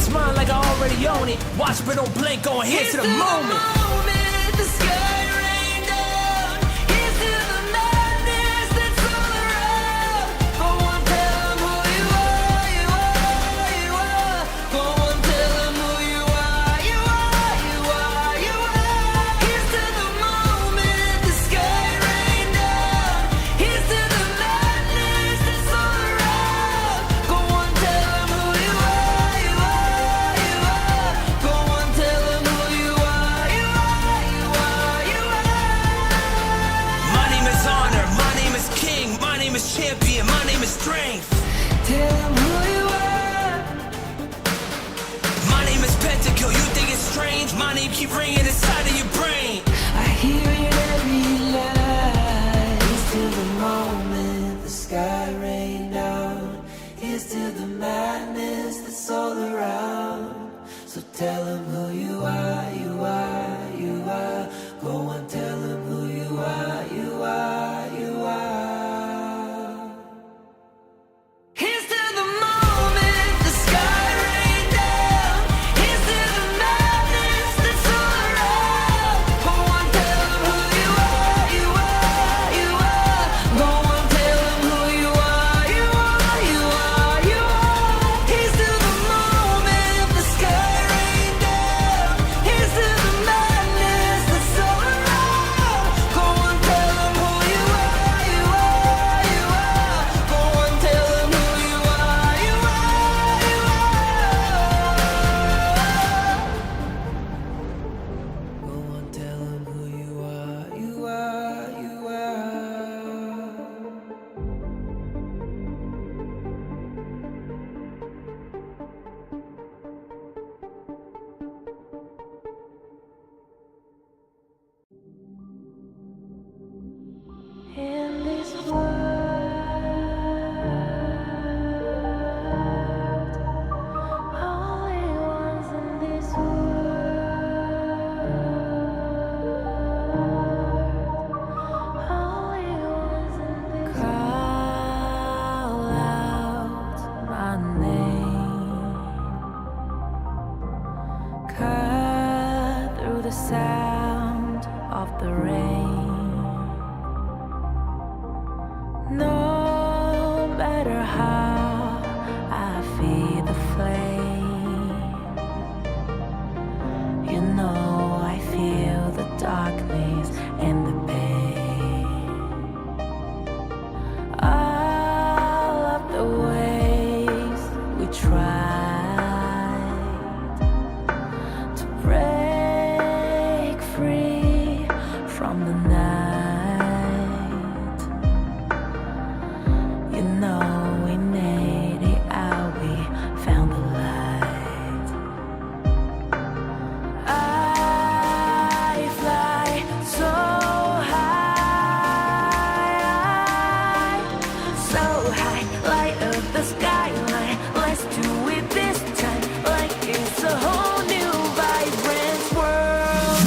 it's mine like I already own it. Watch but don't blink, going here to the moment. The sky rained down. Here's to the madness that's all around. Go on, tell them who you are, you are, you are. Go on, tell them who you are, you are, you are, you are. Here's to the moment, the sky rained down. Here's to the madness that's all around. Go on, tell them who you are, you are, you are. Go on, tell them who you are, you are, you are, you are. My name is Honor, my name is King, my name is Champion, my name is Strength. Tell them who you are. My name is Pentakill, you think it's strange? My name keep ringing inside of your brain. I hear it every line. Here's to the moment the sky rained down. Here's to the madness that's all around. So tell them who you are, you are, you are. Go on, tell them who you are, you are, you are. Here's to the moment the sky rained down. Here's to the madness that's all around. Go on, tell them who you are, you are, you are. Go on, tell them who you are, you are, you are, you are. Here's to the moment the sky rained down. Here's to the madness that's all around. Go on, tell them who you are, you are, you are. Go on, tell them who you are, you are, you are. Go on, tell them who you are, you are, you are. In this world, only ones in this world, only ones in this call out my name, cut through the sound of the rain. No matter how I feed the flame, you know I feel the darkness and the pain. All of the ways we tried to break free from the night. You know we made it out, we found the light. I fly so high, light up the skyline. Let's do it this time, like it's a whole new vibrant world.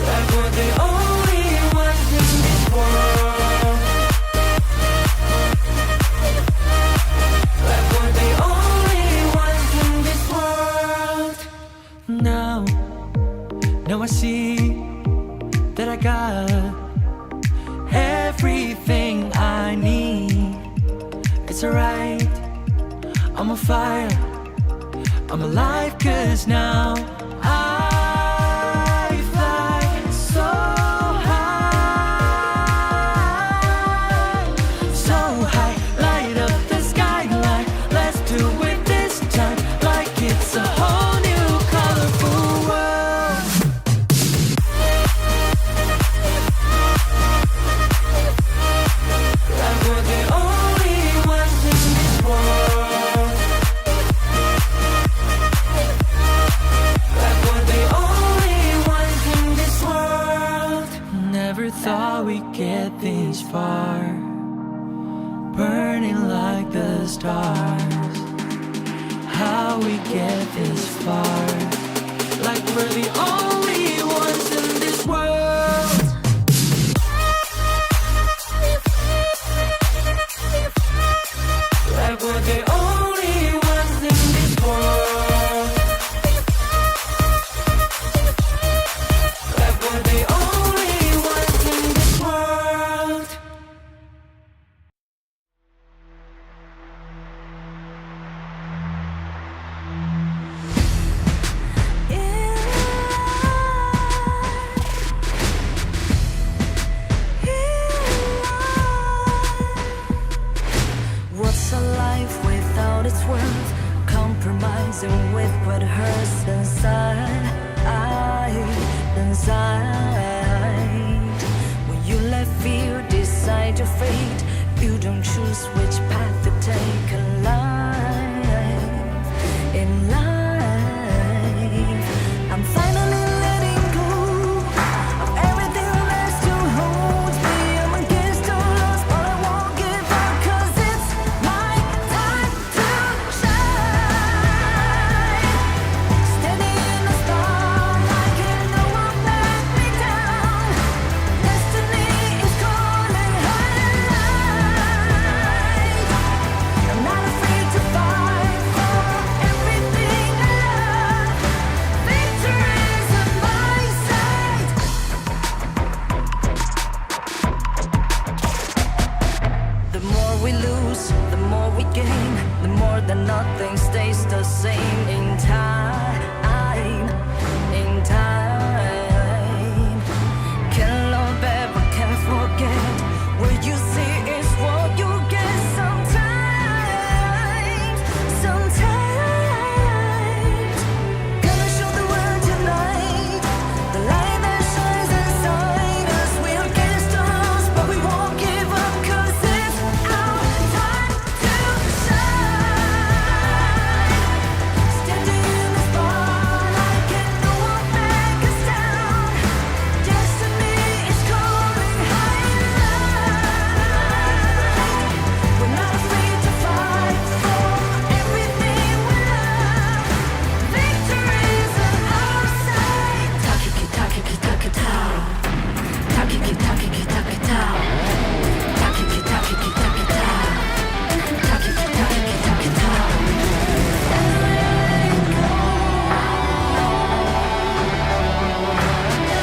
Like we're the only ones in this world. Like we're the only ones in this world. Now I see that I got everything I need. It's alright, I'm on fire, I'm alive, 'cause now I fly so high, light up the skyline. Let's do it this time, like it's a whole new colorful world. Like we're the only ones in this world. Like we're the only ones in this world. Never thought we'd get this far, burning like the stars. How we get this far, like we're the only ones in this world. dancing with what hurts inside. When you let fear decide your fate, you don't choose which path to take in life. In life, I'm finally letting go of everything that still holds me. I'm against the odds, but I won't give up, 'cause it's my time to shine. Standing in the spotlight, and no one let me down. Destiny is calling highlight. I'm not afraid to fight for everything I love. Victory's on my side. The more we lose, the more we gain. The more that nothing stays the same. In time, can't love ever, can't forget. What you see is what you get. Sometimes, gonna show the world tonight the light that shines inside us. We're against the odds, but we won't give up, 'cause it's our time to shine. Standing in the spotlight, can no one back us down. Destiny is calling highlight. We're not afraid to fight for everything we love. Victory's on our side. Takiki takiki takitao. Takiki takiki takitao. Takiki takiki takitao. Takiki takiki takitao.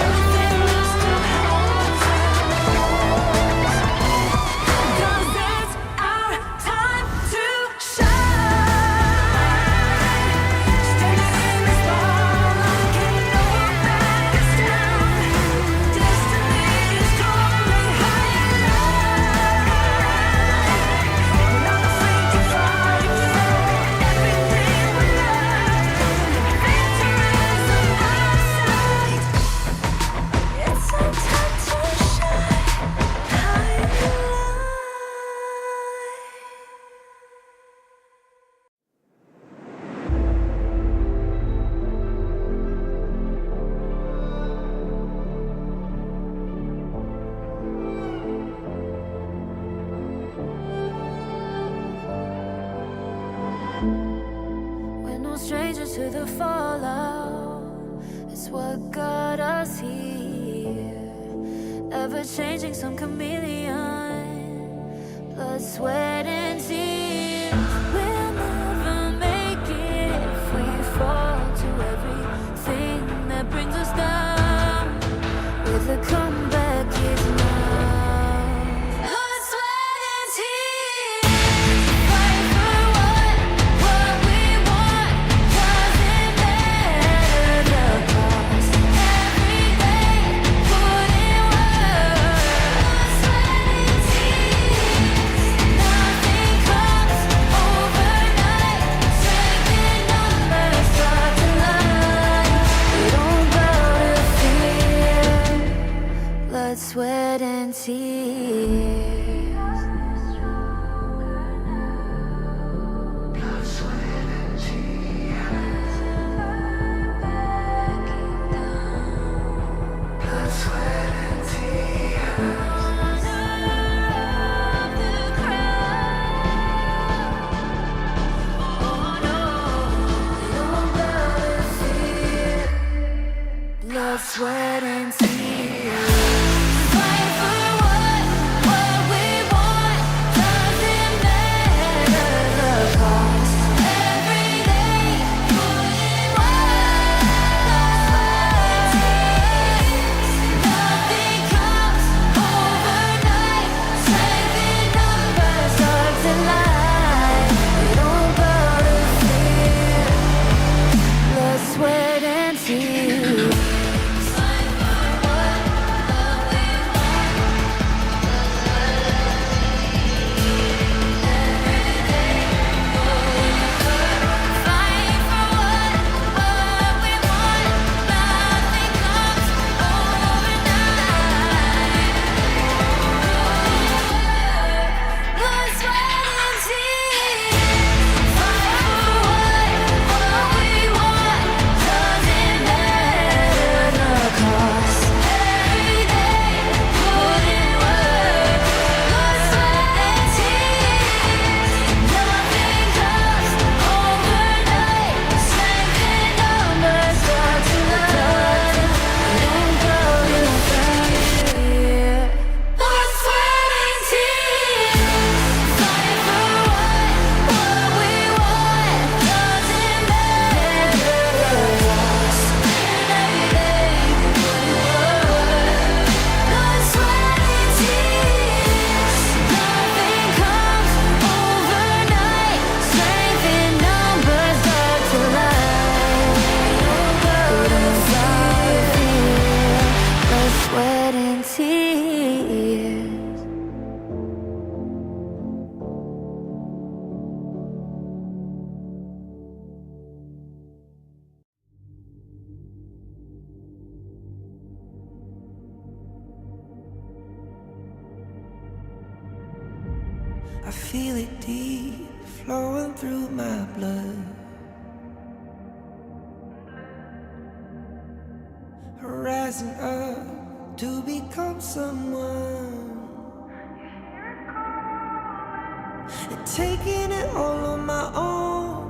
Everything must have holds us. 'Cause it's our time to shine. Standing in the spotlight, can no one back us down. Destiny is calling highlight. We're not afraid to fight for everything we love. Victory's on our side. It's our time to shine. Highlight. We're no strangers to the fallout. It's what got us here. Ever changing, some chameleon. Blood, sweat, and tears. We'll never make it if we fall to everything that brings us down. With a comeback is now. Blood, sweat, and tears. Fight for what we want. Doesn't matter the cost. Every day, put in work. Blood, sweat, and tears. Nothing feel it deep flowing through my blood. Rising up to become someone, and taking it all on my own.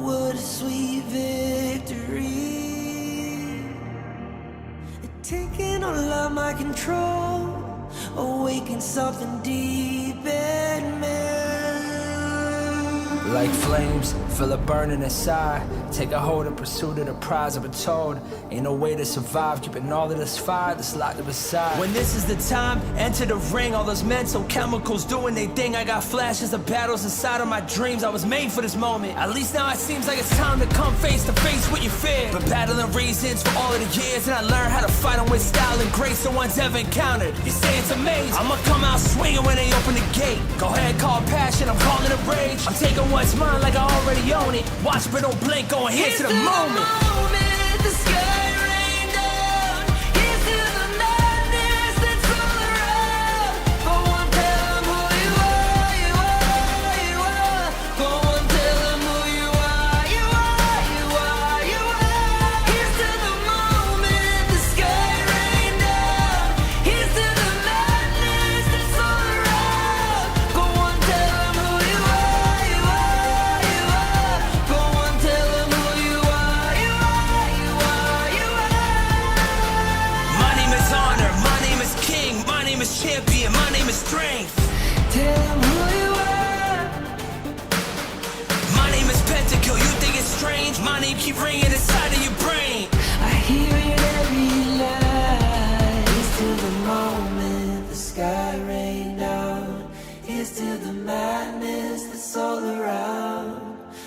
What a sweet victory. And taking all of my control, awaken something deep in me. Like flames, feel it burning inside. Take a hold in pursuit of the prize. I've been told ain't no way to survive, keeping all of this fire that's locked up inside. When this is the time, enter the ring. All those mental chemicals doing their thing. I got flashes of battles inside of my dreams. I was made for this moment. At least now it seems like it's time to come face to face with your fear. Been battling reasons for all of the years, and I learned how to fight them with style and grace no one's ever encountered. You say it's amazing, I'ma come out swinging when they open the gate. Go ahead, call passion, I'm calling it rage. I'm taking what's mine like I already own it. Watch but don't blink, going here to the moment. The sky rain down. Here's to the madness that's all around. Go on, tell them who you are, you are, you are. Go on, tell them who you are, you are, you are, you are. Here's to the moment, the sky rain down. Here's to the madness that's all around. Go on, tell them who you are, you are, you are. Go on, tell them who you are, you are, you are, you are. My name is honor, my name is king, my name is champion, my name is strength. Tell them who you are. My name is Pentakill, you think it's strange? My name keep ringing inside of your brain. I hear it every night. Here's to the moment the sky rain down. Here's to the madness that's all around.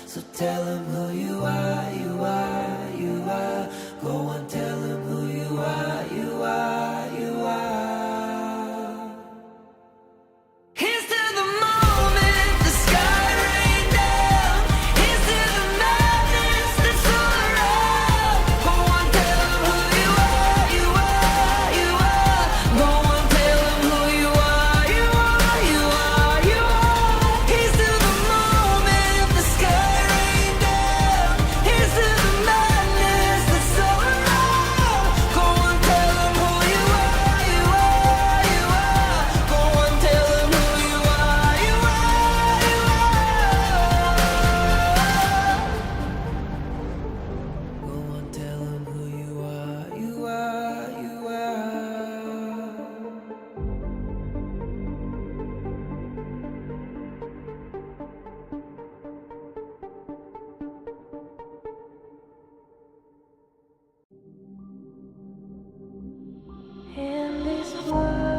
So tell them who you are, you are, you are. Go on, tell them who you are, you are, you are. Here's to the moment the sky rain down. Here's to the madness that's all around. Go on, tell them who you are, you are, you are. Go on, tell them who you are, you are, you are, you are. Here's to the moment the sky rain down. Here's to the madness that's all around. Go on, tell them who you are, you are, you are. Go on, tell them who you are, you are, you are. Go on, tell them who you are, you are, you are. In this world,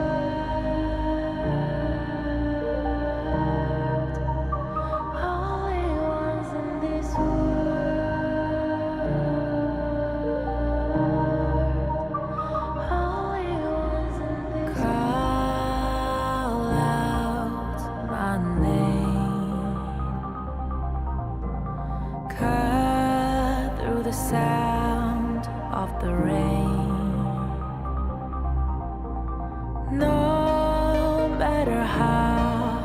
only ones in this world, only ones in this world. Call out my name, cut through the sound of the rain. No matter how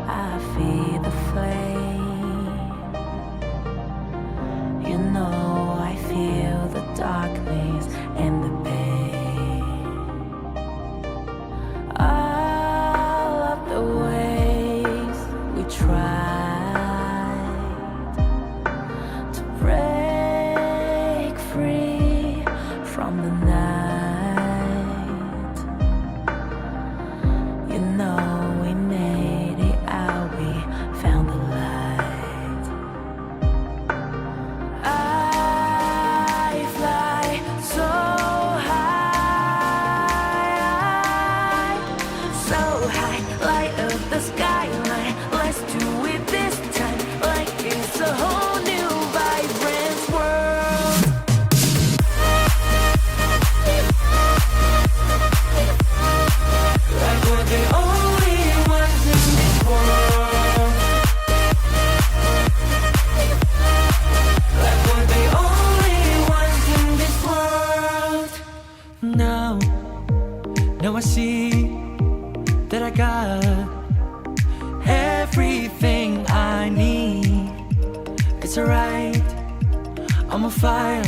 I feed the flame, you know I feel the darkness and the pain. All of the ways we tried to break free from the night, you know we never it's alright. I'm on fire,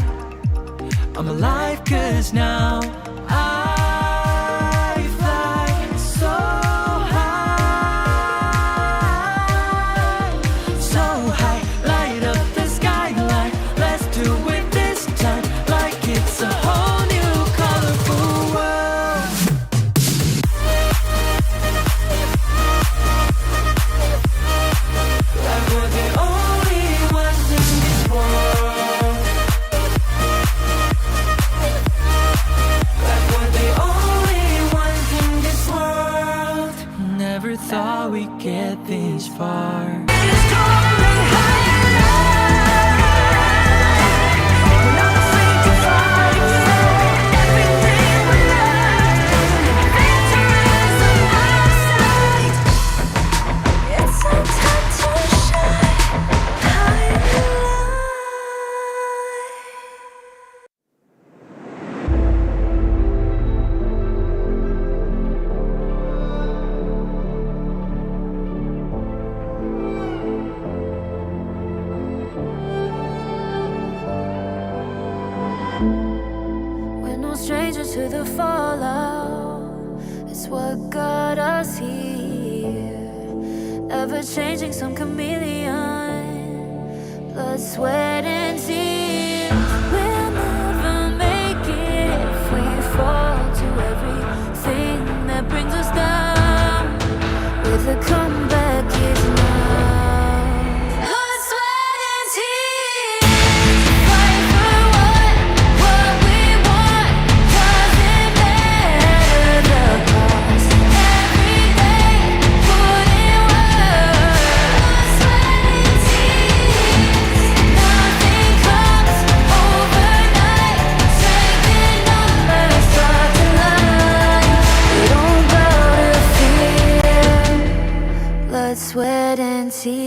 I'm alive, 'cause now I fly so high, so high. Light up the skyline, let's do it this time, like it's a whole new colorful world. Like we're the only ones in this world. Like we're the only ones in this world. Never thought we'd get this far. We're no strangers to the fallout. It's what got us here. Ever changing, some chameleon. Blood, sweat, and tears. We'll never make it if we fall to everything that brings us down. With a comeback is now. Blood, sweat, and tears. Fight for what we want. Doesn't matter the cost. Every day, put in work. Blood, sweat, and tears. Nothing comes overnight. Strength in numbers, start to line. We don't bow to fear. Blood, sweat, and tears.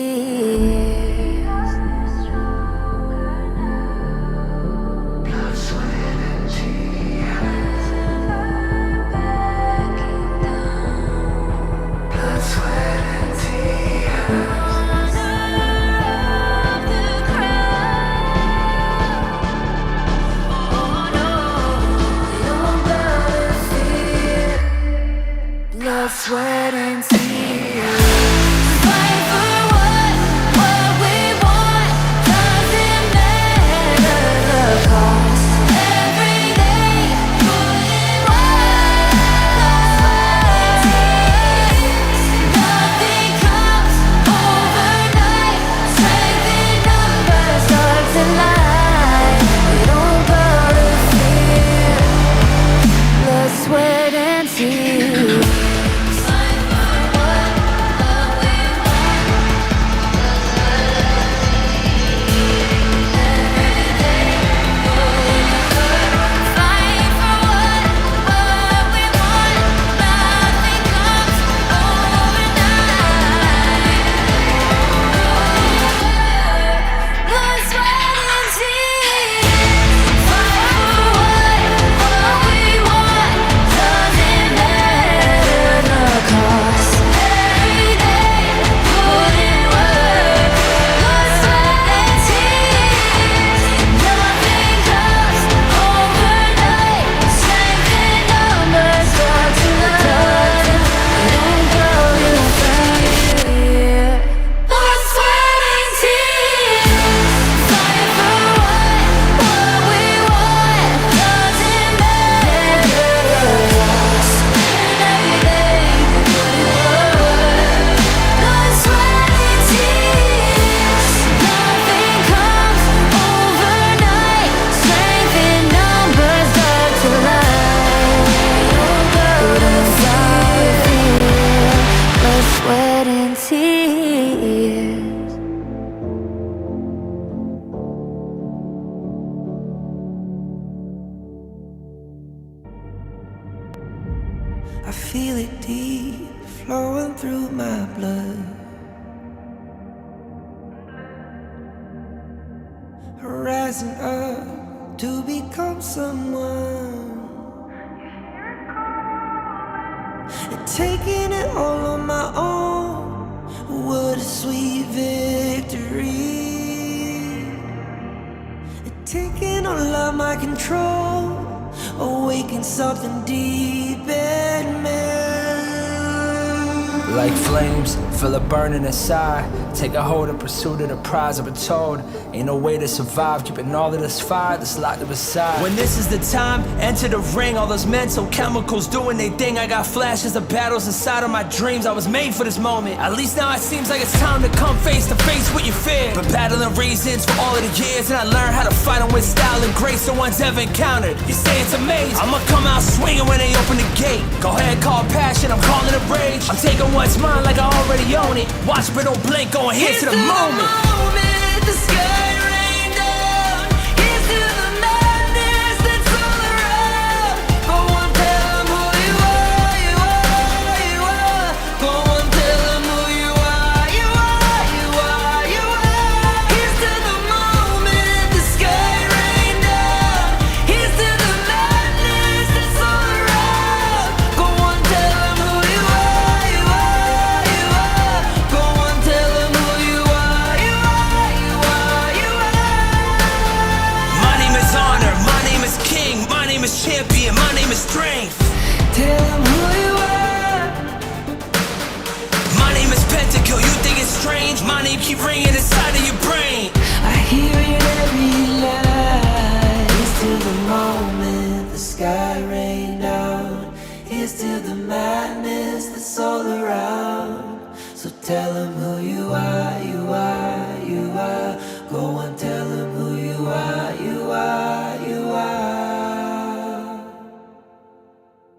Blood, sweat, and tears. Fight for what we want. Doesn't matter the cost. Every day, put in work. Blood, sweat, and tears. Nothing comes overnight. Strength in numbers, start to lie. We don't bow to fear. Blood, sweat, and tears. I feel it deep, flowing through my blood. Rising up to become someone, and taking it all on my own. What a sweet victory. Taking all of my control, awaken something deep in me. Like flames, feel it burning inside. Take a hold of pursuit of the prize. I've been told ain't no way to survive, keeping all of this fire that's locked up inside. When this is the time, enter the ring. All those mental chemicals doing they thing. I got flashes of battles inside of my dreams. I was made for this moment. At least now it seems like it's time to come face to face with your fear. Been battling reasons for all of the years, and I learned how to fight them with style and grace no one's ever encountered. You say it's amazing, I'ma come out swinging when they open the gate. Go ahead, call passion, I'm calling it rage. I'm taking what's mine like I already own it. Watch but don't blink, going here to the moment. The sky rain down. Here's to the madness that's all around. Go on, tell them who you are, you are, you are. Go on, tell them who you are, you are, you are, you are. Here's to the moment, the sky rain down. Here's to the madness that's all around. Go on, tell them who you are, you are, you are. Go on, tell them who you are, you are, you are, you are. My name is honor, my name is king, my name is champion, my name is strength. Tell them who you are. My name is Pentakill, you think it's strange? My name keep ringing inside of your brain. I hear it every lie. Here's to the moment the sky rain down. Here's to the madness that's all around. So tell them who you are, you are, you are. Go and tell them who you are, you are, you are.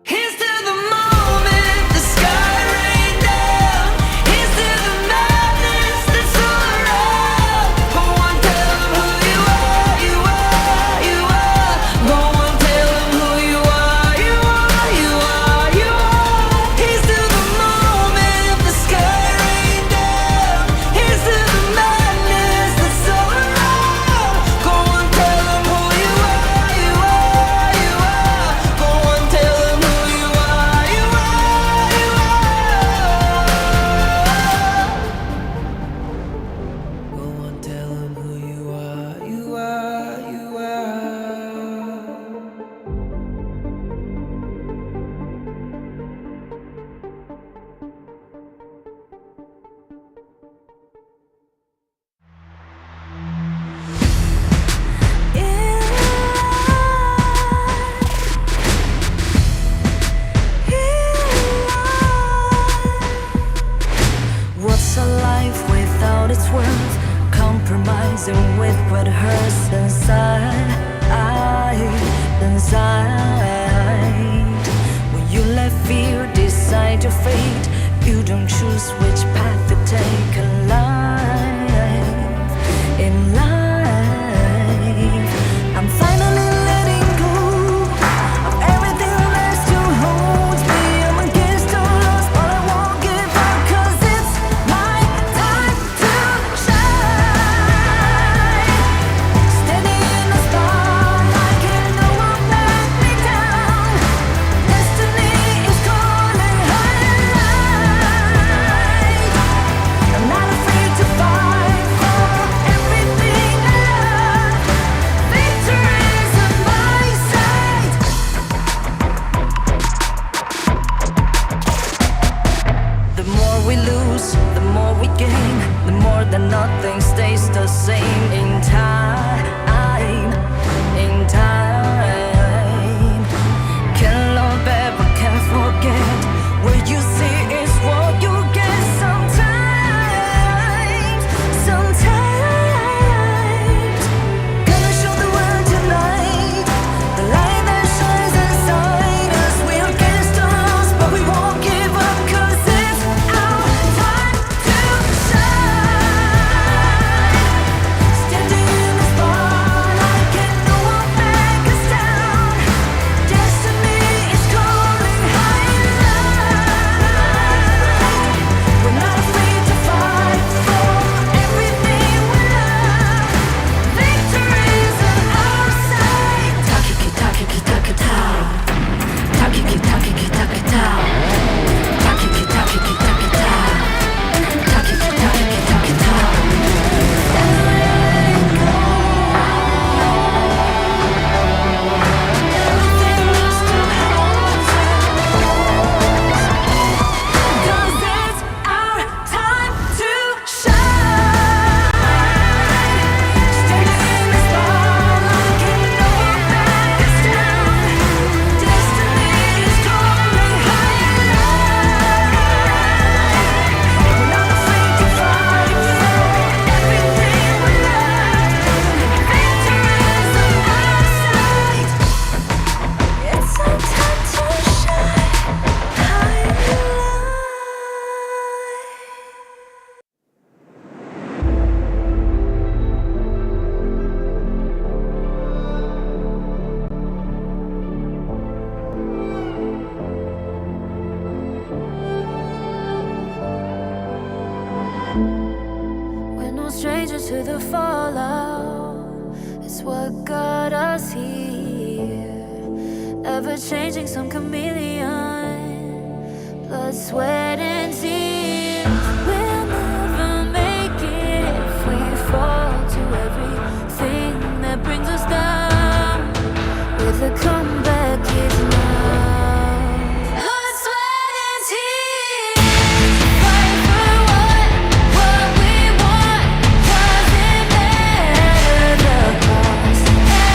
Here's to the moment the sky rain down. Here's to the madness that's all around. Go on, tell them who you are, you are, you are. Go on, tell them who you are, you are, you are, you are. Here's to the moment the sky rain down. Here's to the madness that's all around. Go on, tell them who you are, you are, you are. Go on, tell them who you are, you are, you are. Go on, tell them who you are, you are, you are. What's a life without its worth? Compromising with what hurts inside. When you let fear decide your fate, you don't choose which path to take in life. In life, I'm finally letting go of everything that still holds me. I'm against all odds, but I won't give up, 'cause it's my time to shine. Standing in the spotlight, can't no one let me down. Destiny is calling high. I'm not afraid to fight for everything I love. Victory is on my side. The more we lose, the more we gain. The more that nothing stays the same. In time, can't love ever, can't forget. What you see is what you get. Sometimes, gonna show the world tonight the light that shines inside us. We're against the odds, but we won't give up, 'cause it's our time to shine. to the fallout. It's what got us here. Ever changing, some chameleon. Blood, sweat, and tears. We'll never make it if we fall to everything that brings us down. With a comeback is now. Blood, sweat, and tears. Fight for what we want. Doesn't matter the cost.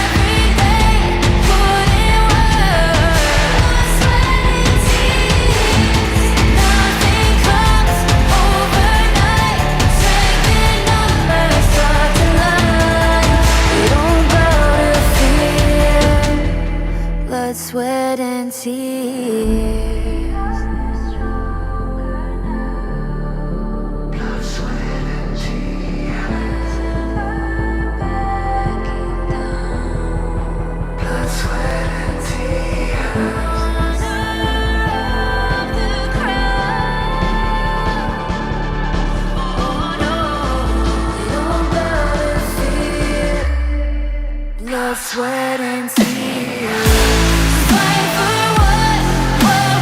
Every day, put in work. Blood, sweat, and tears. Nothing comes overnight. Strength in numbers start to line. We don't bow to fear. Blood, sweat, and tears. Blood, sweat, and tears. Fight for what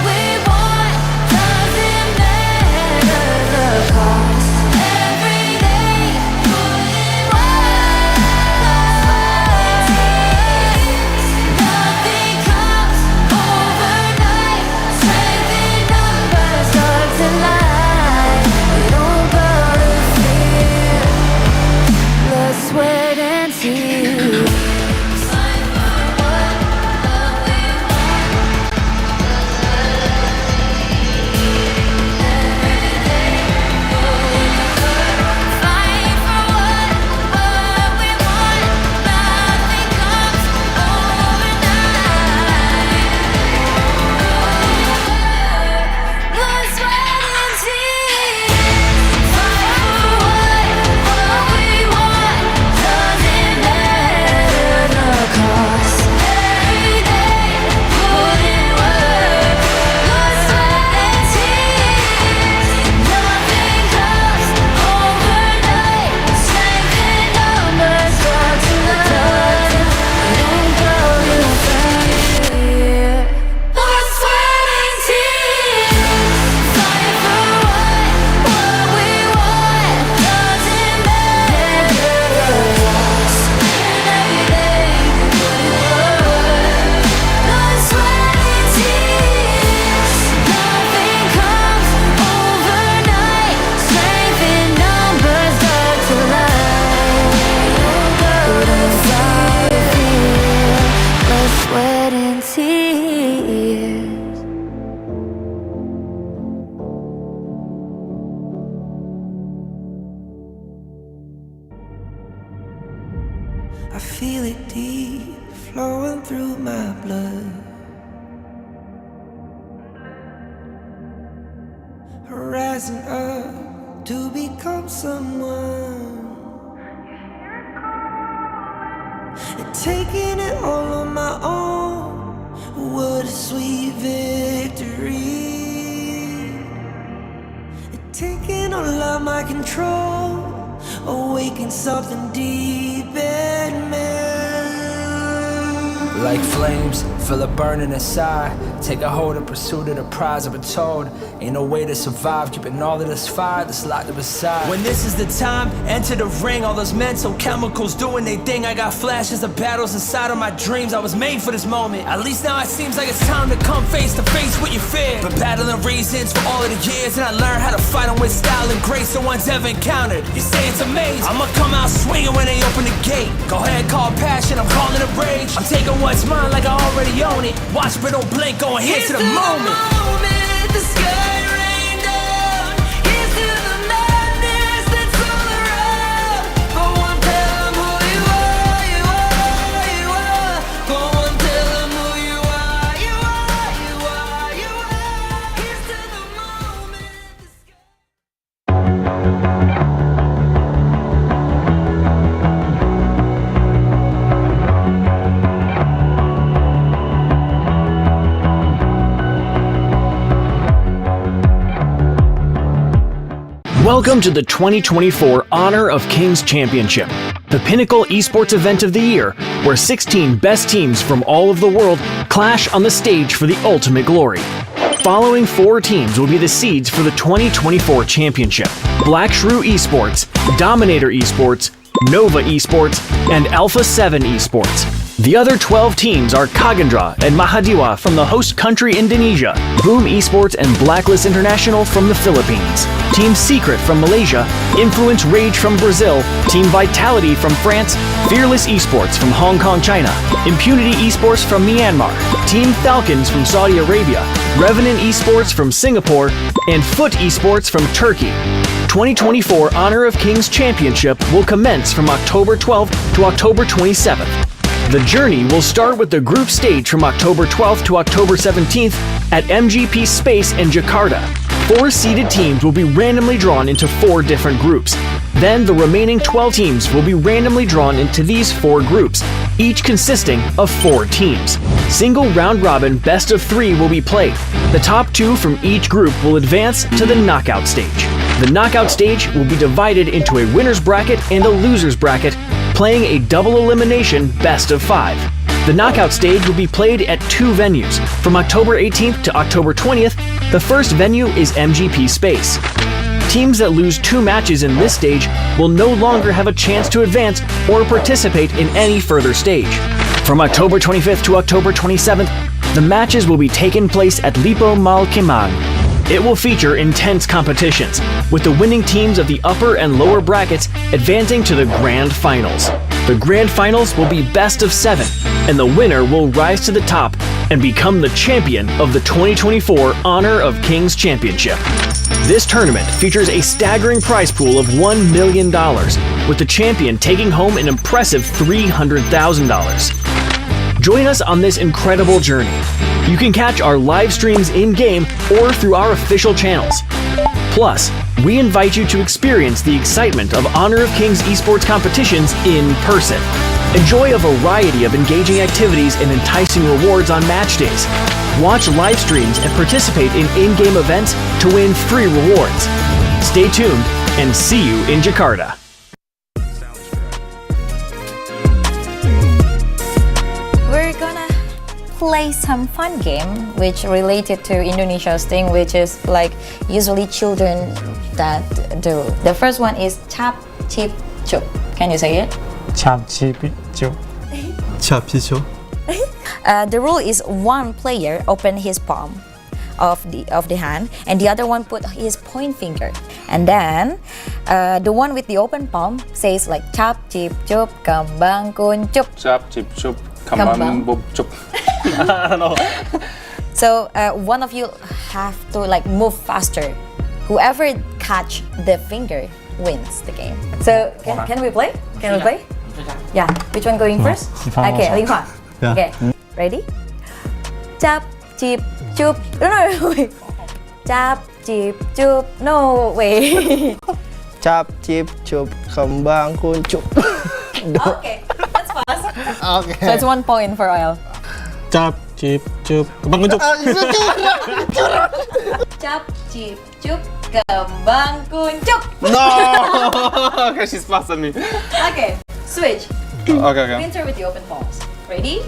we want. Doesn't matter the cost. Every day, put in work. Nothing comes overnight. Strength in numbers start to lie. We don't bow to fear. Blood, sweat, and tears. I feel it deep flowing through my blood. Rising up to become someone. And taking it all on my own. What a sweet victory. And taking all of my control. Awaken something deep in me. Like flames, feel it burning inside. Take a hold of pursuit of the prize. I've been told ain't no way to survive, keeping all of this fire that's locked up inside. When this is the time, enter the ring. All those mental chemicals doing their thing. I got flashes of battles inside of my dreams. I was made for this moment. At least now it seems like it's time to come face to face with your fear. Been battling reasons for all of the years, and I learned how to fight them with style and grace no one's ever encountered. You say it's amazing, I'ma come out swinging when they open the gate. Go ahead, call passion, I'm calling it rage. I'm taking what's mine like I already own it. Watch but don't blink, going here to the moment. The sky rain down. Here's to the madness that's all around. Go on, tell them who you are, you are, you are. Go on, tell them who you are, you are, you are, you are. Here's to the moment. The sky. Welcome to the 2024 Honor of Kings Championship, the pinnacle esports event of the year, where 16 best teams from all of the world clash on the stage for the ultimate glory. Following 4 teams will be the seeds for the 2024 championship: Black Shrew Esports, Dominator Esports, Nova Esports, and FLCN Esports. The other 12 teams are Kagandra and Mahadiwa from the host country Indonesia, Boom Esports and Blacklist International from the Philippines, Team Secret from Malaysia, Influence Rage from Brazil, Team Vitality from France, Fearless Esports from Hong Kong, China, Impunity Esports from Myanmar, Team Falcons from Saudi Arabia, Revenant Esports from Singapore, and Foot Esports from Turkey. 2024 Honor of Kings Championship will commence from October 12th to October 27th. The journey will start with the group stage from October 12th to October 17th at MGP Space in Jakarta. 4 seeded teams will be randomly drawn into 4 different groups. Then the remaining 12 teams will be randomly drawn into these 4 groups, each consisting of 4 teams. Single round robin best of 3 will be played. The top 2 from each group will advance to the knockout stage. The knockout stage will be divided into a winner's bracket and a loser's bracket, playing a double elimination best of 5. The knockout stage will be played at 2 venues. From October 18th to October 20th, the first venue is MGP Space. Teams that lose 2 matches in this stage will no longer have a chance to advance or participate in any further stage. From October 25th to October 27th, the matches will be taking place at Lipo Mal Kemang. It will feature intense competitions, with the winning teams of the upper and lower brackets advancing to the Grand Finals. The Grand Finals will be best of 7, and the winner will rise to the top and become the champion of the 2024 Honor of Kings Championship. This tournament features a staggering prize pool of $1 million, with the champion taking home an impressive $300,000. Join us on this incredible journey. You can catch our live streams in-game or through our official channels. Plus, we invite you to experience the excitement of Honor of Kings esports competitions in person. Enjoy a variety of engaging activities and enticing rewards on match days. Watch live streams and participate in in-game events to win free rewards. Stay tuned and see you in Jakarta. We're gonna play some fun game which related to Indonesia's thing, which is like usually children that do. The first one is chap, chip, chup. Can you say it? Chap, chip, chup. Chap, chip. The rule is one player open his palm of the hand, and the other one put his point finger, and then the one with the open palm says like chap, chip, chup, kembang kuncup. Chap, chip, chup, kembang bub chup. I don't know. So one of you have to like move faster. Whoever catch the finger wins the game. So can we play? Can we play? Yeah. Which one going first? Okay, Linghua. Yeah. Okay. Ready? Chap, chip, chup. No, wait. Chap, chip, chup. No, wait. Chap, chip, chup, kembang kuncup. Okay, that's fast. Okay. So it's 1 point for Oil. Chap, chip, chup, kembang kuncup. Chap, chip, chup, kembang kuncup. No! Okay, she's faster than me. Okay, switch. Okay. Winter with the open palms. Ready?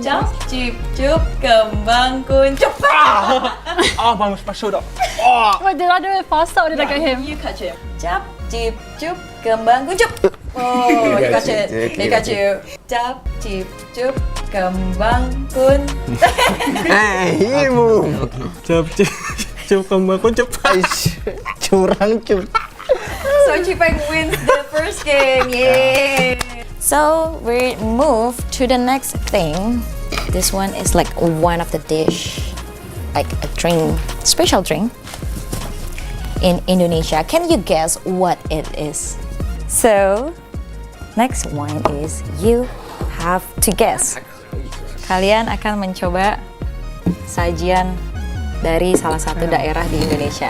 Chap, chip, chup, kembang kuncup. Oh, my shoulder. Wait, did I do it faster or did I get him? You catch him. Chap, chip, chup, kembang kuncup. Oh, you catch it. He catch you. Chap, chip, chup, kembang kun. Hey, ibu. Chap, chip, chup, kembang kuncup. Curang, cur. So Chipeng wins the first game. Yay! So we move to the next thing. This one is like one of the dish, like a drink, special drink in Indonesia. Can you guess what it is? So next one is you have to guess. Kalian akan mencoba sajian dari salah satu daerah di Indonesia.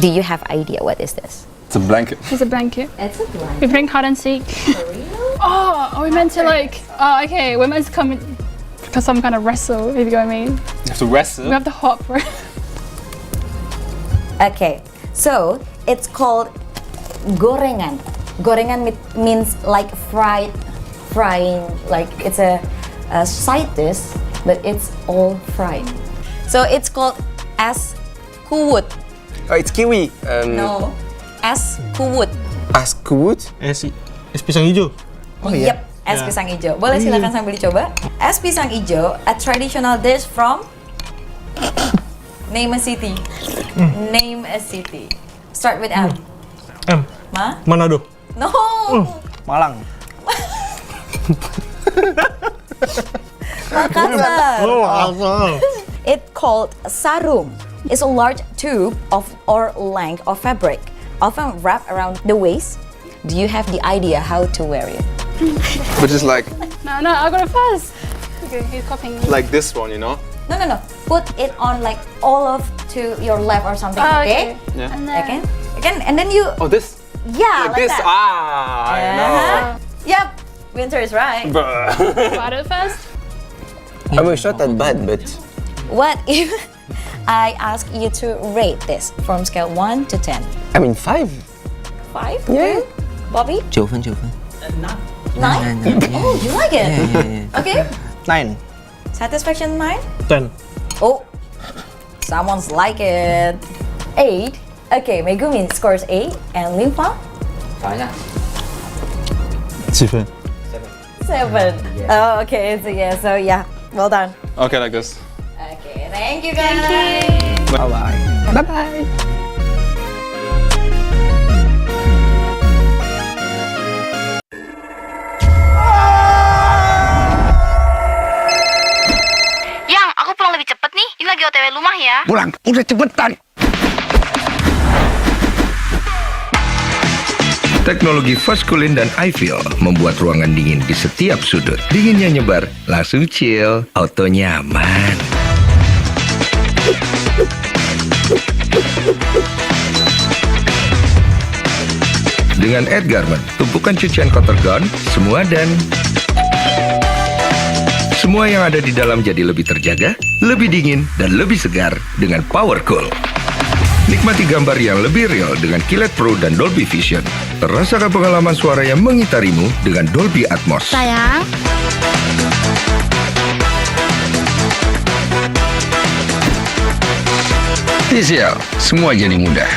Do you have idea what is this? It's a blanket. It's a blanket. It's a blanket. We playing hide and seek. Oh, are we meant to like? Oh, okay. We're meant to come in for some kind of wrestle. If you know what I mean. You have to wrestle. We have to hop. Right? Okay, so it's called gorengan. Gorengan means like frying, like it's a side dish, but it's all fried. So it's called es kuwut. Oh, it's kiwi. No, es kuwut. Es kuwut? Es pisang hijau. Oh iya. Yep, es pisang hijau. Boleh silakan sambil dicoba. Es pisang hijau, a traditional dish from name a city. Name a city. Start with M. M. Manado. No. Malang. Makassar. asal. It's called sarung. It's a large tube or length of fabric, often wrapped around the waist. Do you have the idea how to wear it? But just like No, I got it first. Okay, he's copying me. like this one, you know? No. Put it on like all of to your left or something. Oh, okay. Yeah. And then Again, and then you. Oh, this? Yeah, like this? that. I know. Yep. Winter is right. got it first. I was not that bad, but What if I ask you to rate this from scale 1 to 10? I mean 5. 5? Yeah. Bobby? 9. 9? Oh, you like it? Yeah. Okay. 9. Satisfaction 9? 10. Oh, someone's like it. 8. Okay, Megumi scores 8. And Limpa? 7. 7. Oh, okay. So yeah, well done. Okay, like this. Okay, thank you guys. Bye-bye. Bye-bye. Yang, aku pulang lebih cepet nih. Ini lagi OTW rumah ya. Pulang, udah cepetan. Teknologi Foskulin dan iFeel membuat ruangan dingin di setiap sudut. Dinginnya nyebar, langsung chill, auto nyaman. Dengan Edgarment, tumpukan cucian kotor gone, semua yang ada di dalam jadi lebih terjaga, lebih dingin, dan lebih segar dengan Power Cool. Nikmati gambar yang lebih real dengan Kilet Pro dan Dolby Vision. Rasakan pengalaman suara yang mengitarimu dengan Dolby Atmos. Sayang. TCL, semua jadi mudah.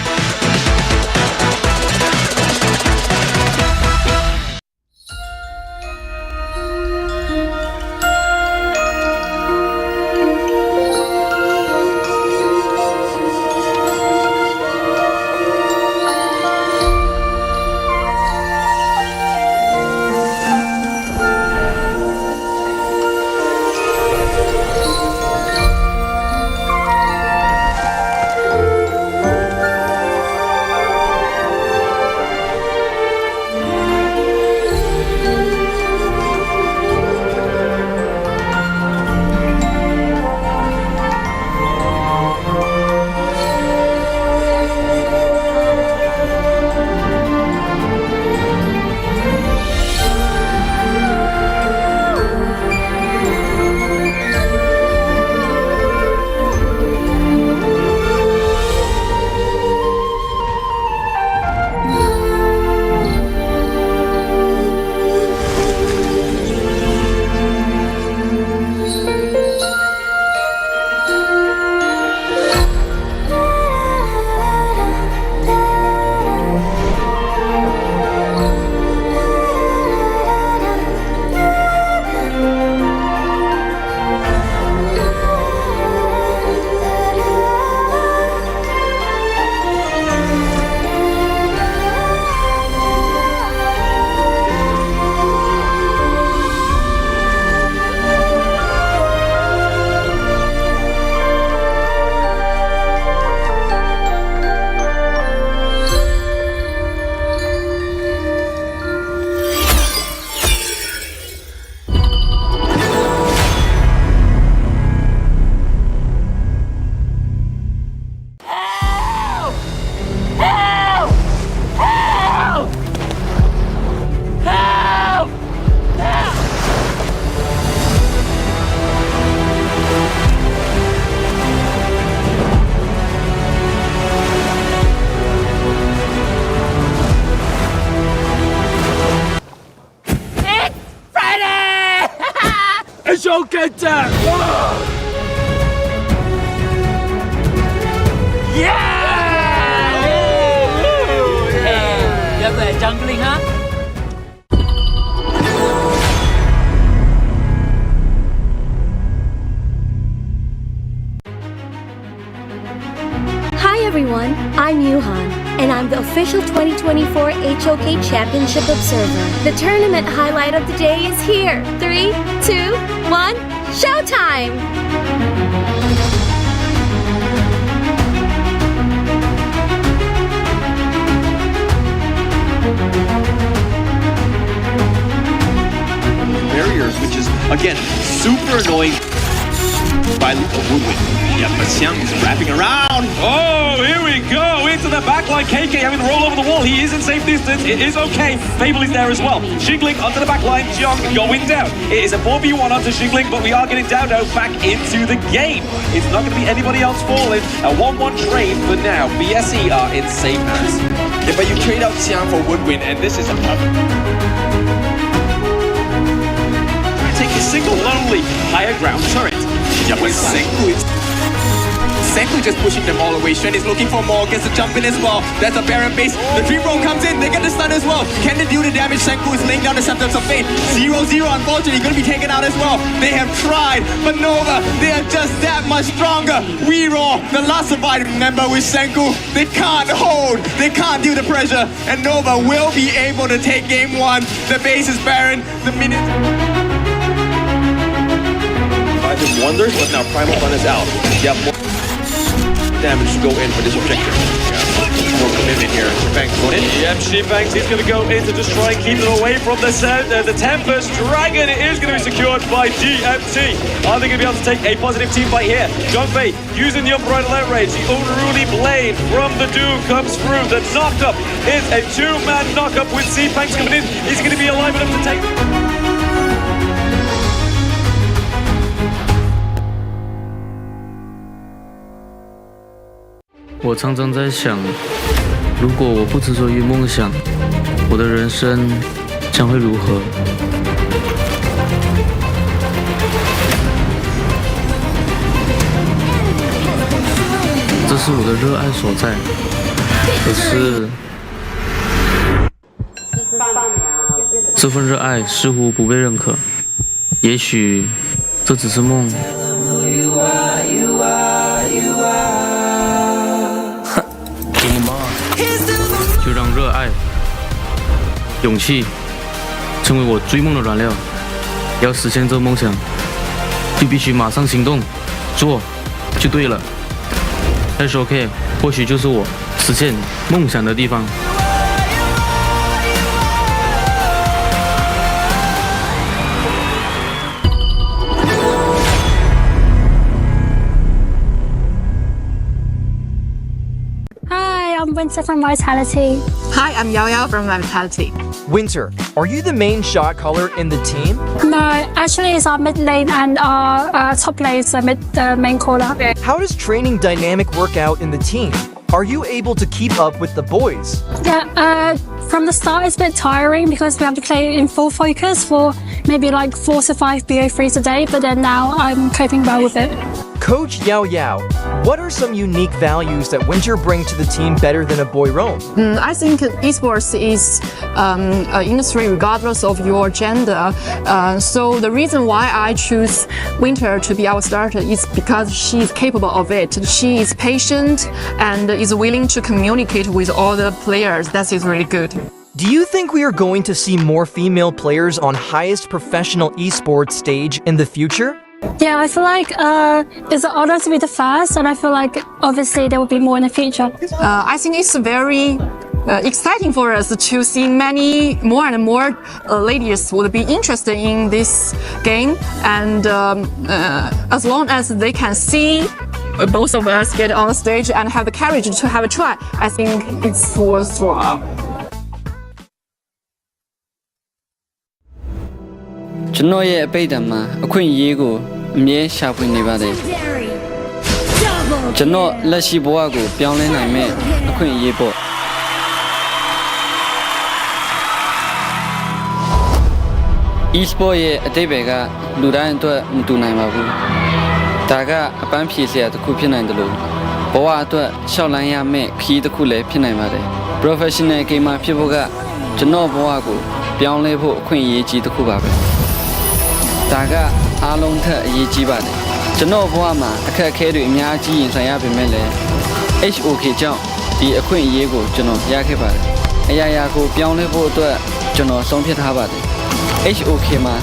手感的。Biasa jungling ha? Hi everyone, I'm Yuhan, and I'm the official 2024 HOK Championship Observer. The tournament highlight of the day is here. 3, 2, 1, showtime! Barriers, which is again super annoying. By Woodwind. Yeah, but Xiang is wrapping around. Oh, here we go into the backline. KK having to roll over the wall. He is in safe distance. It is okay. Fable is there as well. Xingling onto the backline. Jiang going down. It is a 4v1 onto Xingling, but we are getting down now back into the game. It's not going to be anybody else falling. A 1-1 trade for now. BSE are in safe hands. Yeah, but you trade out Xiang for Woodwind, and this is a take a single lonely higher ground turret. Yeah, but Senku just pushing them all away. Shen is looking for more, gets a jump in as well. That's a Baron base. The Dream Roll comes in, they get the stun as well. Can they do the damage? Senku is laying down the Scepters of Fate. 0-0 unfortunately gonna be taken out as well. They have tried, but Nova, they are just that much stronger. We-Roll, the last surviving member with Senku, they can't hold, they can't do the pressure, and Nova will be able to take game 1. The base is Baron, the minute. Just wonders, but now Primal Fun is out. Yeah, more damage to go in for this objective. Yeah, more commitment here. Shifang's going in. Yep, Shifang's he's going to go in to just try and keep them away from the Tempest Dragon. It is going to be secured by DMT. Are they going to be able to take a positive team fight here? Junpei using the upright alert range. The unruly blade from the Doom comes through. The knockup is a 2-man knockup with Shifang's coming in. He's going to be alive enough to take. 我常常在想，如果我不执着于梦想，我的人生将会如何？这是我的热爱所在，可是这份热爱似乎不被认可。也许这只是梦。 就让热爱、勇气成为我追梦的燃料。要实现这梦想，就必须马上行动，做就对了。FLCN或许就是我实现梦想的地方。 I'm Winter from Vitality. Hi, I'm Yao Yao from Vitality. Winter, are you the main shot caller in the team? No, actually it's our mid lane and our top lane is the main caller. How does training dynamic work out in the team? Are you able to keep up with the boys? Yeah, from the start it's a bit tiring because we have to play in full focus for maybe like 4 to 5 BO3s a day, but then now I'm coping well with it. Coach Yao Yao, what are some unique values that Winter bring to the team better than a boy roam? I think esports is an industry regardless of your gender. So the reason why I choose Winter to be our starter is because she is capable of it. She is patient and is willing to communicate with all the players. That is really good. Do you think we are going to see more female players on highest professional esports stage in the future? Yeah, I feel like it's an honor to be the first, and I feel like obviously there will be more in the future. I think it's very exciting for us to see more and more ladies would be interested in this game, and as long as they can see both of us get on stage and have the courage to have a try, I think it's worthwhile. ကျွန်တော်ရဲ့အပိတ်တံမှာအခွင့်အရေးကိုအမြဲရှာဖွေနေပါတယ်ကျွန်တော်လက်ရှိဘဝကိုပြောင်းလဲနိုင်မဲ့အခွင့်အရေးပေါ့ Winter e-sport ရဲ့အတိတ်ဘက်ကလူတိုင်းအတွက်မတူနိုင်ပါဘူး။ဒါကအပန်းဖြေစရာတစ်ခုဖြစ်နိုင်တယ်လို့ဘဝအတွက်ရှောက်လန်းရမယ့်ခီးတစ်ခုလည်းဖြစ်နိုင်ပါတယ်။ Professional gamer ဖြစ်ဖို့ကကျွန်တော်ဘဝကိုပြောင်းလဲဖို့အခွင့်အရေးကြီးတစ်ခုပါပဲ။ဒါကအားလုံးထက်အရေးကြီးပါတယ်။ကျွန်တော်ဘဝမှာအခက်အခဲတွေအများကြီးရင်ဆိုင်ရပေမဲ့လည်း HOK ကြောင့်ဒီအခွင့်အရေးကိုကျွန်တော်ရခဲ့ပါတယ်။အရာရာကိုပြောင်းလဲဖို့အတွက်ကျွန်တော်ဆုံးဖြတ်ထားပါတယ်။ HOK မှာ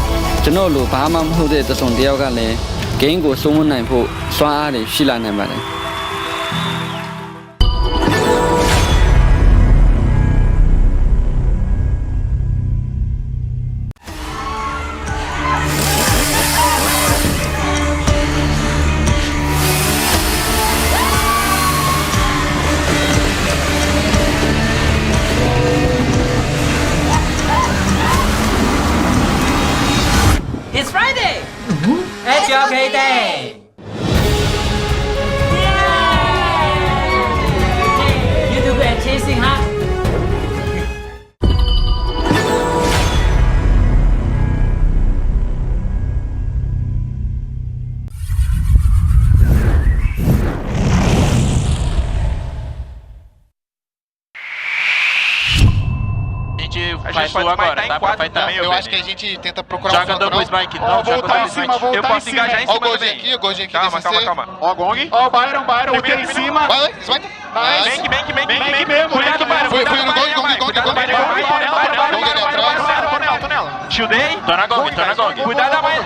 ကျွန်တော်လိုဘာမှမဟုတ်တဲ့တစုံတစ်ယောက်ကလည်း game ကိုစိုးမိုးနိုင်ဖို့စွမ်းအားတွေရှိလာနိုင်ပါတယ်။ It's Friday! FLCN Day! You do good at chasing, huh? Agora, dá pra fightar. Eu acho que a gente tenta procurar joga double strike. Não, voltar em cima, voltar. Eu posso engajar em cima. Ó o golzinho aqui, o golzinho aqui. Calma, calma. Ó o Gong. Ó o Byron, ultei em cima. Vai, strike. Bank mesmo. Cuidado, Byron. Fui no Gong. Tô nela. Shieldei. Tô na Gong. Cuidado da mãe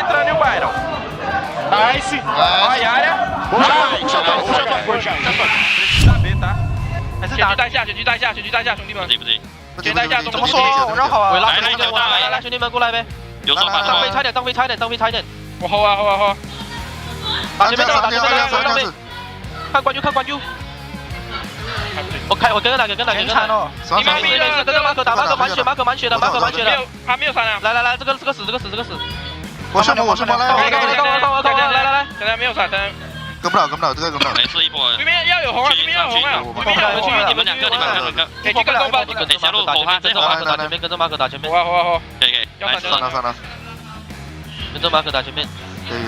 entrando, e o Byron. Nice. Ó a área. Precisa saber, tá? 选狙带下，兄弟们。不对。选带下，怎么说？我绕好啊！来，兄弟们过来呗。有手法。当飞差点。我后啊。打前面，看关注。我跟着哪个？你们跟着马可打，马可满血的。还没有闪啊！来，这个死。我是魔，来，现在没有闪，跟不了，这个跟不了。没事一波。对面要有红啊！你们两个。给这个攻吧，得先入后汉，跟着马可打前面。好。可以。算了。跟着马可打前面。可以。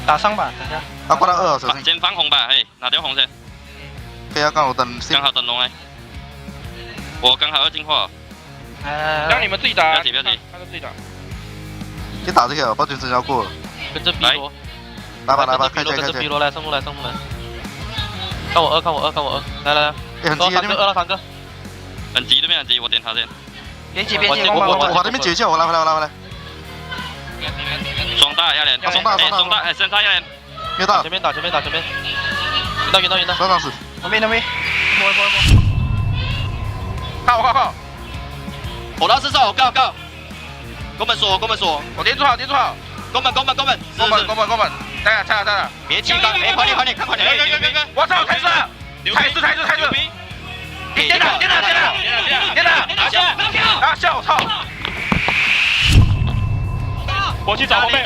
打伤吧，等下。挂到2，小心。先放红吧，哪条红先？可以啊，刚好灯笼哎。我刚好要进化。让你们自己打。不要急，他们自己打。先打这个，把准神交过。跟着 B 罗。来吧，开。跟着 B 罗来，上路来。看我二，来。很急，2了3个。很急，对面很急，我点他先。别急，我把这边解救，我来。双大压连，双大，先杀压连。没打。前面。打。晕到。上死。能没。靠。火刀4手，告。攻门锁。我点住好。攻门。带了。别急，快点，看快点。我操，开始。你点打，下，我操！我去找红背，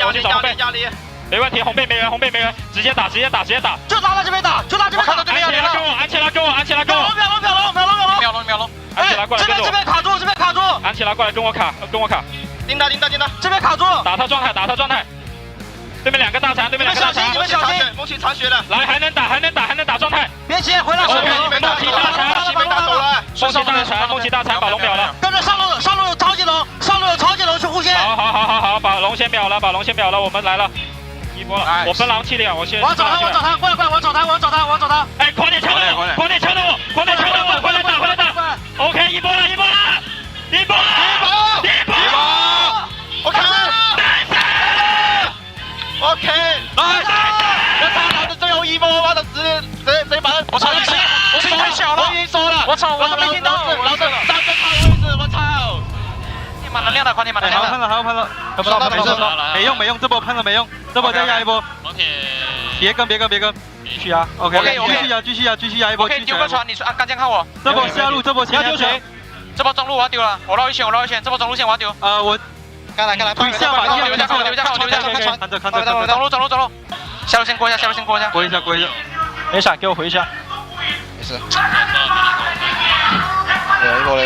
没问题，红背没人，直接打，就拿这边打，看到对面要连了，安琪拉跟我，秒龙，安琪拉过来跟我，这边卡住，安琪拉过来跟我卡，叮当，这边卡住，打他状态，对面2个大残，你们小心，梦奇残血了，来还能打状态，别急，回来，梦奇大残把龙秒了，跟着上路有超级龙去护线，好，把龙先秒了，我们来了。一波了，我分狼气力啊！我要找他，过来，我要找他！哎，快点敲我！快点打 ！OK， 一波了 ！OK， 来！我操，老子最后一波，我的直接把我操！我声音太小了，我已经说了，我操，我都没听到，老子3个卡位置，我操！满能量的，快点！还要喷了，没用，这波喷了没用，这波再压一波。别跟，继续压 ，OK， 继续压一波。OK， 丢个船，你按杆键看我。这波下路，这波前丢谁？这波中路我要丢了，我绕一圈，这波中路线我要丢。我。看来，退下吧，留下，看着，走路，下路先过一下，没闪，给我回一下，没事。一波了，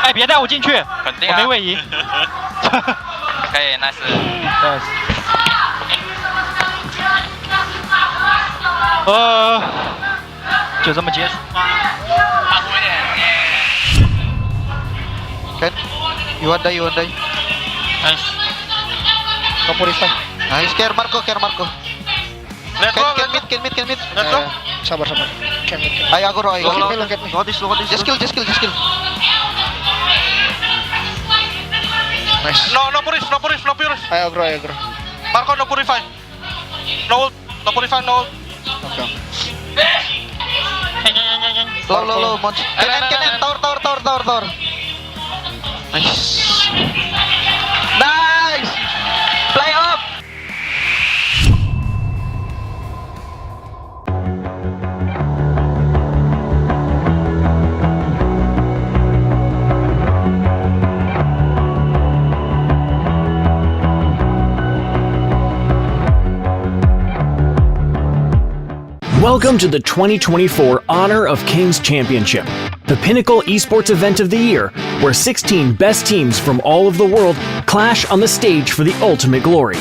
哎，别带我进去，肯定我没位移。可以，nice。就这么结束。Can you want die? Nice. No purify. Nice. Care Marco. Let's go. Can mid. Let's go. Sabar. Ay agro. Look at me. Just kill. Nice. No purify. Ay agro. Marco, no purify. No purify, no. Okay. Low. Monch. Can tower. Nice. Play up. Welcome to the 2024 Honor of Kings Championship, the pinnacle esports event of the year, where 16 best teams from all of the world clash on the stage for the ultimate glory.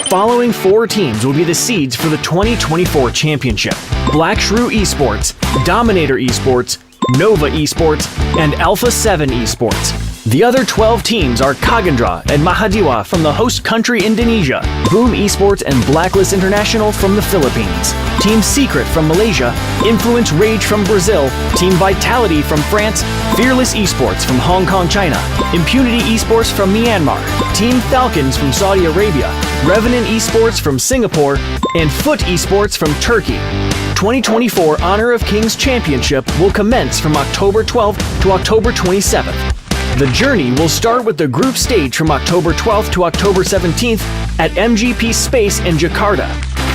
Following 4 teams will be the seeds for the 2024 championship: Black Shrew Esports, Dominator Esports, Nova Esports, and FLCN Esports. The other 12 teams are Kagendra and Mahadiwa from the host country Indonesia, Boom Esports and Blacklist International from the Philippines, Team Secret from Malaysia, Influence Rage from Brazil, Team Vitality from France, Fearless Esports from Hong Kong, China, Impunity Esports from Myanmar, Team Falcons from Saudi Arabia, Revenant Esports from Singapore, and Foot Esports from Turkey. 2024 Honor of Kings Championship will commence from October 12th to October 27th. The journey will start with the group stage from October 12th to October 17th at MGP Space in Jakarta.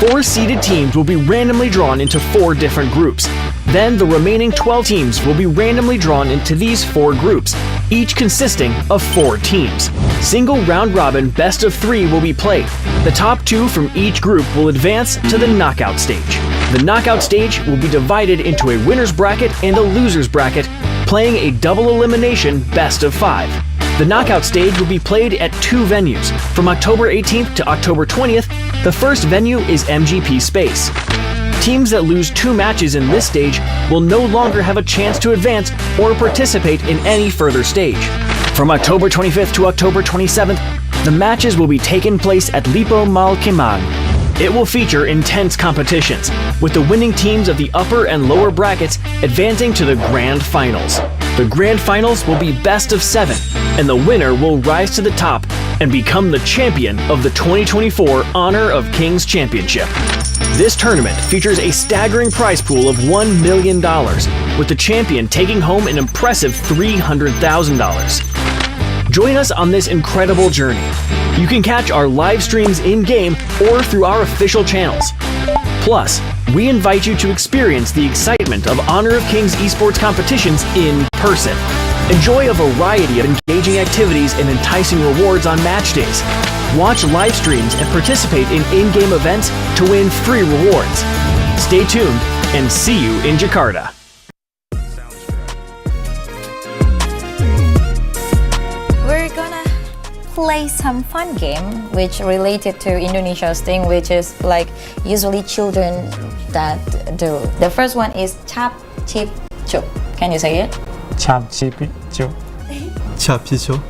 4 seeded teams will be randomly drawn into 4 different groups. Then the remaining 12 teams will be randomly drawn into these 4 groups, each consisting of 4 teams. Single round robin best of 3 will be played. The top 2 from each group will advance to the knockout stage. The knockout stage will be divided into a winner's bracket and a loser's bracket, playing a double elimination best of 5. The knockout stage will be played at 2 venues. From October 18th to October 20th, the first venue is MGP Space. Teams that lose 2 matches in this stage will no longer have a chance to advance or participate in any further stage. From October 25th to October 27th, the matches will be taking place at Lipo Malkemang. It will feature intense competitions, with the winning teams of the upper and lower brackets advancing to the Grand Finals. The Grand Finals will be best of 7, and the winner will rise to the top and become the champion of the 2024 Honor of Kings Championship. This tournament features a staggering prize pool of $1 million, with the champion taking home an impressive $300,000. Join us on this incredible journey. You can catch our live streams in-game or through our official channels. Plus, we invite you to experience the excitement of Honor of Kings esports competitions in person. Enjoy a variety of engaging activities and enticing rewards on match days. Watch live streams and participate in in-game events to win free rewards. Stay tuned and see you in Jakarta. We're gonna play some fun game which related to Indonesia's thing, which is like usually children that do. The first one is chap chip chup. Can you say it? Chap chip chup. Chap chip.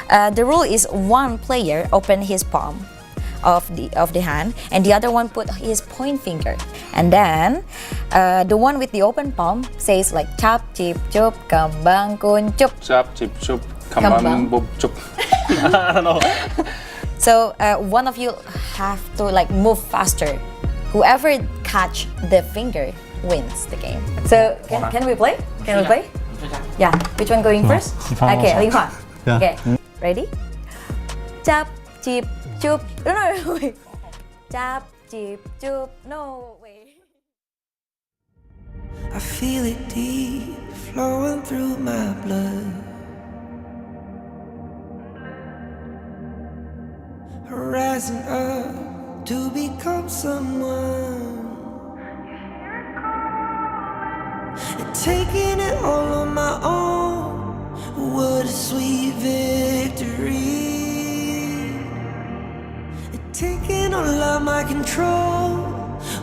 The rule is one player open his palm of the hand, and the other one put his point finger, and then the one with the open palm says like chap chip chup kambang kun chup. Chap chip chup kambang bub chup. I don't know. So one of you have to like move faster. Whoever catch the finger wins the game. So can we play? Can we play? Yeah. Which one going first? Okay, Ling Hua. Yeah. Okay. Ready? Chap chip chup. No, wait. Chap chip chup. No, wait. I feel it deep flowing through my blood. Rising up to become someone, and taking it all on my own. no love, my control.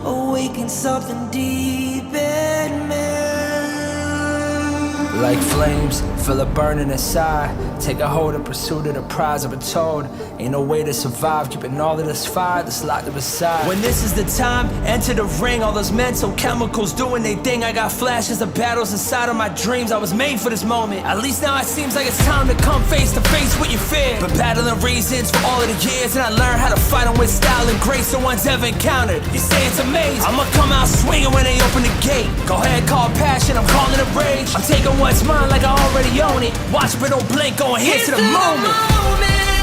Awaken something deep in me. Like flames, feel it burning inside. Take a hold of pursuit of the prize. I've been told ain't no way to survive, keeping all of this fire that's locked up inside. When this is the time, enter the ring. All those mental chemicals doing their thing. I got flashes of battles inside of my dreams. I was made for this moment. At least now it seems like it's time to come face to face with your fear. But battling reasons for all of the years, and I learned how to fight them with style and grace no one's ever encountered. You say it's amazing, I'ma come out swinging when they open the gate. Go ahead, call passion, I'm calling it rage. I'm taking what's mine like I already own it. Watch but don't blink, going here to the moment.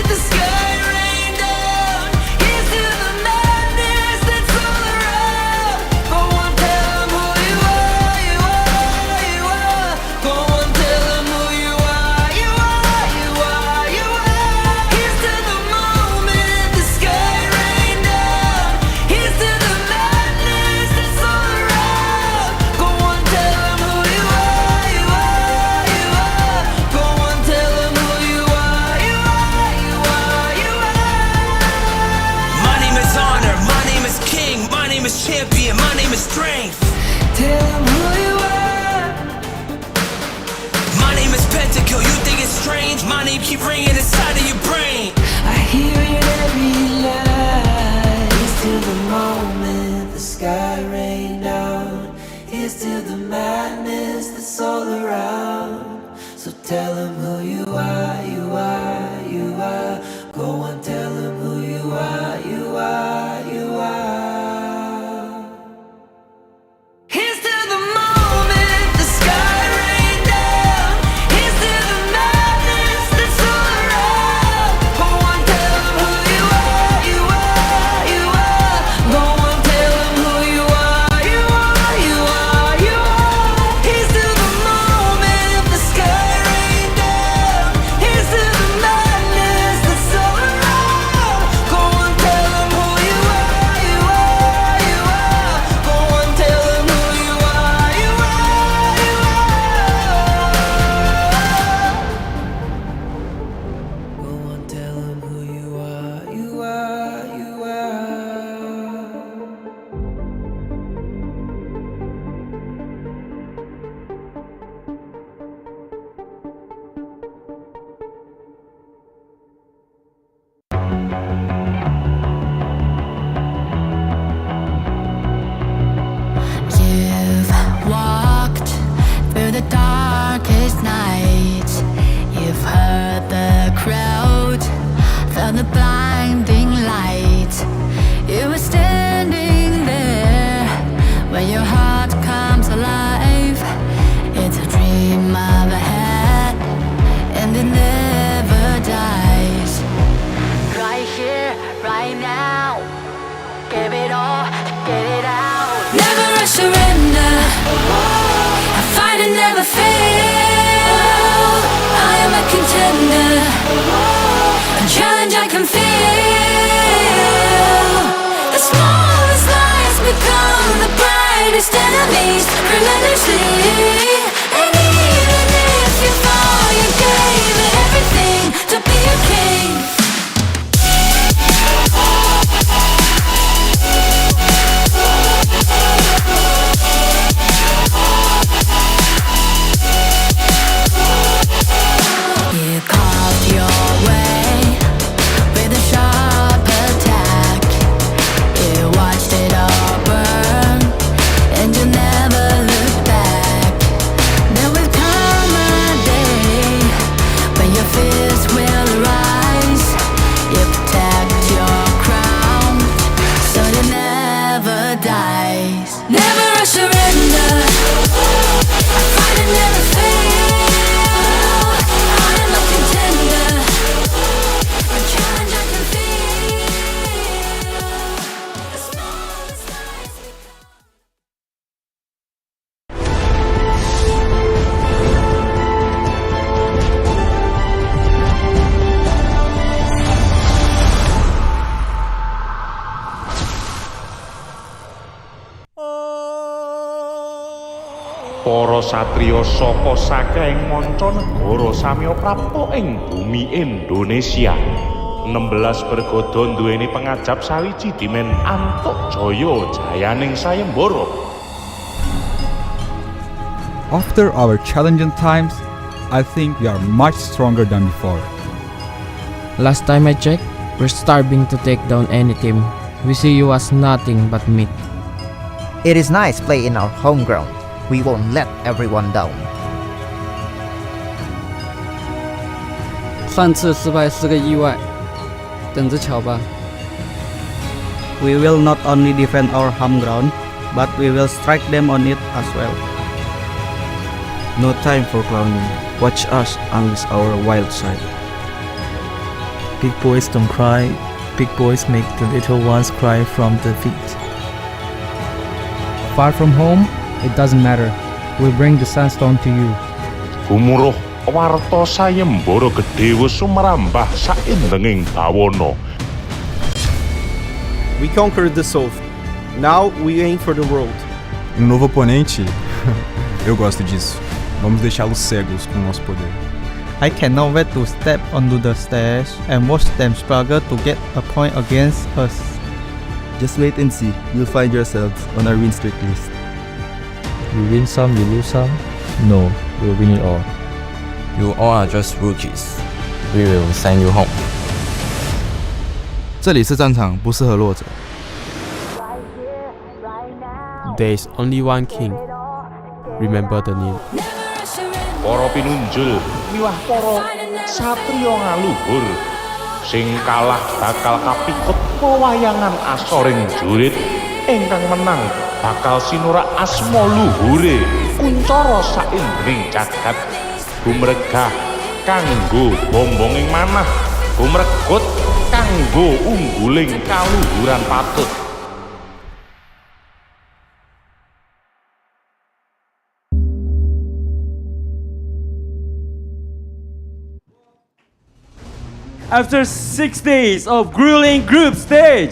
The sky rain down. Here's to the madness that's all around. Go on, tell them who you are, you are, you are. Go on, tell them who you are, you are, you are, you are. Here's to the moment, the sky rain down. Here's to the madness that's all around. Go on, tell them who you are, you are, you are. Go on, tell them who you are, you are, you are, you are. My name is honor, my name is king, my name is champion, my name is strength. Tell them who you are. My name is Pentakill, you think it's strange? My name keep ringing inside of your brain. I hear it every line. Here's to the moment the sky rain down. Here's to the madness that's all around. So tell them who you are, you are, you are. Go on, tell them who you are, you are, you are. Here's to the moment the sky rain down. Here's to the madness that's all around. Go on, tell them who you are, you are, you are. Go on, tell them who you are, you are, you are, you are. Here's to the moment the sky rain down. Here's to the madness that's all around. Go on, tell them who you are, you are, you are. Go on, tell them who you are, you are, you are. Go on, tell them who you are, you are, you are. You've walked through the darkest night. You've heard the crowd, felt the blinding light. You were standing there when your heart comes alive. It's a dream of ahead, and it never dies. Right here, right now, give it all, get it out. Never a surrender. I fight and never fail. I am a contender. A challenge I can feel. The smallest lies become the brightest enemies. Relentlessly. And even if you fall, you gave it everything to be a king. You carved your way with a sharp attack. You watched it all burn, and you never looked back. There will come a day when your fears will rise. You protect your crown, so it never dies. Never a surrender. I fight and never fail. I am a contender. A challenge I can feel. The smallest lies Para satriya saka saking manca negara samya prapta ing bumi Indonesia 16 bergodo duweni pengajap sawiji dimen antuk joyo jayaning sayembara. After our challenging times, I think we are much stronger than before. Last time I checked, we're starving to take down any team. We see you as nothing but meat. It is nice play in our home ground. We won't let everyone down. 上次失败是个意外，等着瞧吧。We will not only defend our home ground, but we will strike them on it as well. No time for clowning. Watch us unleash our wild side. Big boys don't cry. Big boys make the little ones cry from defeat. Far from home, it doesn't matter. We'll bring the sunstone to you. Gumuruh warta sayembara gedhe wis sumrambah saindenging bawana. We conquered the south. Now we aim for the world. Novo oponente? Eu gosto disso. Vamos deixá-los cegos com o nosso poder. I cannot wait to step onto the stage and watch them struggle to get a point against us. Just wait and see. You'll find yourselves on our win streak list. You win some, you lose some. No, we'll win it all. You all are just rookies. We will send you home. 这里是战场，不适合弱者。 There's only one king. Remember the name. Para pinunjul miwah para satriya ngaluhur sing kalah bakal kapikut pewayangan asoring jurit, ingkang menang bakal sinurak asma luhure kuncara saindring jagat, gumregah kanggo bombonging manah, gumregut kanggo ungguling kaluhuran patut. After 6 days of grueling group stage,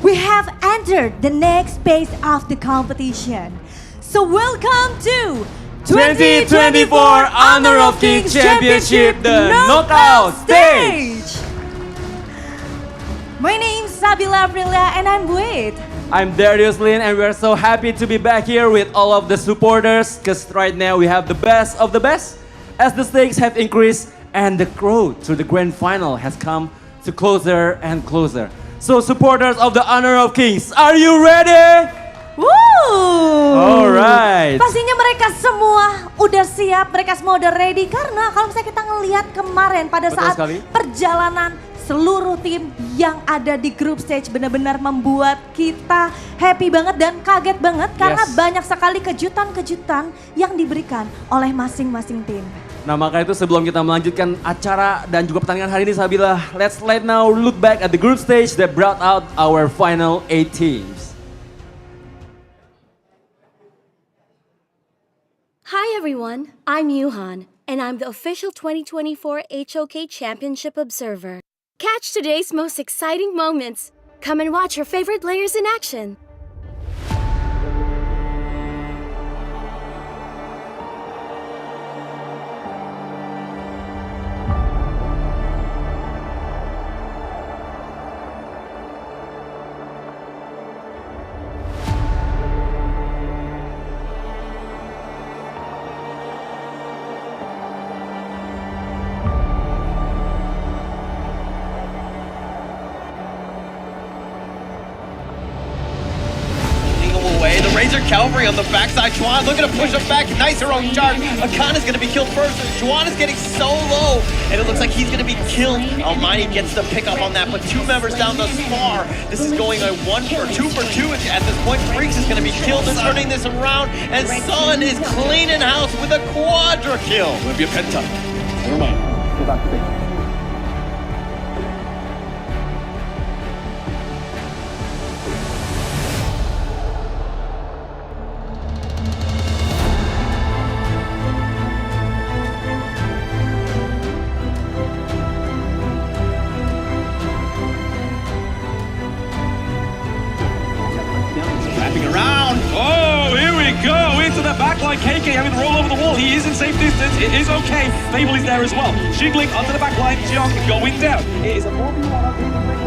we have entered the next phase of the competition. So welcome to 2024 Honor of Kings Championship, the knockout stage. My name's Sabila Aprilia and I'm with. I'm Darius Lin and we're so happy to be back here with all of the supporters because right now we have the best of the best as the stakes have increased and the road to the grand final has come to closer and closer. So supporters of the Honor of Kings, are you ready? Woo! Alright. Pastinya mereka semua udah siap, mereka semua udah ready karena kalau misalnya kita ngelihat kemarin pada saat perjalanan seluruh tim yang ada di group stage benar-benar membuat kita happy banget dan kaget banget karena banyak sekali kejutan-kejutan yang diberikan oleh masing-masing tim. Nah maka itu sebelum kita melanjutkan acara dan juga pertandingan hari ini Sabila, let's now look back at the group stage that brought out our final 8 teams. Hi everyone, I'm Yuhan, and I'm the official 2024 HOK Championship Observer. Catch today's most exciting moments. Come and watch your favorite players in action. Calvary on the backside. Juan looking to push him back. Nice heroic charge. Akana's going to be killed first. Juan is getting so low, and it looks like he's going to be killed. Almighty gets the pick up on that, but 2 members down thus far. This is going a 1 for 2 for 2 at this point. Freaks is going to be killed and turning this around, and Sun is cleaning house with a quadra kill. It'll be a penta. Never mind. Go back to base. backline. KK having to roll over the wall. He is in safe distance. It is okay. Fable is there as well. Shigling onto the backline. Jiong going down. It is a 4v1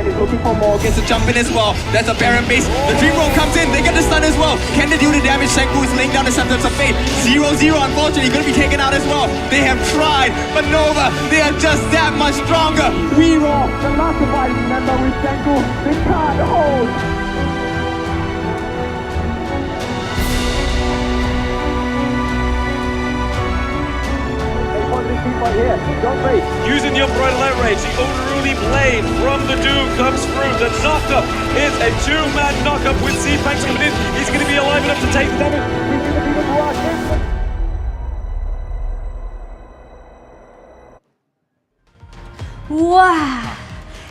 is looking for more, gets a jump in as well. That's a Baron base. The Dream Roll comes in, they get the stun as well. Can they do the damage? Senku is laying down the Scepters of Fate. 0-0, unfortunately, gonna be taken out as well. They have tried, but Nova, they are just that much stronger. We roll, the last surviving member with Senku, they can't hold. Using the upright leverage, the unruly blade from the Doom comes through. The knockup is a two-man knockup with C-Banks coming in. He's going to be alive enough to take the damage. He's going to be the block. Wah,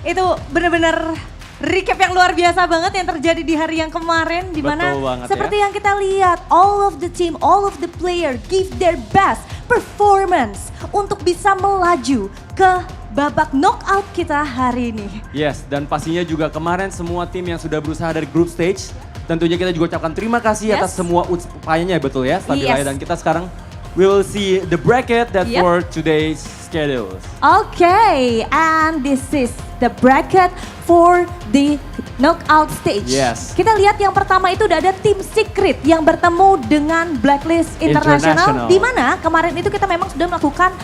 itu benar-benar recap yang luar biasa banget yang terjadi di hari yang kemarin, di mana seperti yang kita lihat, all of the team, all of the player give their best performance untuk bisa melaju ke babak knockout kita hari ini. Yes, dan pastinya juga kemarin semua tim yang sudah berusaha dari group stage, tentunya kita juga ucapkan terima kasih atas semua upayanya, betul ya, Stabila. Dan kita sekarang we will see the bracket that for today's schedules. Okay, and this is the bracket for the knockout stage. Yes. Kita lihat yang pertama itu udah ada tim Secret yang bertemu dengan Blacklist International. Di mana kemarin itu kita memang sudah melakukan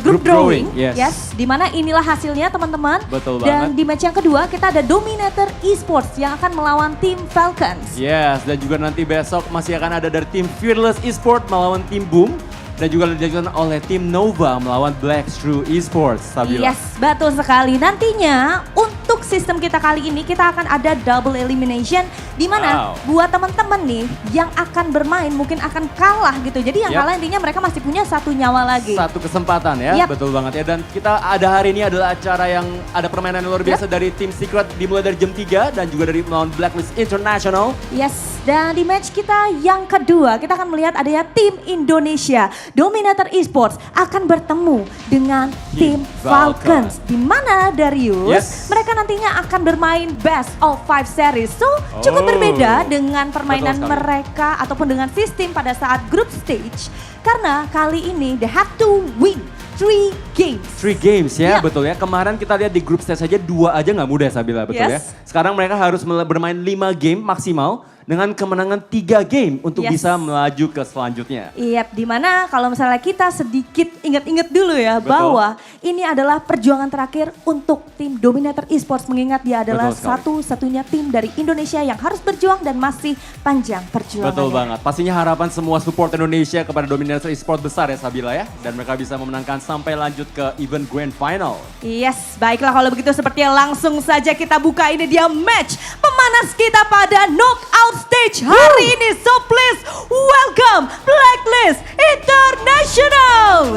group drawing. Yes. Di mana inilah hasilnya teman-teman. Betul dan banget. di match yang kedua kita ada Dominator Esports yang akan melawan tim Falcons. Yes, dan juga nanti besok masih akan ada dari tim Fearless Esports melawan tim Boom. Dan juga dilanjutkan oleh tim Nova melawan Blacklist Esports. Stabila. Yes, betul sekali. Nantinya untuk sistem kita kali ini kita akan ada double elimination di mana buat teman-teman nih yang akan bermain mungkin akan kalah gitu. Jadi yang kalah intinya mereka masih punya satu nyawa lagi. Satu kesempatan ya, betul banget ya. Dan kita ada hari ini adalah acara yang ada permainan luar biasa dari tim Secret dimulai dari jam 3 dan juga dari melawan Blacklist International. Yes, dan di match kita yang kedua kita akan melihat adanya tim Indonesia. Dominator Esports akan bertemu dengan tim Falcons. Di mana Darius, mereka nantinya akan bermain best of 5 series. So cukup berbeda dengan permainan mereka ataupun dengan sistem pada saat group stage. Karena kali ini they have to win 3 games. 3 games ya, betul ya. Kemarin kita lihat di group stage saja 2 aja nggak mudah Sabila, betul ya. Sekarang mereka harus bermain 5 game maksimal dengan kemenangan 3 game untuk bisa melaju ke selanjutnya. Iya, dimana kalau misalnya kita sedikit ingat-ingat dulu ya bahwa ini adalah perjuangan terakhir untuk tim Dominator Esports, mengingat dia adalah satu-satunya tim dari Indonesia yang harus berjuang dan masih panjang perjuangannya. Betul banget, pastinya harapan semua support Indonesia kepada Dominator Esports besar ya Sabila ya. Dan mereka bisa memenangkan sampai lanjut ke event Grand Final. Yes, baiklah kalau begitu sepertinya langsung saja kita buka, ini dia match pemanas kita pada knockout stage hari ini. So please welcome Blacklist International.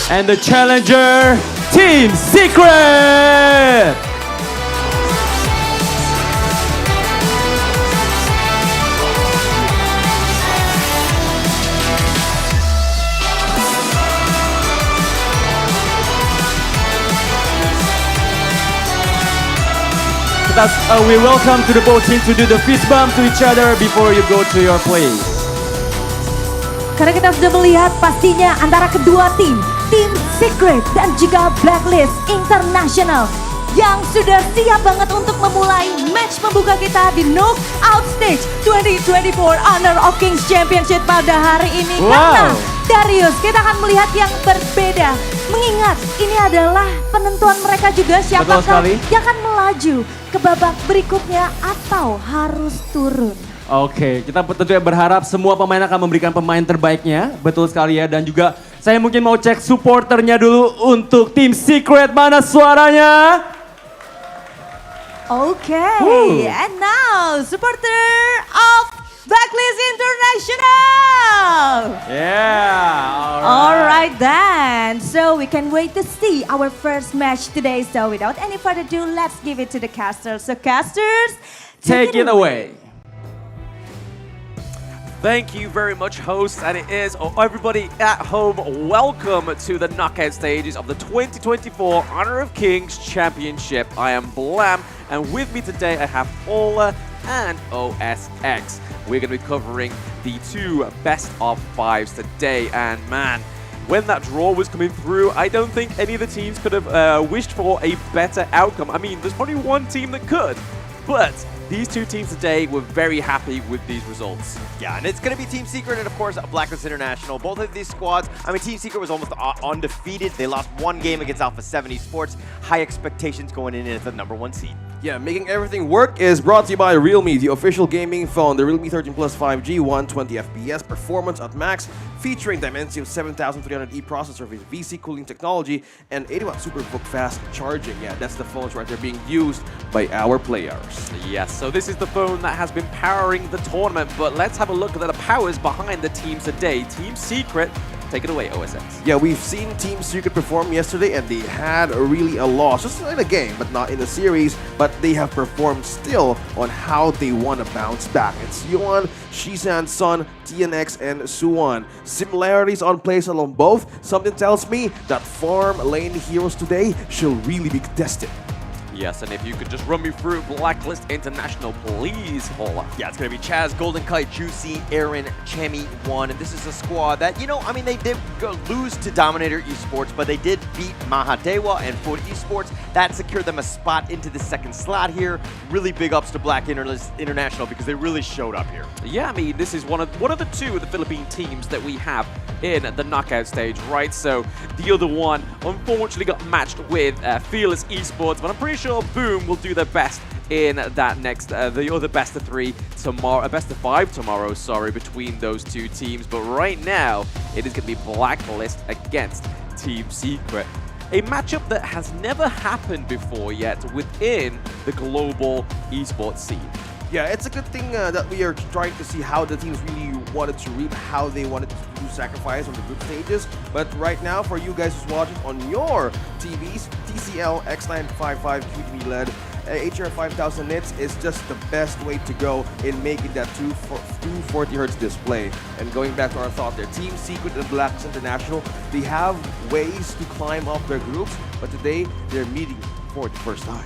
And the challenger, Team Secret! We welcome to the both team to do the fist bump to each other before you go to your place. Karena kita sudah melihat pastinya antara kedua tim, Tim Secret dan juga Blacklist International yang sudah siap banget untuk memulai match pembuka kita di knockout stage 2024 Honor of Kings Championship pada hari ini. Karena Darius, kita akan melihat yang berbeda. Mengingat ini adalah penentuan mereka juga siapakah yang akan melaju ke babak berikutnya atau harus turun. Oke, kita tentunya berharap semua pemain akan memberikan pemain terbaiknya. Betul sekali ya. Dan juga saya mungkin mau cek supporternya dulu untuk Tim Secret. Mana suaranya? Okay, and now supporter of Blacklist International. International! Yeah! All right then. So we can wait to see our first match today. So without any further ado, let's give it to the casters. So casters, take it away. Thank you very much, hosts, and it is everybody at home. Welcome to the knockout stages of the 2024 Honor of Kings Championship. I am Blam, and with me today I have Ola and OSX. We're going to be covering the two best of fives today, and man, when that draw was coming through, I don't think any of the teams could have wished for a better outcome. I mean, there's probably one team that could, but these two teams today were very happy with these results. Yeah, and it's going to be Team Secret and, of course, Blacklist International. Both of these squads, I mean, Team Secret was almost undefeated. They lost one game against Alpha 70 Sports. High expectations going in as the #1 seed. Yeah, making everything work is brought to you by Realme, the official gaming phone. The Realme 13 Plus 5G, 120 FPS performance at max, featuring Dimensity 7300E processor with VC cooling technology and 80-watt super book fast charging. Yeah, that's the phones right there being used by our players. Yes, so this is the phone that has been powering the tournament, but let's have a look at the powers behind the teams today. Team Secret, take it away, OSX. Yeah, we've seen Team Secret perform yesterday, and they had really a loss, just in a game, but not in the series. But they have performed still on how they want to bounce back. It's Yuan, Shisan, Sun, TNX, and Suwon. Similarities on playstyle on both. Something tells me that farm lane heroes today shall really be tested. Yes, and if you could just run me through Blacklist International, please, Hola. Yeah, it's going to be Chaz, Golden Kite, Juicy, Aaron, Chemi, One, and this is a squad that, you know, I mean, they did lose to Dominator Esports, but they did beat Mahadewa and Food Esports. That secured them a spot into the second slot here. Really big ups to Blacklist International because they really showed up here. Yeah, I mean, this is one of the two of the Philippine teams that we have in the knockout stage, right? So the other one unfortunately got matched with Fearless Esports, but I'm pretty sure Boom will do their best in that next, the other best of three tomorrow, best of five tomorrow, sorry, between those two teams. But right now, it is going to be Blacklist against Team Secret. A matchup that has never happened before yet within the global esports scene. Yeah, it's a good thing that we are trying to see how the teams really wanted to reap, how they wanted to do sacrifice on the group stages. But right now, for you guys who's watching on your TVs, TCL X955 QTV LED HR 5000 nits is just the best way to go in making that 240 Hz display. And going back to our thought there, Team Secret and Blacklist International, they have ways to climb up their groups, but today they're meeting for the first time.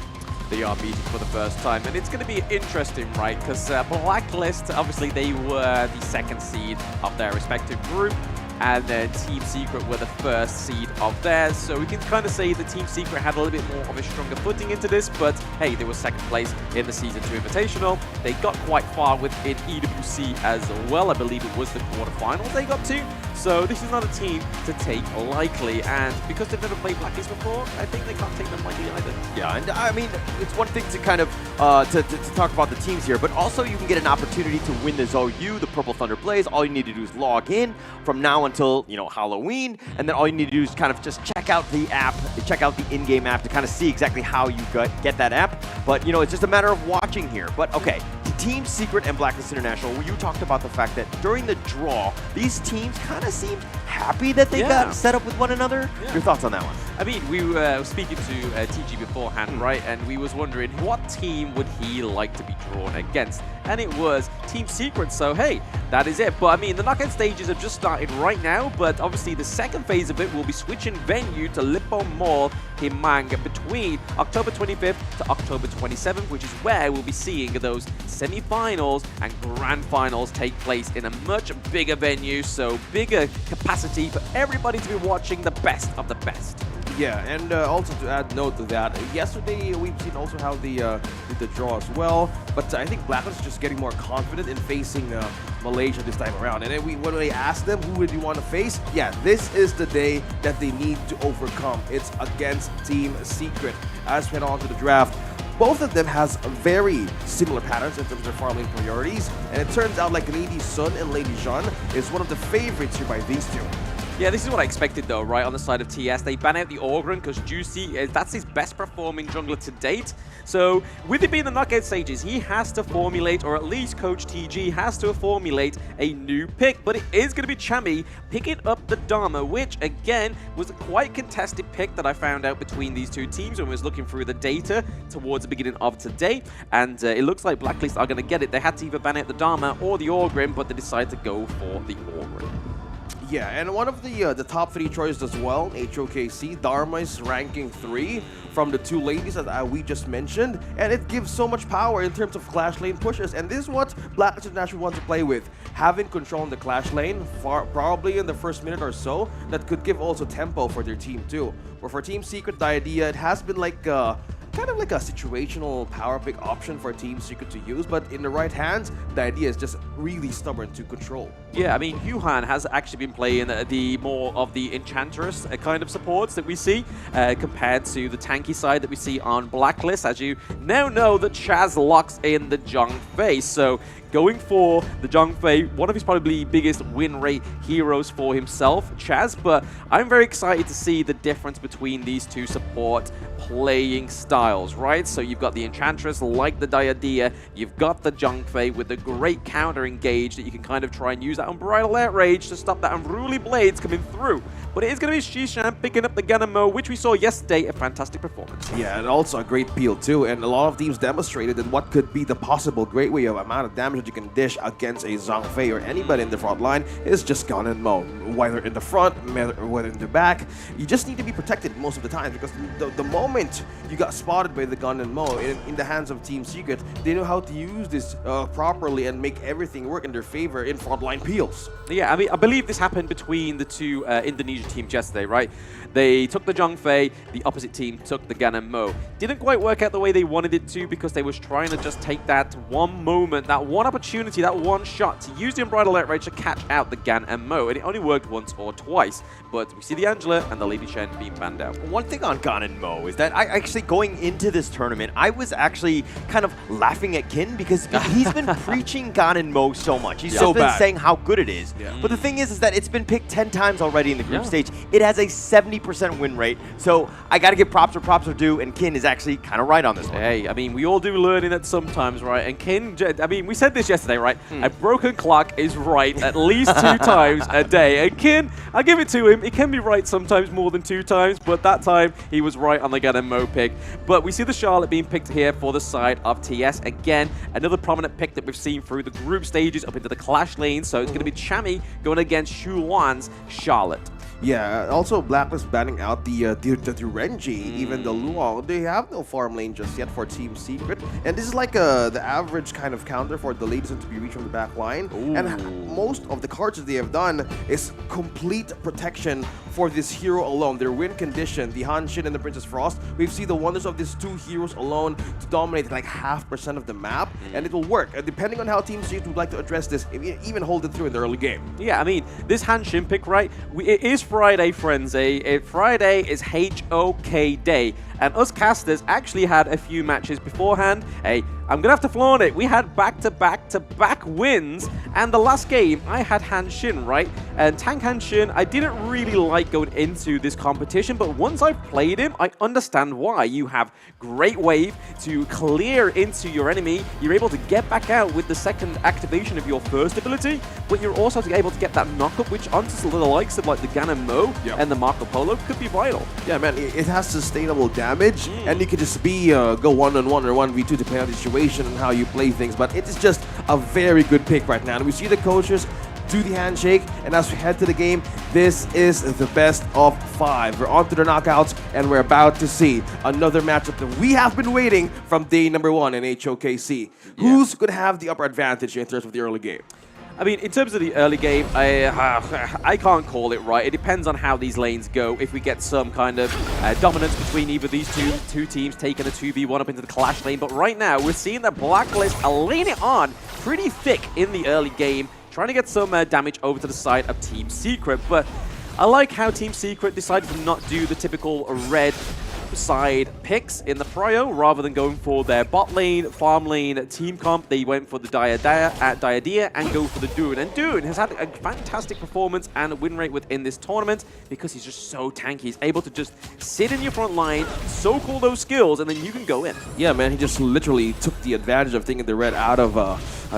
They are meeting for the first time, and it's going to be interesting, right? Because Blacklist, obviously, they were the second seed of their respective group, and then Team Secret were the first seed of theirs. So we can kind of say that Team Secret had a little bit more of a stronger footing into this, but hey, they were second place in the Season 2 Invitational. They got quite far within EWC as well. I believe it was the quarterfinals they got to. So this is not a team to take lightly, and because they've never played Blacklist before, I think they can't take them lightly either. Yeah, and I mean, it's one thing to kind of to talk about the teams here, but also you can get an opportunity to win the ZOU, the Purple Thunder Blaze. All you need to do is log in from now until, you know, Halloween, and then all you need to do is kind of just check out the app, check out the in-game app to kind of see exactly how you get that app. But, you know, it's just a matter of watching here. But, okay, Team Secret and Blacklist International, you talked about the fact that during the draw, these teams kind of seemed happy that they got set up with one another. Yeah. Your thoughts on that one? I mean, we were speaking to TG beforehand, right? And we was wondering what team would he like to be drawn against? And it was Team Secret, so hey, that is it. But I mean, the knockout stages have just started right now, but obviously the second phase of it will be switching venue to Lippon Mall Himang between October 25th to October 27th, which is where we'll be seeing those semi-finals and grand finals take place in a much bigger venue, so bigger capacity for everybody to be watching the best of the best. Yeah, and also to add note to that, yesterday we've seen also how the draw as well, but I think Blacklist is just getting more confident in facing Malaysia this time around. And then when they asked them who would you want to face, yeah, this is the day that they need to overcome. It's against Team Secret. As we head on to the draft, both of them has very similar patterns in terms of farming priorities, and it turns out like Lady Sun and Lady Jean is one of the favorites here by these two. Yeah, this is what I expected though, right? On the side of TS, they ban out the Ogryn because Juicy, that's his best performing jungler to date. So with it being the knockout stages, he has to formulate, or at least Coach TG has to formulate a new pick. But it is going to be Chami picking up the Dharma, which again was a quite contested pick that I found out between these two teams when I was looking through the data towards the beginning of today. And it looks like Blacklist are going to get it. They had to either ban out the Dharma or the Ogryn, but they decided to go for the Ogryn. Yeah, and one of the top 3 choices as well, HOKC, Dharma is ranking 3 from the 2 ladies that we just mentioned, and it gives so much power in terms of clash lane pushes, and this is what Blacklist International wants to play with, having control in the clash lane, probably in the first minute or so, that could give also tempo for their team too. But for Team Secret, the idea, it has been like kind of like a situational power pick option for Team Secret to use, but in the right hands, the idea is just really stubborn to control. Yeah, I mean, Yuhan has actually been playing the more of the Enchantress kind of supports that we see compared to the tanky side that we see on Blacklist. As you now know that Chaz locks in the Zhong Fei, so going for the Zhong Fei, one of his probably biggest win rate heroes for himself, Chaz, but I'm very excited to see the difference between these two support playing styles, right? So you've got the Enchantress like the Diadea, you've got the Zhong Fei with a great counter engage that you can kind of try and use that Unbridled Outrage to stop that Unruly Blades coming through. But it is going to be Shishan picking up the Ganamo, which we saw yesterday, a fantastic performance. Yeah, and also a great peel too, and a lot of teams demonstrated that what could be the possible great way of amount of damage that you can dish against a Zhong Fei or anybody in the front line is just gun and mow. Whether in the front, whether in the back, you just need to be protected most of the time, because the moment you got spotted by the gun and mow in the hands of Team Secret, they know how to use this properly and make everything work in their favor in frontline peels. Yeah, I mean, I believe this happened between the two Indonesia teams yesterday, right? They took the Zhong Fei, the opposite team took the Gan and Mo. Didn't quite work out the way they wanted it to, because they was trying to just take that one moment, that one opportunity, that one shot to use the Unbridled Outrage to catch out the Gan and Mo, and it only worked once or twice. But we see the Angela and the Lady Shen being banned out. One thing on Gan and Mo is that I actually, going into this tournament, I was actually kind of laughing at Kin, because he's been preaching Gan and Mo so much. He's just been saying how good it is. Yeah. But the thing is that it's been picked 10 times already in the group stage. It has a 70% win rate, so I got to give props where props are due, and Kin is actually kind of right on this one. Hey, I mean, we all do learning that sometimes, right? And Kin, I mean, we said this yesterday, right? A broken clock is right at least 2 times a day. And Kin, I'll give it to him. It can be right sometimes more than 2 times, but that time he was right on the Gan and Mo pick. But we see the Charlotte being picked here for the side of TS. Again, another prominent pick that we've seen through the group stages up into the clash lane. So it's going to be Chami going against Shu Wan's Charlotte. Yeah, also Blacklist banning out the Renji, even the Luong. They have no farm lane just yet for Team Secret. And this is like the average kind of counter for the ladies to be reached from the back line. Ooh. And most of the cards that they have done is complete protection for this hero alone. Their win condition, the Han Shin and the Princess Frost, we've seen the wonders of these 2 heroes alone to dominate like 0.5% of the map. And it will work. Depending on how Team Secret would like to address this, even hold it through in the early game. Yeah, I mean, this Han Shin pick, right? It is Friday, friends. Friday is HOK Day, and us casters actually had a few matches beforehand. Hey, I'm gonna have to flaunt it. We had back-to-back wins, and the last game I had Han Shin, right? And Tank Han Shin, I didn't really like going into this competition, but once I've played him, I understand why. You have great wave to clear into your enemy. You're able to get back out with the second activation of your first ability, but you're also able to get that knockup, which onto the likes of like the Gan and Mo and the Marco Polo could be vital. Yeah, man, it has sustainable damage, and you could just be go 1-on-1 or 1v2 depending on the situation and how you play things, but it is just a very good pick right now. And we see the coaches do the handshake, and as we head to the game, this is the best of 5. We're on to the knockouts, and we're about to see another matchup that we have been waiting from day number 1 in HOKC. Who's going to have the upper advantage in terms of the early game? I mean, in terms of the early game, I can't call it right. It depends on how these lanes go. If we get some kind of dominance between either these two teams taking a 2v1 up into the clash lane. But right now, we're seeing that Blacklist are laying it on pretty thick in the early game, trying to get some damage over to the side of Team Secret. But I like how Team Secret decided to not do the typical red side picks in the prio rather than going for their bot lane, farm lane, team comp. They went for the Diadea and go for the Dune. And Dune has had a fantastic performance and win rate within this tournament because he's just so tanky. He's able to just sit in your front line, so-call those skills, and then you can go in. Yeah, man, he just literally took the advantage of taking the red out of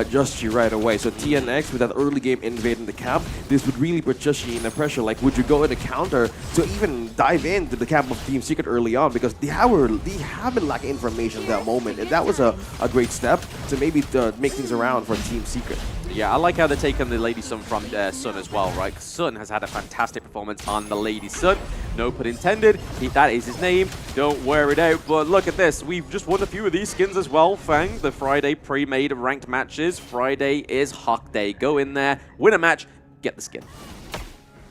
Just right away. So TNX with that early game invade in the camp, this would really put Just in the pressure. Like, would you go in a counter to even dive into the camp of Team Secret early on? Because they have been lacking information at that moment, and that was a great step to maybe make things around for Team Secret. Yeah, I like how they're taking the Lady Sun from Sun as well, right? Sun has had a fantastic performance on the Lady Sun. No pun intended. That is his name. Don't wear it out. But look at this. We've just won a few of these skins as well, Fang. The Friday pre-made ranked matches. Friday is Hawk Day. Go in there, win a match, get the skin.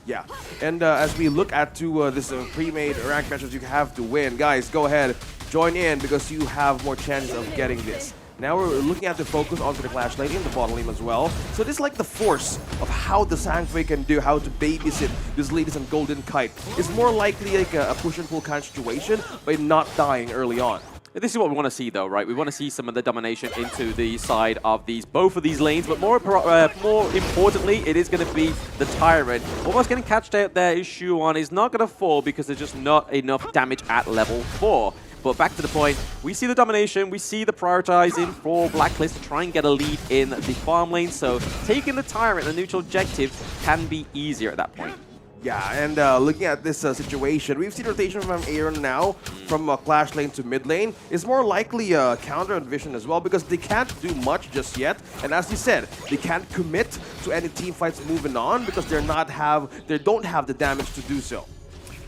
Yeah, and as we look at this pre-made ranked matches you have to win, guys, go ahead, join in because you have more chances of getting this. Now we're looking at the focus onto the Clash lane in the bottom lane as well. So this is like the force of how the Sangfei can do, how to babysit this Ladies and Golden Kite. It's more likely like a push and pull kind of situation by not dying early on. This is what we want to see, though, right? We want to see some of the domination into the side of both of these lanes, but more importantly, it is going to be the Tyrant. Almost getting catched out there is Shuan. Is not going to fall because there's just not enough damage at level 4. But back to the point, we see the domination, we see the prioritizing for Blacklist to try and get a lead in the farm lane, so taking the Tyrant, the neutral objective, can be easier at that point. Yeah, and looking at this situation, we've seen rotation from Aaron now, from Clash lane to mid lane. It's more likely counter and vision as well because they can't do much just yet. And as you said, they can't commit to any team fights moving on because they don't have the damage to do so.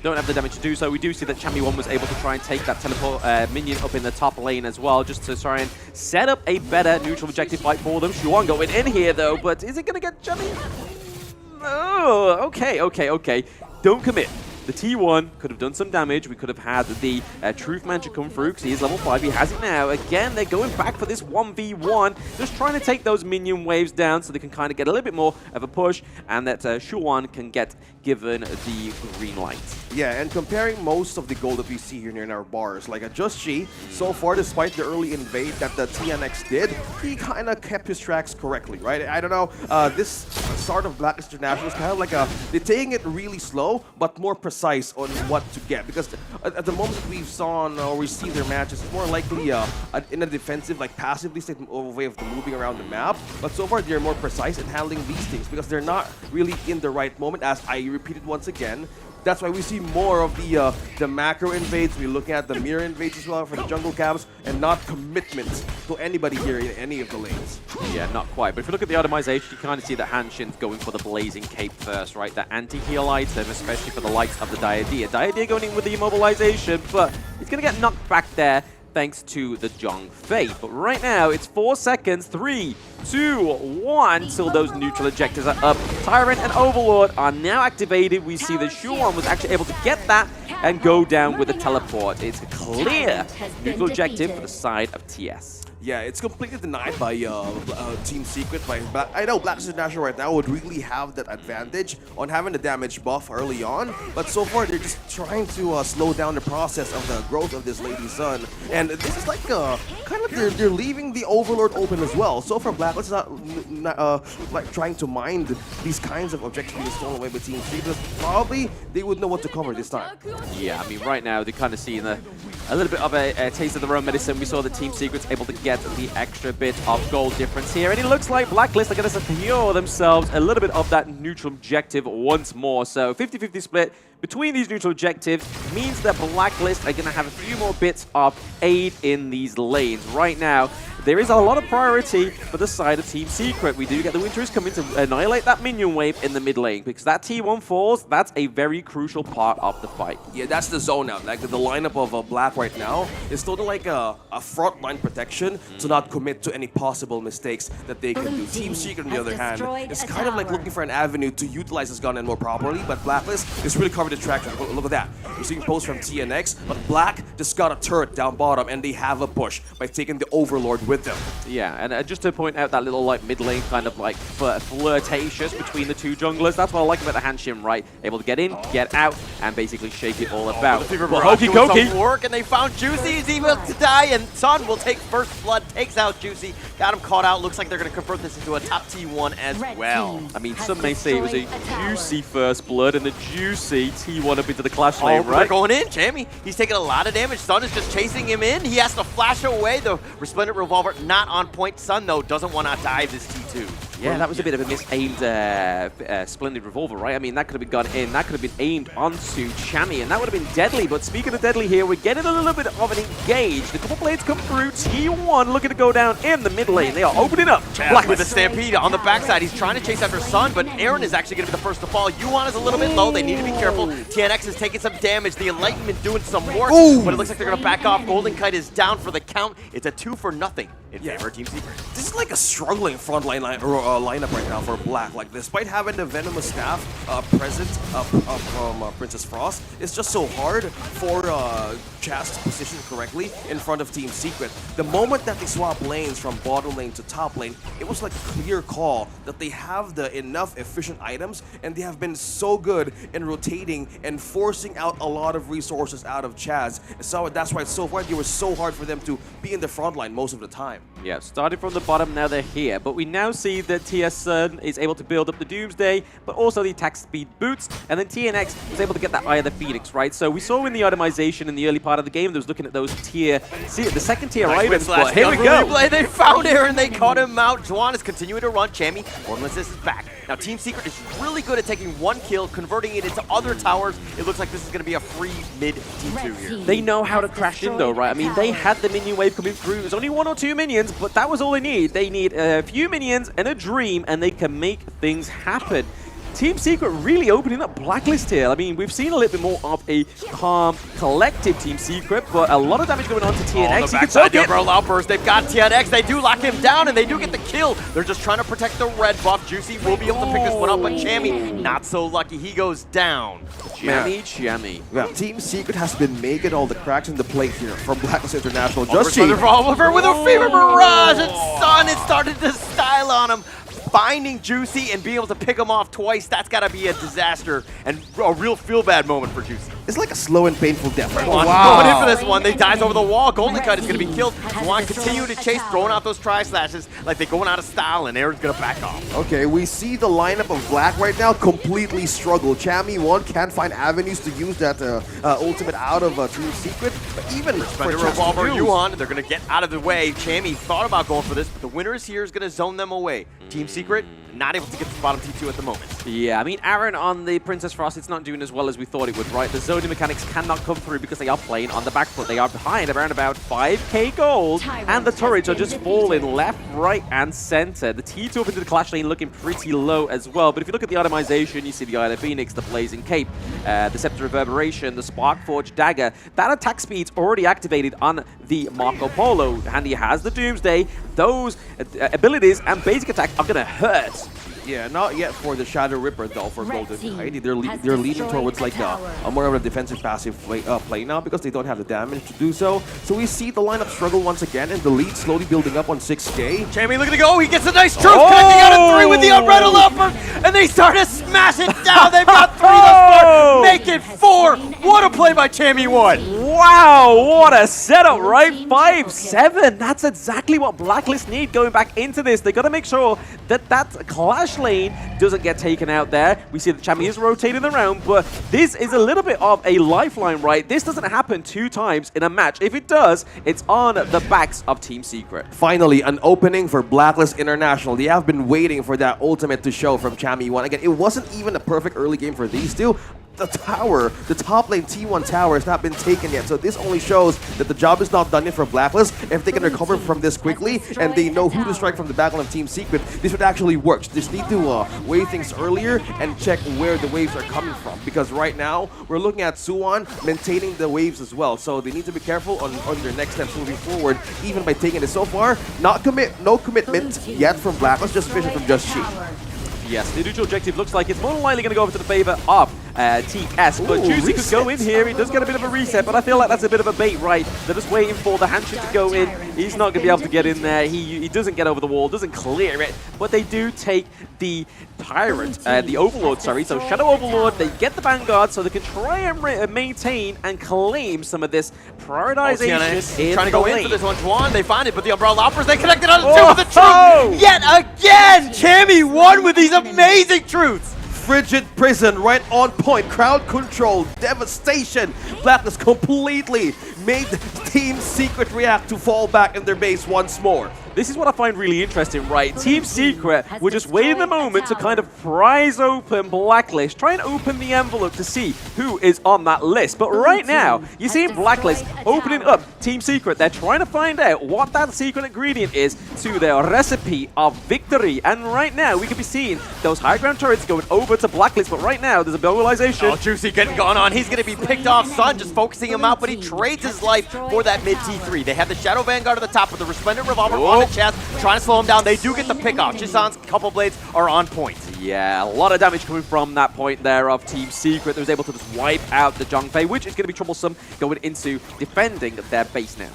Don't have the damage to do so. We do see that Champion was able to try and take that teleport minion up in the top lane as well, just to try and set up a better neutral objective fight for them. Shuan going in here though, but is it going to get Chummy? Oh, okay. Don't commit. The T1 could have done some damage. We could have had the Truth Magic come through because he is level 5. He has it now. Again, they're going back for this 1v1. Just trying to take those minion waves down so they can kind of get a little bit more of a push and that Shuan can get given the green light. Yeah, and comparing most of the gold that we see here in our bars, like Just Chi, so far, despite the early invade that the TNX did, he kind of kept his tracks correctly, right? I don't know, this start of Blacklist International is kind of like they're taking it really slow, but more precise on what to get. Because at the moment we've seen or we see their matches, it's more likely in a defensive, like passively way of moving around the map. But so far, they're more precise in handling these things because they're not really in the right moment, as I repeated once again. That's why we see more of the macro invades. We're looking at the mirror invades as well for the jungle camps, and not commitments to anybody here in any of the lanes. Yeah, not quite. But if you look at the itemization, you kind of see that Hanshin's going for the Blazing Cape first, right? That anti-heal item, especially for the likes of the Diadea. Diadea going in with the immobilization, but it's going to get knocked back there thanks to the Zhongfei. But right now, it's 4 seconds. 3, 2, 1, till those neutral objectives are up. Tyrant and Overlord are now activated. We see that Shuan was actually able to get that and go down with the teleport. It's a clear neutral objective for the side of TS. Yeah, it's completely denied by Team Secret. I know Blacklist International right now would really have that advantage on having the damage buff early on, but so far they're just trying to slow down the process of the growth of this Lady Sun. And this is like kind of like they're leaving the Overlord open as well. So far, Blacklist is not like trying to mind these kinds of objectives being stolen away by Team Secret. Probably they would know what to cover this time. Yeah, I mean, right now they're kind of seeing a little bit of a taste of their own medicine. We saw the Team Secret's able to get the extra bit of gold difference here, and it looks like Blacklist are going to secure themselves a little bit of that neutral objective once more. So 50-50 split between these neutral objectives means that Blacklist are going to have a few more bits of aid in these lanes. Right now, there is a lot of priority for the side of Team Secret. We do get the Winter is coming to annihilate that minion wave in the mid lane because that T1 falls. That's a very crucial part of the fight. Yeah, that's the zone out. Like the lineup of Black right now is totally like a frontline protection to not commit to any possible mistakes that they can do. Team Secret, on the other hand, is kind of like looking for an avenue to utilize this gun more properly, but Blacklist is really covered good attraction. Look at that. We're seeing posts from TNX, but Black just got a turret down bottom, and they have a push by taking the Overlord with them. Yeah, and just to point out that little like mid lane kind of like flirtatious between the two junglers. That's what I like about the Hanshim, right? Able to get in, get out, and basically shake it all about. Well, Hokey Cokey work, and they found Juicy. He's able to die, and Sun will take first blood, takes out Juicy, got him caught out. Looks like they're going to convert this into a top T1 as well. I mean, some may say it was a juicy first blood and a juicy T1 up into the clash lane, right? They're going in, Jamie. He's taking a lot of damage. Sun is just chasing him in. He has to flash away. The Resplendent Revolver not on point. Sun, though, doesn't want to dive this T2. Yeah, that was a bit of a misaimed Splendid Revolver, right? I mean, that could have been gone in. That could have been aimed onto Chami, and that would have been deadly. But speaking of deadly here, we're getting a little bit of an engage. The couple blades come through. T1 looking to go down in the mid lane. They are opening up. Black with the Stampede on the backside. He's trying to chase after Sun, but Aaron is actually going to be the first to fall. Yuan is a little bit low. They need to be careful. TNX is taking some damage. The Enlightenment doing some work, but it looks like they're going to back off. Golden Kite is down for the count. It's a 2-0 in favor of Team Secret. This is like a struggling front line lineup right now for Black. Like, despite having the Venomous Staff present from Princess Frost, it's just so hard for Chaz to position correctly in front of Team Secret. The moment that they swap lanes from bottom lane to top lane, it was like a clear call that they have the enough efficient items, and they have been so good in rotating and forcing out a lot of resources out of Chaz. So that's why it's so hard. It was so hard for them to be in the front line most of the time. Yeah, starting from the bottom, now they're here. But we now see that TSN is able to build up the Doomsday, but also the attack speed boots. And then TNX was able to get that Eye of the Phoenix, right? So we saw in the itemization in the early part of the game, they was looking at those the second tier items. But here we go. They found Aaron, they caught him out. Juan is continuing to run. Chami, Formless is back. Now Team Secret is really good at taking one kill, converting it into other towers. It looks like this is going to be a free mid T2 here. They know how to crash in though, right? I mean, they had the minion wave coming through. It was only 1 or 2 minions, but that was all they need. They need a few minions and a dream, and they can make things happen. Team Secret really opening up Blacklist here. I mean, we've seen a little bit more of a calm, collective Team Secret, but a lot of damage going on to TNX. On the backside, the Umbrella Outburst. They've got TNX. They do lock him down, and they do get the kill. They're just trying to protect the red buff. Juicy will be able to pick this one up, but Chami, not so lucky. He goes down. Chami. Yeah, Team Secret has been making all the cracks in the plate here from Blacklist International. Just Revolver with a Fever Barrage, and Sun is starting to style on him. Finding Juicy and being able to pick him off twice, that's got to be a disaster and a real feel-bad moment for Juicy. It's like a slow and painful death. Right? Going in for this one. They dives over the wall. Golden Kite is going to be killed. Juan continue to chase, throwing out those tri-slashes like they're going out of style, and Aaron's going to back off. Okay, we see the lineup of Black right now completely struggle. Chami, one, can't find avenues to use that ultimate out of Team Secret, but even for Revolver, Yuan, they're going to get out of the way. Chami thought about going for this, but the winner is here is going to zone them away. Team Secret, not able to get to bottom T2 at the moment. Yeah, I mean, Aaron on the Princess Frost, it's not doing as well as we thought it would, right? The zoning mechanics cannot come through because they are playing on the back foot. They are behind around about 5k gold, and the turrets are just falling left, right, and center. The T2 up into the clash lane looking pretty low as well, but if you look at the itemization, you see the Eye of the Phoenix, the Blazing Cape, the Scepter Reverberation, the Sparkforge Dagger. That attack speed's already activated on the Marco Polo, and he has the Doomsday. Those abilities and basic attack are going to hurt. Yeah, not yet for the Shadow Ripper though for Golden Kite. They're leaning towards like a more of a defensive passive play now because they don't have the damage to do so. So we see the lineup struggle once again, and the lead slowly building up on 6k. Chami looking to go. He gets a nice truth, connecting out of 3 with the Umbrella Outburst, and they start to smash it down. They've got 3 thus far, make it 4. What a play by Chami 1. Wow, what a setup, right? 5-7. That's exactly what Blacklist need going back into this. They got to make sure that that clash lane doesn't get taken out there. We see that Chami is rotating around, but this is a little bit of a lifeline, right? This doesn't happen 2 times in a match. If it does, it's on the backs of Team Secret. Finally, an opening for Blacklist International. They have been waiting for that ultimate to show from Chami 1. Again, it wasn't even a perfect early game for these two. The tower, the top lane T1 tower has not been taken yet, so this only shows that the job is not done yet for Blacklist. If they can recover from this quickly and they know who to strike from the backline of Team Secret, this would actually work. Just need to weigh things earlier and check where the waves are coming from, because right now we're looking at Suwon maintaining the waves as well, so they need to be careful on their next steps moving forward, even by taking it. So far, no commitment yet from Blacklist, just fishing from Just She. Yes, the neutral objective looks like it's more than likely going to go over to the favor of TS. But Juicy could go in here. He does get a bit of a reset, but I feel like that's a bit of a bait, right? They're just waiting for the handshake to go in. He's not going to be able to get in there. He doesn't get over the wall, doesn't clear it, but they do take the Tyrant, the Overlord, sorry. So Shadow Overlord, they get the Vanguard so they can try and maintain and claim some of this prioritization in trying to go the in for lane. this one. Juan, they find it, but the Umbrella Loppers, they connected on two with the truth. Yet again, Chammy won with these amazing truths. Frigid Prison, right on point. Crowd control, devastation. Blacklist completely made Team Secret react to fall back in their base once more. This is what I find really interesting, right? Team Secret were just waiting the moment to kind of prise open Blacklist, try and open the envelope to see who is on that list. But right now, you see Blacklist opening up Team Secret. They're trying to find out what that secret ingredient is to their recipe of victory. And right now, we could be seeing those high ground turrets going over to Blacklist. But right now, there's a mobilization. Oh, Juicy getting gone on. He's going to be picked off. Sun just focusing him out, but he trades his life for that mid T3. They have the Shadow Vanguard at the top with the Resplendent Revolver on the chest, trying to slow him down. They do get the pick off. Chisan's couple blades are on point. Yeah, a lot of damage coming from that point there of Team Secret. They was able to just wipe out the Zhongfei, which is going to be troublesome going into defending their base now.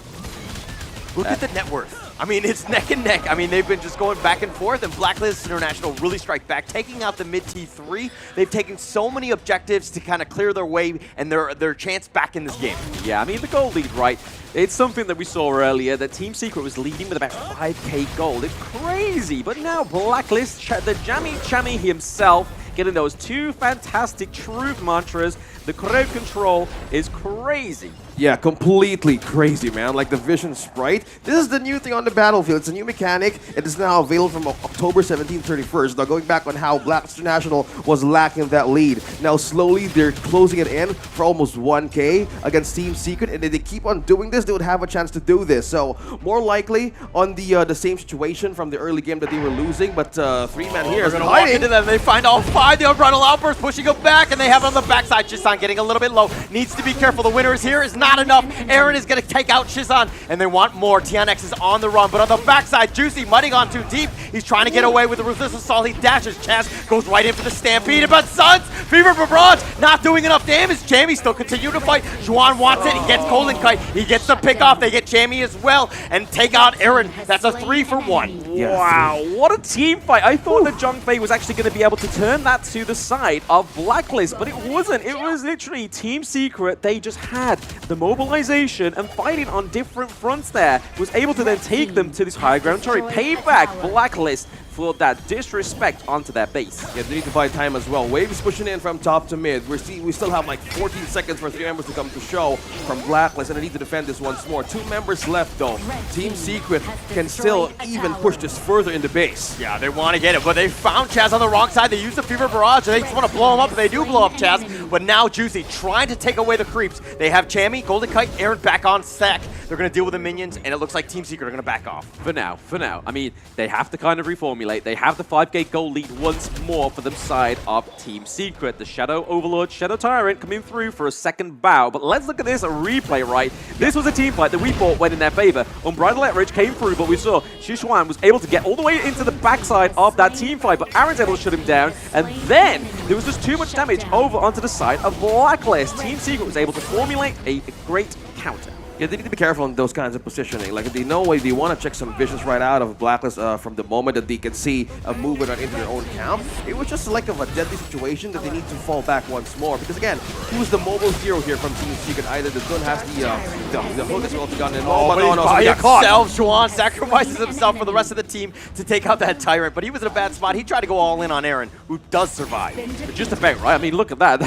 Look at the net worth. I mean, it's neck and neck. I mean, they've been just going back and forth, and Blacklist International really strike back, taking out the mid T3. They've taken so many objectives to kind of clear their way and their chance back in this game. Yeah, I mean, the gold lead, right? It's something that we saw earlier, that Team Secret was leading with about 5k gold. It's crazy, but now Blacklist, the Jammy Chammy himself, getting those two fantastic truth mantras. The crowd control is crazy. Yeah, completely crazy, man. Like the Vision Sprite. This is the new thing on the battlefield. It's a new mechanic. It is now available from October 17th, 31st. Now, going back on how Blacklist International was lacking that lead. Now, slowly, they're closing it in for almost 1k against Team Secret. And if they keep on doing this, they would have a chance to do this. So, more likely on the same situation from the early game that they were losing. But three-man here is going to walk hiding. into them. They find all five. The Unbridled Outburst pushing him back, and they have it on the backside. Chisan getting a little bit low. Needs to be careful. The winner is here. Is not enough. Aaron is going to take out Chisan, and they want more. TNX is on the run, but on the backside, Juicy mighty gone too deep. He's trying to get away with the resistance assault. He dashes. Chaz goes right in for the stampede, but Suns, Fever Barrage, not doing enough damage. Jamie still continue to fight. Juan wants it. He gets Golden Kite. He gets the pick off. They get Jamie as well, and take out Aaron. That's a 3-for-1. Wow, what a team fight. I thought that Zhongfei was actually going to be able to turn that to the side of Blacklist, but it wasn't. It was literally Team Secret. They just had the mobilization and fighting on different fronts there. Was able to then take them to this high ground turret. Pay back Blacklist for that disrespect onto their base. Yeah, they need to buy time as well. Waves pushing in from top to mid. We still have like 14 seconds for three members to come to show from Blacklist, and they need to defend this once more. Two members left though. Team Secret can still even push this further in the base. Yeah, they want to get it, but they found Chaz on the wrong side. They use the Fever Barrage. They just want to blow him up, and they do blow up Chaz. But now Juicy trying to take away the creeps. They have Chammy, Golden Kite, Aaron back on sack. They're going to deal with the minions, and it looks like Team Secret are going to back off. For now. I mean, they have to kind of reformulate. They have the 5k gold lead once more for the side of Team Secret. The Shadow Overlord, Shadow Tyrant coming through for a second bow. But let's look at this replay, right? This was a team fight that we thought went in their favor. Unbridled Leverage came through, but we saw Shishuan was able to get all the way into the backside of that team fight, but Aaron's able to shut him down. And then there was just too much damage over onto the side of Blacklist. Team Secret was able to formulate a great counter. Yeah, they need to be careful in those kinds of positioning. Like, if they know they want to check some visions right out of Blacklist from the moment that they can see a movement into their own camp. It was just like of a deadly situation that they need to fall back once more. Because again, who's the mobile hero here from Team Secret? Either the Gun has the hook as well to gun in. He got caught. Juan sacrifices himself for the rest of the team to take out that Tyrant, but he was in a bad spot. He tried to go all in on Aaron, who does survive. But just about, right? I mean, look at that.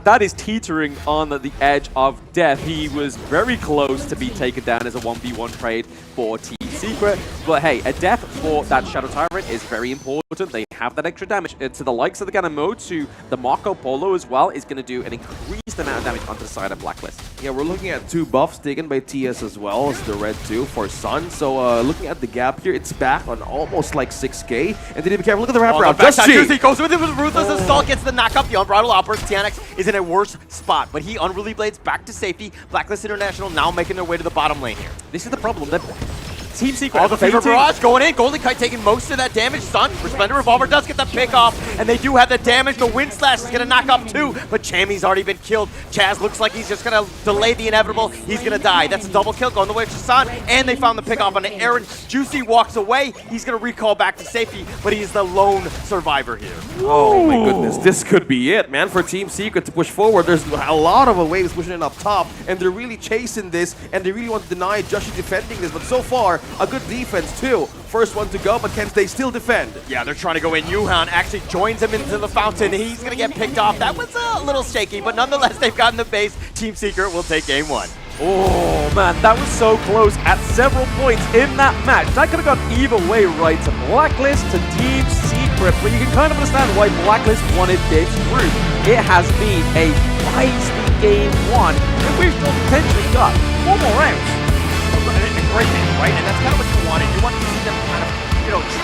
That is teetering on the edge of death. He was very close to be taken down as a 1v1 trade for Team Secret. But hey, a death for that Shadow Tyrant is very important. They have that extra damage. To the likes of the Ganamo, to the Marco Polo as well, is going to do an increased amount of damage onto the side of Blacklist. Yeah, we're looking at two buffs taken by TS as well as the red 2 for Sun. So looking at the gap here, it's back on almost like 6k. And they need to be careful. Look at the wraparound. Juicy goes with it with Ruthless Assault, gets the knock up. The Unbridled Outburst. TNX is in a worse spot, but he unruly blades back to safety. Blacklist International now making their way to the bottom lane here. This is the problem. Team Secret. All the Fever Barrage going in. Golden Kite taking most of that damage. Sun, Resplendent Revolver does get the pick off, and they do have the damage. The Wind Slash is going to knock up too, but Chammy's already been killed. Chaz looks like he's just going to delay the inevitable. He's going to die. That's a double kill going the way of Shasan, and they found the pick off on Aaron. Juicy walks away. He's going to recall back to safety, but he's the lone survivor here. Oh my goodness, this could be it, man, for Team Secret to push forward. There's a lot of waves pushing it up top, and they're really chasing this, and they really want to deny Joshi defending this, but so far, a good defense too. First one to go, but can they still defend? Yeah, they're trying to go in. Yuhan actually joins him into the fountain. He's going to get picked off. That was a little shaky, but nonetheless, they've gotten the base. Team Secret will take game one. Oh man, that was so close at several points in that match. That could have gone either way, right? To Blacklist, to Team Secret, but you can kind of understand why Blacklist wanted this group. It has been a feisty game one, and we've still potentially got 4 more rounds. A great game, right? And that's kind of what you wanted. You want to see them kind of,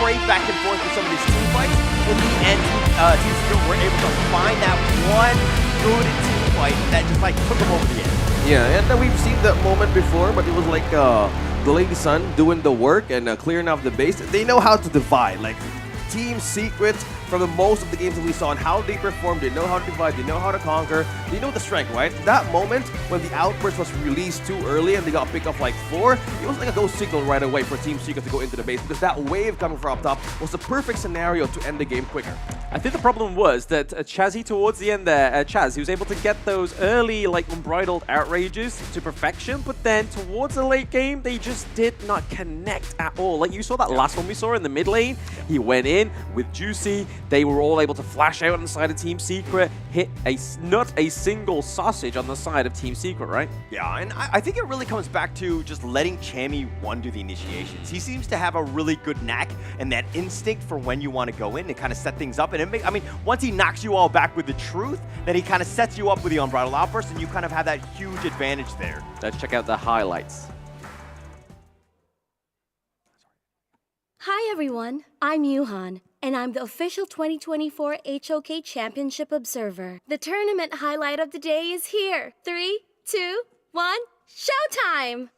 trade back and forth with some of these team fights. In the end, Team Secret were able to find that one good team fight that just took them over the edge. Yeah, and we've seen that moment before, but it was like the Lady Sun doing the work and clearing off the base. They know how to divide. Like Team Secret, from the most of the games that we saw and how they performed, they know how to divide, they know how to conquer, they know the strength, right? That moment when the outburst was released too early and they got picked off like 4, it was like a go signal right away for Team Secret to go into the base, because that wave coming from up top was the perfect scenario to end the game quicker. I think the problem was that Chazzy towards the end there, Chaz, he was able to get those early, unbridled outrages to perfection, but then towards the late game, they just did not connect at all. Like you saw that last one we saw in the mid lane, he went in with Juicy, they were all able to flash out on the side of Team Secret, hit not a single sausage on the side of Team Secret, right? Yeah, and I think it really comes back to just letting Chammy 1 do the initiations. He seems to have a really good knack and that instinct for when you want to go in and kind of set things up. And once he knocks you all back with the truth, then he kind of sets you up with the Unbridled Outburst, and you kind of have that huge advantage there. Let's check out the highlights. Hi everyone, I'm Yuhan, and I'm the official 2024 HOK Championship Observer. The tournament highlight of the day is here. 3, 2, 1, showtime!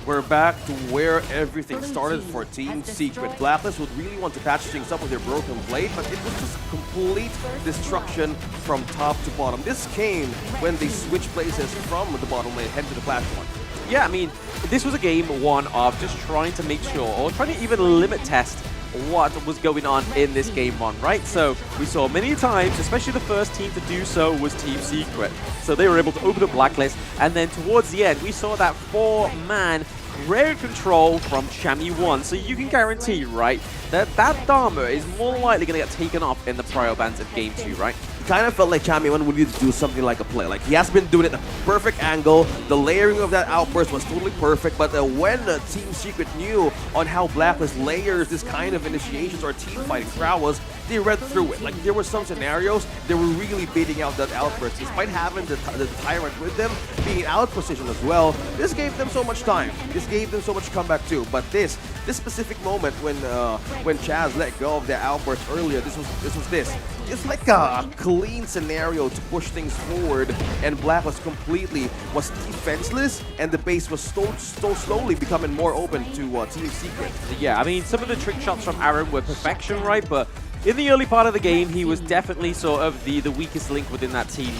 We're back to where everything started for Team Secret. Blacklist would really want to patch things up with their broken blade, but it was just complete destruction from top to bottom. This came when they switched places from the bottom lane head to the platform. Yeah, this was a game one of just trying to make sure, or trying to even limit test what was going on in this game one, right? So we saw many times, especially the first team to do so was Team Secret. So they were able to open up Blacklist, and then towards the end, we saw that 4-man rare control from Chammy 1. So you can guarantee, right, that Dharma is more likely going to get taken off in the Prio Bans of Game 2, right? It kind of felt like Chammy 1 would need to do something like a play. Like, he has been doing it at the perfect angle. The layering of that outburst was totally perfect. But when Team Secret knew on how Blacklist layers this kind of initiations or team fighting prowess, they read through it. Like, there were some scenarios they were really baiting out that outburst. Despite having the Tyrant with them, being out position as well, this gave them so much time. This gave them so much comeback too. But this specific moment when Chaz let go of the outburst earlier, this was just like a clean scenario to push things forward, and Blacklist completely was defenseless, and the base was so slowly becoming more open to Team Secret. Yeah, some of the trick shots from Aaron were perfection, right? But in the early part of the game, he was definitely sort of the weakest link within that team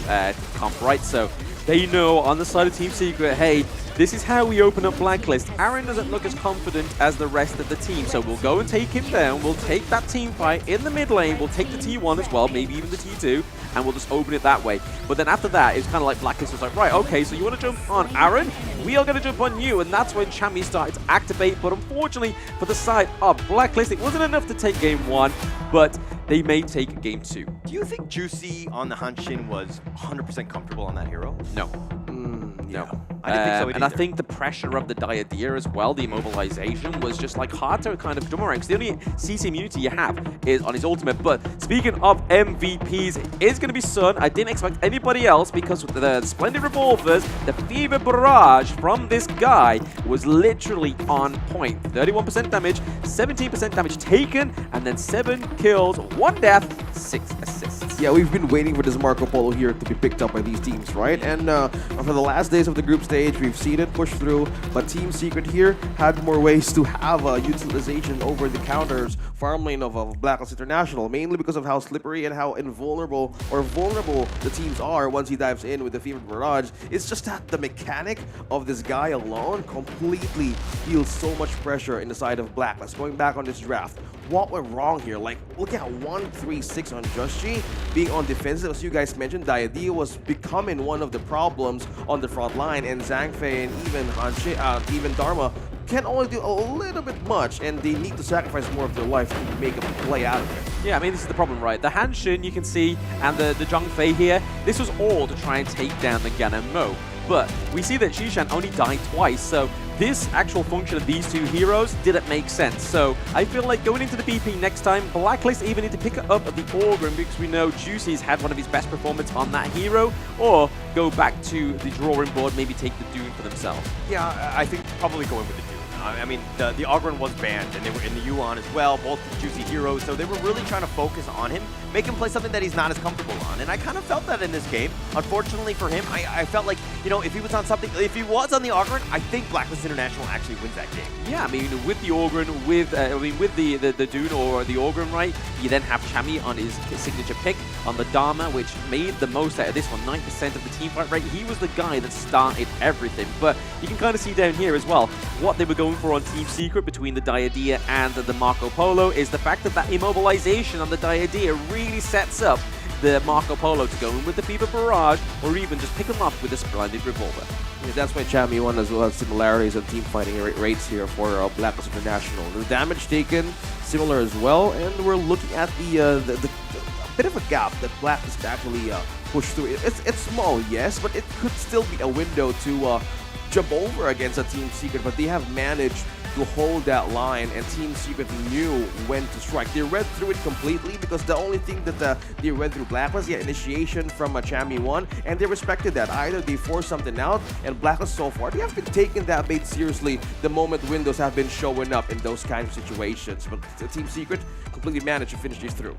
comp, right? So they know on the side of Team Secret, hey, this is how we open up Blacklist. Aaron doesn't look as confident as the rest of the team, so we'll go and take him down. We'll take that team fight in the mid lane. We'll take the T1 as well, maybe even the T2, and we'll just open it that way. But then after that, it's kind of like Blacklist was like, right, okay, so you want to jump on Aaron? We are going to jump on you, and that's when Chammy started to activate. But unfortunately, for the side of Blacklist, it wasn't enough to take game 1, but they may take game 2. Do you think Juicy on the Hanshin was 100% comfortable on that hero? No. No. I didn't think so either. And I think the pressure of the Diadeer as well, the immobilization, was just hard to kind of jump around, because the only CC immunity you have is on his ultimate. But speaking of MVPs, it is going to be Sun. I didn't expect anybody else, because with the Splendid Revolvers, the Fever Barrage from this guy was literally on point. 31% damage, 17% damage taken, and then 7 kills, 1 death, 6 assists. Yeah, we've been waiting for this Marco Polo here to be picked up by these teams, right? And for the last days of the group stage, we've seen it push through, but Team Secret here had more ways to have utilization over the counters farm lane of Blacklist International, mainly because of how slippery and how vulnerable the teams are once he dives in with the Fevered Barrage. It's just that the mechanic of this guy alone completely deals so much pressure in the side of Blacklist. Going back on this draft, what went wrong here? Like, look at 136 on Just G being on defensive. As you guys mentioned, Diadea was becoming one of the problems on the front line, and Zhangfei and even even Dharma can only do a little bit much, and they need to sacrifice more of their life to make a play out of it. Yeah, I mean, this is the problem, right? The Hanshin, you can see, and the Zhangfei here, this was all to try and take down the Gan and Mo. But we see that Xishan only died twice, so this actual function of these two heroes didn't make sense. So I feel like going into the BP next time, Blacklist either need to pick up the Orgrim, because we know Juicy's had one of his best performances on that hero, or go back to the drawing board, maybe take the Dune for themselves. Yeah, I think probably going with the Dune. I mean, the Ogren was banned, and they were in the Yuan as well, both juicy heroes, so they were really trying to focus on him, make him play something that he's not as comfortable on, and I kind of felt that in this game. Unfortunately for him, I felt like, you know, if he was on the Ogren, I think Blacklist International actually wins that game. Yeah, I mean, with the Ogren, with the Dune or the Ogren, right, you then have Chami on his signature pick on the Dharma, which made the most out of this one, 9% of the team fight rate. He was the guy that started everything, but you can kind of see down here as well, what they were going for on Team Secret between the Diadea and the Marco Polo is the fact that immobilization on the Diadea really sets up the Marco Polo to go in with the Fever Barrage, or even just pick him up with a Splendid Revolver. Yeah, that's why Chami won as well as similarities on team fighting rates here for Blacklist International. The damage taken similar as well, and we're looking at the bit of a gap that Blacklist actually pushed through. It's small, yes, but it could still be a window to jump over against a Team Secret, but they have managed to hold that line, and Team Secret knew when to strike. They read through it completely, because the only thing that they read through Blacklist, yeah, initiation from Chami 1, and they respected that. Either they forced something out, and Blacklist so far, they have been taking that bait seriously the moment windows have been showing up in those kind of situations. But Team Secret completely managed to finish these through.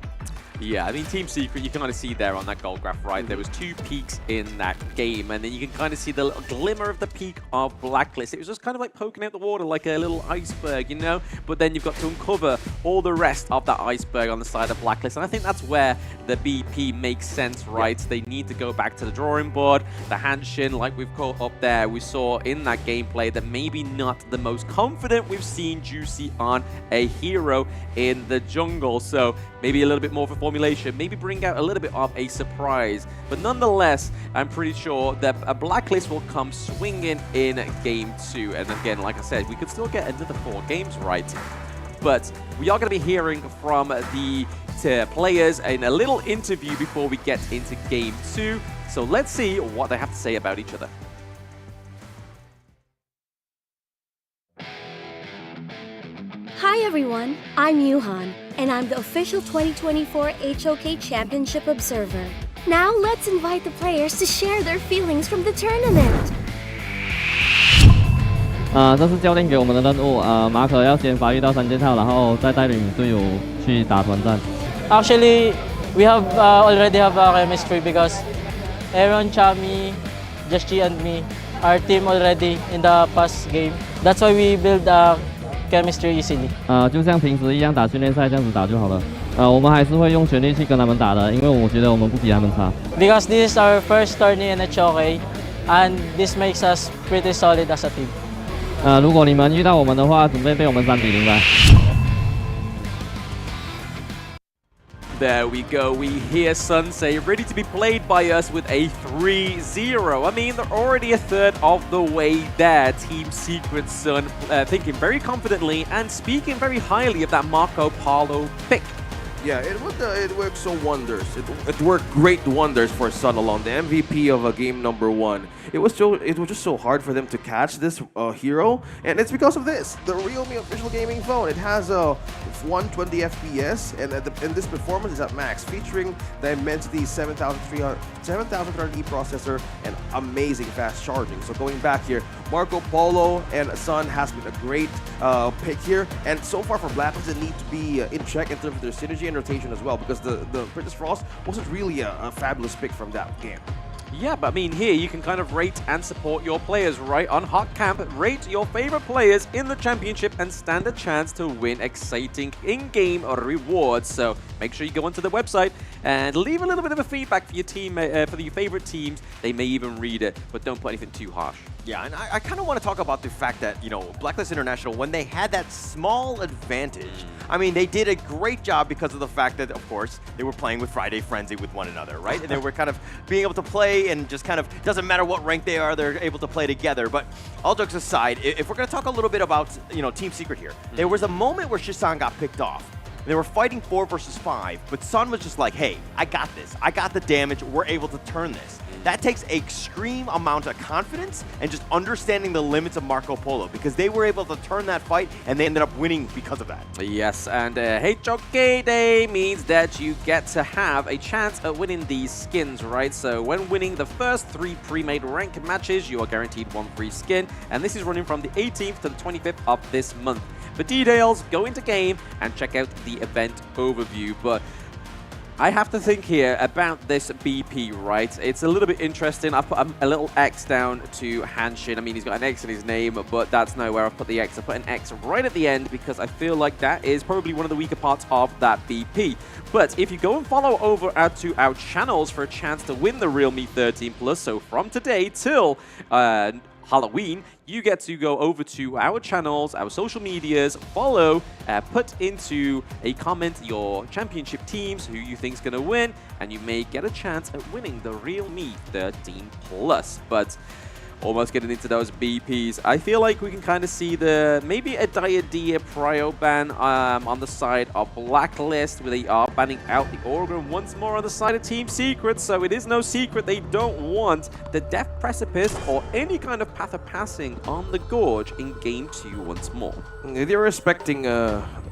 Yeah, I mean, Team Secret, you can kind of see there on that goal graph, right? There was 2 peaks in that game, and then you can kind of see the little glimmer of the peak of Blacklist. It was just kind of like poking out the water like a little iceberg, you know? But then you've got to uncover all the rest of that iceberg on the side of Blacklist, and I think that's where the BP makes sense, right? Yeah. They need to go back to the drawing board. The Hanshin, like we've caught up there, we saw in that gameplay that maybe not the most confident we've seen Juicy on a hero in the jungle, so maybe a little bit more for formulation, maybe bring out a little bit of a surprise. But nonetheless, I'm pretty sure that a Blacklist will come swinging in Game 2. And again, like I said, we could still get another 4 games right. But we are going to be hearing from the players in a little interview before we get into Game 2. So let's see what they have to say about each other. Hi everyone, I'm Yuhan, and I'm the official 2024 HOK Championship Observer. Now let's invite the players to share their feelings from the tournament. 这是教练给我们的任务。马可要先发育到3件套，然后再带领队友去打团战。Actually, we have already have a chemistry because Aaron, Chami, Just G, and me, our team already in the past game. That's why we build chemistry easily. 就像平时一样打训练赛这样子打就好了。我们还是会用全力去跟他们打的，因为我觉得我们不比他们差。Because this is our first tourney in HOK, and this makes us pretty solid as a team. 如果你们遇到我们的话，准备被我们3比0吧。There we go. We hear Sun say ready to be played by us with a 3-0. I mean, they're already a third of the way there. Team Secret Sun thinking very confidently and speaking very highly of that Marco Polo pick. Yeah, it worked so wonders. It worked great wonders for Sun alone, the MVP of game number 1. It was just so hard for them to catch this hero, and it's because of this, the Realme official gaming phone. It has 120 FPS, and this performance is at max, featuring the Immensity 7300E processor and amazing fast charging. So going back here, Marco Polo and Sun has been a great pick here, and so far for Blacklist, they need to be in check in terms of their synergy and in rotation as well, because the Princess Frost wasn't really a fabulous pick from that game. Yeah, but I mean, here you can kind of rate and support your players, right? On Hot Camp, rate your favorite players in the championship and stand a chance to win exciting in-game rewards. So make sure you go onto the website and leave a little bit of a feedback for your team, for your favorite teams. They may even read it, but don't put anything too harsh. Yeah, and I kind of want to talk about the fact that, you know, Blacklist International, when they had that small advantage, I mean, they did a great job because of the fact that, of course, they were playing with Friday Frenzy with one another, right? And they were kind of being able to play and just kind of, doesn't matter what rank they are, they're able to play together. But all jokes aside, if we're going to talk a little bit about, you know, Team Secret here, there was a moment where Shisan got picked off. They were fighting 4 versus 5, but Sun was just like, hey, I got this. I got the damage. We're able to turn this. That takes an extreme amount of confidence and just understanding the limits of Marco Polo, because they were able to turn that fight and they ended up winning because of that. Yes, and HOK Day means that you get to have a chance at winning these skins, right? So when winning the first 3 pre-made rank matches, you are guaranteed 1 free skin, and this is running from the 18th to the 25th of this month. For details, go into game and check out the event overview. But I have to think here about this BP, right? It's a little bit interesting. I put a little X down to Hanshin. I mean, he's got an X in his name, but that's nowhere I've put the X. I put an X right at the end because I feel like that is probably one of the weaker parts of that BP. But if you go and follow over to our channels for a chance to win the Real Me 13+, so from today till Halloween, you get to go over to our channels, our social medias, follow, put into a comment your championship teams, who you think is going to win, and you may get a chance at winning the Real Me 13+. But almost getting into those BPs, I feel like we can kind of see maybe a Diadia Prio ban on the side of Blacklist, where they are banning out the Organ once more on the side of Team Secret. So it is no secret they don't want the Death Precipice or any kind of Path of Passing on the Gorge in Game 2 once more. They're respecting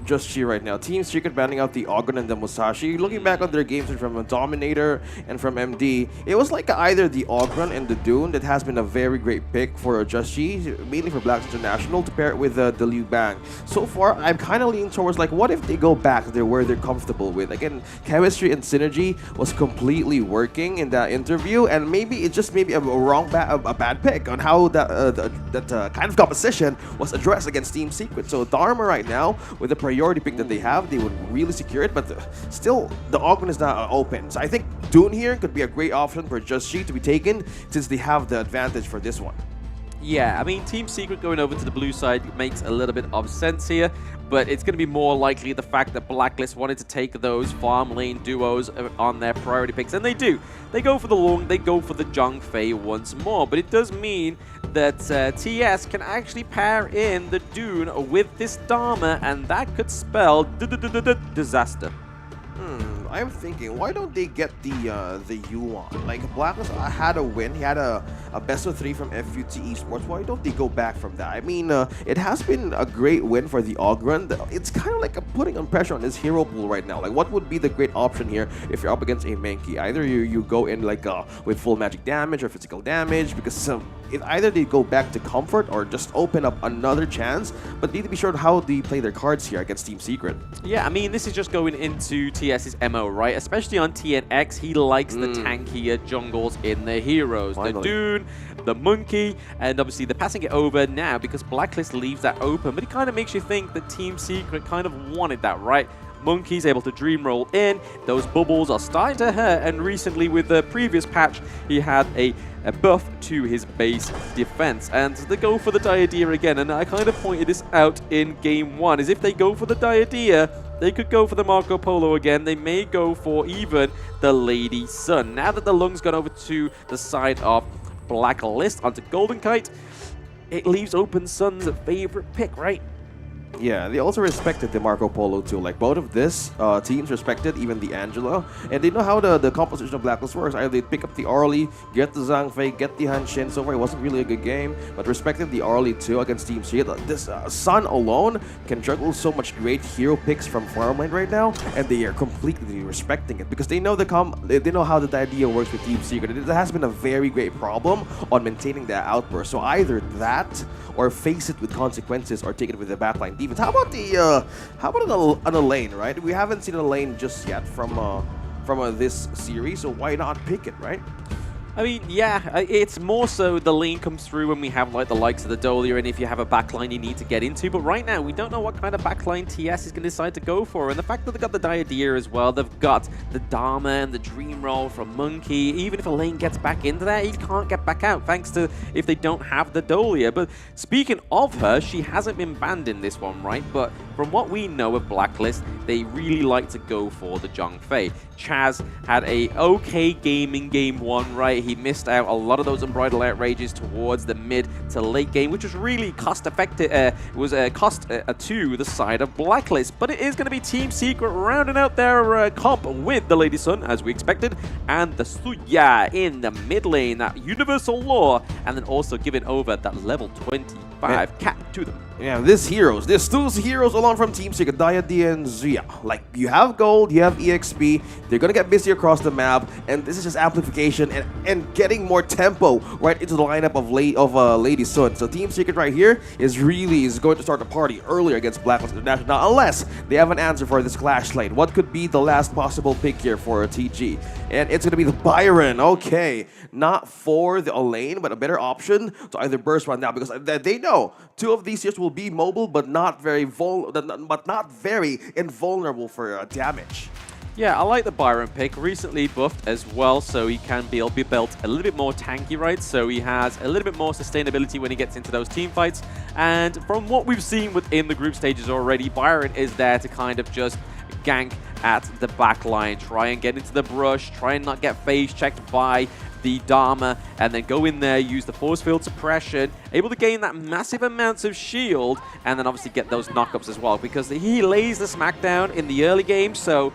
Just Chi right now. Team Secret banning out the Ogren and the Musashi. Looking back on their games from Dominator and from MD, it was like either the Ogren and the Dune that has been a very great pick for Just Chi, mainly for Blacklist International, to pair it with the Liu Bang. So far, I'm kind of leaning towards like, what if they go back to where they're comfortable with? Again, chemistry and synergy was completely working in that interview, and maybe it's just maybe a bad pick on how that kind of composition was addressed against Team Secret. So Dharma right now, with the priority pick that they have, they would really secure it, but still, the Ogren is not open. So I think Dune here could be a great option for Just Chi to be taken, since they have the advantage for this one. Yeah, I mean, Team Secret going over to the blue side makes a little bit of sense here, but it's going to be more likely the fact that Blacklist wanted to take those farm lane duos on their priority picks, and they do. They go for the Long, they go for the Zhang Fei once more, but it does mean that TS can actually pair in the Dune with this Dharma, and that could spell disaster. I'm thinking, why don't they get the Yuan? Like, Blacklist had a win. He had a best of 3 from FUT Esports. Why don't they go back from that? I mean, it has been a great win for the Ogren. It's kind of like putting on pressure on his hero pool right now. Like, what would be the great option here if you're up against a Mankey? Either you go in like with full magic damage or physical damage, because if either they go back to comfort or just open up another chance, but need to be sure how they play their cards here against Team Secret. Yeah, I mean, this is just going into TS's MO, right? Especially on TNX, he likes the tankier jungles in the heroes. Finally. The Dune, the Monkey, and obviously they're passing it over now because Blacklist leaves that open, but it kind of makes you think that Team Secret kind of wanted that, right? Monkey's able to dream roll in, those bubbles are starting to hurt, and recently with the previous patch, he had a buff to his base defense, and they go for the Diadea again, and I kind of pointed this out in Game 1, is if they go for the Diadea, they could go for the Marco Polo again, they may go for even the Lady Sun. Now that the Lung's gone over to the side of Blacklist onto Golden Kite, it leaves open Sun's favorite pick, right? Yeah, they also respected the Marco Polo too. Like, both of this teams respected even the Angela, and they know how the composition of Blacklist works. Either they pick up the Arlie, get the Zhang Fei, get the Hanshin. So far, it wasn't really a good game, but respected the Arlie too against Team Secret. This Sun alone can juggle so much great hero picks from farmland right now, and they are completely respecting it because they know they know how the idea works with Team Secret. It has been a very great problem on maintaining that outburst. So either that or face it with consequences or take it with the backline defense. How about on the lane, right? We haven't seen a lane just yet from this series, so why not pick it, right? I mean, yeah, it's more so the lane comes through when we have like the likes of the Dolia and if you have a backline you need to get into. But right now, we don't know what kind of backline TS is going to decide to go for. And the fact that they've got the Diadea as well, they've got the Dharma and the Dream Roll from Monkey. Even if a lane gets back into there, he can't get back out thanks to if they don't have the Dolia. But speaking of her, she hasn't been banned in this one, right? But from what we know of Blacklist, they really like to go for the Zhongfei. Chaz had a okay game in game 1, right? He missed out a lot of those Unbridled Outrages towards the mid to late game, which was really cost-effective. It was a cost to the side of Blacklist. But it is going to be Team Secret rounding out their comp with the Lady Sun, as we expected, and the Suya in the mid lane, that Universal Law, and then also giving over that level 25 cap to them. Yeah, there's two heroes along from Team Secret, Diadea and Zuya. Like, you have gold, you have EXP, they're gonna get busy across the map, and this is just amplification and getting more tempo right into the lineup of Lady Sun. So Team Secret right here is going to start the party earlier against Blacklist International. Now, unless they have an answer for this clash lane, what could be the last possible pick here for a TG? And it's gonna be the Byron. Okay, not for the Elaine, but a better option to either burst right now, because they know two of these heroes will be mobile, but not very invulnerable for damage. Yeah, I like the Byron pick. Recently buffed as well, so he can be built a little bit more tanky, right? So he has a little bit more sustainability when he gets into those team fights. And from what we've seen within the group stages already, Byron is there to kind of just gank at the back line, try and get into the brush, try and not get phase checked by the Dharma, and then go in there, use the force field suppression, able to gain that massive amounts of shield, and then obviously get those knockups as well, because he lays the smackdown in the early game, so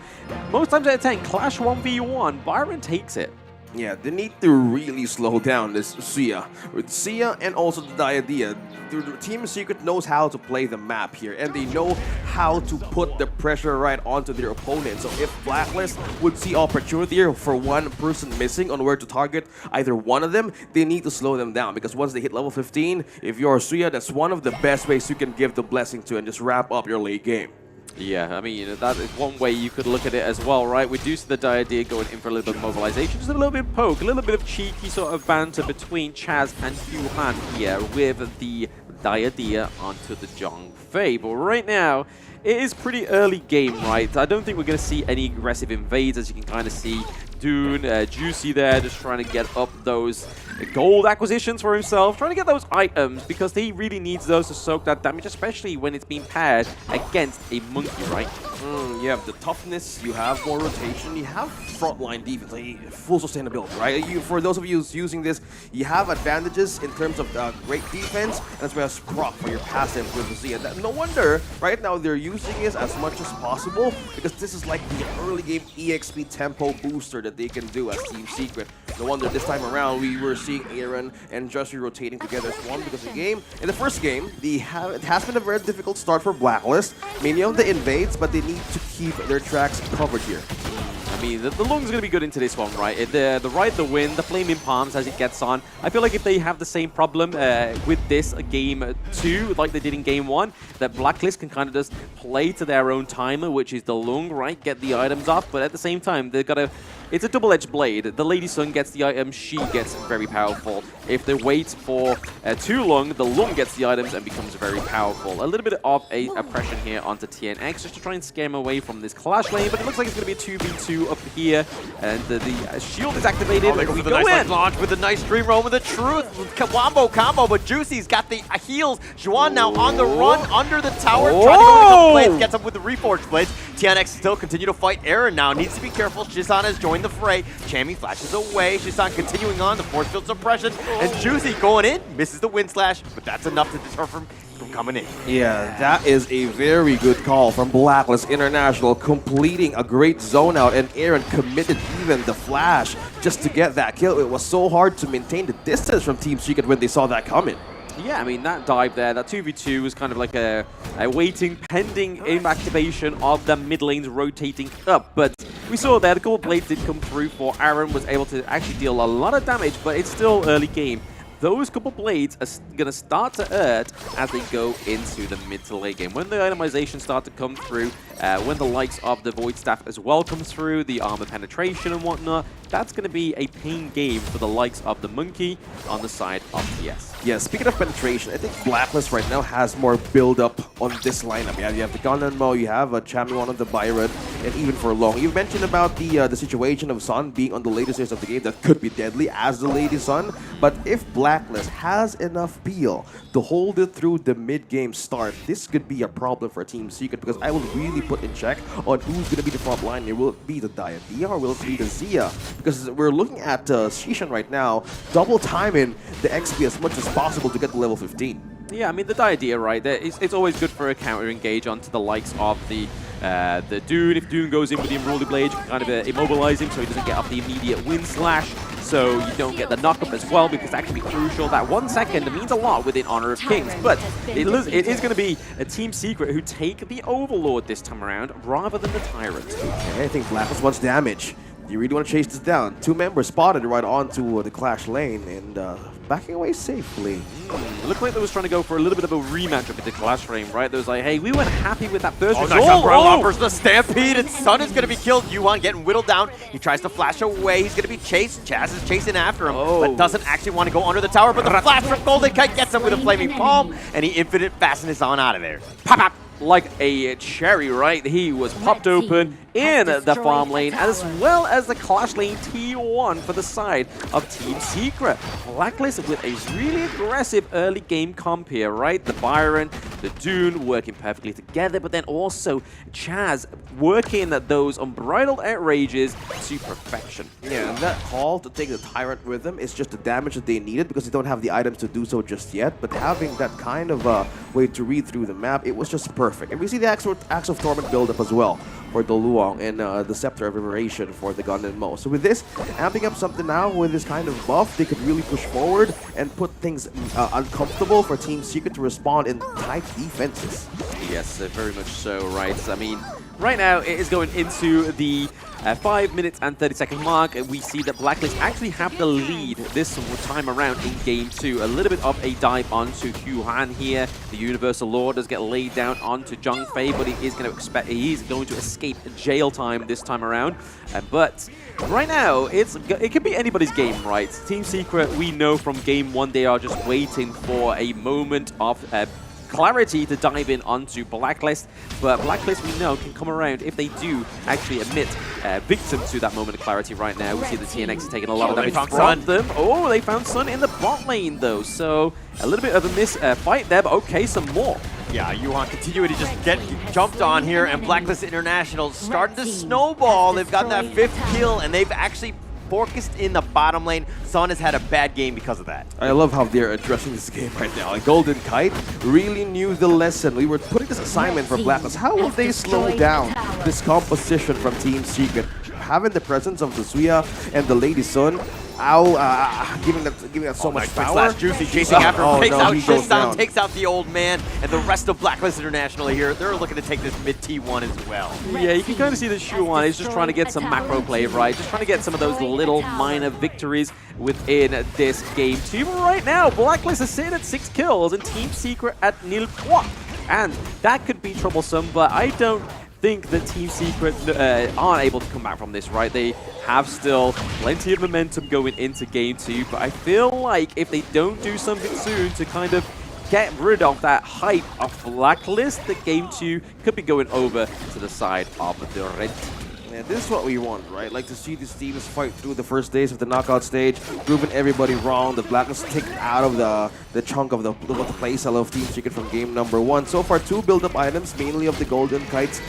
most times out of 10, Clash 1v1, Byron takes it. Yeah, they need to really slow down this Sia. With Sia and also the Diadea, the Team Secret knows how to play the map here, and they know how to put the pressure right onto their opponent. So if Blacklist would see opportunity for one person missing on where to target either one of them, they need to slow them down, because once they hit level 15, if you're Sia, that's one of the best ways you can give the blessing to and just wrap up your late game. Yeah, I mean, that is one way you could look at it as well, right? We do see the Diadea going in for a little bit of mobilization, just a little bit of poke, a little bit of cheeky sort of banter between Chaz and Yuhan here with the Diadea onto the Zhongfei. But right now, it is pretty early game, right? I don't think we're going to see any aggressive invades, as you can kind of see. Dune, Juicy there, just trying to get up those gold acquisitions for himself, trying to get those items, because he really needs those to soak that damage, especially when it's being paired against a monkey, right? You have the toughness, you have more rotation, you have frontline defense, like full sustainability, right? For those of you who's using this, you have advantages in terms of great defense, and as well as proc for your passive with the Zia. No wonder right now they're using it as much as possible, because this is like the early game EXP tempo booster that they can do as Team Secret. No wonder this time around we were seeing Aaron and Justy rotating together as one, because in the first game, it has been a very difficult start for Blacklist. Many of the invades, but they need to keep their tracks covered here. I mean, the Lung's going to be good into this one, right? The Ride the Wind, the Flaming Palms as it gets on. I feel like if they have the same problem with this game 2, like they did in game 1, that Blacklist can kind of just play to their own timer, which is the Lung, right? Get the items off, but at the same time, they've got to... It's a double-edged blade. The Lady Sun gets the items, she gets very powerful. If they wait for too long, the Lung gets the items and becomes very powerful. A little bit of a oppression here onto TNX, just to try and scare him away from this clash lane, but it looks like it's going to be a 2v2 up here, and the shield is activated. They go for the nice launch with the nice Dream Roll with the truth. Wombo combo, but Juicy's got the heals. Juan now on the run under the tower, trying to go with the blades, gets up with the Reforged blades. TNX still continue to fight Aaron now, needs to be careful. Shisan has joined the fray. Chammy flashes away. Shisan continuing on, the force field suppression, and Juicy going in, misses the wind slash, but that's enough to deter from coming in. Yeah, that is a very good call from Blacklist International, completing a great zone out, and Aaron committed even the flash just to get that kill. It was so hard to maintain the distance from Team Secret when they saw that coming. Yeah, I mean, that dive there, that 2v2 was kind of like a waiting, pending aim activation of the mid lanes rotating up. But we saw there, the gold blades did come through for Aaron, was able to actually deal a lot of damage, but it's still early game. those couple blades are going to start to hurt as they go into the mid to late game. When the itemization start to come through, when the likes of the Void Staff as well come through, the armor penetration and whatnot, that's going to be a pain game for the likes of the Monkey on the side of TS. Yeah, speaking of penetration, I think Blacklist right now has more build-up on this lineup. Yeah, you have the Gunmo, you have a Champion of the Byron, and even for long. You mentioned about the situation of Sun being on the later stage of the game that could be deadly as the Lady Sun, but if Blacklist has enough peel to hold it through the mid-game start, this could be a problem for Team Secret, because I will really put in check on who's going to be the front line here. Will it be the Diadema or will it be the Zia? Because we're looking at Shishan right now, double timing the XP as much as possible to get to level 15. Yeah, I mean, the idea, right, it's always good for a counter engage onto the likes of the Dune. If Dune goes in with the Unruly Blade, you can kind of immobilize him so he doesn't get up the immediate wind slash, so you don't get the knock-up as well, because that can be crucial. That 1 second means a lot within Honor of Kings, but it is going to be a Team Secret who take the Overlord this time around rather than the Tyrant. Okay, I think Blacklist wants damage. You really want to chase this down. 2 members spotted right onto the Clash lane and backing away safely. It looked like they was trying to go for a little bit of a rematch with the Clash frame, right? They was like, hey, we weren't happy with that first result. Nice umbrella offers the Stampede, and Sun is going to be killed. Yuan getting whittled down. He tries to flash away. He's going to be chased. Chaz is chasing after him, but doesn't actually want to go under the tower. But the flash from Golden Kite gets him with a Flaming Palm, and he infinite fastness on out of there. Pop, pop. Like a cherry, right? He was popped open in the farm lane, as well as the Clash lane T1 for the side of Team Secret. Blacklist with a really aggressive early game comp here, right? The Byron, the Dune working perfectly together, but then also Chaz working those unbridled outrages to perfection. Yeah, and that call to take the Tyrant with them is just the damage that they needed, because they don't have the items to do so just yet, but having that kind of way to read through the map, it was just perfect. And we see the Axe of Torment build up as well for the Luong and the Scepter of Liberation for the Gunmo. So with this, amping up something now with this kind of buff, they could really push forward and put things uncomfortable for Team Secret to respond in tight defenses. Yes, very much so, right? I mean, right now it is going into the 5 minutes and 30-second mark. We see that Blacklist actually have the lead this time around in Game 2. A little bit of a dive onto Hugh Han here. The Universal Law does get laid down onto Zhang Fei, but he is going to escape jail time this time around. But right now, it could be anybody's game, right? Team Secret, we know from Game 1, they are just waiting for a moment of clarity to dive in onto Blacklist, but Blacklist we know can come around if they do actually admit victim to that moment of clarity right now. We see the TNX is taking a lot of damage from them. Oh, they found Sun in the bot lane though, so a little bit of a miss fight there, but okay, some more. Yeah, Yuan continuing to just get jumped on here, and Blacklist International starting to snowball. They've got that 5th kill, and they've actually focused in the bottom lane. Sun has had a bad game because of that. I love how they're addressing this game right now. Like Golden Kite really knew the lesson. We were putting this assignment for Blacklist. How will they slow down this composition from Team Secret? Having the presence of the Suya and the Lady Sun, giving that so much power. Juicy chasing after him, takes out Shishan, takes out the old man, and the rest of Blacklist International here, they're looking to take this mid T1 as well. Yeah, you can kind of see that Shuan is just trying to get some macro play, right? Just trying to get some of those little minor victories within this game. Team right now, Blacklist is sitting at 6 kills and Team Secret at nil point. And that could be troublesome, but I don't think that Team Secret aren't able to come back from this, right? They have still plenty of momentum going into Game 2, but I feel like if they don't do something soon to kind of get rid of that hype of Blacklist, that Game 2 could be going over to the side of the red team. Yeah, this is what we want, right? Like to see these teams fight through the first days of the knockout stage, proving everybody wrong. The Blacklist take out of the chunk of the playstyle of Team Secret from game number 1. So far, 2 build-up items, mainly of the Golden Kites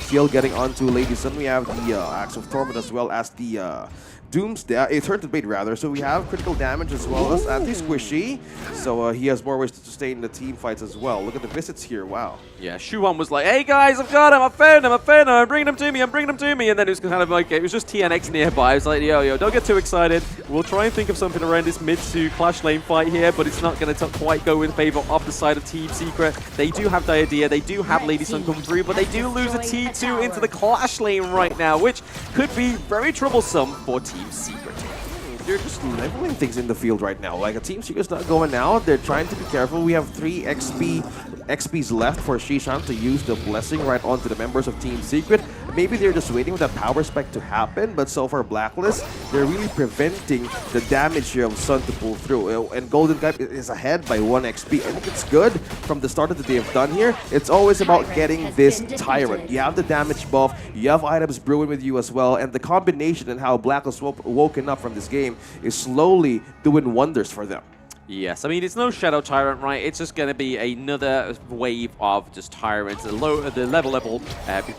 kill getting onto Lady Sun. We have the Axe of Torment as well as the Doomsday, Turn to Bait rather. So we have critical damage as well as anti-squishy. So he has more ways to sustain the team fights as well. Look at the visits here, wow. Yeah, Shuan was like, hey guys, I've got him, I found him, I'm bringing him to me, And then it was kind of like, it was just TNX nearby. I was like, yo, don't get too excited. We'll try and think of something around this mid to Clash lane fight here, but it's not going to quite go in favor of the side of Team Secret. They do have Diadea, they do have Lady Sun come through, but they do lose a T2 into the Clash lane right now, which could be very troublesome for Team Secret. they're just leveling things in the field right now. Like a Team Secret's not going out. They're trying to be careful. We have 3 XPs left for Shishan to use the blessing right onto the members of Team Secret. Maybe they're just waiting for that power spec to happen, but so far Blacklist, they're really preventing the damage here of Sun to pull through. And Golden Kite is ahead by 1 XP. I think it's good from the start that they have done here. It's always about getting this Tyrant. You have the damage buff, you have items brewing with you as well, and the combination and how Blacklist woken up from this game is slowly doing wonders for them. Yes, I mean, it's no Shadow Tyrant, right? It's just going to be another wave of just Tyrants. The level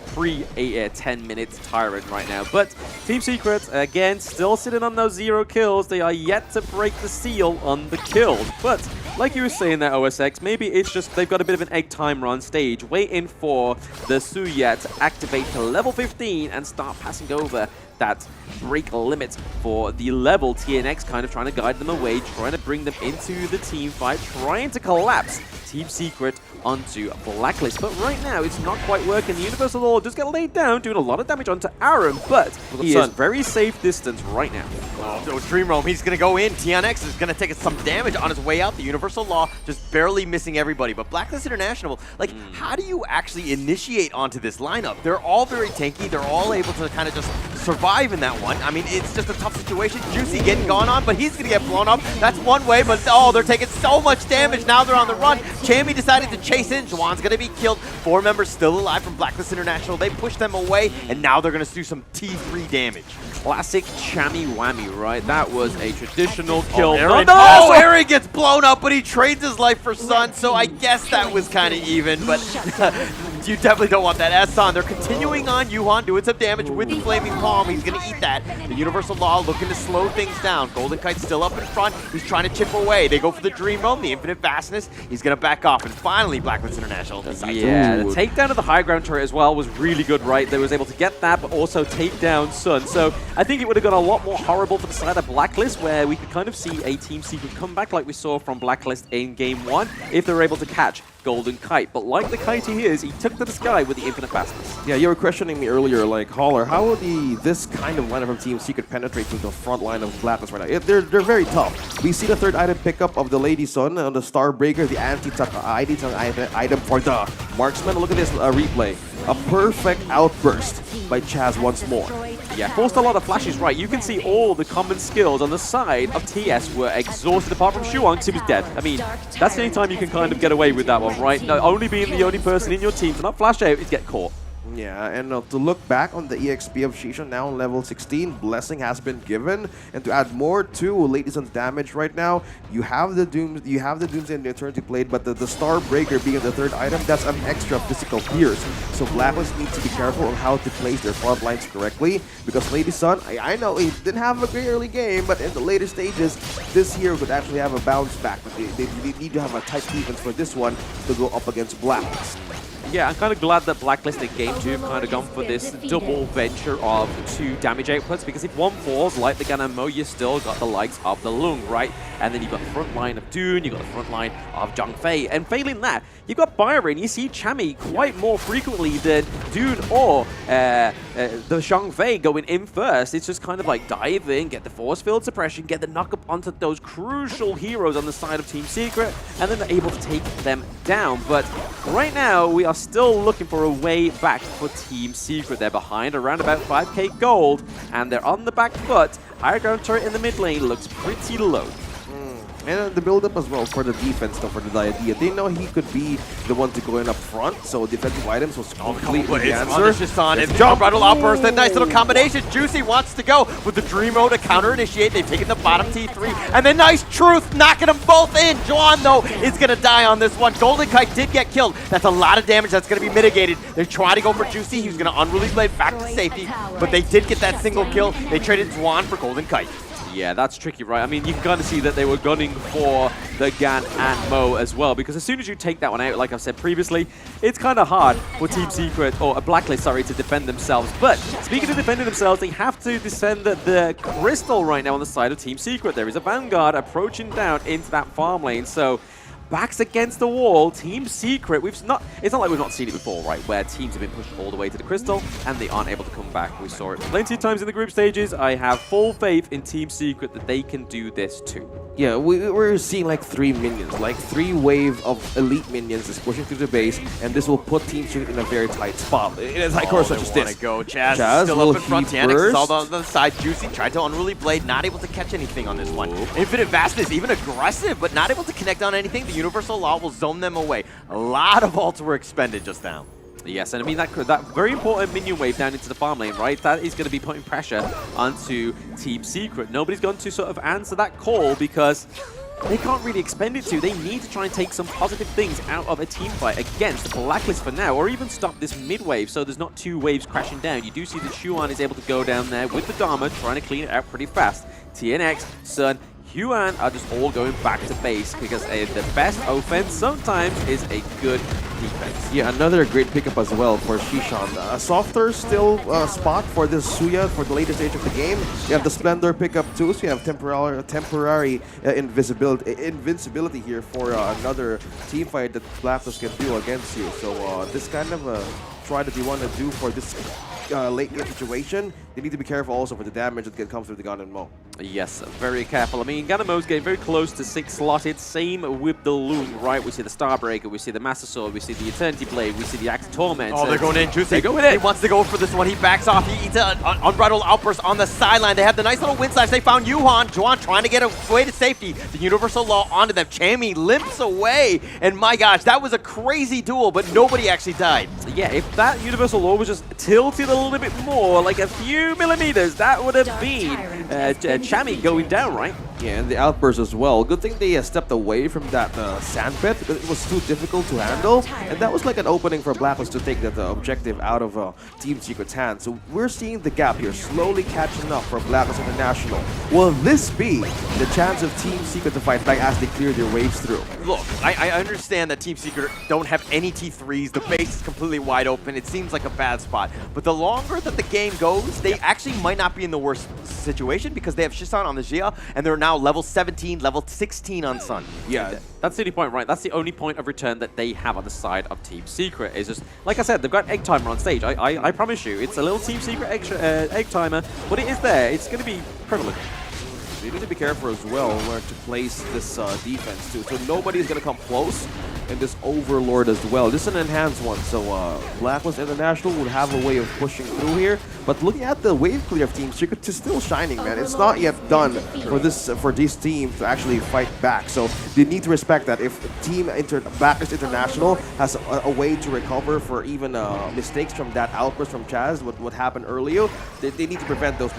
pre-10 minutes Tyrant right now. But Team Secret, again, still sitting on those 0 kills. They are yet to break the seal on the kills. But like you were saying there, OSX, maybe it's just they've got a bit of an egg timer on stage, waiting for the Suya to activate to level 15 and start passing over that break limit for the level. TNX kind of trying to guide them away, trying to bring them into the team fight, trying to collapse Team Secret onto Blacklist. But right now, it's not quite working. The Universal Law just got laid down, doing a lot of damage onto Aaron, but he is very safe distance right now. Oh, Dream Roam, he's going to go in. TNX is going to take some damage on his way out. The Universal Law just barely missing everybody. But Blacklist International, like, how do you actually initiate onto this lineup? They're all very tanky. They're all able to kind of just survive in that one. I mean, it's just a tough situation. Juicy getting gone on, but he's going to get blown up. That's one way, but oh, they're taking so much damage. Now they're on the run. Chammy decided to chase in. Juan's going to be killed. 4 members still alive from Blacklist International. They pushed them away, and now they're going to do some T3 damage. Classic Chammy Whammy, right? That was a traditional kill. Oh, Aaron gets blown up, but he trades his life for Sun, so I guess that was kind of even, but you definitely don't want that. As Sun, they're continuing on Yuhan, doing some damage with the Flaming Palm. He's going to eat that. The Universal Law looking to slow things down. Golden Kite's still up in front. He's trying to chip away. They go for the Dream Roam, the Infinite Fastness. He's going to back off, and finally Blacklist International decides the takedown of the high ground turret as well was really good, right? They was able to get that, but also take down Sun. So I think it would have got a lot more horrible for the side of Blacklist, where we could kind of see a Team Secret comeback like we saw from Blacklist in Game 1 if they were able to catch Golden Kite. But like the Kite he is, he took to the sky with the Infinite Fastness. Yeah, you were questioning me earlier, like, Holler, how would this kind of lineup from Team Secret penetrate to the front line of Blacklist right now? They're very tough. We see the 3rd item pickup of the Lady Sun on the Starbreaker, the anti-tuck item for the Marksman. Look at this replay. A perfect outburst by Chaz once more. Yeah, forced a lot of flashes, right? You can see all the common skills on the side of TS were exhausted, apart from Shuang, because he was dead. I mean, that's the only time you can kind of get away with that one, right? No, only being the only person in your team to not flash out is get caught. Yeah, and to look back on the EXP of Shisha now on level 16, Blessing has been given, and to add more to Lady Sun's damage right now, you have the Dooms in the eternity played, but the Starbreaker being the 3rd item, that's an extra physical pierce. So Blacklist needs to be careful on how to place their front lines correctly, because Lady Sun, I know he didn't have a great early game, but in the later stages, this hero could actually have a bounce back. But they need to have a tight defense for this one to go up against Blacklist. Yeah, I'm kind of glad that Blacklist in Game 2 have kind of gone for this double venture of 2 damage outputs, because if one falls, like the Ganamo, you still got the likes of the Lung, right? And then you've got the front line of Dune, you've got the front line of Zhangfei, and failing that, you've got Byron. You see Chammy quite more frequently than Dune or the Zhangfei going in first. It's just kind of like dive in, get the force field suppression, get the knock up onto those crucial heroes on the side of Team Secret, and then they're able to take them down. But right now, we are still looking for a way back for Team Secret. They're behind around about 5k gold, and they're on the back foot. Higher ground turret in the mid lane looks pretty low. And the build-up as well for the defense, though, for the idea. They know he could be the one to go in up front, so defensive items was completely the answer. It's just on. It's jump, Rattle Outburst, that nice little combination. Juicy wants to go with the Dream Road to counter-initiate. They've taken the bottom T3, and then nice Truth knocking them both in. Juan, though, is going to die on this one. Golden Kite did get killed. That's a lot of damage that's going to be mitigated. They're trying to go for Juicy. He was going to Unruly Blade back to safety, but they did get that single kill. They traded Juan for Golden Kite. Yeah, that's tricky, right? I mean, you can kind of see that they were gunning for the Gan and Mo as well, because as soon as you take that one out, like I've said previously, it's kind of hard for Team Secret, or a Blacklist, sorry, to defend themselves. But speaking of defending themselves, they have to defend the Crystal right now on the side of Team Secret. There is a Vanguard approaching down into that farm lane, so backs against the wall. Team Secret, it's not like we've not seen it before, right? Where teams have been pushed all the way to the crystal and they aren't able to come back. We saw it plenty of times in the group stages. I have full faith in Team Secret that they can do this too. Yeah, we're seeing like 3 minions, like 3 wave of elite minions is pushing through the base, and this will put Team Secret in a very tight spot. In a tight corner such as this. Go. Chaz still up in front. Tianix is all on the side. Juicy tried to unruly blade, not able to catch anything on this one. Infinite Vastness, even aggressive, but not able to connect on anything. The Universal Law will zone them away. A lot of ults were expended just now. Yes, and I mean that very important minion wave down into the farm lane, right? That is going to be putting pressure onto Team Secret. Nobody's going to sort of answer that call because they can't really expend it to. They need to try and take some positive things out of a team fight against Blacklist for now, or even stop this mid wave so there's not 2 waves crashing down. You do see that Xuan is able to go down there with the Dharma, trying to clean it out pretty fast. TNX, Sun, Huan are just all going back to base because the best offense sometimes is a good defense. Yeah, another great pickup as well for Shishan. A softer still spot for this Suya for the later stage of the game. You have the Splendor pickup too, so you have temporary invincibility here for another team fight that Blacklist can do against you. So this kind of try that you want to do for this late game situation, they need to be careful also for the damage that can come through the Gun and Mo. Yes, very careful. I mean, Gun and Mo's getting very close to 6 slotted. Same with the Loom, right? We see the Starbreaker, we see the Master Sword, we see the Eternity Blade, we see the Axe Torment. Oh, they're going in. Juicy. They're going in. He wants to go for this one. He backs off. He eats an Unbridled Outburst on the sideline. They have the nice little wind slash. They found Juan trying to get away to safety. The Universal Law onto them. Chammy limps away. And my gosh, that was a crazy duel, but nobody actually died. Yeah, if that Universal Law was just tilted a little bit more, like a few millimeters, that would have been Chammy going down, right? Yeah, and the outburst as well. Good thing they stepped away from that sand pit because it was too difficult to handle. And that was like an opening for Blacklist to take that objective out of Team Secret's hands. So we're seeing the gap here slowly catching up for Blacklist International. Will this be the chance of Team Secret to fight back as they clear their waves through? Look, I understand that Team Secret don't have any T3s. The base is completely wide open. It seems like a bad spot. But the longer that the game goes, they actually might not be in the worst situation because they have Shisan on the Jia, and they're now level 17, level 16 on Sun. Yeah, that's the only point, right? That's the only point of return that they have on the side of Team Secret. Is just, like I said, they've got Egg Timer on stage. I promise you, it's a little Team Secret Egg Timer, but it is there. It's going to be prevalent. You need to be careful as well where to place this defense too. So nobody's going to come close. And this Overlord as well. This is an enhanced one, so Blacklist International would have a way of pushing through here. But looking at the wave clear of Team Secret, it's still shining, man. It's not yet done for this team to actually fight back. So they need to respect that. If Blacklist International has a way to recover for even mistakes from that outburst from Chaz, what happened earlier, they need to prevent those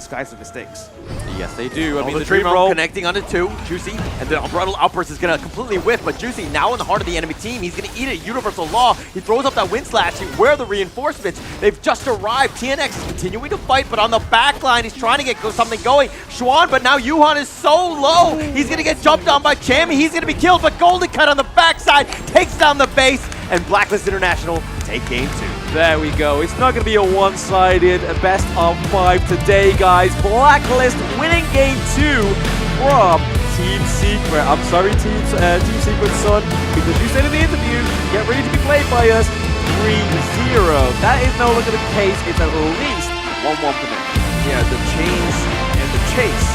kinds of mistakes. Yes, they do. I mean, the Dream Roll connecting onto 2, Juicy, and the Unbridled Outburst is going to completely whiff, but Juicy now in the heart of the enemy team. He's going to eat a Universal Law. He throws up that Wind Slash. Where are the reinforcements? They've just arrived. TNX is continuing to fight, but on the back line, he's trying to get something going. Xuan, but now Yuhan is so low. He's going to get jumped on by Chammy. He's going to be killed, but Golden Cut on the backside takes down the base, and Blacklist International take game 2. There we go. It's not going to be a one-sided best of 5 today, guys. Blacklist winning game 2 from Team Secret. I'm sorry, Team Secret, son, because you said in the interview, get ready to be played by us 3-0. That is no longer the case. It's at least 1-1 for them. Yeah, the change and the chase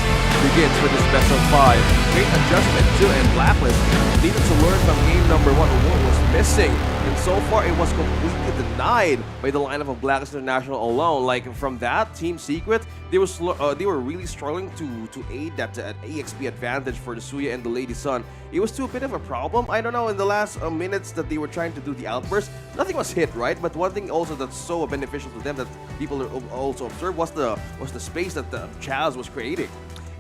begins for this best of 5. Great adjustment too, and Blacklist needed to learn from game number 1 what was missing. And so far, it was completely denied by the lineup of Blacklist International alone. Like from that, Team Secret, they were really struggling to aid that EXP advantage for the Suya and the Lady Sun. It was too a bit of a problem. I don't know, in the last minutes that they were trying to do the outburst, nothing was hit, right? But one thing also that's so beneficial to them that people also observed was the space that Chaz was creating.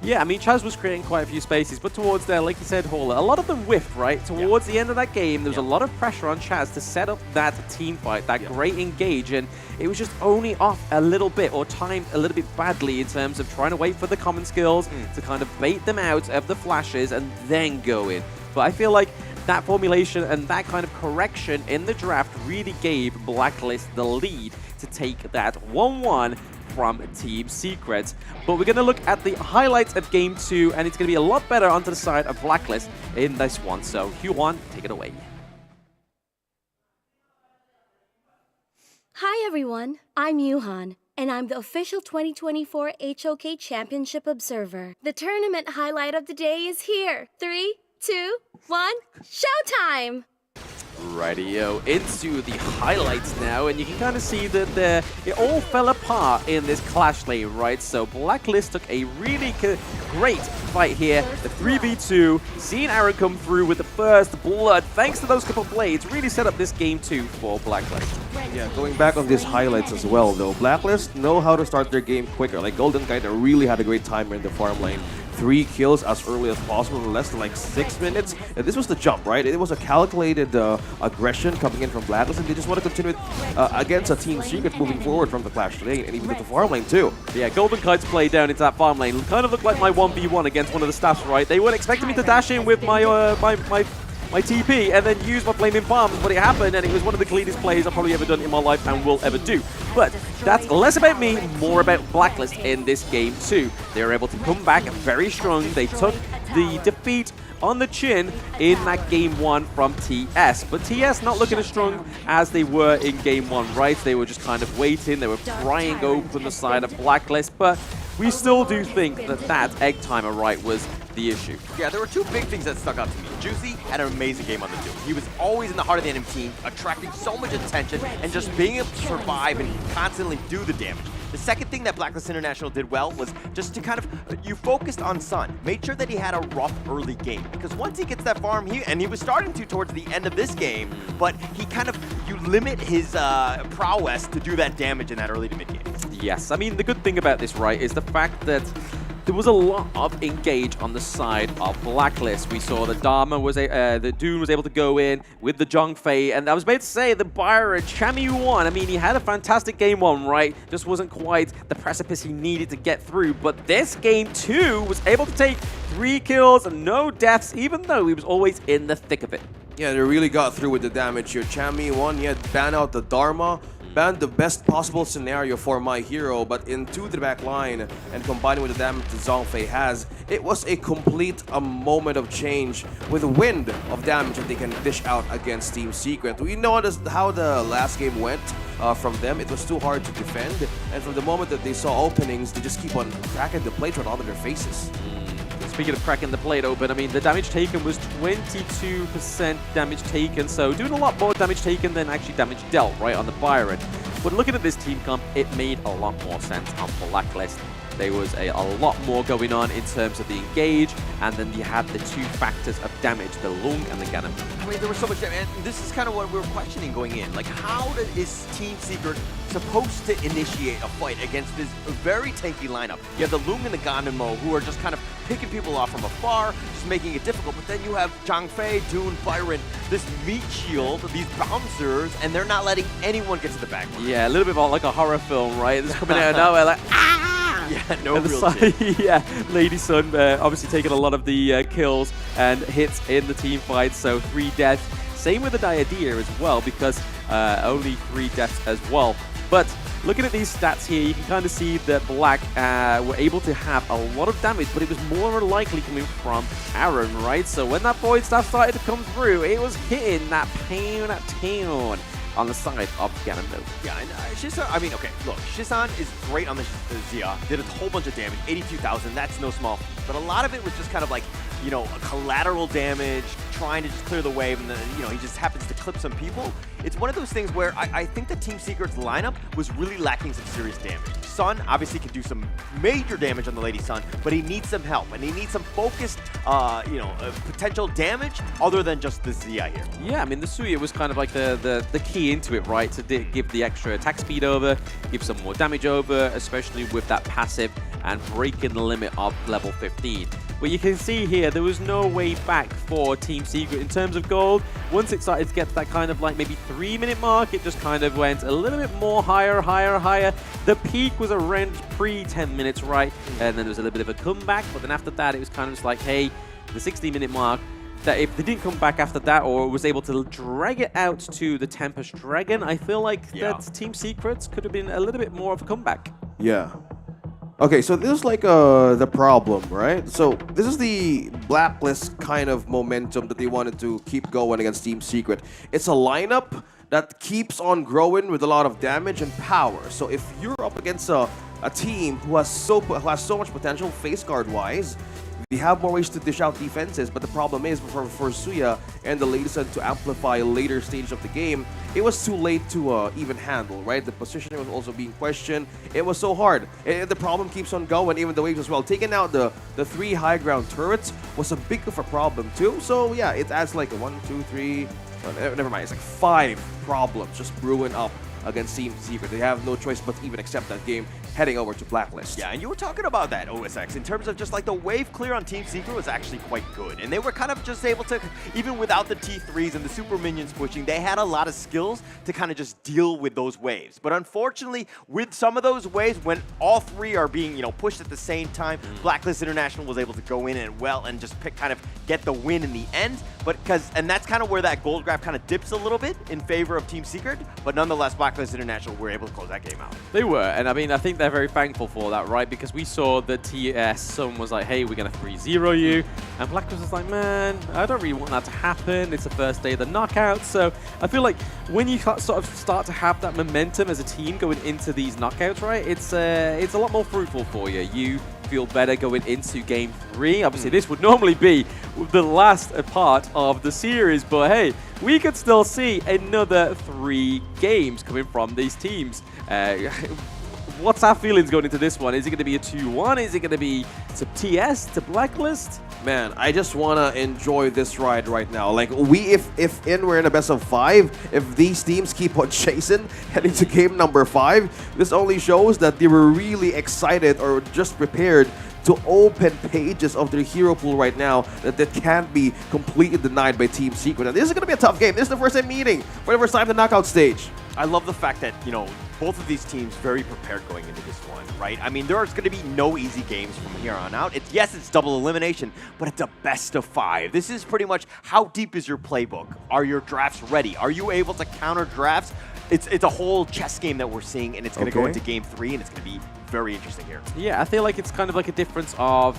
Yeah, I mean, Chaz was creating quite a few spaces, but towards there, like you said, Hauler, a lot of them whiffed, right? Towards the end of that game, there was a lot of pressure on Chaz to set up that team fight, that great engage, and it was just only off a little bit or timed a little bit badly in terms of trying to wait for the common skills to kind of bait them out of the flashes and then go in. But I feel like that formulation and that kind of correction in the draft really gave Blacklist the lead to take that 1-1 from Team Secret. But we're going to look at the highlights of Game 2, and it's going to be a lot better onto the side of Blacklist in this one. So, Hyuan, take it away. Hi everyone, I'm Yuhan, and I'm the official 2024 HOK Championship Observer. The tournament highlight of the day is here. 3, 2, 1, showtime! Rightio, into the highlights now, and you can kind of see that it all fell apart in this clash lane, right? So Blacklist took a really great fight here, the 3v2, seeing Aaron come through with the first blood, thanks to those couple blades, really set up this game 2 for Blacklist. Yeah, going back on these highlights as well though, Blacklist know how to start their game quicker. Like Golden Kite really had a great time in the farm lane. 3 kills as early as possible in less than like 6 minutes. And this was the jump, right? It was a calculated aggression coming in from Blacklist, and they just want to continue against a Team Secret moving forward from the clash lane and even to the farm lane too. Yeah, Golden Kite's play down into that farm lane kind of looked like my 1v1 against one of the staffs, right? They weren't expecting me to dash in with my my TP and then use my flaming palms, but it happened, and it was one of the cleanest plays I've probably ever done in my life and will ever do. But that's less about me, more about Blacklist in this game 2. They were able to come back very strong. They took the defeat on the chin in that game 1 from TS. But TS not looking as strong as they were in game 1, right? They were just kind of waiting. They were prying open the side of Blacklist, but we still do think that that egg timer, right, was the issue. Yeah, there were 2 big things that stuck out to me. Juicy had an amazing game on the 2. He was always in the heart of the enemy team, attracting so much attention and just being able to survive and constantly do the damage. The second thing that Blacklist International did well was just to kind of, you focused on Sun, made sure that he had a rough early game, because once he gets that farm, and he was starting to towards the end of this game, but he kind of, you limit his prowess to do that damage in that early to mid game. Yes, I mean, the good thing about this, right, is the fact that there was a lot of engage on the side of Blacklist. We saw that Dharma was the Dune was able to go in with the Zhongfei, and I was about to say the Byron Chami won. I mean, he had a fantastic game 1, right? Just wasn't quite the precipice he needed to get through. But this game 2 was able to take 3 kills and no deaths, even though he was always in the thick of it. Yeah, they really got through with the damage here. Chami won, he had banned out the Dharma, banned the best possible scenario for my hero, but into the back line and combining with the damage that Zhongfei has, it was a complete moment of change with a wind of damage that they can dish out against Team Secret. We know how the last game went from them. It was too hard to defend, and from the moment that they saw openings, they just keep on cracking the plate right onto their faces. Speaking of cracking the plate open, I mean, the damage taken was 22% damage taken, so doing a lot more damage taken than actually damage dealt, right, on the Byron. But looking at this team comp, it made a lot more sense on Blacklist. There was a lot more going on in terms of the engage, and then you had the 2 factors of damage, the Lung and the Ganem. I mean, there was so much damage, and this is kind of what we were questioning going in. Like, how is Team Secret supposed to initiate a fight against this very tanky lineup? You have the Lung and the Ganemo, who are just kind of picking people off from afar, just making it difficult, but then you have Zhongfei, Dune, Byron, this meat shield, these bouncers, and they're not letting anyone get to the back. Yeah, a little bit like a horror film, right? It's coming out of nowhere, like, ah! Yeah, no real side, yeah, Lady Sun obviously taking a lot of the kills and hits in the team fight, so 3 deaths. Same with the Diadea as well, because only 3 deaths as well. But looking at these stats here, you can kind of see that Black were able to have a lot of damage, but it was more likely coming from Aaron, right? So when that void stuff started to come through, it was hitting that pain on the side of Ganondorf. Yeah, and Shisan, I mean, okay, look, Shisan is great on the Zia, did a whole bunch of damage, 82,000, that's no small feat. But a lot of it was just kind of like, you know, collateral damage, trying to just clear the wave, and then, you know, he just happens to clip some people. It's one of those things where I think the Team Secret's lineup was really lacking some serious damage. Sun obviously can do some major damage on the Lady Sun, but he needs some help, and he needs some focused, you know, potential damage other than just the Zia here. Yeah, I mean, the Suya was kind of like the key into it, right? To give the extra attack speed over, give some more damage over, especially with that passive and breaking the limit of level 15. But you can see here, there was no way back for Team Secret in terms of gold. Once it started to get to that kind of like maybe 3-minute mark, it just kind of went a little bit more higher. The peak was around pre-10 minutes, right? And then there was a little bit of a comeback, but then after that, it was kind of just like, hey, the 60-minute mark, that if they didn't come back after that or was able to drag it out to the Tempest Dragon, I feel like that Team Secrets could have been a little bit more of a comeback. Yeah. Okay, so this is like the problem, right? So this is the Blacklist kind of momentum that they wanted to keep going against Team Secret. It's a lineup that keeps on growing with a lot of damage and power. So if you're up against a team who has so much potential face guard wise, they have more ways to dish out defenses, but the problem is for Suya and the ladies to amplify later stage of the game, it was too late to even handle, right? The positioning was also being questioned. It was so hard. And the problem keeps on going, even the waves as well. Taking out the 3 high ground turrets was a big of a problem too. So yeah, it adds like a 1, 2, 3, never mind, it's like 5 problems just brewing up against Team Secret. They have no choice but to even accept that game heading over to Blacklist. Yeah, and you were talking about that, OSX, in terms of just like the wave clear on Team Secret was actually quite good. And they were kind of just able to, even without the T3s and the super minions pushing, they had a lot of skills to kind of just deal with those waves. But unfortunately, with some of those waves, when all 3 are being, pushed at the same time, Blacklist International was able to go in and just kind of get the win in the end. And that's kind of where that gold grab kind of dips a little bit in favor of Team Secret. But nonetheless, Blacklist International were able to close that game out. They were, and I mean, I think they're very thankful for that, right? Because we saw the TS, someone was like, hey, we're going to 3-0 you. And Blacklist was like, man, I don't really want that to happen. It's the first day of the knockout. So I feel like when you sort of start to have that momentum as a team going into these knockouts, right, it's a lot more fruitful for you. You feel better going into game 3. Obviously, this would normally be the last part of the series, but hey, we could still see another 3 games coming from these teams. What's our feelings going into this one? Is it going to be a 2-1? Is it going to be to TS, to Blacklist? Man, I just want to enjoy this ride right now. Like, if we're in a best of 5, if these teams keep on chasing, heading to game number 5, this only shows that they were really excited or just prepared to open pages of their hero pool right now that can't be completely denied by Team Secret. And this is going to be a tough game. This is the first time meeting for the first time the knockout stage. I love the fact that, both of these teams very prepared going into this one, right? I mean, there's going to be no easy games from here on out. Yes, it's double elimination, but it's a best of 5. This is pretty much how deep is your playbook? Are your drafts ready? Are you able to counter drafts? It's a whole chess game that we're seeing, and it's going to go into game 3, and it's going to be very interesting here. Yeah, I feel like it's kind of like a difference of,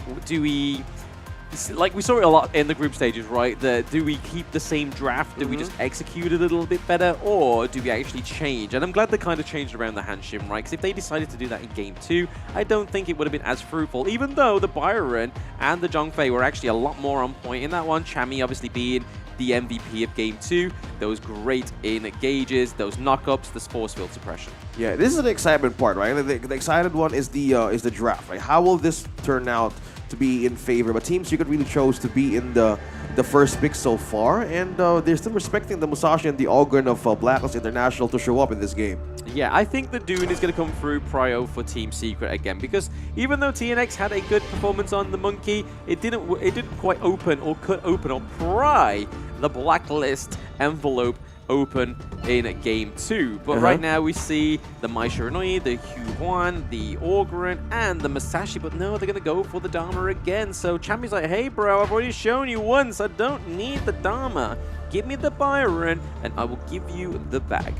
like we saw it a lot in the group stages, right? Do we keep the same draft? Do we just execute it a little bit better? Or do we actually change? And I'm glad they kind of changed around the Hanshim, right? Because if they decided to do that in game 2, I don't think it would have been as fruitful, even though the Byron and the Zhongfei were actually a lot more on point in that one. Chami obviously being the MVP of game 2. Those great in gauges, those knockups, the force field suppression. Yeah, this is the excitement part, right? The excited one is the draft, right? How will this turn out to be in favor? But Team Secret really chose to be in the first pick so far, and they're still respecting the Musashi and the Ogren of Blacklist International to show up in this game. Yeah, I think the Dune is going to come through prio for Team Secret again, because even though TNX had a good performance on the Monkey, it didn't quite open or cut open or pry the Blacklist envelope open in game 2. But right now we see the Mai Shiranui, the Huan, the Ogren, and the Musashi. But no, they're going to go for the Dharma again. So Chami's like, hey bro, I've already shown you once. I don't need the Dharma. Give me the Byron, and I will give you the bag.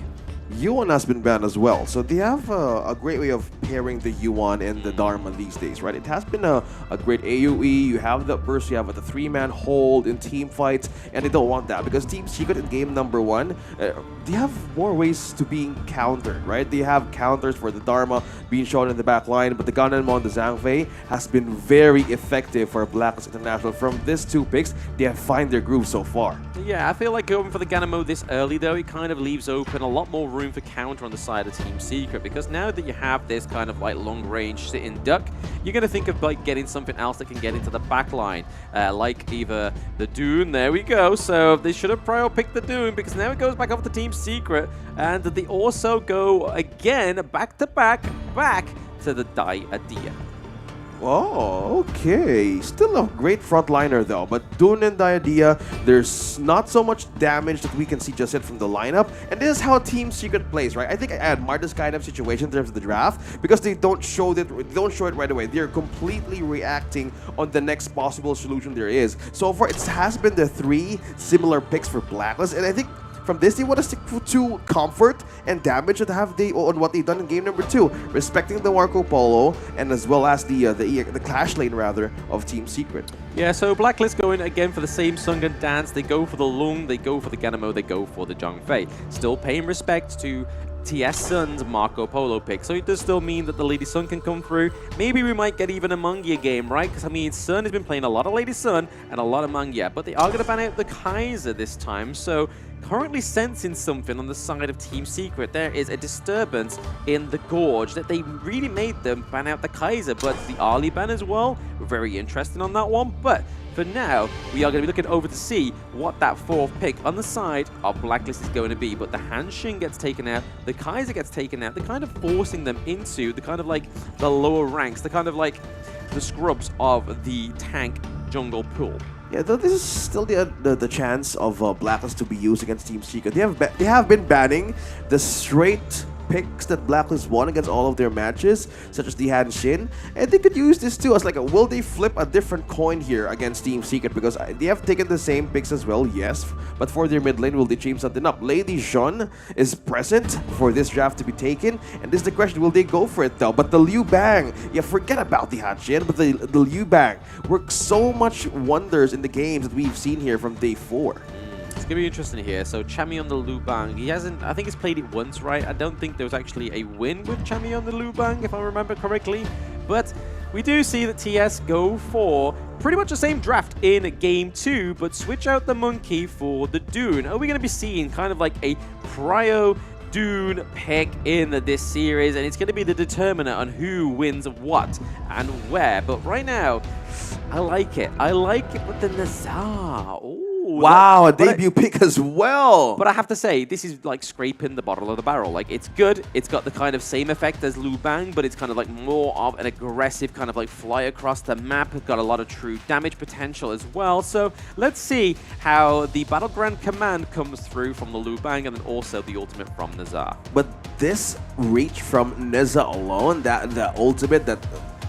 Yuan has been banned as well, so they have a great way of pairing the Yuan and the Dharma these days, right? It has been a great AoE. You have the burst, you have the 3-man hold in team fights, and they don't want that because Team Secret in game number 1, they have more ways to being countered, right? They have counters for the Dharma being shown in the back line, but the Ganonmon, the Zhangfei, has been very effective for Blacklist International. From these 2 picks, they have found their groove so far. Yeah, I feel like going for the Ganonmon this early, though, it kind of leaves open a lot more room for counter on the side of Team Secret, because now that you have this kind of like long-range sit-in duck, you're going to think of like getting something else that can get into the back line, like either the Dune. There we go. So they should have prio-picked the Dune, because now it goes back over to Team Secret, and they also go again back-to-back back to the Dai-Adia. Oh, okay. Still a great frontliner though, but Dune and Dai-Adia, there's not so much damage that we can see just yet from the lineup, and this is how Team Secret plays, right? I think I admire this kind of situation in terms of the draft because they don't show it right away. They're completely reacting on the next possible solution there is. So far, it has been the 3 similar picks for Blacklist, and I think from this, they want to stick to comfort and damage that have on what they've done in game number 2, respecting the Marco Polo and as well as the clash lane rather of Team Secret. Yeah, so Blacklist going again for the same Sunken dance. They go for the Lung, they go for the Ganamo, they go for the Zhangfei. Still paying respect to TS Sun's Marco Polo pick. So it does still mean that the Lady Sun can come through. Maybe we might get even a Mungia game, right? Because I mean, Sun has been playing a lot of Lady Sun and a lot of Mungia, but they are going to ban out the Kaiser this time. So currently sensing something on the side of Team Secret. There is a disturbance in the Gorge that they really made them ban out the Kaiser, but the Ali ban as well. We're very interested on that one, but for now, we are going to be looking over to see what that 4th pick on the side of Blacklist is going to be. But the Hanshin gets taken out, the Kaiser gets taken out. They're kind of forcing them into the kind of like the lower ranks, the kind of like the scrubs of the tank jungle pool. Yeah, though this is still the chance of Blacklist to be used against Team Secret. They have been banning the straight picks that Blacklist won against all of their matches, such as the Hanshin, and they could use this too as like will they flip a different coin here against Team Secret, because they have taken the same picks as well, yes, but for their mid lane, will they change something up? Lady Jean is present for this draft to be taken, and this is the question, will they go for it though? But the Liu Bang, yeah, forget about the Hanshin, but the Liu Bang works so much wonders in the games that we've seen here from day 4. It's going to be interesting here. So Chami on the Liu Bang, he hasn't, I think he's played it once, right? I don't think there was actually a win with Chami on the Liu Bang, if I remember correctly. But we do see that TS go for pretty much the same draft in game 2, but switch out the Monkey for the Dune. Are we going to be seeing kind of like a Prio Dune pick in this series? And it's going to be the determiner on who wins what and where. But right now, I like it. I like it with the Nazar. Ooh. Wow, a debut pick as well. But I have to say, this is like scraping the bottom of the barrel. Like, it's good. It's got the kind of same effect as Liu Bang, but it's kind of like more of an aggressive kind of like fly across the map. It's got a lot of true damage potential as well. So let's see how the Battleground command comes through from the Liu Bang and then also the ultimate from Nazar. But this reach from Neza alone, the ultimate that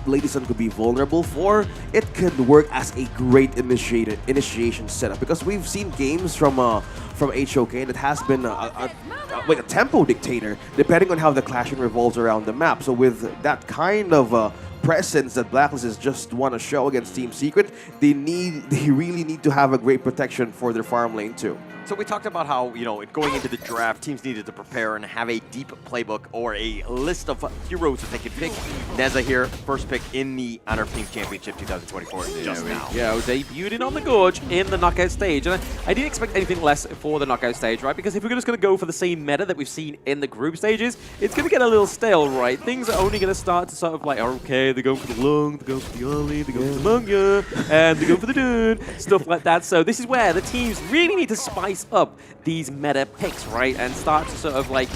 Lady Sun could be vulnerable for, it could work as a great initiation setup, because we've seen games from HOK that has been like a tempo dictator depending on how the clashing revolves around the map. So with that kind of presence that Blacklist just want to show against Team Secret, they really need to have a great protection for their farm lane too. So we talked about how, you know, going into the draft, teams needed to prepare and have a deep playbook or a list of heroes that they could pick. Neza here, first pick in the Honor Team Championship 2024 just now. Yeah, debuted in on the Gorge in the knockout stage. And I didn't expect anything less for the knockout stage, right? Because if we're just going to go for the same meta that we've seen in the group stages, it's going to get a little stale, right? Things are only going to start to sort of like, okay, they go for the Lung, they go for the Ali, they go for the Mungia, and they go for the Dune, stuff like that. So this is where the teams really need to spice up these meta picks, right? And start to sort of like,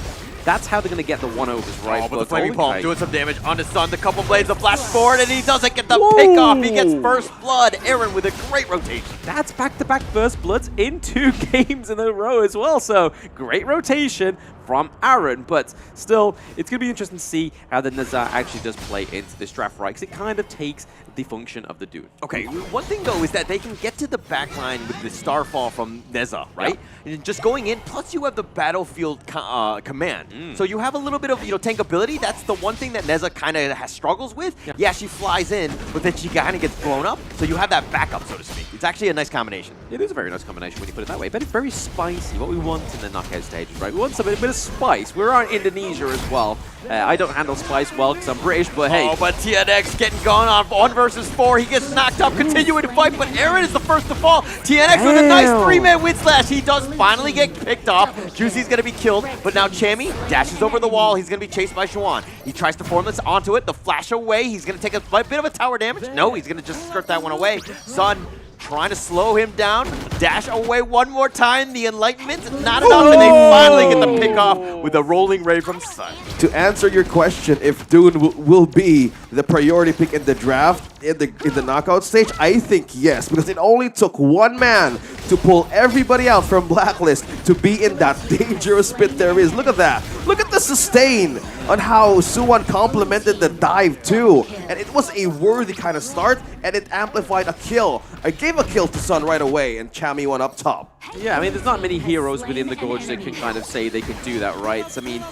that's how they're going to get the one-overs, right? Oh, but the Flaming Palm doing some damage on his Sun. The couple blades of flash forward, and he doesn't get the pick off. He gets first blood. Aaron with a great rotation. That's back-to-back first bloods in 2 games in a row as well. So great rotation from Aaron, but still, it's going to be interesting to see how the Nazar actually does play into this draft, right? Because it kind of takes the function of the Dune. Okay, one thing though is that they can get to the backline with the Starfall from Neza, right? Yeah. And just going in, plus you have the battlefield command. So you have a little bit of, you know, tankability. That's the one thing that Neza kind of has struggles with. Yeah, she flies in, but then she kind of gets blown up. So you have that backup, so to speak. It's actually a nice combination. It is a very nice combination when you put it that way, but it's very spicy. What we want in the knockout stages, right? We want a bit of spice. We're in Indonesia as well. I don't handle spice well because I'm British, but hey. Oh, but TNX getting gone on 1 versus 4. He gets knocked up, continuing to fight, but Aaron is the first to fall. TNX with a nice 3-man win slash. He does finally get picked off. Juicy's going to be killed, but now Chami dashes over the wall. He's going to be chased by Xuan. He tries to formless onto it. The flash away. He's going to take a bit of a tower damage. No, he's going to just skirt that one away. Sun trying to slow him down. Dash away one more time. The Enlightenment, not enough, and they finally get the pick off with a rolling ray from Sun. To answer your question, if Dune will be the priority pick in the draft, in the knockout stage, I think yes, because it only took one man to pull everybody out from Blacklist to be in that dangerous pit there is. Look at that. Look at the sustain on how Xuan complemented the dive too. And it was a worthy kind of start, and it amplified a kill. I gave a kill to Sun right away, and Chami1 up top. Yeah, I mean, there's not many heroes within the Gorge that can kind of say they can do that, right? I mean,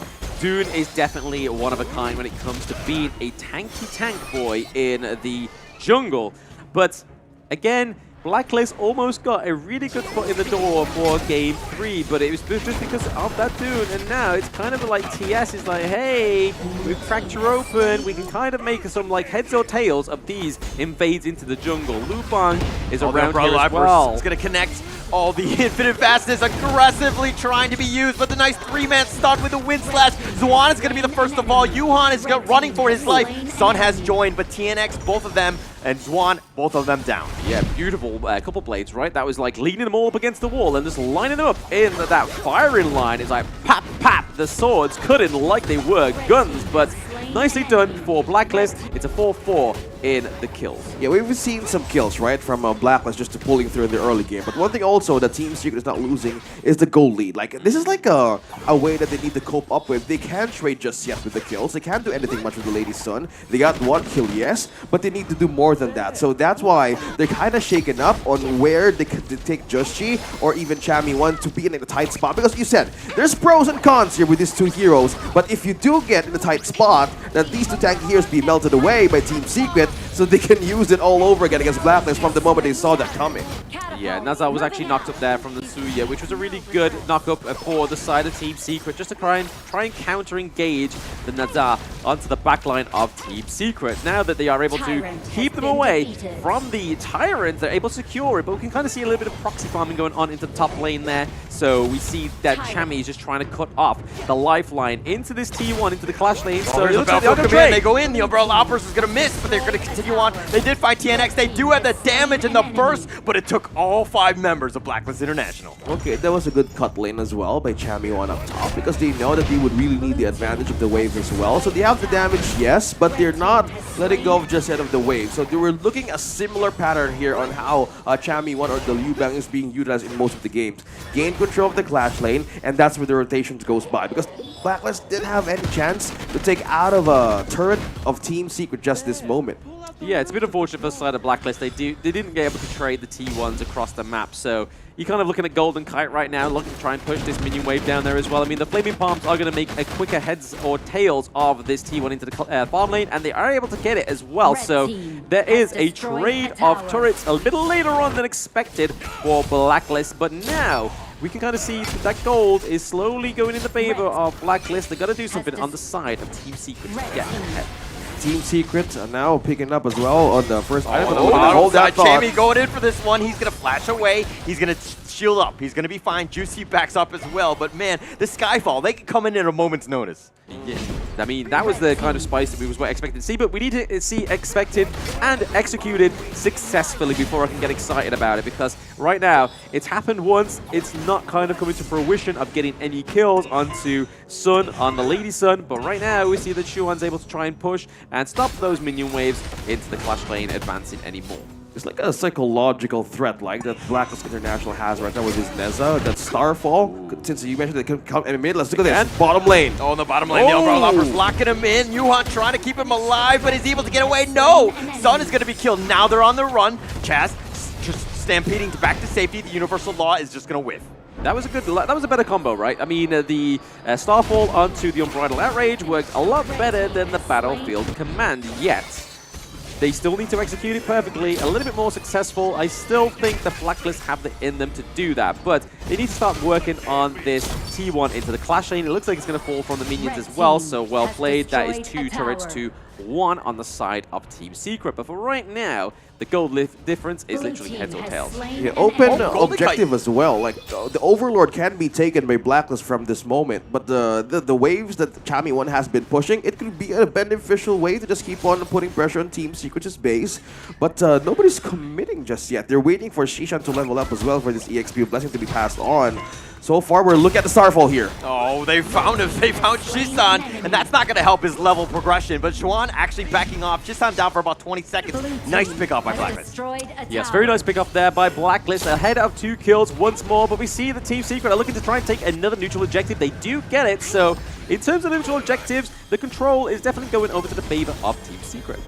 Dune is definitely one of a kind when it comes to being a tanky tank boy in the jungle. But again, Blacklist almost got a really good foot in the door for Game 3, but it was just because of that Dune. And now it's kind of like TS is like, hey, we've cracked you open. We can kind of make some like heads or tails of these invades into the jungle. Lupang is around here as well. It's going to connect all the infinite fastness aggressively trying to be used, but the nice 3-man stun with the wind slash. Zwan is going to be the first of all. Yuhan is running for his life. Sun has joined, but TNX, both of them, and Zwan, both of them down. Yeah, beautiful couple blades, right? That was like leaning them all up against the wall and just lining them up in that firing line. It's like pap, pap. The swords cutting like they were guns, but nicely done for Blacklist. It's a 4-4 in the kills. Yeah, we've seen some kills, right, from Blacklist just pulling through in the early game. But one thing also that Team Secret is not losing is the goal lead. Like, this is like a way that they need to cope up with. They can't trade just yet with the kills. They can't do anything much with the Lady Sun. They got one kill, yes, but they need to do more than that. So that's why they're kind of shaken up on where they could take Justchi or even Chami1 to be in a tight spot. Because you said, there's pros and cons here with these two heroes. But if you do get in a tight spot, that these two tanky heroes be melted away by Team Secret, so they can use it all over again against Blacklist from the moment they saw that coming. Yeah, Nazar was actually knocked up there from the Tsuya, which was a really good knock-up for the side of Team Secret, just to try and counter-engage the Nazar onto the backline of Team Secret. Now that they are able to keep them away from the Tyrant, they're able to secure it, but we can kind of see a little bit of proxy farming going on into the top lane there. So we see that Chami is just trying to cut off the lifeline into this T1, into the clash lane. So it looks like they go in, the Umbrella Outburst is going to miss, but they're going to continue on. They did find TNX, they do have the damage in the burst, but it took all 5 members of Blacklist International. Okay, that was a good cut lane as well by Chami1 up top, because they know that they would really need the advantage of the wave as well. So they have the damage, yes, but they're not letting go of just yet of the wave. So they were looking a similar pattern here on how Chami1 or the Liu Bang is being utilized in most of the games. Gain control of the clash lane, and that's where the rotations goes by, because Blacklist didn't have any chance to take out of a turret of Team Secret just this moment. Yeah, it's a bit unfortunate for the side of Blacklist. They didn't get able to trade the T1s across the map, so you're kind of looking at Golden Kite right now, looking to try and push this minion wave down there as well. I mean, the Flaming Palms are going to make a quicker heads or tails of this T1 into the farm lane, and they are able to get it as well. So there is a trade of turrets a little later on than expected for Blacklist, but now we can kind of see that gold is slowly going in the favor of Blacklist. They've got to do something on the side of Team Secret to get ahead. Team Secret are now picking up as well on the first item. Hold that thought. Jamie going in for this one. He's going to flash away. He's going to shield up. He's going to be fine. Juicy backs up as well. But man, the Skyfall, they can come in at a moment's notice. Yeah. I mean, that was the kind of spice that we was expecting to see, but we need to see expected and executed successfully before I can get excited about it, because right now, it's happened once, it's not kind of coming to fruition of getting any kills onto Sun, on the Lady Sun, but right now we see that Shuan's able to try and push and stop those minion waves into the clash lane advancing anymore. It's like a psychological threat like that Blacklist International has right now with his Neza, that Starfall. Since you mentioned they can come in mid, let's look at this. Bottom lane. Oh, in the bottom lane, the Umbrella Loppers locking him in. Yuhan trying to keep him alive, but he's able to get away. No! Sun is going to be killed. Now they're on the run. Chaz just stampeding back to safety. The Universal Law is just going to whiff. That was a better combo, right? I mean, the Starfall onto the Unbridled Outrage worked a lot better than the Battlefield Command, yet they still need to execute it perfectly, a little bit more successful. I still think the Blacklist have it in them to do that, but they need to start working on this T1 into the clash lane. It looks like it's going to fall from the minions as well, so well played. That is 2 turrets to 1 on the side of Team Secret. But for right now, the gold difference is literally heads or tails. Yeah, open objective as well. Like the Overlord can be taken by Blacklist from this moment, but the waves that Chami1 has been pushing, it could be a beneficial way to just keep on putting pressure on Team Secret's base. But nobody's committing just yet. They're waiting for Shishan to level up as well for this EXP blessing to be passed on. So far, we're looking at the Starfall here. Oh, they found him. They found Shisan, and that's not going to help his level progression. But Xuan actually backing off. Shisan down for about 20 seconds. Nice pick up by Blacklist. Yes, very nice pick up there by Blacklist. Ahead of 2 kills once more, but we see the Team Secret are looking to try and take another neutral objective. They do get it, so in terms of neutral objectives, the control is definitely going over to the favor of Team Secret.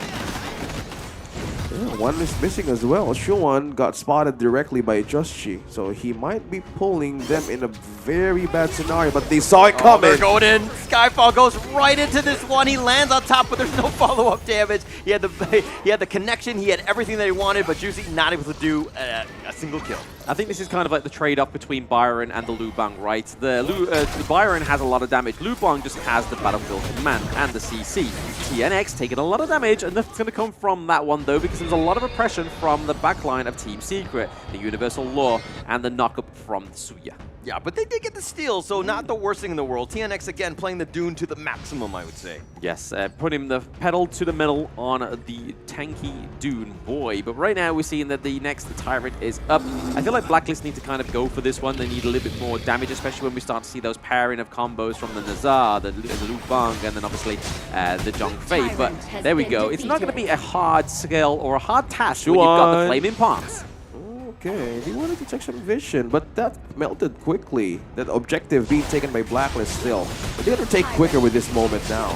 One is missing as well. Shuan got spotted directly by Juschi, so he might be pulling them in a very bad scenario, but they saw it coming. They're going in. Skyfall goes right into this one. He lands on top, but there's no follow-up damage. He had the connection. He had everything that he wanted, but Juicy not able to do a single kill. I think this is kind of like the trade-off between Byron and the Lu Bang, right? The Byron has a lot of damage. Lu Bang just has the Battlefield Command and the CC. TNX taking a lot of damage, and that's going to come from that one, though, because there's a lot of oppression from the backline of Team Secret, the Universal Law, and the knock-up from Suya. Yeah, but they did get the steal, so not the worst thing in the world. TNX, again, playing the Dune to the maximum, I would say. Yes, putting the pedal to the metal on the tanky Dune boy. But right now, we're seeing that the next Tyrant is up. I feel like Blacklist need to kind of go for this one. They need a little bit more damage, especially when we start to see those pairing of combos from the Nazar, the Lu Bang, and then obviously the Zhongfei. But there we go. It's not going to be a hard skill or a hard task when you've got the Flaming Palms. Okay, he wanted to check some vision, but that melted quickly. That objective being taken by Blacklist still. But they gotta take quicker with this moment now.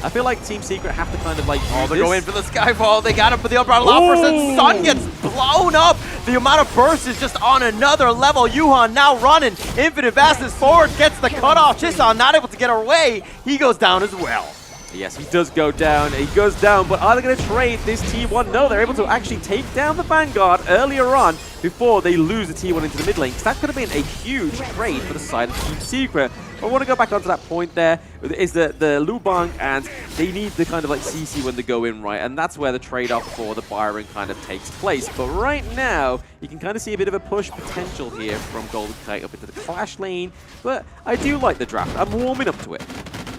I feel like Team Secret have to kind of like they're going for the Skyfall. They got him for the Umbrella Offers, and Sun gets blown up. The amount of burst is just on another level. Yuhan now running. Infinite Vastness forward, gets the cutoff. Chisan not able to get away. He goes down as well. Yes, he does go down. He goes down, but are they going to trade this T1? No, they're able to actually take down the Vanguard earlier on before they lose the T1 into the mid lane. Because that could have been a huge trade for the side of Team Secret. I want to go back onto that point there. Is the Lu Bang, and they need the kind of like CC when they go in, right? And that's where the trade-off for the Byron kind of takes place. But right now, you can kind of see a bit of a push potential here from Golden Kite up into the Clash lane. But I do like the draft. I'm warming up to it.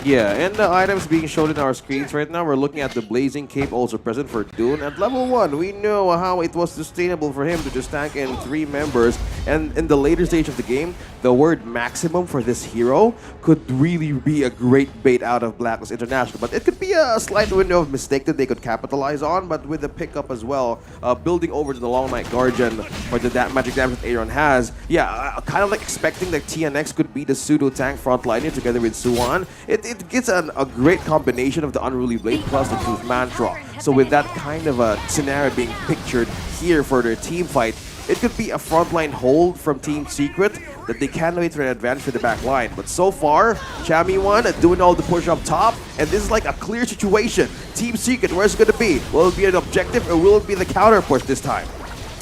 Yeah, and the items being shown in our screens right now, we're looking at the Blazing Cape also present for Dune. At level 1, we know how it was sustainable for him to just tank in 3 members. And in the later stage of the game, the word maximum for this hero could really be a great bait out of Blacklist International. But it could be a slight window of mistake that they could capitalize on. But with the pickup as well, building over to the Long Night Guardian, or the magic damage that Aaron has, yeah, kind of like expecting that TNX could be the pseudo tank frontliner together with Suwan. It gets a great combination of the Unruly Blade plus the Truth Mantra. So with that kind of a scenario being pictured here for their team fight, it could be a frontline hold from Team Secret that they can't wait for an advantage for the back line. But so far, Chami1 doing all the push up top, and this is like a clear situation. Team Secret, where's it going to be? Will it be an objective, or will it be the counter push this time?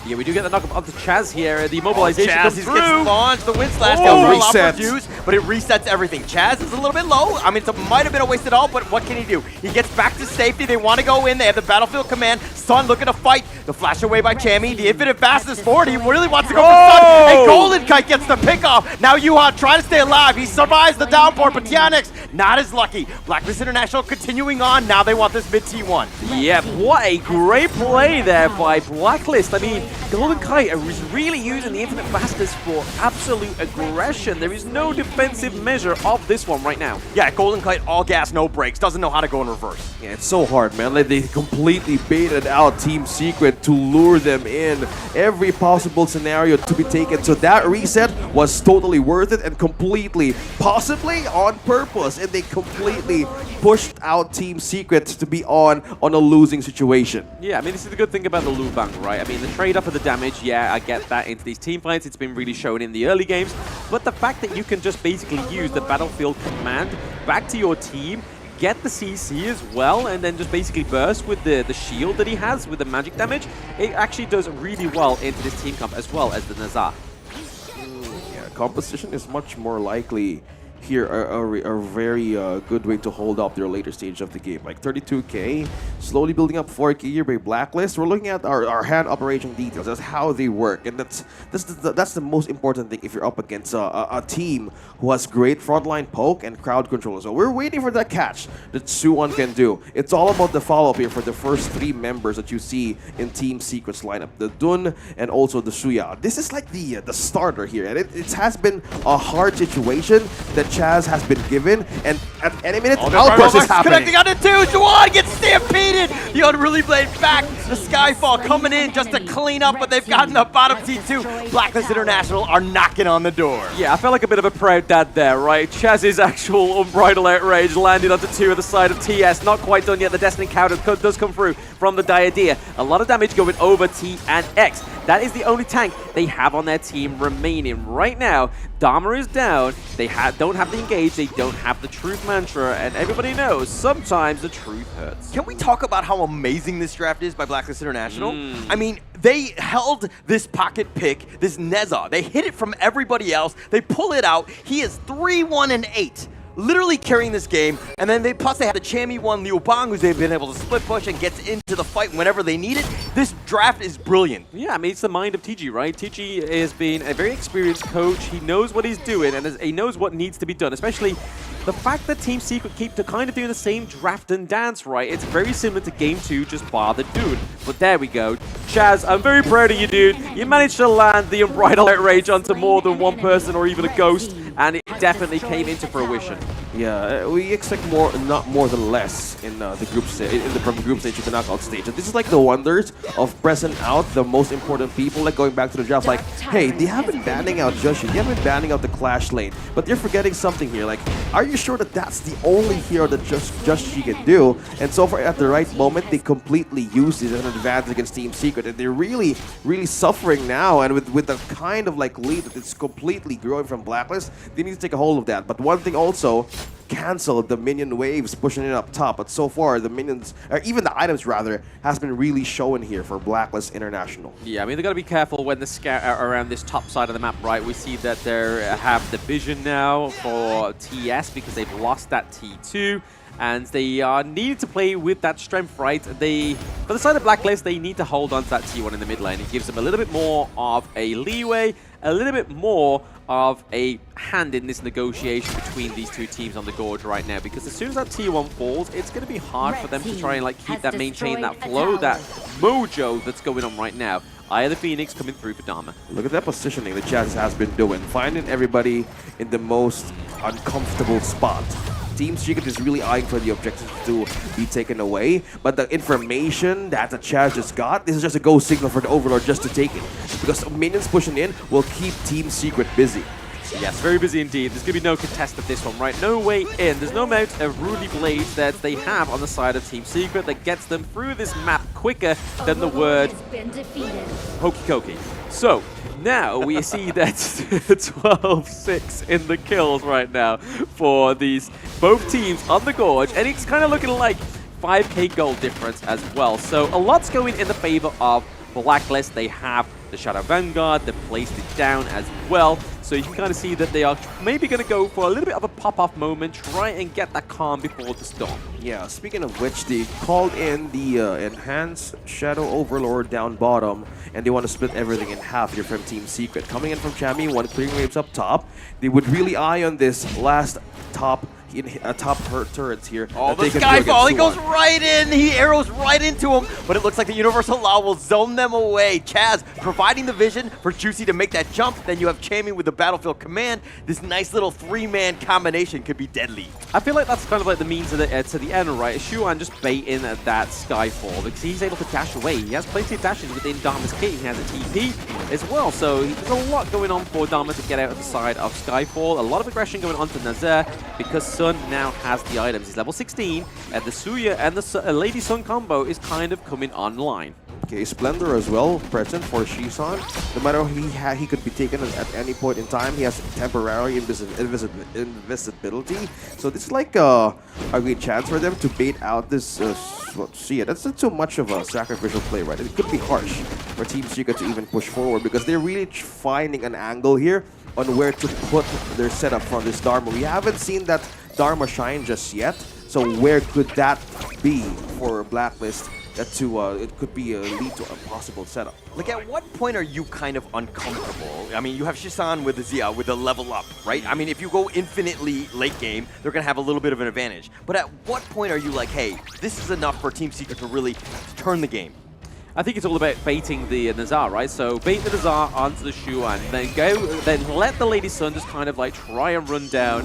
Yeah, we do get the knock-up onto Chaz here. The immobilization Chaz comes through. Gets launched. The Wind Slash gets used, but it resets everything. Chaz is a little bit low. I mean, it might have been a wasted ult, but what can he do? He gets back to safety. They want to go in. They have the Battlefield Command. Sun looking to fight. The flash away by Chami. The Infinite Fastness forward. He really wants to go for Sun. And Golden Kite gets the pick off. Now Yuhan trying to stay alive. He survives the downpour, but Tianix not as lucky. Blacklist International continuing on. Now they want this mid T1. Yep, what a great play there by Blacklist. I mean, Golden Kite is really using the Infinite Fastness for absolute aggression. There is no defensive measure of this one right now. Yeah, Golden Kite all gas, no brakes. Doesn't know how to go in reverse. Yeah, it's so hard, man. Like, they completely baited out Team Secret to lure them in. Every possible scenario to be taken. So that reset was totally worth it and completely, possibly on purpose. And they completely pushed out Team Secret to be on a losing situation. Yeah, I mean, this is the good thing about the Lu Bang, right? I mean, the trade-off of the damage, yeah, I get that into these team fights. It's been really shown in the early games. But the fact that you can just basically use the Battlefield Command back to your team, get the CC as well, and then just basically burst with the shield that he has with the magic damage, it actually does really well into this team comp as well as the Nazar. Yeah, composition is much more likely here a very good way to hold up their later stage of the game. Like 32k, slowly building up 4k here by Blacklist. We're looking at our hand operation details. That's how they work, and that's the most important thing if you're up against a team who has great frontline poke and crowd control. So we're waiting for that catch that Suwon can do. It's all about the follow-up here for the first 3 members that you see in Team Secret's lineup. The Dun and also the Suya. This is like the starter here, and it has been a hard situation that Chaz has been given, and at any minute, outburst is happening. Connecting on the 2, Juwan gets stampeded! The Unruly Blade back. The Skyfall coming in just to clean up, but they've gotten up bottom T2. Blacklist International are knocking on the door. Yeah, I felt like a bit of a proud dad there, right? Chaz's actual Unbridled Outrage landed onto 2 at the side of TS. Not quite done yet. The Destiny counter does come through from the Diadea. A lot of damage going over T and X. That is the only tank they have on their team remaining. Right now, Dharma is down. They don't have the engage. They don't have the truth mantra. And everybody knows sometimes the truth hurts. Can we talk about how amazing this draft is by Blacklist International? I mean, they held this pocket pick, this Neza. They hid it from everybody else. They pull it out. He is 3-1-8. Literally carrying this game, and then plus they had the Chammy 1 Liu Bang, who's they've been able to split push and gets into the fight whenever they need it. This draft is brilliant. Yeah, I mean, it's the mind of TG, right? TG has been a very experienced coach. He knows what he's doing, and he knows what needs to be done, especially the fact that Team Secret keep kind of doing the same draft and dance, right? It's very similar to Game 2, just bar the dude. But there we go. Chaz, I'm very proud of you, dude. You managed to land the Unbridled Outrage onto more than one person or even a ghost, and it definitely came into fruition. Yeah, we expect more, not more than less in the group stage, from the group stage to the knockout stage. And this is like the wonders of pressing out the most important people, like going back to the draft, like, hey, they haven't been banning out Joshi, they haven't been banning out the Clash lane, but they're forgetting something here. Like, are you sure that that's the only hero that Joshi can do? And so far, at the right moment, they completely use this as an advantage against Team Secret, and they're really, really suffering now. And with the kind of like lead that it's completely growing from Blacklist, they need to take a hold of that. But one thing also, cancel the minion waves pushing it up top, but so far the minions, or even the items rather, has been really showing here for Blacklist International. Yeah, I mean, they got to be careful when the scout are around this top side of the map, right? We see that they have the vision now for TS because they've lost that T2. And they need to play with that strength, right? For the side of Blacklist, they need to hold on to that T1 in the mid lane. It gives them a little bit more of a leeway, a little bit more of a hand in this negotiation between these two teams on the Gorge right now. Because as soon as that T1 falls, it's going to be hard for them to try and like keep that, maintain that flow, that mojo that's going on right now. Eye of the Phoenix coming through for Dharma. Look at that positioning that Chaz has been doing, finding everybody in the most uncomfortable spot. Team Secret is really eyeing for the objectives to be taken away, but the information that the Chaz just got, this is just a go signal for the Overlord just to take it. Because minions pushing in will keep Team Secret busy. Yes, very busy indeed. There's going to be no contest of this one, right? No way in. There's no amount of Rudy Blades that they have on the side of Team Secret that gets them through this map quicker than the word Hokey Cokey. So, now we see that 12-6 in the kills right now for both teams on the Gorge, and it's kind of looking like 5k gold difference as well. So a lot's going in the favor of Blacklist. They have the Shadow Vanguard, they placed it down as well. So you can kind of see that they are maybe going to go for a little bit of a pop-off moment, try and get that calm before the storm. Yeah, speaking of which, they called in the Enhanced Shadow Overlord down bottom, and they want to split everything in half here from Team Secret. Coming in from Chammy, one clearing waves up top. They would really eye on this last top turrets here. Oh, the Skyfall, he goes right in, he arrows right into him, but it looks like the Universal Law will zone them away. Chaz providing the vision for Juicy to make that jump, then you have Chammy with the Battlefield Command. This nice little three-man combination could be deadly. I feel like that's kind of like the means to the end, right? Shuan just baiting at that Skyfall because he's able to dash away. He has plenty of dashes within Dharma's kit. He has a TP as well, so there's a lot going on for Dharma to get out of the side of Skyfall. A lot of aggression going on to Nazair because Sun now has the items. He's level 16, and the Suya and the Lady Sun combo is kind of coming online. Okay, Splendor as well, present for Shisan. No matter he could be taken at any point in time, he has temporary invisibility. So this is like a great chance for them to bait out this that's not too much of a sacrificial play, right? It could be harsh for Team Secret to even push forward because they're really finding an angle here on where to put their setup from this Dharma. We haven't seen that Dharma shine just yet, so where could that be for Blacklist? It could be a lead to a possible setup. Like, at what point are you kind of uncomfortable? I mean, you have Shisan with the Zia with the level up, right? I mean, if you go infinitely late game, they're going to have a little bit of an advantage. But at what point are you like, hey, this is enough for Team Secret to really turn the game? I think it's all about baiting the Nazar, right? So bait the Nazar onto the Xuan, then let the Lady Sun just kind of like try and run down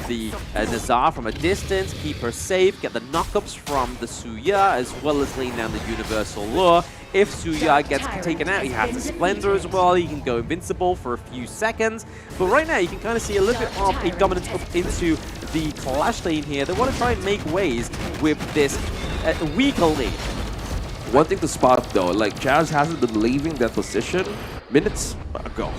the Nazar from a distance, keep her safe, get the knockups from the Suya, as well as laying down the Universal Lure. If Suya gets taken out, he has the Splendor as well. He can go invincible for a few seconds. But right now, you can kind of see a little bit of a dominance up into the Clash lane here. They want to try and make ways with this weaker lane. One thing to spot though, like Chaz hasn't been leaving that position minutes ago.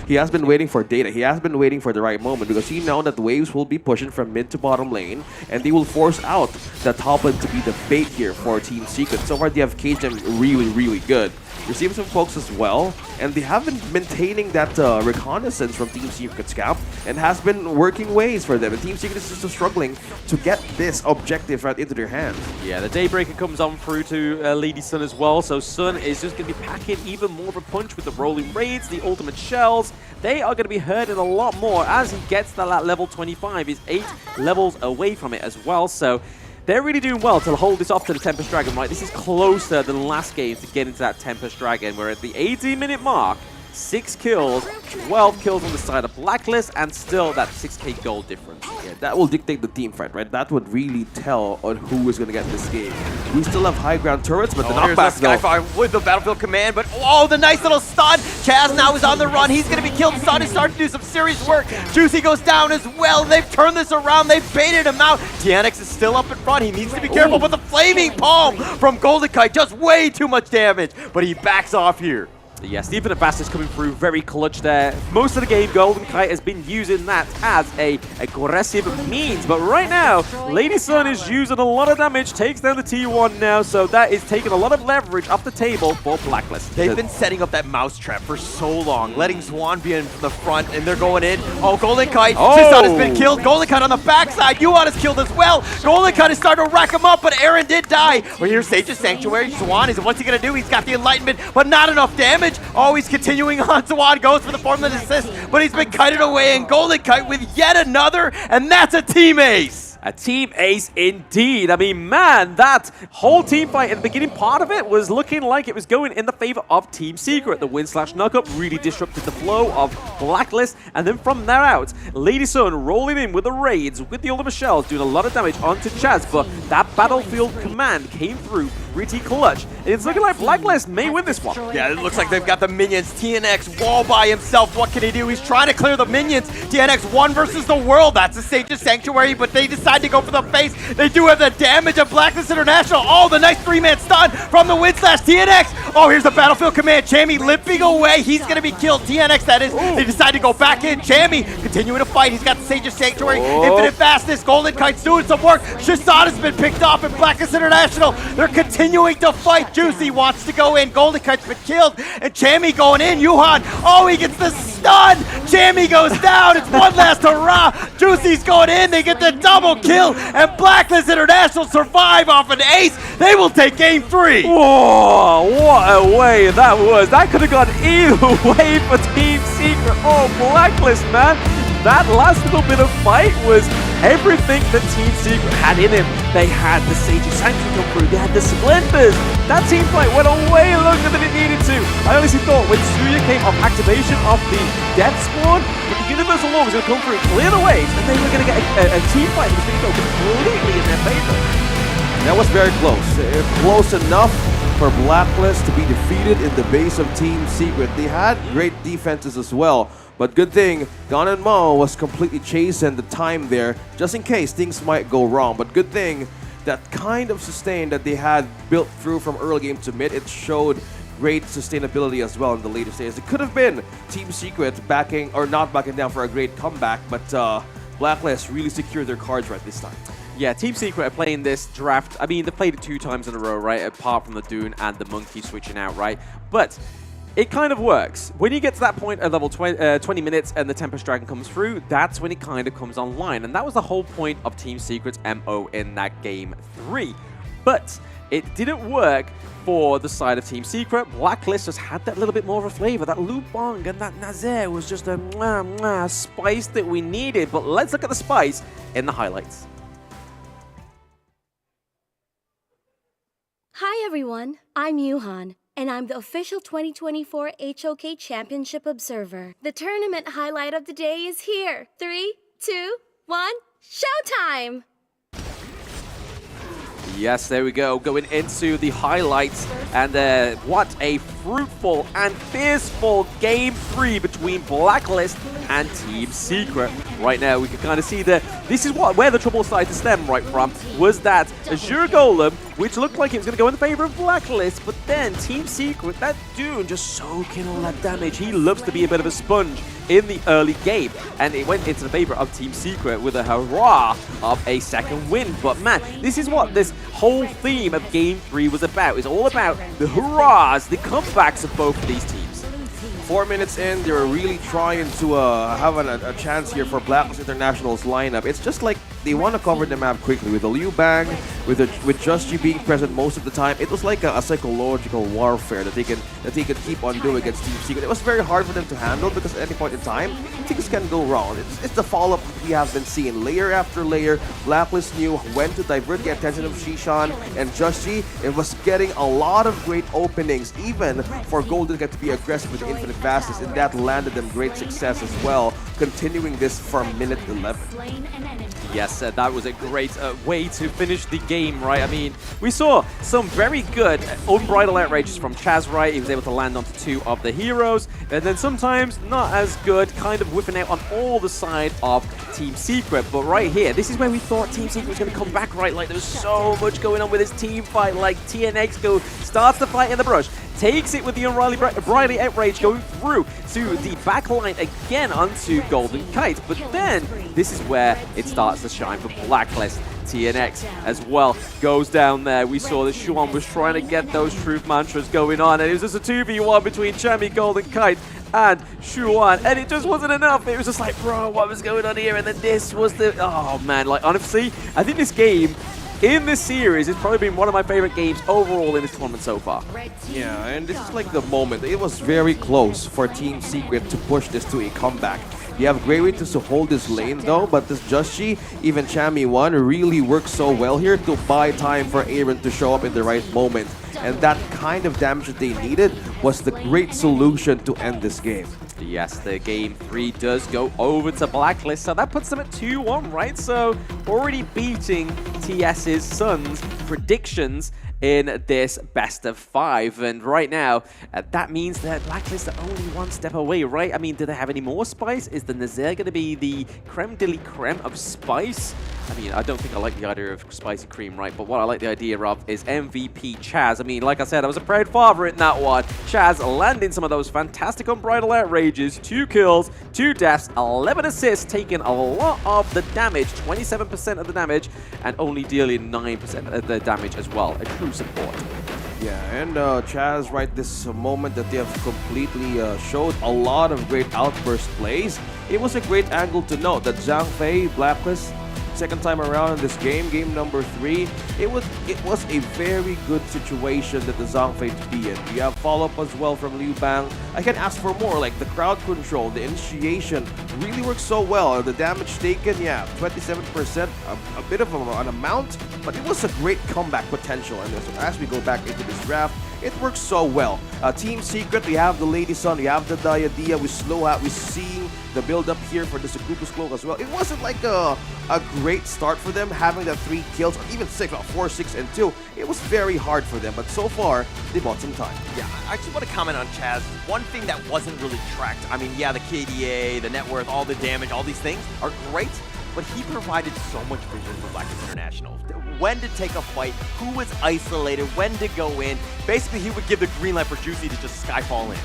He has been waiting for data. He has been waiting for the right moment because he knows that waves will be pushing from mid to bottom lane and they will force out the top lane to be the bait here for Team Secret. So far they have caged them really, really good. Receiving some folks as well, and they have been maintaining that reconnaissance from Team Secret's camp and has been working ways for them. And Team Secret is just struggling to get this objective right into their hands. Yeah, the Daybreaker comes on through to Lady Sun as well, so Sun is just going to be packing even more of a punch with the rolling raids, the ultimate shells. They are going to be hurting a lot more as he gets to that level 25. He's 8 levels away from it as well, so they're really doing well to hold this off to the Tempest Dragon, right? This is closer than last game to get into that Tempest Dragon. We're at the 18-minute mark, 6 kills, 12 kills on the side of Blacklist, and still that 6k gold difference. Yeah, that will dictate the team fight, right? That would really tell on who is going to get this game. We still have high ground turrets, but the knockback Skyfire with the Battlefield Command, but oh, the nice little stun. Chaz now is on the run. He's going to be killed. Sun is starting to do some serious work. Juicy goes down as well. They've turned this around. They've baited him out. TNX is still up in front. He needs to be careful, but the Flaming Palm from Golden Kite does way too much damage, but he backs off here. Yeah, Stephen Abbas is coming through very clutch there. Most of the game, Golden Kite has been using that as a aggressive means. But right now, Lady Sun is using a lot of damage, takes down the T1 now. So that is taking a lot of leverage off the table for Blacklist. They've been setting up that mousetrap for so long, letting Swan be in the front, and they're going in. Oh, Golden Kite, Tristan has been killed. Golden Kite on the backside. Yuan is killed as well. Golden Kite is starting to rack him up, but Aaron did die. Well, here's Sage's Sanctuary. Swan is, what's he going to do? He's got the Enlightenment, but not enough damage. Oh, he's continuing on. Swan goes for the formula assist, but he's been kited away, and Golden Kite with yet another, and that's a team ace. A team ace indeed. I mean, man, that whole team fight in the beginning part of it was looking like it was going in the favor of Team Secret. The win/knockup really disrupted the flow of Blacklist, and then from there out, Lady Sun rolling in with the raids, with the ultimate shells, doing a lot of damage onto Chaz, but that Battlefield Command came through pretty clutch. And it's looking like Blacklist may win this one. Yeah, it looks like they've got the minions. TNX wall by himself. What can he do? He's trying to clear the minions. TNX 1 versus the world. That's a Sage's Sanctuary, but they decide to go for the face. They do have the damage of Blacklist International. Oh, the nice 3-man stun from the win/TNX. Oh, here's the Battlefield Command. Chammy limping away. He's going to be killed. TNX, that is. They decide to go back in. Chammy continuing to fight. He's got the Sage's Sanctuary. Infinite fastness. Golden Kite's doing some work. Shazad has been picked off in Blacklist International. They're continuing to fight. Juicy wants to go in. Golden Kite's been killed. And Chammy going in. Yuhan. Oh, he gets the stun. Chammy goes down. It's one last hurrah. Juicy's going in. They get the double kill. And Blacklist International survive off an ace. They will take game 3. Whoa, what a way that was. That could have gone either way for Team Secret. Oh, Blacklist, man. That last little bit of fight was everything that Team Secret had in him. They had the Sage's Sanctuary come through. They had the Splendors. That team fight went on way longer than it needed to. I honestly thought when Suya came off activation of the Death Spawn, that the Universal Law was going to come through and clear the waves, and they were going to get a team fight that was going to go completely in their favor. That was very close. Close enough for Blacklist to be defeated in the base of Team Secret. They had great defenses as well. But good thing, Gon and Mo was completely chasing the time there, just in case things might go wrong. But good thing, that kind of sustain that they had built through from early game to mid, it showed great sustainability as well in the later stages. It could have been Team Secret backing, or not backing down for a great comeback, but Blacklist really secured their cards right this time. Yeah, Team Secret are playing this draft. I mean, they played it 2 times in a row, right? Apart from the Dune and the Monkey switching out, right? But it kind of works. When you get to that point at level 20 minutes and the Tempest Dragon comes through, that's when it kind of comes online. And that was the whole point of Team Secret's MO in that game 3. But it didn't work for the side of Team Secret. Blacklist just had that little bit more of a flavor. That Lubong and that Nazaire was just a spice that we needed. But let's look at the spice in the highlights. Hi everyone, I'm Yuhan, and I'm the official 2024 HOK Championship Observer. The tournament highlight of the day is here. 3, 2, 1, showtime! Yes, there we go, going into the highlights, and what a fruitful and fearful Game 3 between Blacklist and Team Secret. Right now, we can kind of see that this is where the trouble started to stem right from, was that Azure Golem, which looked like it was going to go in favor of Blacklist, but then Team Secret, that Dune just soaking all that damage. He loves to be a bit of a sponge in the early game, and it went into the favor of Team Secret with a hurrah of a second win. But man, this is what this whole theme of Game 3 was about. It's all about the hurrahs, the comebacks of both of these teams. 4 minutes in, they were really trying to have a chance here for Blacklist International's lineup. It's just like they want to cover the map quickly with the Liu Bang, with Just G being present most of the time. It was like a psychological warfare that they could keep on doing against Team Secret. It was very hard for them to handle because at any point in time, things can go wrong. It's the follow-up we have been seeing layer after layer. Blacklist knew when to divert the attention of Shishan and Just G. It was getting a lot of great openings, even for Golden to be aggressive with Infinite Vastness, and that landed them great success as well, continuing this for minute 11. Yes, that was a great way to finish the game, right? I mean, we saw some very good unbridled outrages from Chaz, right? He was able to land onto 2 of the heroes, and then sometimes not as good, kind of whiffing out on all the side of Team Secret. But right here, this is where we thought Team Secret was going to come back, right? Like, there was so much going on with this team fight. Like, TNX starts the fight in the brush, takes it with the unbridled outrage going through to the backline again onto Golden Kite. But then, this is where it starts to shine for Blacklist. TNX as well goes down there. We saw that Xuan was trying to get those truth mantras going on, and it was just a 2v1 between Chami, Golden Kite, and Xuan, and it just wasn't enough. It was just like, bro, what was going on here? And then this was the, oh man, like honestly, I think this game in this series has probably been one of my favorite games overall in this tournament so far. Yeah, and this is like the moment. It was very close for Team Secret to push this to a comeback. You have great way to hold this lane though, but this Just G, even Chami 1, really worked so well here to buy time for Aaron to show up in the right moment. And that kind of damage that they needed was the great solution to end this game. Yes, the Game 3 does go over to Blacklist, so that puts them at 2-1, right? So already beating TS's Suns predictions in this best of 5, and right now that means that Blacklist are only one step away, right? I mean, do they have any more spice? Is the Nazair going to be the creme de la creme of spice? I mean, I don't think I like the idea of spicy cream, right? But what I like the idea of is MVP Chaz. I mean, like I said, I was a proud father in that one. Chaz landing some of those fantastic unbridled outrages, 2 kills, 2 deaths, 11 assists, taking a lot of the damage, 27% of the damage, and only dealing 9% of the damage as well. A true support. Yeah, and Chaz, right, this moment that they have completely showed a lot of great outburst plays. It was a great angle to note that Zhang Fei, Blacklist, second time around in this game, game number 3, it was a very good situation that the Zhang Fei to be in. You have follow-up as well from Liu Bang. I can ask for more, like the crowd control, the initiation really works so well. The damage taken, yeah, 27%, a bit of an amount, but it was a great comeback potential. And as we go back into this draft, it works so well. Team Secret, we have the Lady Sun, we have the Diadia, we're seeing the build-up here for the Sakuku's Cloak as well. It wasn't like a great start for them, having that 3 kills, or even 6, 4, 6, and 2. It was very hard for them, but so far, they bought some time. Yeah, I actually want to comment on Chaz. One thing that wasn't really tracked, I mean, yeah, the KDA, the net worth, all the damage, all these things are great, but he provided so much vision for Blacklist International. When to take a fight, who was isolated, when to go in. Basically, he would give the green light for Juicy to just skyfall in.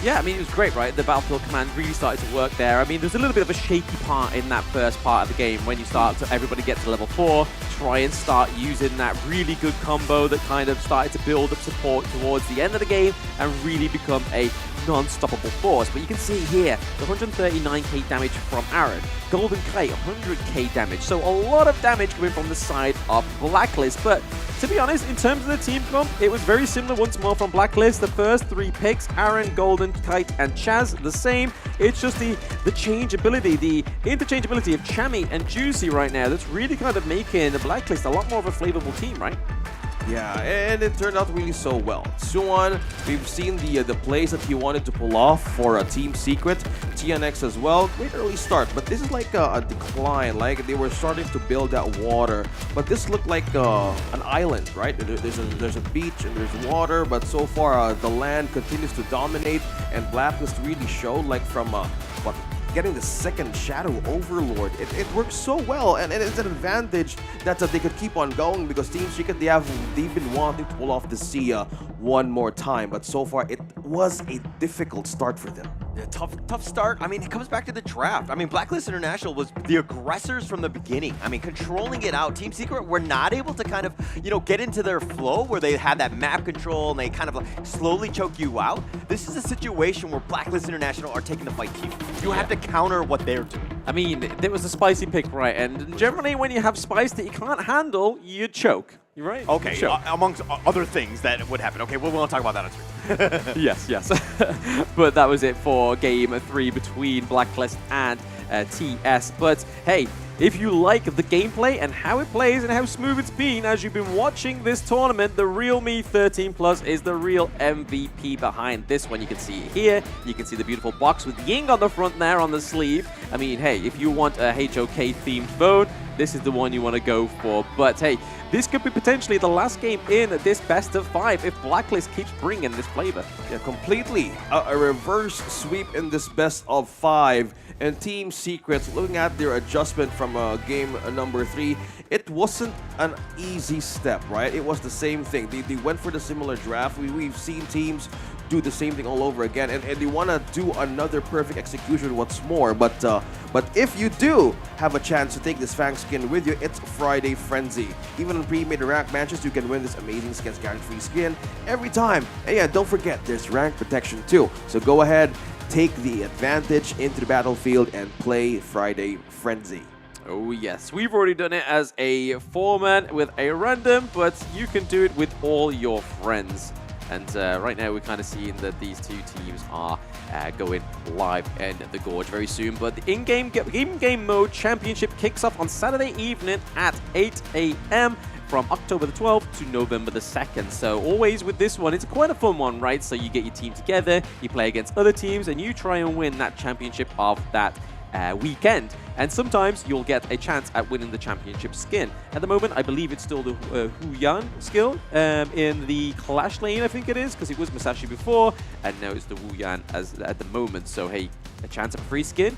Yeah, I mean, it was great, right? The Battlefield command really started to work there. I mean, there's a little bit of a shaky part in that first part of the game when you start to, everybody gets to level 4, try and start using that really good combo that kind of started to build up support towards the end of the game and really become a non-stoppable force. But you can see here, the 139k damage from Aaron, Golden Kite, 100k damage. So a lot of damage coming from the side of Blacklist. But to be honest, in terms of the team comp, it was very similar once more from Blacklist. The first 3 picks, Aaron, Golden Kite, and Chaz, the same. It's just the changeability, the interchangeability of Chami and Juicy right now that's really kind of making the Blacklist a lot more of a flavorful team, right? Yeah, and it turned out really so well. Suwon, we've seen the plays that he wanted to pull off for a Team Secret. TNX as well, great early start, but this is like a decline. Like they were starting to build that water, but this looked like an island, right? There's a beach and there's water, but so far the land continues to dominate, and Blacklist really showed, like from getting the second Shadow Overlord. It works so well, and it's an advantage that they could keep on going, because Team Secret, they've been wanting to pull off the Sia one more time, but so far it was a difficult start for them. Yeah, tough start. I mean, it comes back to the draft. I mean, Blacklist International was the aggressors from the beginning. I mean, controlling it out. Team Secret were not able to kind of, get into their flow where they had that map control and they kind of slowly choke you out. This is a situation where Blacklist International are taking the fight to you. You have to counter what they're doing. I mean, there was a spicy pick, right? And generally when you have spice that you can't handle, you choke. You're right? Okay, sure. Amongst other things that would happen. Okay, we'll talk about that on stream. Yes. But that was it for Game 3 between Blacklist and TS. But hey, if you like the gameplay and how it plays and how smooth it's been as you've been watching this tournament, the Realme 13 Plus is the real MVP behind this one. You can see it here. You can see the beautiful box with Ying on the front there on the sleeve. I mean, hey, if you want a HOK-themed phone, this is the one you want to go for. But hey, this could be potentially the last game in this best of 5 if Blacklist keeps bringing this flavor. Yeah, completely. A reverse sweep in this best of 5. And Team Secrets, looking at their adjustment from game number 3, it wasn't an easy step, right? It was the same thing. They went for the similar draft. We've seen teams do the same thing all over again, and they want to do another perfect execution what's more. But if you do have a chance to take this Fang skin with you, it's Friday Frenzy. Even in pre-made rank matches, you can win this amazing skins guarantee skin every time. And yeah, don't forget, there's rank protection too. So go ahead, take the advantage into the battlefield and play Friday Frenzy. Oh yes, we've already done it as a 4-man with a random, but you can do it with all your friends. And right now we're kind of seeing that these two teams are going live in the Gorge very soon. But the in-game mode championship kicks off on Saturday evening at 8 AM from October the 12th to November the 2nd. So always with this one, it's quite a fun one, right? So you get your team together, you play against other teams, and you try and win that championship of that weekend. And sometimes you'll get a chance at winning the championship skin. At the moment, I believe it's still the Huyan skill in the Clash lane, I think it is, because it was Masashi before, and now it's the Wuyan at the moment. So hey, a chance at a free skin.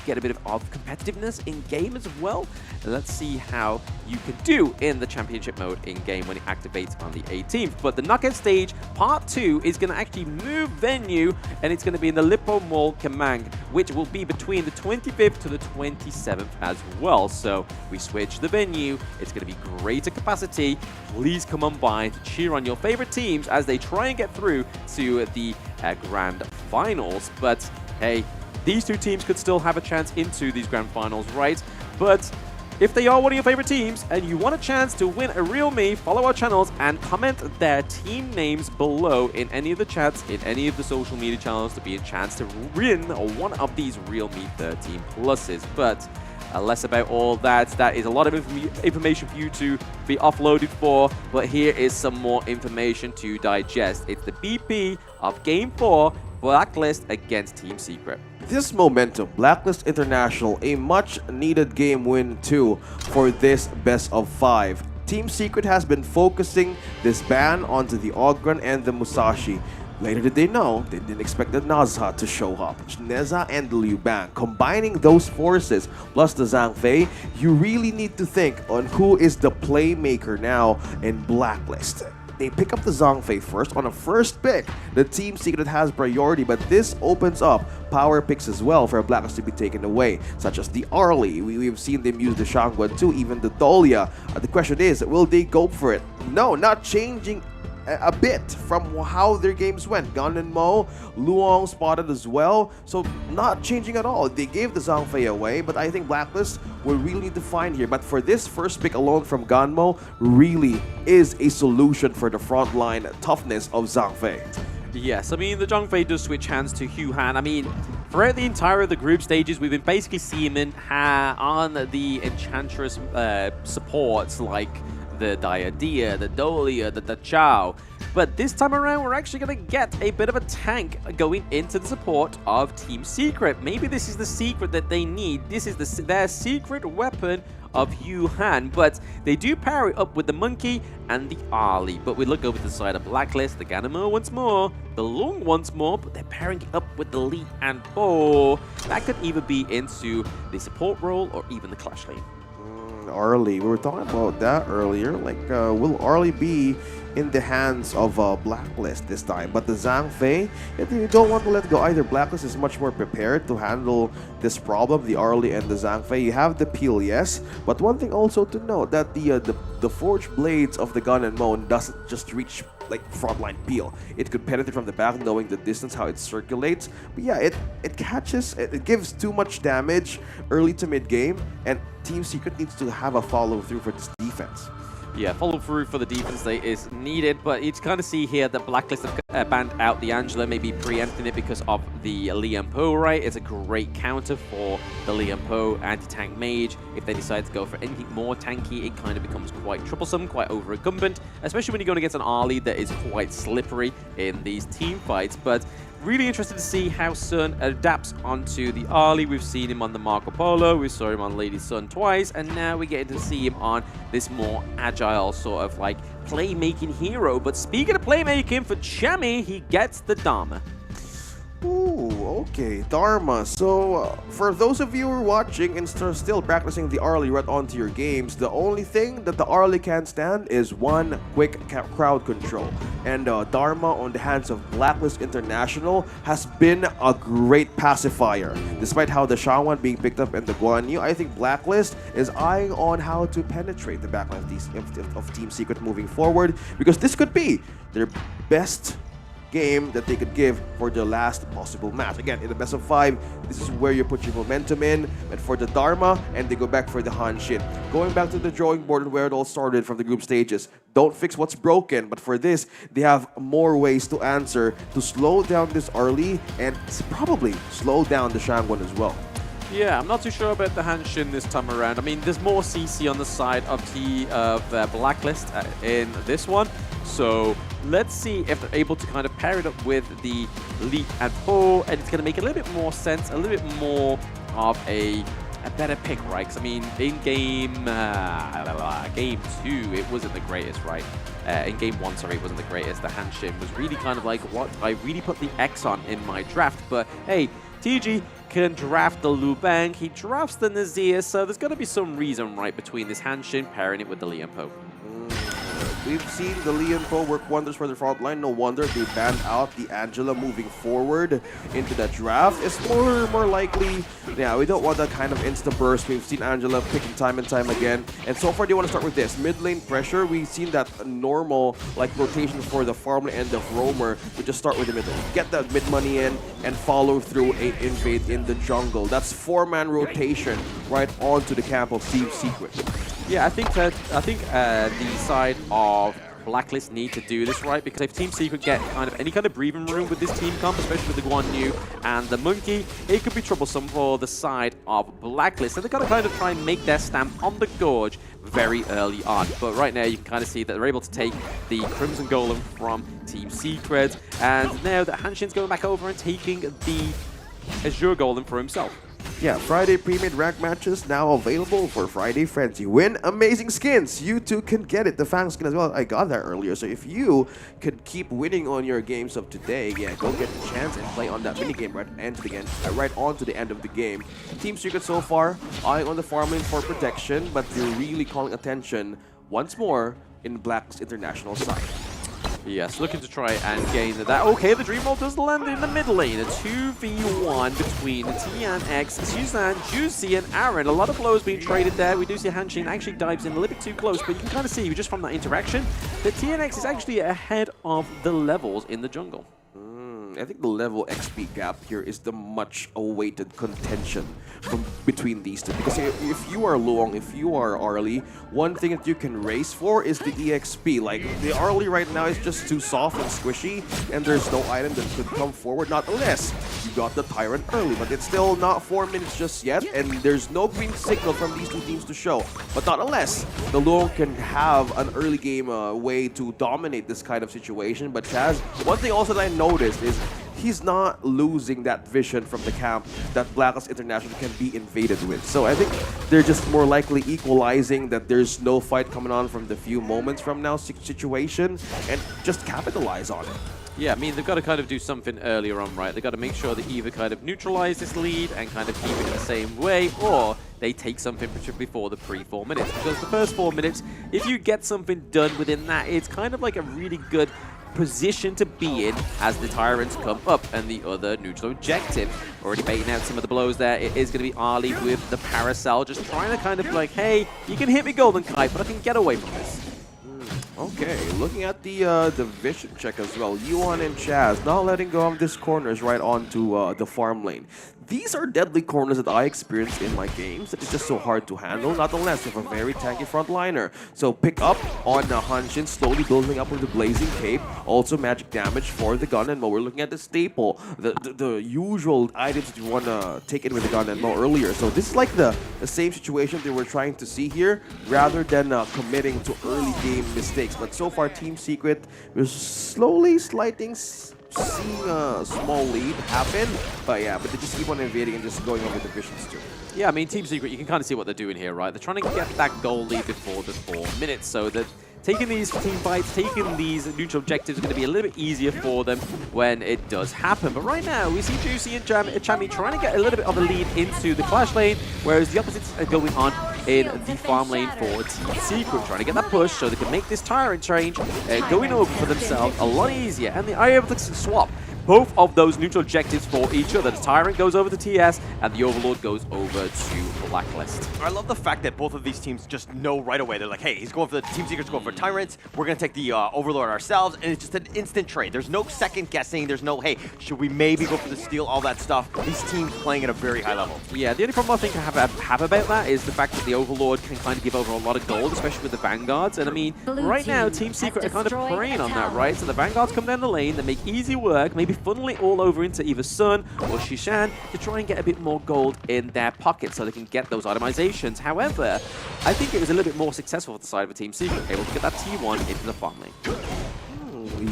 Get a bit of competitiveness in game as well. Let's see how you can do in the championship mode in game when it activates on the 18th. But the knockout stage part 2 is going to actually move venue, and it's going to be in the Lippo Mall Kemang, which will be between the 25th to the 27th as well. So we switch the venue. It's going to be greater capacity. Please come on by to cheer on your favorite teams as they try and get through to the grand finals. But hey, these two teams could still have a chance into these grand finals, right? But if they are one of your favorite teams and you want a chance to win a Real Me, follow our channels and comment their team names below in any of the chats, in any of the social media channels to be a chance to win one of these Real Me 13 pluses. But less about all that. That is a lot of information for you to be offloaded for, but here is some more information to digest. It's the BP of Game 4, Blacklist against Team Secret. This momentum, Blacklist International, a much-needed game win too for this best of 5. Team Secret has been focusing this ban onto the Ogren and the Musashi. Later did they know, they didn't expect the Nazha to show up. Neza and the Liu Bang. Combining those forces plus the Zhang Fei, you really need to think on who is the playmaker now in Blacklist. They pick up the Zhang Fei first on a first pick. The Team Secret has priority, but this opens up power picks as well for Blacklist to be taken away, such as the Arlie. We've seen them use the Shangguan too, even the Dahlia. The question is, will they go for it? No, not changing a bit from how their games went. Gun and Mo, Luong spotted as well, so not changing at all. They gave the Zhang Fei away, but I think Blacklist will really need to find here. But for this first pick alone from Ganmo, really is a solution for the frontline toughness of Zhang Fei. Yes, I mean, the Zhang Fei does switch hands to Hu Han. I mean, throughout the entire of the group stages, we've been basically seeing him on the Enchantress supports like the Diadea, the Dolia, the Chow. But this time around, we're actually going to get a bit of a tank going into the support of Team Secret. Maybe this is the secret that they need. This is their secret weapon of Yuhan, but they do pair it up with the Monkey and the Ali. But we look over to the side of Blacklist, the Ganamo once more, the Lung once more, but they're pairing it up with the Lee and Bo. That could either be into the support role or even the clash lane. Arlie, we were talking about that earlier. Like, will Arlie be in the hands of Blacklist this time? But the Zhang Fei, you don't want to let go either. Blacklist is much more prepared to handle this problem, the Arlie and the Zhang Fei. You have the peel, yes, but one thing also to note that the forged blades of the Gun and Moan doesn't just reach like frontline peel. It could penetrate from the back, knowing the distance, how it circulates. But yeah, it catches, it gives too much damage early to mid game, and Team Secret needs to have a follow through for this defense. Yeah, follow through for the defense is needed, but you kind of see here that Blacklist have banned out the Angela, maybe preempting it because of the Liam Po, right? It's a great counter for the Liam Po anti-tank mage. If they decide to go for anything more tanky, it kind of becomes quite troublesome, quite over-incumbent, especially when you're going against an Ali that is quite slippery in these team fights. But really interested to see how Sun adapts onto the Ali. We've seen him on the Marco Polo, we saw him on Lady Sun twice, and now we get to see him on this more agile sort of like playmaking hero. But speaking of playmaking, for Chami, he gets the Dharma. Ooh, okay, Dharma. So, for those of you who are watching and still practicing the Arlie right onto your games, the only thing that the Arlie can stand is one quick crowd control. And Dharma on the hands of Blacklist International has been a great pacifier. Despite how the Shawan being picked up and the Guan Yu, I think Blacklist is eyeing on how to penetrate the backline of Team Secret moving forward, because this could be their best game that they could give for the last possible match. Again, in the best of 5, this is where you put your momentum in, and for the Dharma, and they go back for the Hanshin. Going back to the drawing board and where it all started from the group stages. Don't fix what's broken, but for this, they have more ways to answer to slow down this Arlie and probably slow down the Shangwon as well. Yeah, I'm not too sure about the Hanshin this time around. I mean, there's more CC on the side of Blacklist in this one. So let's see if they're able to kind of pair it up with the Lee and Ho, and it's going to make a little bit more sense, a little bit more of a better pick, right? Because I mean, in game 2, it wasn't the greatest, right? In game 1, sorry, it wasn't the greatest. The Hanshin was really kind of like what I really put the X on in my draft. But hey, TG can draft the Liu Bang, he drafts the Nazir, so there's got to be some reason, right, between this Hanshin pairing it with the Liam Po. We've seen the Liam Po work wonders for the front line. No wonder they banned out the Angela moving forward into that draft. It's more likely, yeah, we don't want that kind of insta burst. We've seen Angela picking time and time again. And so far, they want to start with this. Mid lane pressure, we've seen that normal like rotation for the farmland and the roamer. We just start with the mid lane. Get that mid money in and follow through a invade in the jungle. That's 4-man rotation right onto the camp of Team Secret. Yeah, I think the side of Blacklist need to do this right, because if Team Secret get any kind of breathing room with this team comp, especially with the Guan Yu and the Monkey, it could be troublesome for the side of Blacklist. And they've got to kind of try and make their stamp on the Gorge very early on. But right now you can kind of see that they're able to take the Crimson Golem from Team Secret, and now that Hanshin's going back over and taking the Azure Golem for himself. Yeah, Friday pre-made rank matches now available for Friday Frenzy. Win amazing skins. You too can get it. The Fang skin as well. I got that earlier. So if you could keep winning on your games of today, yeah, go get the chance and play on that minigame right on to the end of the game. Team Secret so far eyeing on the farming for protection, but they're really calling attention once more in Blacklist International side. Yes, looking to try and gain that. Okay, the Dream Ball does land in the mid lane. A 2v1 between TNX, Suzanne, Juicy, and Aaron. A lot of blows being traded there. We do see Hanshin actually dives in a little bit too close, but you can kind of see just from that interaction that TNX is actually ahead of the levels in the jungle. I think the level XP gap here is the much awaited contention from between these two. Because if you are Luong, if you are Arlie, one thing that you can race for is the EXP. Like, the Arlie right now is just too soft and squishy, and there's no item that could come forward, not unless you got the Tyrant early. But it's still not 4 minutes just yet, and there's no green signal from these two teams to show. But not unless the Luong can have an early game way to dominate this kind of situation. But Chaz, one thing also that I noticed is he's not losing that vision from the camp that Blacklist International can be invaded with. So I think they're just more likely equalizing that there's no fight coming on from the few moments from now situation and just capitalize on it. Yeah, I mean, they've got to kind of do something earlier on, right? They've got to make sure they either kind of neutralize this lead and kind of keep it in the same way, or they take something before the pre-4 minutes. Because the first 4 minutes, if you get something done within that, it's kind of like a really good position to be in as the Tyrants come up and the other neutral objective. Already baiting out some of the blows there. It is going to be Arlie with the Paracel, just trying to kind of like, hey, you can hit me Golden Kite, but I can get away from this. Okay, looking at the vision check as well. Yuan and Chaz not letting go of this corners right onto the farm lane. These are deadly corners that I experienced in my games. It's just so hard to handle, not unless you have a very tanky frontliner. So pick up on Hanshin, slowly building up with the Blazing Cape. Also magic damage for the gun and Mo. We're looking at the staple, the usual items that you want to take in with the gun and Mo earlier. So this is like the same situation that we're trying to see here, rather than committing to early game mistakes. But so far, Team Secret is slowly seeing a small lead happen, but yeah, but they just keep on invading and just going over the visions too. Yeah, I mean, Team Secret, you can kind of see what they're doing here, right? They're trying to get that goal lead before the 4 minutes, so that taking these team fights, taking these neutral objectives is going to be a little bit easier for them when it does happen. But right now, we see Juicy and Chami trying to get a little bit of a lead into the Clash lane, whereas the opposites are going on in the farm lane for Team Secret, trying to get that push so they can make this Tyrant range going over for themselves a lot easier, and they are able to swap both of those neutral objectives for each other. The Tyrant goes over to TS, and the Overlord goes over to Blacklist. I love the fact that both of these teams just know right away. They're like, hey, he's going for the Team Secret's going for Tyrants. We're going to take the Overlord ourselves, and it's just an instant trade. There's no second guessing. There's no, hey, should we maybe go for the steal, all that stuff. These teams playing at a very high level. Yeah, the only problem I think I have about that is the fact that the Overlord can kind of give over a lot of gold, especially with the Vanguards. And I mean, right now, Team Secret are kind of preying on that, right? So the Vanguards come down the lane, they make easy work, maybe funnel it all over into either Sun or Shishan to try and get a bit more gold in their pocket so they can get those itemizations. However, I think it was a little bit more successful for the side of a Team Secret, able to get that T1 into the farm lane.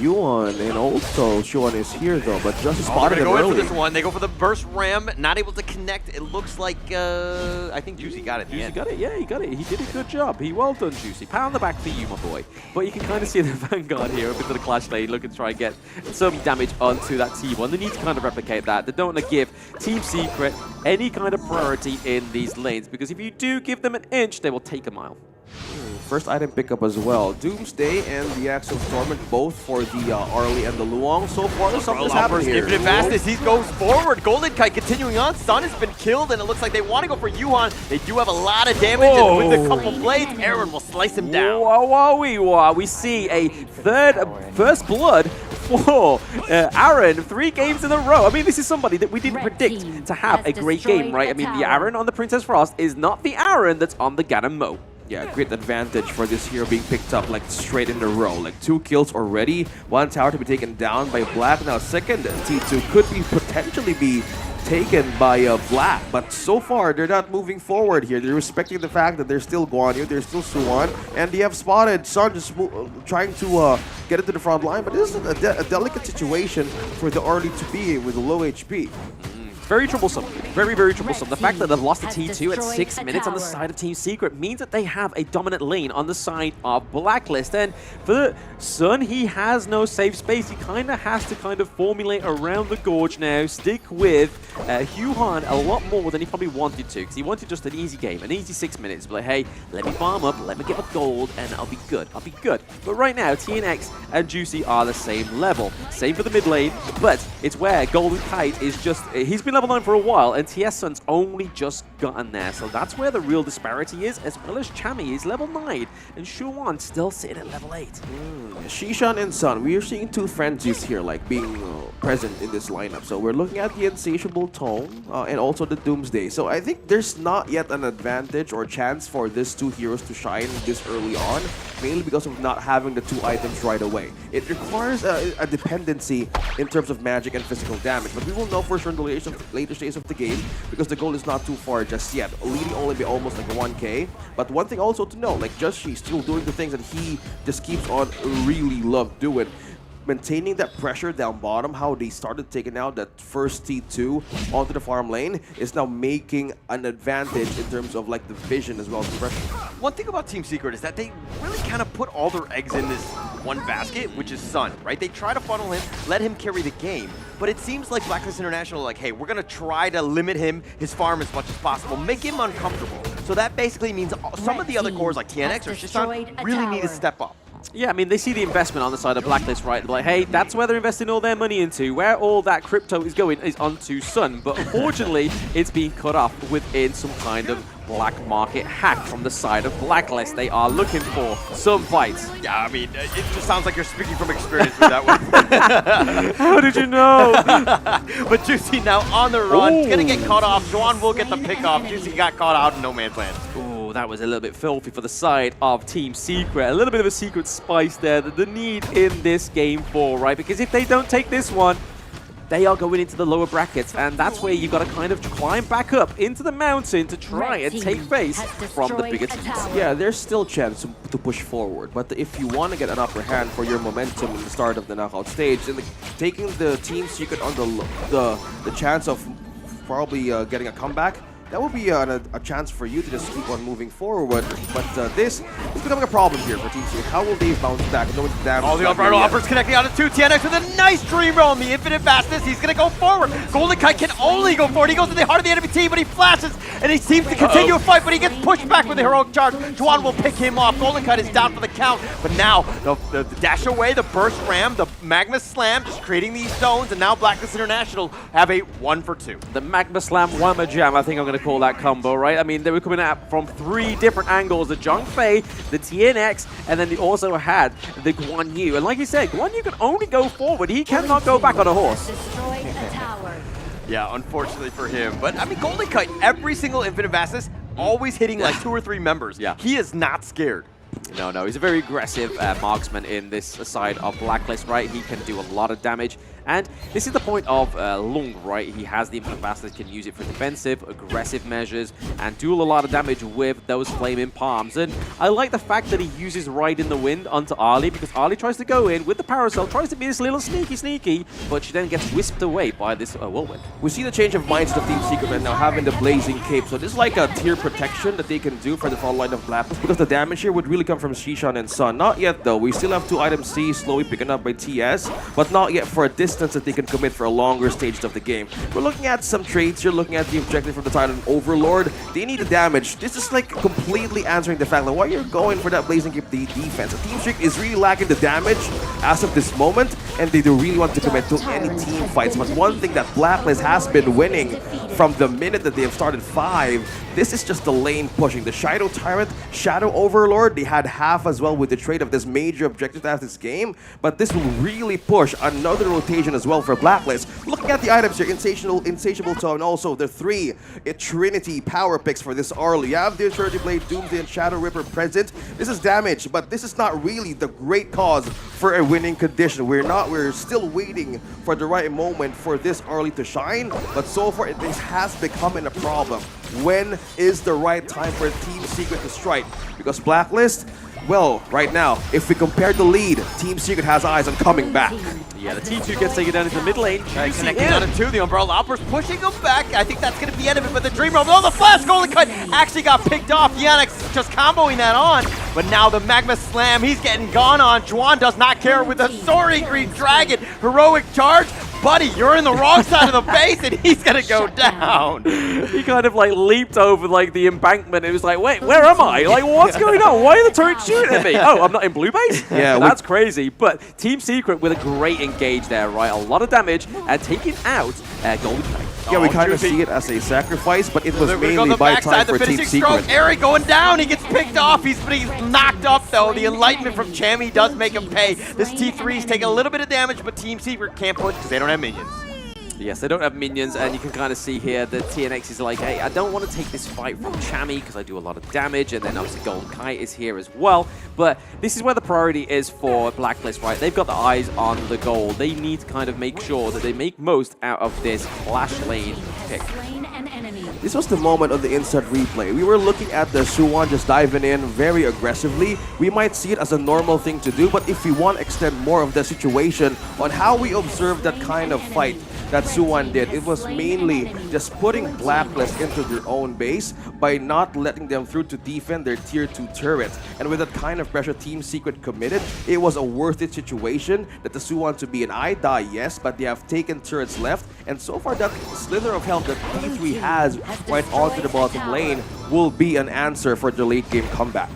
Yuan and also Sean is here though, but just spotted him early. For this one. They go for the burst ram, not able to connect. It looks like I think Juicy got it. Juicy got it, yeah, he got it. He did a good job. Well done, Juicy. Pat on the back for you, my boy. But you can kind of see the Vanguard here up into the Clash lane, looking to try and get some damage onto that T1. They need to kind of replicate that. They don't want to give Team Secret any kind of priority in these lanes, because if you do give them an inch, they will take a mile. First item pickup as well. Doomsday and the Axe of Torment, both for the Arlie and the Luong. So far, something's happening here. Keeping it fast as he goes forward. Golden Kite continuing on. Sun has been killed, and it looks like they want to go for Yuan. They do have a lot of damage, and with a couple blades, Aaron will slice him down. We see a first blood for Aaron, 3 games in a row. I mean, this is somebody that we didn't predict to have a great game, right? I mean, the Aaron on the Princess Frost is not the Aaron that's on the Ganon Mo. Yeah, great advantage for this hero being picked up like straight in a row. Like 2 kills already, 1 tower to be taken down by Black. Now second T2 could be potentially be taken by Black, but so far they're not moving forward here. They're respecting the fact that they're still Guan Yu, they're still Suwon, and they have spotted Sun just trying to get into the front line, but this is a delicate situation for the Arlie to be with low HP. Very troublesome. Very, very troublesome. The fact that they've lost the T2 at 6 minutes on the side of Team Secret means that they have a dominant lane on the side of Blacklist. And for Sun, he has no safe space. He kind of has to formulate around the Gorge now, stick with Huhan a lot more than he probably wanted to, because he wanted just an easy game, an easy 6 minutes. But like, hey, let me farm up, let me get my gold, and I'll be good. I'll be good. But right now, TNX and Juicy are the same level. Same for the mid lane, but it's where Golden Kite is just, he's been level 9 for a while, and TS Sun's only just gotten there. So that's where the real disparity is, as well as Chami is level 9 and Shuan still sitting at level 8. Shishan and Sun, we are seeing two frenzies here, like being present in this lineup. So we're looking at the Insatiable Tone and also the Doomsday. So I think there's not yet an advantage or chance for these two heroes to shine this early on, mainly because of not having the two items right away. It requires a dependency in terms of magic and physical damage, but we will know for sure in the later stages of the game because the goal is not too far just yet. Leading only by almost like 1k. But one thing also to know, like She's still doing the things that he just keeps on really love doing. Maintaining that pressure down bottom, how they started taking out that first T2 onto the farm lane is now making an advantage in terms of like the vision as well as the pressure. One thing about Team Secret is that they really kind of put all their eggs in this one basket, which is Sun, right? They try to funnel him, let him carry the game, but it seems like Blacklist International like, hey, we're going to try to limit him, his farm as much as possible, make him uncomfortable. So that basically means some of the other cores like TNX or Shishan really need to step up. Yeah, I mean, they see the investment on the side of Blacklist, right? They're like, hey, that's where they're investing all their money into. Where all that crypto is going is onto Sun. But unfortunately, it's being cut off within some kind of black market hack from the side of Blacklist. They are looking for some fights. Yeah, I mean, it just sounds like you're speaking from experience with that one. How did you know? But Juicy now on the run. He's going to get caught off. Juan will get the pick off. Juicy got caught out in no man's land. Oh, that was a little bit filthy for the side of Team Secret. A little bit of a secret spice there that they need in this game 4, right? Because if they don't take this one, they are going into the lower brackets, and that's where you've got to kind of climb back up into the mountain to try and take face from the bigger teams. Yeah, there's still a chance to push forward, but if you want to get an upper hand for your momentum in the start of the knockout stage, then taking the Team Secret on the chance of probably getting a comeback, that would be a chance for you to just keep on moving forward. But this is becoming a problem here for Team Secret. How will they bounce back? Knowing the damage. All the Umbrella offers connecting out of 2. TNX with a nice dream roll on the infinite fastness. He's going to go forward. Golden Kite can only go forward. He goes to the heart of the enemy team, but he flashes, and he seems to continue a fight, but he gets pushed back with a heroic charge. Juan will pick him off. Golden Kite is down for the count, but now the dash away, the burst ram, the Magma Slam, just creating these zones, and now Blacklist International have a 1 for 2. The Magma Slam, Whamma Jam, I think I'm going to call that combo, right? I mean, they were coming at from 3 different angles. The Zhongfei, the TNX, and then they also had the Guan Yu. And like you said, Guan Yu can only go forward. He cannot go back on a horse. Yeah, unfortunately for him. But, I mean, Golden Kite, every single infinite vastness, always hitting like 2 or 3 members. Yeah. He is not scared. No, he's a very aggressive marksman in this side of Blacklist, right? He can do a lot of damage. And this is the point of Lung, right? He has the infinite fastness, can use it for defensive, aggressive measures, and do a lot of damage with those flaming palms. And I like the fact that he uses Ride in the Wind onto Ali, because Ali tries to go in with the Paracel, tries to be this little sneaky, but she then gets whisked away by this whirlwind. We see the change of minds of Team Secret right now, having the Blazing Cape. So this is like a tier protection that they can do for the front line of Blacklist, because the damage here would really come from Shishan and Sun. Not yet though. We still have 2 items C slowly picking up by TS, but not yet for a distance that they can commit for a longer stage of the game. We're looking at some traits. You're looking at the objective from the Titan Overlord. They need the damage. This is like completely answering the fact that why you're going for that Blazing Cape the defense. The Team Secret is really lacking the damage as of this moment, and they don't really want to commit to any team fights. But one thing that Blacklist has been winning from the minute that they have started 5, this is just the lane pushing. The Shadow Tyrant, Shadow Overlord, they had half as well with the trait of this major objective to have this game, but this will really push another rotation as well for Blacklist. Looking at the items here, Insatiable Tone, also the 3 Trinity power picks for this early. You have the Eternity Blade, Doomsday, and Shadow Ripper present. This is damage, but this is not really the great cause for a winning condition. We're still waiting for the right moment for this early to shine, but so far this has become a problem. When is the right time for Team Secret to strike? Because Blacklist, well, right now, if we compare the lead, Team Secret has eyes on coming back. Yeah, the T2 gets taken down into the mid lane. Connecting out of 2, the Umbrella Outburst pushing him back. I think that's going to be the end of it, but the Dream Roll, oh, the Flash Golden Cut actually got picked off. Yannick's just comboing that on, but now the Magma Slam, he's getting gone on. Juan does not care with the Soaring Green Dragon. Heroic charge, buddy, you're in the wrong side of the base, and he's gonna go down. He kind of like leaped over like the embankment. It was like, wait, where am I? Like, what's going on? Why are the turrets shooting at me? Oh, I'm not in blue base? Yeah, that's crazy. But Team Secret with a great engage there, right? A lot of damage and taking out Golden Knight. Yeah, we kind of see it as a sacrifice, but it was mainly by time for Team Secret. Aaron going down, he gets picked off, he's knocked up though. The enlightenment from Chammy does make him pay. This T3's taking a little bit of damage, but Team Secret can't push because they don't have minions. Yes, they don't have minions, and you can kind of see here that TNX is like, hey, I don't want to take this fight from Chammy because I do a lot of damage, and then obviously Golden Kite is here as well. But this is where the priority is for Blacklist, right? They've got the eyes on the goal. They need to kind of make sure that they make most out of this Clash Lane pick. This was the moment of the instant replay. We were looking at the Suwon just diving in very aggressively. We might see it as a normal thing to do, but if we want to extend more of the situation on how we observed that kind of fight that Suwon did, it was mainly just putting Blacklist into their own base by not letting them through to defend their tier 2 turrets. And with that kind of pressure Team Secret committed, it was a worth it situation that the Suwon to be an I die, yes, but they have taken turrets left, and so far that slither of health that T3 has right onto the bottom lane will be an answer for the late game comeback.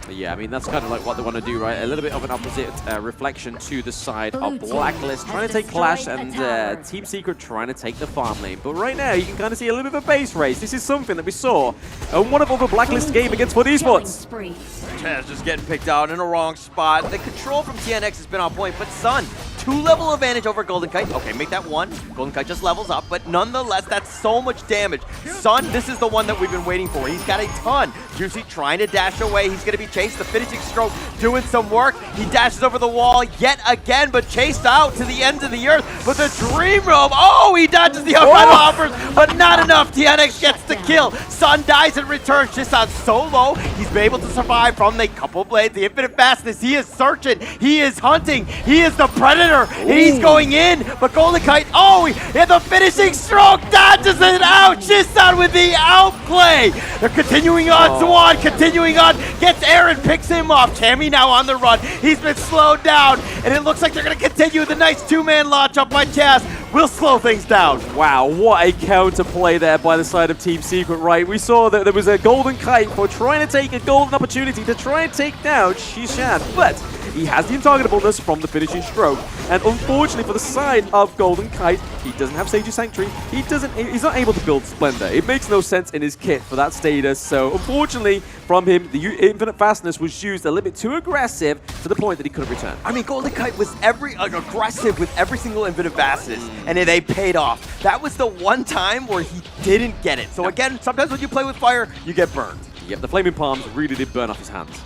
Yeah, I mean, that's kind of like what they want to do, right? A little bit of an opposite reflection to the side of Blacklist, trying to take Clash, and Team Secret trying to take the farm lane. But right now, you can kind of see a little bit of a base race. This is something that we saw in one of the Blacklist game against FLCN Esports. Chaz just getting picked out in a wrong spot. The control from TNX has been on point, but Sun, 2-level advantage over Golden Kite. Okay, make that 1. Golden Kite just levels up, but nonetheless, that's so much damage. Sun, this is the one that we've been waiting for. He's got a ton. Juicy trying to dash away. He's going to be chased. The finishing stroke doing some work. He dashes over the wall yet again, but chased out to the ends of the earth. But the Dream Roam, oh, he dodges the final offers, but not enough. TNX gets the kill. Sun dies in return. Shisan so low. He's been able to survive from the couple blades, the infinite fastness. He is searching. He is hunting. He is the predator. He's going in, but Golden Kite, oh, and the finishing stroke dodges it out. Shisan with the outplay. They're continuing on. Swan continuing on. Gets Aaron, picks him off. Chammy now on the run. He's been slowed down, and it looks like they're going to continue with a nice 2-man launch up by Chaz. Will slow things down. Wow, what a counterplay there by the side of Team Secret, right? We saw that there was a Golden Kite for trying to take a golden opportunity to try and take down Shishan, but he has the untargetableness from the finishing stroke. And unfortunately for the side of Golden Kite, he doesn't have Sage's Sanctuary. He's not able to build Splendor. It makes no sense in his kit for that status. So unfortunately from him, the infinite fastness was used a little bit too aggressive to the point that he couldn't return. I mean, Golden Kite was aggressive with every single infinite fastness, and they paid off. That was the one time where he didn't get it. So again, sometimes when you play with fire, you get burned. Yep, the Flaming Palms really did burn off his hands.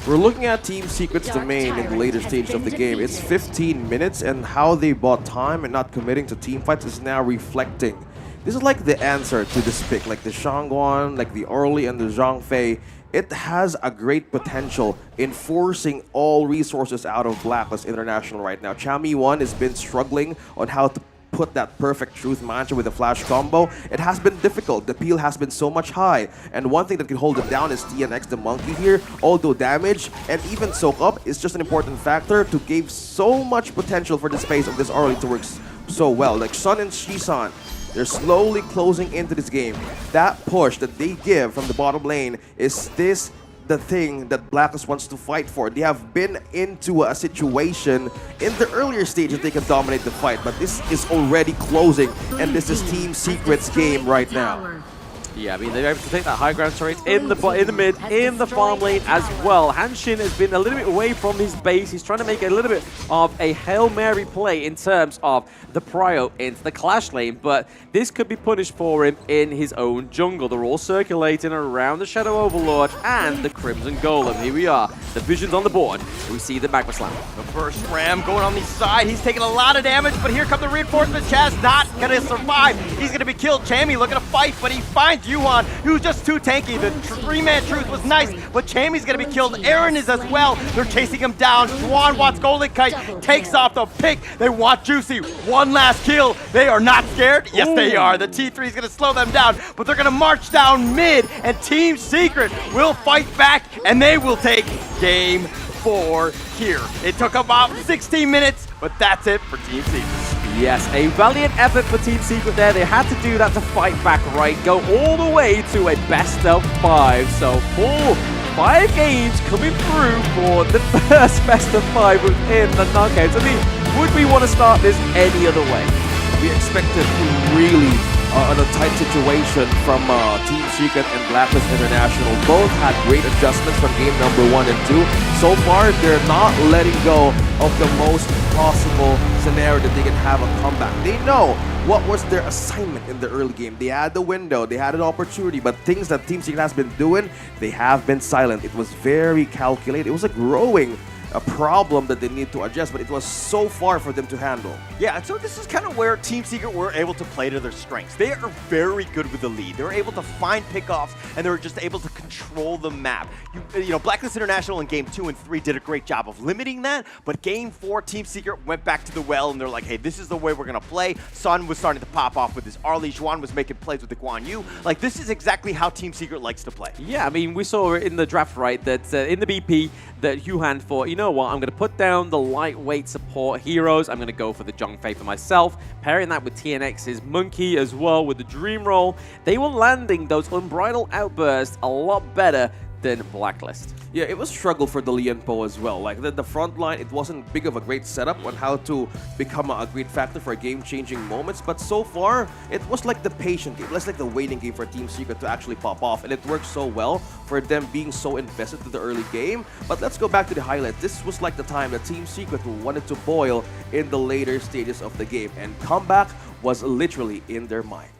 We're looking at Team Secret's domain in the later stage of the game. It's 15 minutes, and how they bought time and not committing to team fights is now reflecting. This is like the answer to this pick, like the Shangguan, like the Orly and the Zhangfei. It has a great potential in forcing all resources out of Blacklist International right now. Chammy 1 has been struggling on how to put that perfect truth mantra with a flash combo. It has been difficult. The peel has been so much high. And one thing that can hold it down is TNX the monkey here. Although damage and even soak up is just an important factor to give so much potential for the space of this Orly to work so well. Like Sun and Shisan, they're slowly closing into this game. That push that they give from the bottom lane is the thing that Blacklist wants to fight for. They have been into a situation in the earlier stages they can dominate the fight, but this is already closing, and this is Team Secret's game right now. Yeah, I mean, they're able to take that high ground turret in the mid, in the farm lane as well. Hanshin has been a little bit away from his base. He's trying to make a little bit of a Hail Mary play in terms of the prio into the Clash lane, but this could be punished for him in his own jungle. They're all circulating around the Shadow Overlord and the Crimson Golem. Here we are. The vision's on the board. We see the Magma Slam. The first Ram going on the side. He's taking a lot of damage, but here come the reinforcements. Chaz not going to survive. He's going to be killed. Chammy looking to fight, but he finds Yuan, who's just too tanky. The 3-man truth was nice, but Chammy's going to be killed. Aaron is as well. They're chasing him down. Swan wants Golden Kite, takes off the pick. They want Juicy. One last kill. They are not scared. Yes, they are. The T3 is going to slow them down, but they're going to march down mid, and Team Secret will fight back, and they will take game for here. It took about 16 minutes, but that's it for Team Secret. Yes, a valiant effort for Team Secret there. They had to do that to fight back, right? Go all the way to a best of 5. So 5 games coming through for the first best of 5 within the knockouts. I mean, would we want to start this any other way? We expected really a tight situation from Team Secret and Blacklist International. Both had great adjustments from game number 1 and 2. So far, they're not letting go of the most possible scenario that they can have a comeback. They know what was their assignment in the early game. They had the window, they had an opportunity, but things that Team Secret has been doing, they have been silent. It was very calculated. It was a growing problem that they need to adjust, but it was so far for them to handle. Yeah, and so this is kind of where Team Secret were able to play to their strengths. They are very good with the lead. They were able to find pickoffs, and they were just able to control the map. You know, Blacklist International in game 2 and 3 did a great job of limiting that, but game 4, Team Secret went back to the well, and they're like, hey, this is the way we're going to play. Sun was starting to pop off with his Arlie. Juan was making plays with the Guan Yu. Like, this is exactly how Team Secret likes to play. Yeah, I mean, we saw in the draft, right, that in the BP, that Yuhan thought, you know what, I'm going to put down the lightweight support heroes. I'm going to go for the Zhongfei for myself, pairing that with TNX's Monkey as well with the Dream Roll. They were landing those unbridled outbursts a lot better than Blacklist. Yeah, it was a struggle for the Lianpo as well. Like the front line, it wasn't big of a great setup on how to become a great factor for game-changing moments. But so far, it was like the patient game. It was like the waiting game for Team Secret to actually pop off. And it worked so well for them being so invested to the early game. But let's go back to the highlights. This was like the time that Team Secret wanted to boil in the later stages of the game. And comeback was literally in their mind.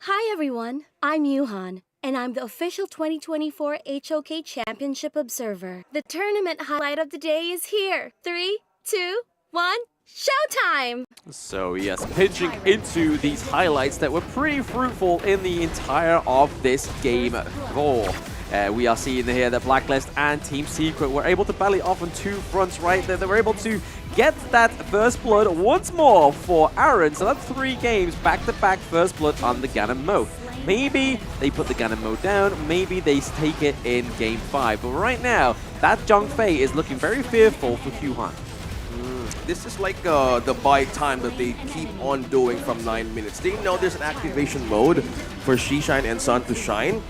Hi everyone, I'm Yuhan, and I'm the official 2024 HOK Championship Observer. The tournament highlight of the day is here. 3, 2, 1, showtime! So yes, pinching into these highlights that were pretty fruitful in the entire of this game 4. We are seeing here that Blacklist and Team Secret were able to battle off on 2 fronts right there. They were able to get that first blood once more for Aaron. So that's 3 games back-to-back first blood on the Ganon mode. Maybe they put the Ganon mode down, maybe they take it in game 5. But right now, that Zhongfei is looking very fearful for Yuhan. This is like the buy time that they keep on doing from 9 minutes. They know there's an activation mode for Shishine and Sun to shine,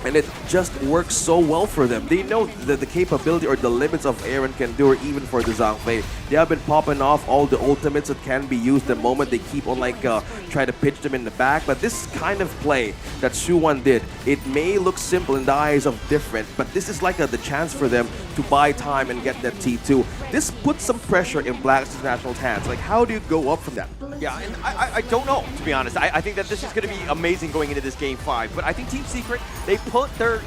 and it just works so well for them. They know that the capability or the limits of Aaron can do, or even for the Zhongfei. They have been popping off all the ultimates that can be used the moment they keep on like try to pitch them in the back. But this kind of play that Shuwan did, it may look simple in the eyes of different, but this is like the chance for them to buy time and get that T2. This puts some pressure in Blacklist International's hands. Like, how do you go up from that? Yeah, and I don't know, to be honest. I think that this is going to be amazing going into this game 5. But I think Team Secret, they put their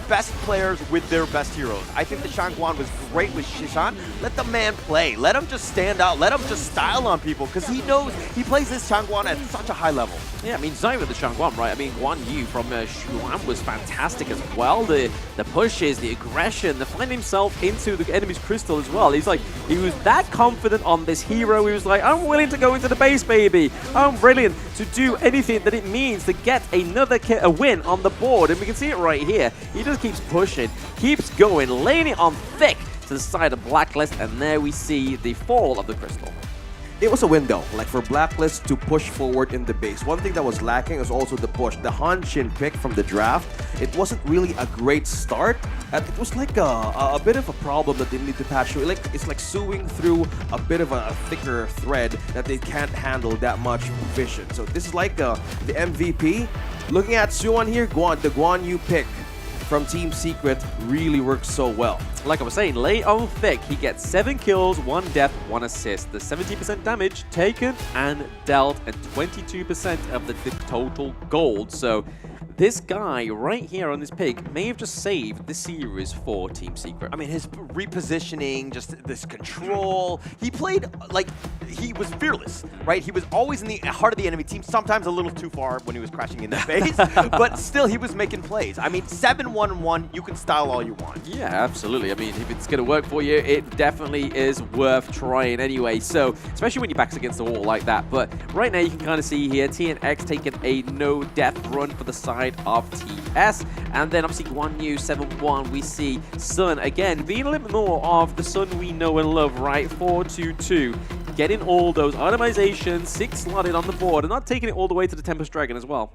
best players with their best heroes. I think the Shangguan was great with Shishan. Let the man play. Let him just stand out. Let him just style on people, because he knows he plays this Shangguan at such a high level. Yeah, I mean, it's not even the Shangguan, right? I mean, Guan Yu from Shuan was fantastic as well. The pushes, the aggression, the finding himself into the enemy's crystal as well. He's like, he was that confident on this hero. He was like, I'm willing to go into the base, baby. I'm brilliant to do anything that it means to get a win on the board. And we can see it right here. He just keeps pushing, keeps going, laying it on thick to the side of Blacklist. And there we see the fall of the crystal. It was a window, like for Blacklist to push forward in the base. One thing that was lacking was also the push. The Han Shin pick from the draft, it wasn't really a great start. It was like a bit of a problem that they need to patch through. It's like sewing through a bit of a thicker thread that they can't handle that much vision. So this is like the MVP. Looking at Suwon here, the Guan Yu pick from Team Secret really works so well. Like I was saying, lay on thick, he gets 7 kills, 1 death, 1 assist. The 70% damage taken and dealt, and 22% of the total gold. So this guy right here on this pick may have just saved the series for Team Secret. I mean, his repositioning, just this control. He played like he was fearless, right? He was always in the heart of the enemy team, sometimes a little too far when he was crashing in the base, but still he was making plays. I mean, 7-1-1, you can style all you want. Yeah, absolutely. I mean, if it's going to work for you, it definitely is worth trying anyway. So, especially when your back's against the wall like that. But right now you can kind of see here, TNX taking a no-death run for the side side of TS. And then obviously Guan Yu 7-1, we see Sun again being a little bit more of the Sun we know and love, right? 4-2-2. Getting all those itemizations, 6 slotted on the board, and not taking it all the way to the Tempest Dragon as well.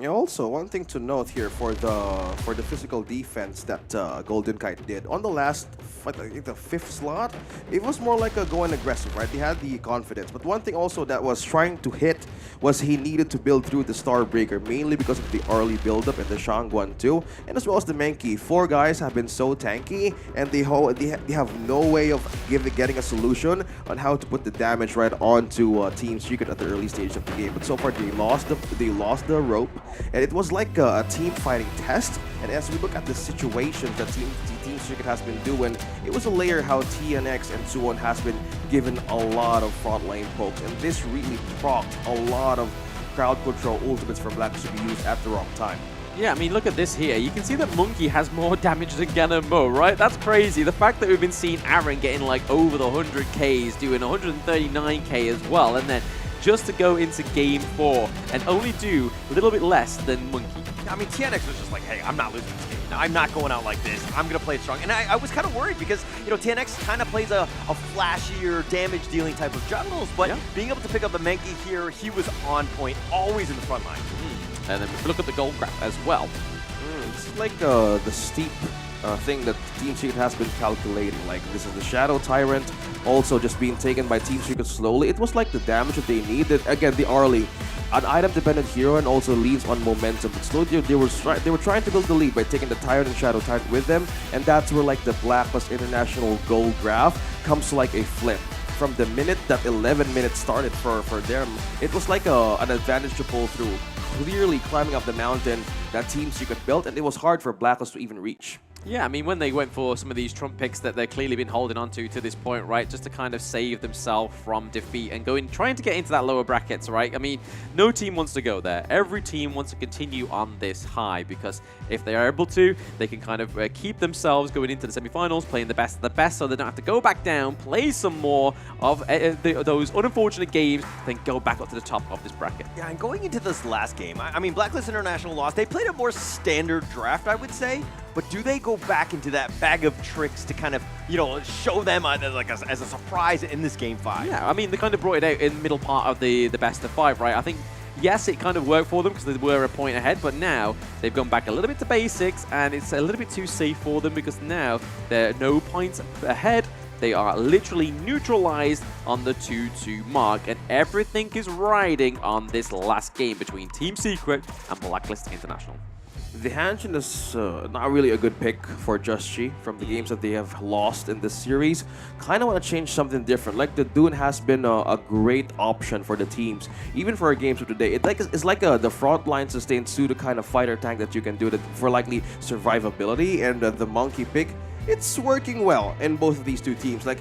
Also, one thing to note here for the physical defense that Golden Kite did on the last, I think the 5th slot, it was more like a going aggressive, right? They had the confidence, but one thing also that was trying to hit was he needed to build through the Starbreaker, mainly because of the early build-up in the Shangguan too, and as well as the Mankey. 4 guys have been so tanky, and they have no way of getting a solution on how to put the damage right onto Team Secret at the early stage of the game. But so far, they lost the rope, and it was like a team fighting test. And as we look at the situations that Team Secret has been doing, it was a layer how TNX and Suwon has been given a lot of front lane pokes, and this really procced a lot of crowd control ultimates from Blacklist to be used at the wrong time. Yeah, I mean, look at this here. You can see that Monkey has more damage than Gan Mo, right? That's crazy. The fact that we've been seeing Aaron getting like over the 100Ks, doing 139K as well, and then just to go into game 4 and only do a little bit less than Monkey. I mean, TNX was just like, hey, I'm not losing this game. I'm not going out like this. I'm going to play it strong. And I was kind of worried because, you know, TNX kind of plays a flashier, damage-dealing type of jungles, but being able to pick up the Mankey here, he was on point, always in the front line. And then if we look at the gold graph as well. It's like the steep thing that Team Secret has been calculating. Like, this is the Shadow Tyrant, also just being taken by Team Secret slowly. It was like the damage that they needed. Again, the Arlie, an item-dependent hero, and also leads on momentum. But slowly, they were trying to build the lead by taking the Tyrant and Shadow Tyrant with them, and that's where like the Blacklist International gold graph comes to like a flip. From the minute that 11 minutes started for them, it was like an advantage to pull through, clearly climbing up the mountain that Team Secret built, and it was hard for Blacklist to even reach. Yeah, I mean, when they went for some of these trump picks that they've clearly been holding on to this point, right, just to kind of save themselves from defeat and trying to get into that lower brackets, right? I mean, no team wants to go there. Every team wants to continue on this high, because if they are able to, they can kind of keep themselves going into the semifinals, playing the best of the best, so they don't have to go back down, play some more of those unfortunate games, then go back up to the top of this bracket. Yeah, and going into this last game, I mean, Blacklist International lost. They played a more standard draft, I would say, but do they go back into that bag of tricks to kind of, you know, show them as a surprise in this game 5? Yeah, I mean, they kind of brought it out in the middle part of the best of 5, right? I think, yes, it kind of worked for them because they were a point ahead, but now they've gone back a little bit to basics, and it's a little bit too safe for them because now they're no points ahead. They are literally neutralized on the 2-2 mark, and everything is riding on this last game between Team Secret and Blacklist International. The Hanshin is not really a good pick for Just Chi from the games that they have lost in this series. Kind of want to change something different. Like, the Dune has been a great option for the teams, even for our games of today. It's like the frontline sustained pseudo kind of fighter tank that you can do that for likely survivability, and the Monkey pick, it's working well in both of these two teams. Like,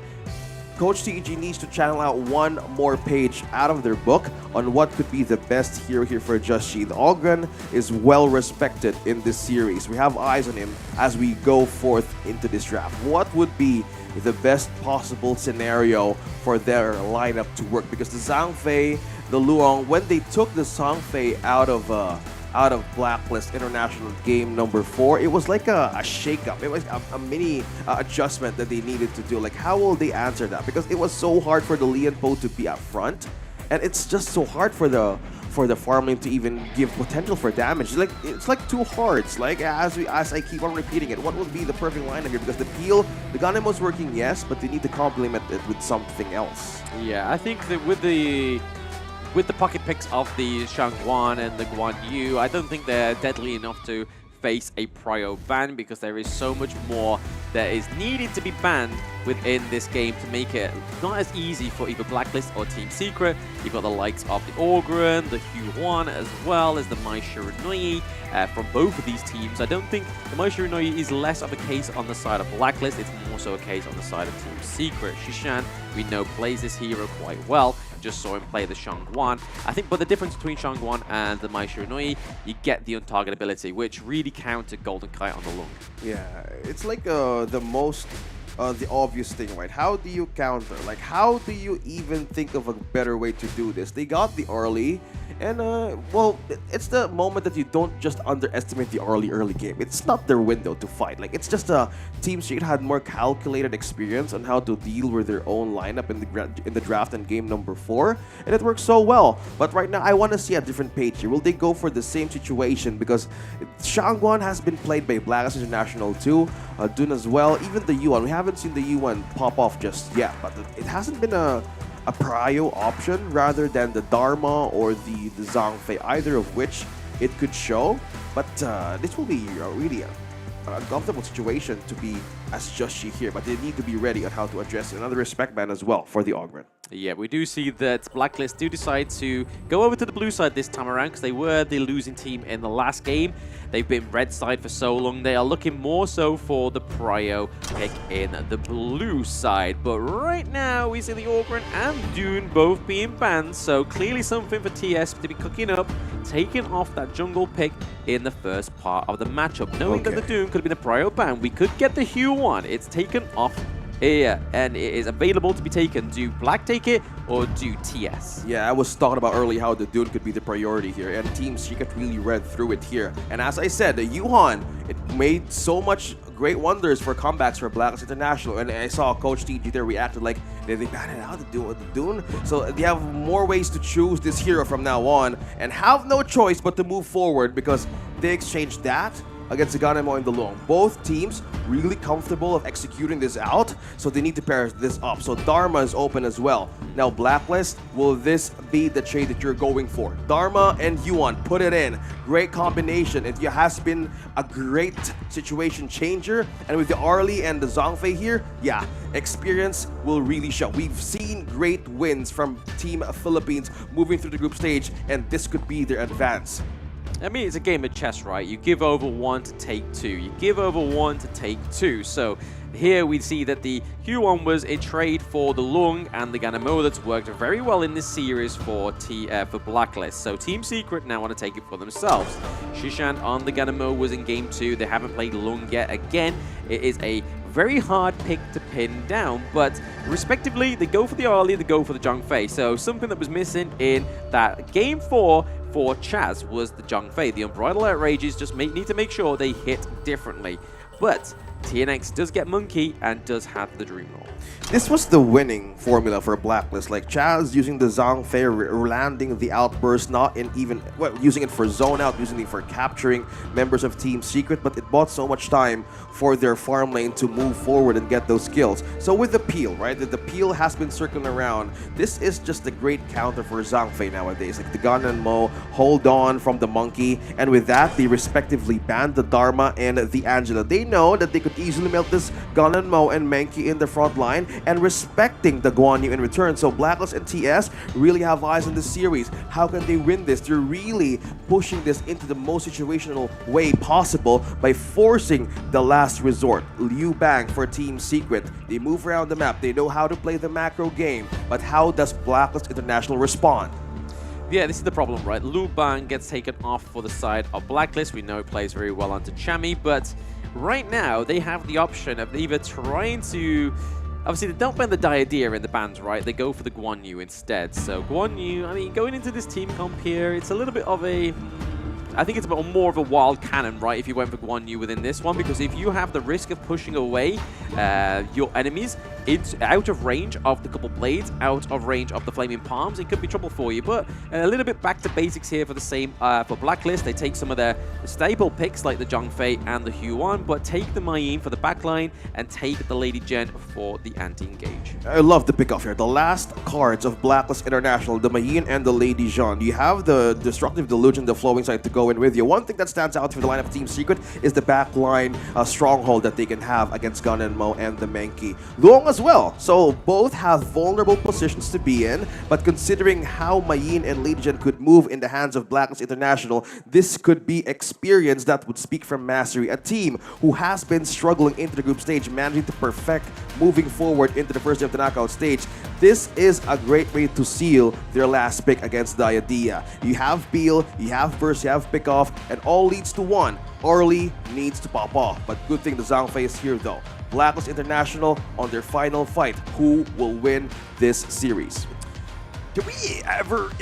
Coach TEG needs to channel out one more page out of their book on what could be the best hero here for Just Chi. The Ogren is well respected in this series. We have eyes on him as we go forth into this draft. What would be the best possible scenario for their lineup to work? Because the Zhangfei, the Luong, when they took the Zhangfei out of Blacklist International game number 4, it was like a shake-up. It was a mini adjustment that they needed to do. Like, how will they answer that? Because it was so hard for the Lian Po to be up front, and it's just so hard for the farm lane to even give potential for damage. Like, it's like two hearts. Like, as I keep on repeating it, what would be the perfect lineup here? Because the peel, the Ganemo's working, yes, but they need to complement it with something else. Yeah, I think that with the pocket picks of the Shangguan and the Guan Yu, I don't think they're deadly enough to face a prio ban, because there is so much more that is needed to be banned within this game to make it not as easy for either Blacklist or Team Secret. You've got the likes of the Ogren, the Huan, as well as the Mai Shiranui from both of these teams. I don't think the Mai Shiranui is less of a case on the side of Blacklist, it's more so a case on the side of Team Secret. Shishan, we know, plays this hero quite well. Just saw him play the Shangguan. I think, but the difference between Shangguan and the Mai Shiranui, you get the untargetability, which really counted Golden Kite on the long. Yeah, it's like the most the obvious thing, right? How do you counter? Like, how do you even think of a better way to do this? They got the early, and well, it's the moment that you don't just underestimate the early game. It's not their window to fight. Like, it's just a Team Secret had more calculated experience on how to deal with their own lineup in the draft and game number 4, and it works so well. But right now, I want to see a different page here. Will they go for the same situation? Because Shangguan has been played by Blacklist International too, Dun as well, even the Yuan. We haven't seen the Yuan pop off just yet, but it hasn't been a prio option rather than the Dharma or the Zhangfei, either of which it could show. But this will be really an uncomfortable situation to be as Joshi here, but they need to be ready on how to address another respect ban as well for the Augment. Yeah, we do see that Blacklist do decide to go over to the blue side this time around because they were the losing team in the last game. They've been red side for so long. They are looking more so for the prio pick in the blue side. But right now, we see the Augment and Dune both being banned. So clearly something for TS to be cooking up, taking off that jungle pick in the first part of the matchup. Knowing that the Dune could have been a prio ban, we could get the Hue one. It's taken off here, and it is available to be taken. Do Black take it, or do TS? Yeah, I was talking about earlier how the Dune could be the priority here, and Team Secret really read through it here. And as I said, the Yuhan, it made so much great wonders for comebacks for Blacklist International. And I saw Coach TG there reacted like, did they ban it out the Dune? So they have more ways to choose this hero from now on, and have no choice but to move forward because they exchanged that against the Ganemo and the Long. Both teams really comfortable of executing this out, so they need to pair this up. So Dharma is open as well. Now Blacklist, will this be the trade that you're going for? Dharma and Yuan, put it in. Great combination. It has been a great situation changer, and with the Arlie and the Zhangfei here, yeah, experience will really show. We've seen great wins from Team Philippines moving through the group stage, and this could be their advance. I mean, it's a game of chess, right? You give over 1 to take 2. You give over 1 to take 2. So here we see that the Huon was a trade for the Lung and the Ganemo that's worked very well in this series for Blacklist. So Team Secret now want to take it for themselves. Shishan on the Ganemo was in game 2. They haven't played Lung yet. Again, it is a very hard pick to pin down, but respectively, they go for the Arlie, they go for the Zhangfei. So something that was missing in that game 4 for Chaz was the Zhangfei. The Unbridled Outrages just need to make sure they hit differently. But TNX does get Monkey and does have the Dream Roll. This was the winning formula for Blacklist. Like Chaz using the Zhangfei, landing the outburst, not in even, well, using it for zone out, using it for capturing members of Team Secret, but it bought so much time for their farm lane to move forward and get those kills. So with the peel, right, the peel has been circling around. This is just a great counter for Zhangfei nowadays. Like the Gun and Mo hold on from the Monkey, and with that, they respectively banned the Dharma and the Angela. They know that they could easily melt this Gun and Mo and Menki in the front line, and respecting the Guan Yu in return. So Blacklist and TS really have eyes on this series. How can they win this? They're really pushing this into the most situational way possible by forcing the last resort. Liu Bang for Team Secret. They move around the map. They know how to play the macro game. But how does Blacklist International respond? Yeah, this is the problem, right? Liu Bang gets taken off for the side of Blacklist. We know it plays very well onto Chami, but right now they have the option of either trying to... Obviously, they don't ban the Diadea in the bans, right? They go for the Guan Yu instead. So Guan Yu, I mean, going into this team comp here, it's a little bit of a... I think it's a bit more of a wild cannon, right, if you went for Guan Yu within this one, because if you have the risk of pushing away your enemies out of range of the couple blades, out of range of the flaming palms, it could be trouble for you. But a little bit back to basics here for the same for Blacklist. They take some of their staple picks like the Zhangfei and the Huan, but take the Mei Yin for the backline and take the Lady Jen for the anti-engage. I love the pick off here. The last cards of Blacklist International, the Mei Yin and the Lady Jean. You have the Destructive Delusion, the Flowing Sight to go in with you. One thing that stands out for the lineup of Team Secret is the backline stronghold that they can have against Gun and Mo and the Menki. Luong as well. So both have vulnerable positions to be in, but considering how Mei Yin and Lady Jen could move in the hands of Blacklist International, this could be experience that would speak from mastery. A team who has been struggling into the group stage, managing to perfect moving forward into the first day of the knockout stage. This is a great way to seal their last pick against Diadea. You have peel, you have burst, you have pick off, and all leads to one. Arlie needs to pop off, but good thing the Zhangfei is here though. Blacklist International on their final fight. Who will win this series? Did we ever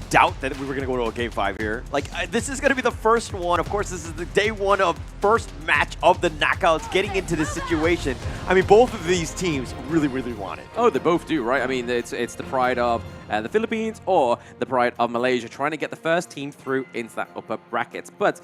doubt that we were going to go to a Game 5 here? This is going to be the first one. Of course, this is the day one of first match of the knockouts getting into this situation. I mean, both of these teams really, really want it. Oh, they both do, right? I mean, it's the pride of the Philippines or the pride of Malaysia trying to get the first team through into that upper brackets. But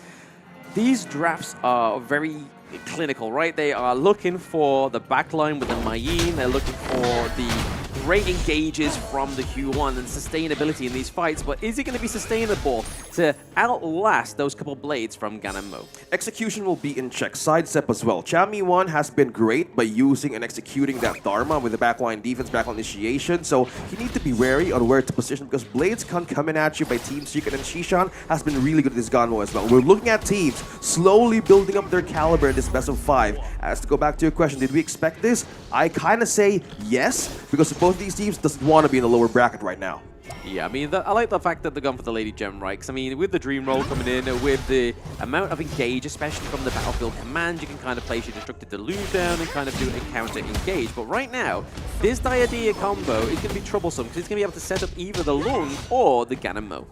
these drafts are very clinical, right? They are looking for the backline with the Mayin. They're looking for the great engages from the Q1 and sustainability in these fights, but is it going to be sustainable to outlast those couple blades from Gan and Mo? Execution will be in check, sidestep as well. Chami1 has been great by using and executing that Dharma with the backline defense, backline initiation, so you need to be wary on where to position because blades can't come in at you by Team Secret, and Shishan has been really good at this Ganmo as well. We're looking at teams slowly building up their caliber in this best of 5. As to go back to your question, did we expect this? I kind of say yes, because both these teams doesn't want to be in the lower bracket right now. Yeah, I mean, I like the fact that they're going for the Lady Gem, right? Because, I mean, with the Dream Roll coming in, with the amount of engage, especially from the Battlefield Command, you can kind of place your Destructive Deluge down and kind of do a counter engage. But right now, this Diadea combo is going to be troublesome because it's going to be able to set up either the Lung or the Gan and Mo.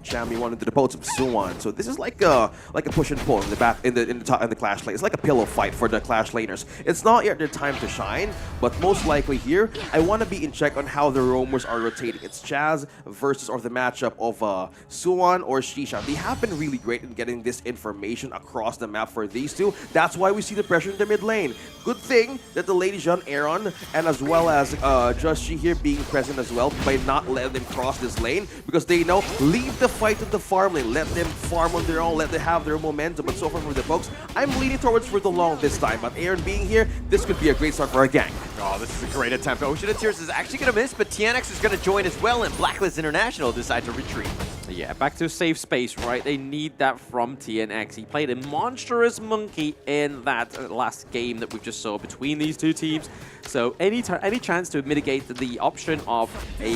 Chami wanted to the boats of Suwon, so this is like a push and pull in the back in the Clash lane. It's like a pillow fight for the Clash laners. It's not yet their time to shine, but most likely here, I want to be in check on how the roamers are rotating. It's Chaz versus or the matchup of Suwon or Shisha. They have been really great in getting this information across the map for these two. That's why we see the pressure in the mid lane. Good thing that the Lady Jean, Aaron, and as well as Just She here being present as well by not letting them cross this lane because they know leave the fight to the farm lane, let them farm on their own, let them have their momentum. But so far for the folks, I'm leaning towards for the long this time. But Aaron being here, this could be a great start for our gang. Oh, this is a great attempt. Ocean of Tears is actually going to miss, but TNX is going to join as well, and Blacklist International decide to retreat. Yeah, back to a safe space, right? They need that from TNX. He played a monstrous monkey in that last game that we just saw between these two teams. So any chance to mitigate the option of a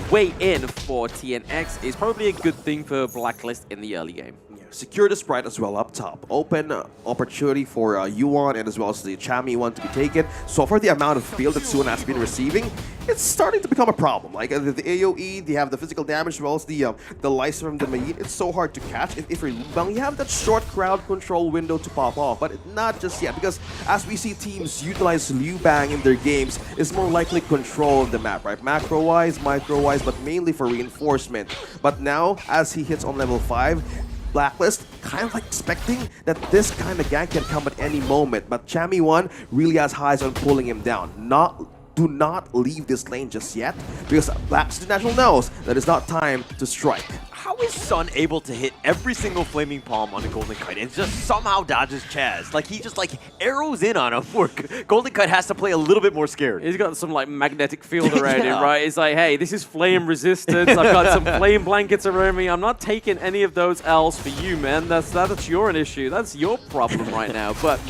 way in for TNX is probably a good thing for Blacklist in the early game. Secure the sprite as well up top. Open opportunity for Yuan and as well as the Chami1 to be taken. So far, the amount of build that Suwon has been receiving, it's starting to become a problem. Like the AoE, they have the physical damage as well as the lice from the Mayin. It's so hard to catch. If you're Lubang, you have that short crowd control window to pop off, but not just yet because as we see teams utilize Liu Bang in their games, it's more likely control of the map, right? Macro-wise, micro-wise, but mainly for reinforcement. But now, as he hits on level 5, Blacklist kind of like expecting that this kind of gank can come at any moment, but Chami1 really has eyes on pulling him down. Do not leave this lane just yet, because Blacklist International knows that it's not time to strike. How is Sun able to hit every single Flaming Palm on a Golden Kite and just somehow dodges Chaz? Like, he just like arrows in on him where Golden Kite has to play a little bit more scared. He's got some like magnetic field around him, right? It's like, hey, this is flame resistance. I've got some flame blankets around me. I'm not taking any of those L's for you, man. That's your issue. That's your problem right now. But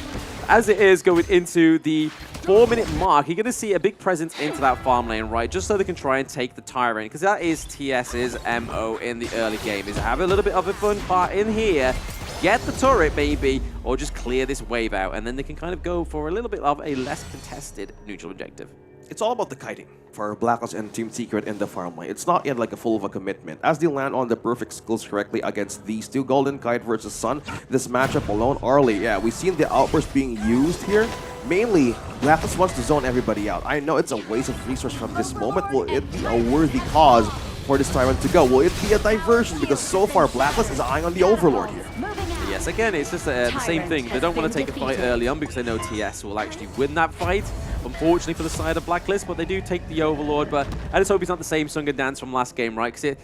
as it is going into the 4-minute mark, you're going to see a big presence into that farm lane, right? Just so they can try and take the Tyrant, because that is TS's MO in the early game, is have a little bit of a fun part in here, get the turret, maybe, or just clear this wave out, and then they can kind of go for a little bit of a less contested neutral objective. It's all about the kiting for Blacklist and Team Secret in the farm lane. It's not yet like a full of a commitment. As they land on the perfect skills correctly against these two, Golden Kite versus Sun, this matchup alone, early, yeah, we've seen the outburst being used here. Mainly, Blacklist wants to zone everybody out. I know it's a waste of resource from this moment. Will it be a worthy cause for this Tyrant to go? Will it be a diversion? Because so far, Blacklist is eyeing on the Overlord here. Yes, again, it's just the same thing. They don't want to take a fight early on because they know TS will actually win that fight. Unfortunately for the side of Blacklist, but they do take the Overlord. But I just hope it's not the same song and dance from last game, right? Because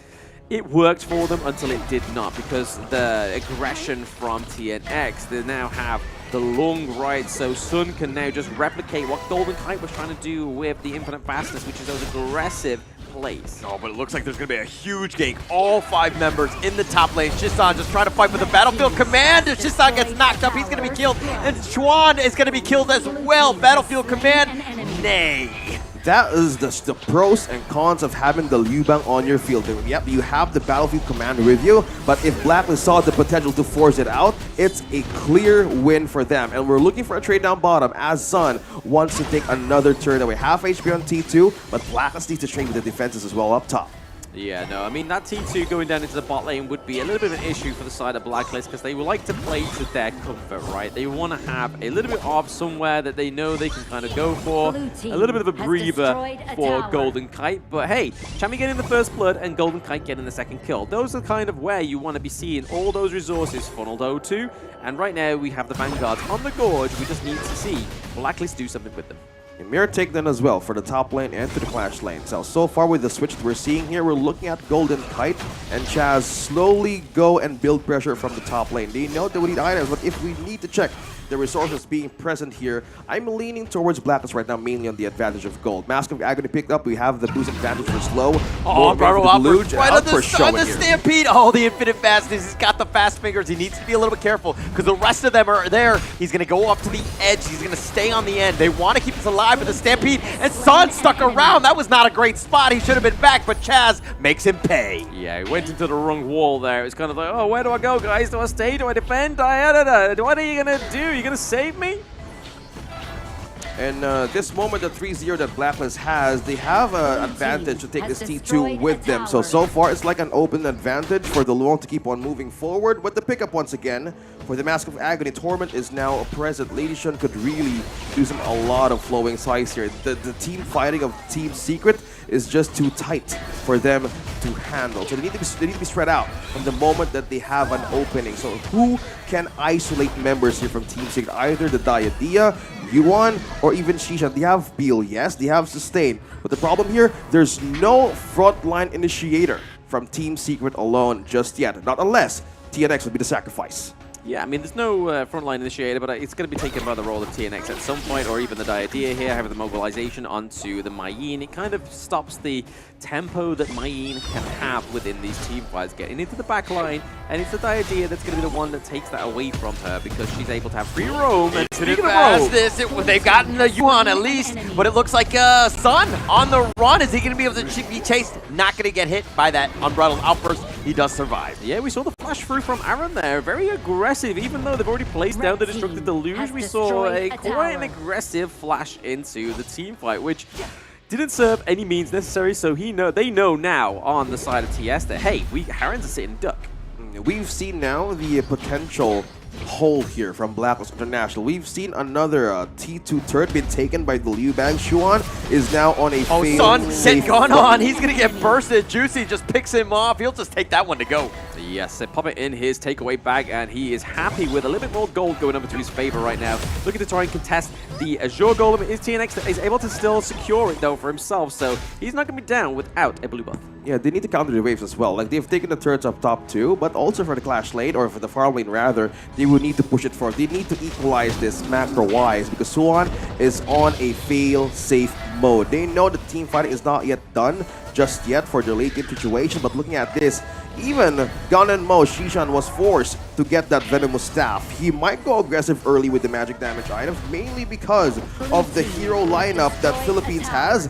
it worked for them until it did not, because the aggression from TNX, they now have the Lung, right? So Sun can now just replicate what Golden Kite was trying to do with the Infinite Fastness, which is those aggressive plays. Oh, but it looks like there's going to be a huge gank. All 5 members in the top lane. Shisan just trying to fight for the Battlefield Command. If Shisan gets knocked up, he's going to be killed. And Chuan is going to be killed as well. Battlefield Command, nay. That is the pros and cons of having the Liu Bang on your field. Yep, you have the Battlefield Command with you, but if Blacklist saw the potential to force it out, it's a clear win for them. And we're looking for a trade down bottom as Sun wants to take another turn away. Half HP on T2, but Blacklist needs to trade with the defenses as well up top. Yeah, no, I mean, that T2 going down into the bot lane would be a little bit of an issue for the side of Blacklist because they would like to play to their comfort, right? They want to have a little bit of somewhere that they know they can kind of go for, a little bit of a breather for Golden Kite. But hey, Chami getting the first blood and Golden Kite getting the second kill. Those are kind of where you want to be seeing all those resources funneled O2. And right now we have the Vanguards on the Gorge. We just need to see Blacklist do something with them. A mirror takedown as well for the top lane and to the Clash lane. So far with the switch that we're seeing here, we're looking at Golden Kite and Chaz slowly go and build pressure from the top lane. They know that we need items, but if we need to check the resources being present here, I'm leaning towards Blacklist right now, mainly on the advantage of gold. Mask of Agony picked up. We have the boost advantage for slow. Oh, Bravo Alpers right on the here. Stampede. Oh, the infinite fastness. He's got the fast fingers. He needs to be a little bit careful because the rest of them are there. He's going to go up to the edge. He's going to stay on the end. They want to keep us alive with the Stampede, and Sun stuck around. That was not a great spot. He should have been back, but Chaz makes him pay. Yeah, he went into the wrong wall there. It's kind of like, oh, where do I go, guys? Do I stay? Do I defend? What are you going to do? You going to save me? And this moment, the 3-0 that Blacklist has, they have an advantage to take this T2 with them. So far, it's like an open advantage for the Luong to keep on moving forward. But the pickup once again for the Mask of Agony. Torment is now present. Lady Shun could really do a lot of flowing size here. The team fighting of Team Secret is just too tight for them to handle. So they need to be spread out from the moment that they have an opening. So who can isolate members here from Team Secret? Either the Diadea, Yuan, or even Shishan. They have Beal, yes, they have Sustain. But the problem here, there's no frontline initiator from Team Secret alone just yet. Not unless TNX would be the sacrifice. Yeah, I mean, there's no frontline initiator, but it's going to be taken by the role of TNX at some point, or even the Diadea here, having the mobilization onto the Mayin. It kind of stops the tempo that Mayin can have within these team fights, getting into the back line, and it's the Diadea that's going to be the one that takes that away from her because she's able to have free roam. And speaking of roam, they've gotten the Yuan at least, but it looks like Sun on the run. Is he going to be able to be chased? Not going to get hit by that unbridled outburst. He does survive. Yeah, we saw the flash through from Aaron there. Very aggressive, even though they've already placed down the Destructive Deluge. We saw quite an aggressive flash into the team fight, which didn't serve any means necessary. So they know now on the side of TS that, hey, Harren's a sitting duck. We've seen now the potential hole here from Blacklist International. We've seen another T2 turret been taken by the Liu Bang. Xuan is now on a Sun, set gone on. He's going to get bursted. Juicy just picks him off. He'll just take that one to go. Yes, they pop it in his takeaway bag, and he is happy with a little bit more gold going over to his favor right now. Looking to try and contest the Azure Golem. Is TNX that is able to still secure it, though, for himself, so he's not going to be down without a blue buff. Yeah, they need to counter the waves as well. Like, they've taken the turrets up top too, but also for the Clash lane, or for the farm lane rather, they will need to push it forward. They need to equalize this macro-wise because Suan is on a fail-safe mode. They know the team fighting is not yet done just yet for the late game situation, but looking at this, even Gun and Mo, Shishan was forced to get that Venomous Staff. He might go aggressive early with the magic damage items, mainly because of the hero lineup that Philippines has.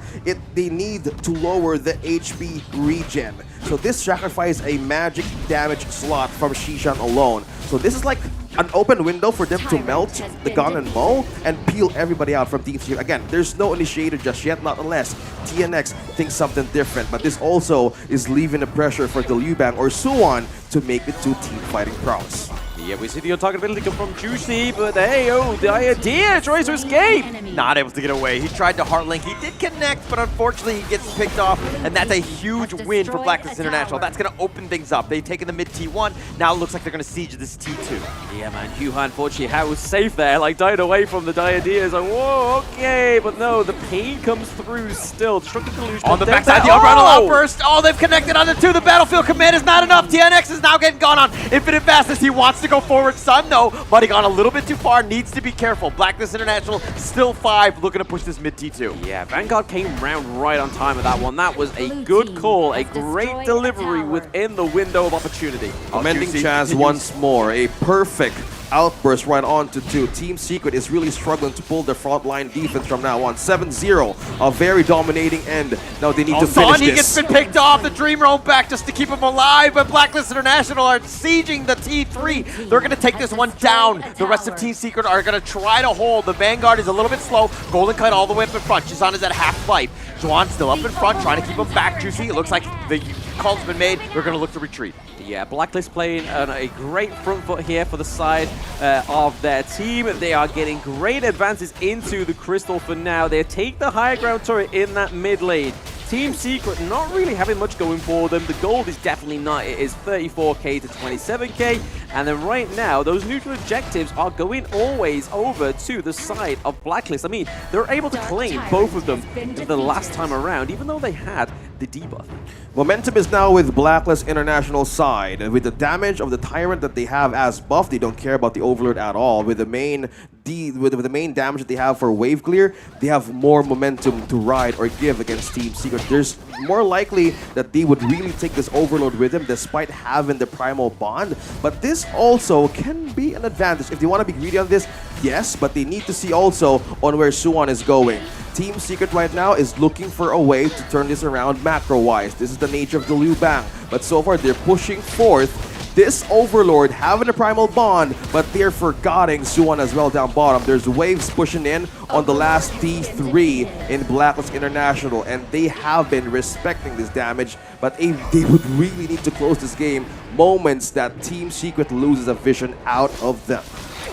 They need to lower the HP regen. So this sacrifices a magic damage slot from Shishan alone. So this is like an open window for them to melt the Gun and Mo and peel everybody out from Team Secret. Again, there's no initiator just yet, not unless TNX thinks something different. But this also is leaving the pressure for the Liu Bang or Suwon to make it to team fighting prowess. Yeah, we see the on-target ability come from Juicy, but hey, the idea tries to escape. Not able to get away. He tried to Heartlink. He did connect, but unfortunately he gets picked off, and that's a huge win for Blacklist International. That's going to open things up. They've taken the mid T1. Now it looks like they're going to siege this T2. Yeah, man. Yuhan, unfortunately, how was safe there. Like, died away from the Diadea. Like, whoa, okay. But no, the pain comes through still. Destructive Delusion. On the backside, the unbridled outburst. Oh, they've connected on the two. The battlefield command is not enough. TNX is now getting gone on infinite fastness. He wants to go forward. Sun, though, but he gone a little bit too far. Needs to be careful. Blacklist International still 5, looking to push this mid T2. Yeah, Vanguard came round right on time with that one. That was a good call, a great delivery within the window of opportunity. Amending Chaz once more. A perfect outburst right on to 2. Team Secret is really struggling to pull their frontline defense from now on. 7-0, a very dominating end. Now they need to finish He this. gets been picked off. The Dream Roam back just to keep him alive, but Blacklist International are sieging the T3. They're going to take this one down. The rest of Team Secret are going to try to hold. The Vanguard is a little bit slow. Golden Kite all the way up in front. Shizan is at half life. Juan still up in front, trying to keep him back. Juicy, it looks like the call's been made. They're going to look to retreat. Yeah, Blacklist playing on a great front foot here for the side of their team. They are getting great advances into the Crystal for now. They take the higher ground turret in that mid lane. Team Secret not really having much going for them. The gold is definitely not. It is 34k to 27k. And then right now, those neutral objectives are going always over to the side of Blacklist. I mean, they're able to claim both of them the last time around, even though they had the debuff. Momentum is now with Blacklist International side. With the damage of the Tyrant that they have as buff, they don't care about the Overlord at all. With the main damage that they have for wave clear, they have more momentum to ride or give against Team Secret. There's more likely that they would really take this Overload with them despite having the Primal Bond. But this also can be an advantage. If they want to be greedy on this, yes, but they need to see also on where Suwon is going. Team Secret right now is looking for a way to turn this around macro-wise. This is the nature of the Liu Bang. But so far, they're pushing forth this Overlord, having a Primal Bond, but they're forgetting Suwon as well down bottom. There's waves pushing in on the last T3 in Blacklist International, and they have been respecting this damage, but they would really need to close this game moments that Team Secret loses a vision out of them.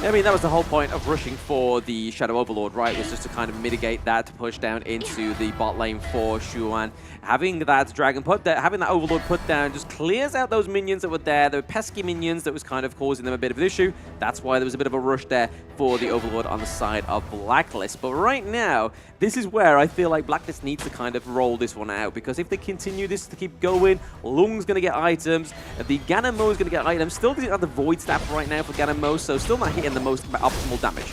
I mean, that was the whole point of rushing for the Shadow Overlord, right? Was just to kind of mitigate that, to push down into the bot lane for Shuan. Having that Dragon put there, having that Overlord put down just clears out those minions that were there. They were pesky minions that was kind of causing them a bit of an issue. That's why there was a bit of a rush there for the Overlord on the side of Blacklist. But right now, this is where I feel like Blacklist needs to kind of roll this one out, because if they continue this to keep going, Lung's going to get items, the Ganamo is going to get items. Still doesn't have the Void Staff right now for Ganamo, so still not hitting the most optimal damage.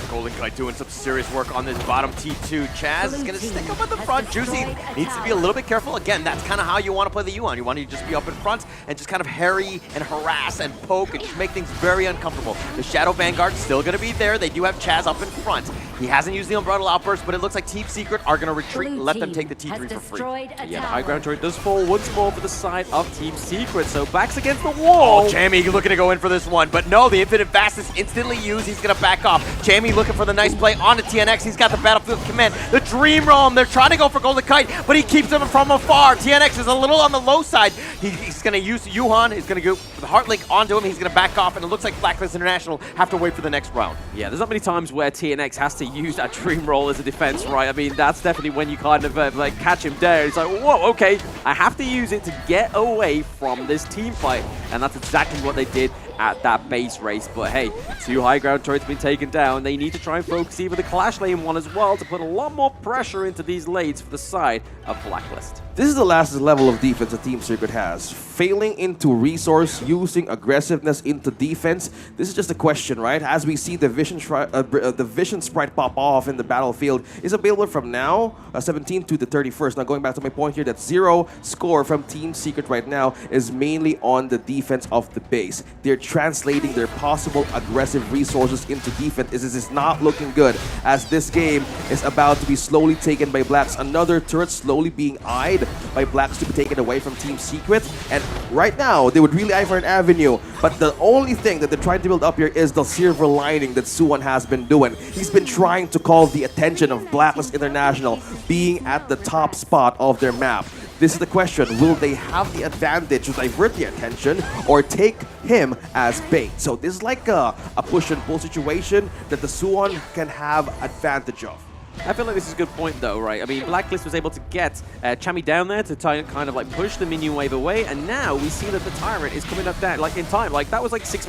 Golden Kite doing some serious work on this bottom T2. Chaz is going to stick up at the front. Juicy needs to be a little bit careful. Again, that's kind of how you want to play the Yuan. You want to just be up in front and just kind of harry and harass and poke and just make things very uncomfortable. The Shadow Vanguard still going to be there. They do have Chaz up in front. He hasn't used the Unbridled Outburst, but it looks like Team Secret are going to retreat and let them take the T3 for free. Yeah, the high ground turret does fall once more for the side of Team Secret, so backs against the wall. Oh, Jamie looking to go in for this one, but no, the Infinite Fast is instantly used. He's going to back off. Jamie looking for the nice play onto TNX. He's got the Battlefield Command. The Dream Roam, they're trying to go for Golden Kite, but he keeps them from afar. TNX is a little on the low side. He's going to use Yuhan. He's going to go the Heart Link onto him. He's going to back off, and it looks like Blacklist International have to wait for the next round. Yeah, there's not many times where TNX has to use that Dream Roll as a defense, right? I mean, that's definitely when you kind of like catch him down. It's like, whoa, okay, I have to use it to get away from this team fight, and that's exactly what they did at that base race. But hey, 2 high ground turrets been taken down. They need to try and focus even the Clash lane one as well to put a lot more pressure into these lanes for the side of Blacklist. This is the last level of defense that Team Secret has. Failing into resource, using aggressiveness into defense. This is just a question, right? As we see the Vision Sprite pop off in the battlefield is available from now, 17th to the 31st. Now going back to my point here, that 0 score from Team Secret right now is mainly on the defense of the base. They're translating their possible aggressive resources into defense. This is not looking good, as this game is about to be slowly taken by Blacks. Another turret slowly being eyed by Blacks to be taken away from Team Secret, and right now they would really eye for an avenue, but the only thing that they're trying to build up here is the silver lining that Suwon has been doing. He's been trying to call the attention of Blacklist International being at the top spot of their map. This is the question, will they have the advantage to divert the attention or take him as bait? So this is like a push and pull situation that the Suwon can have advantage of. I feel like this is a good point though, right? I mean, Blacklist was able to get Chami down there to kind of like push the minion wave away, and now we see that the Tyrant is coming up down, like in time. Like that was like 6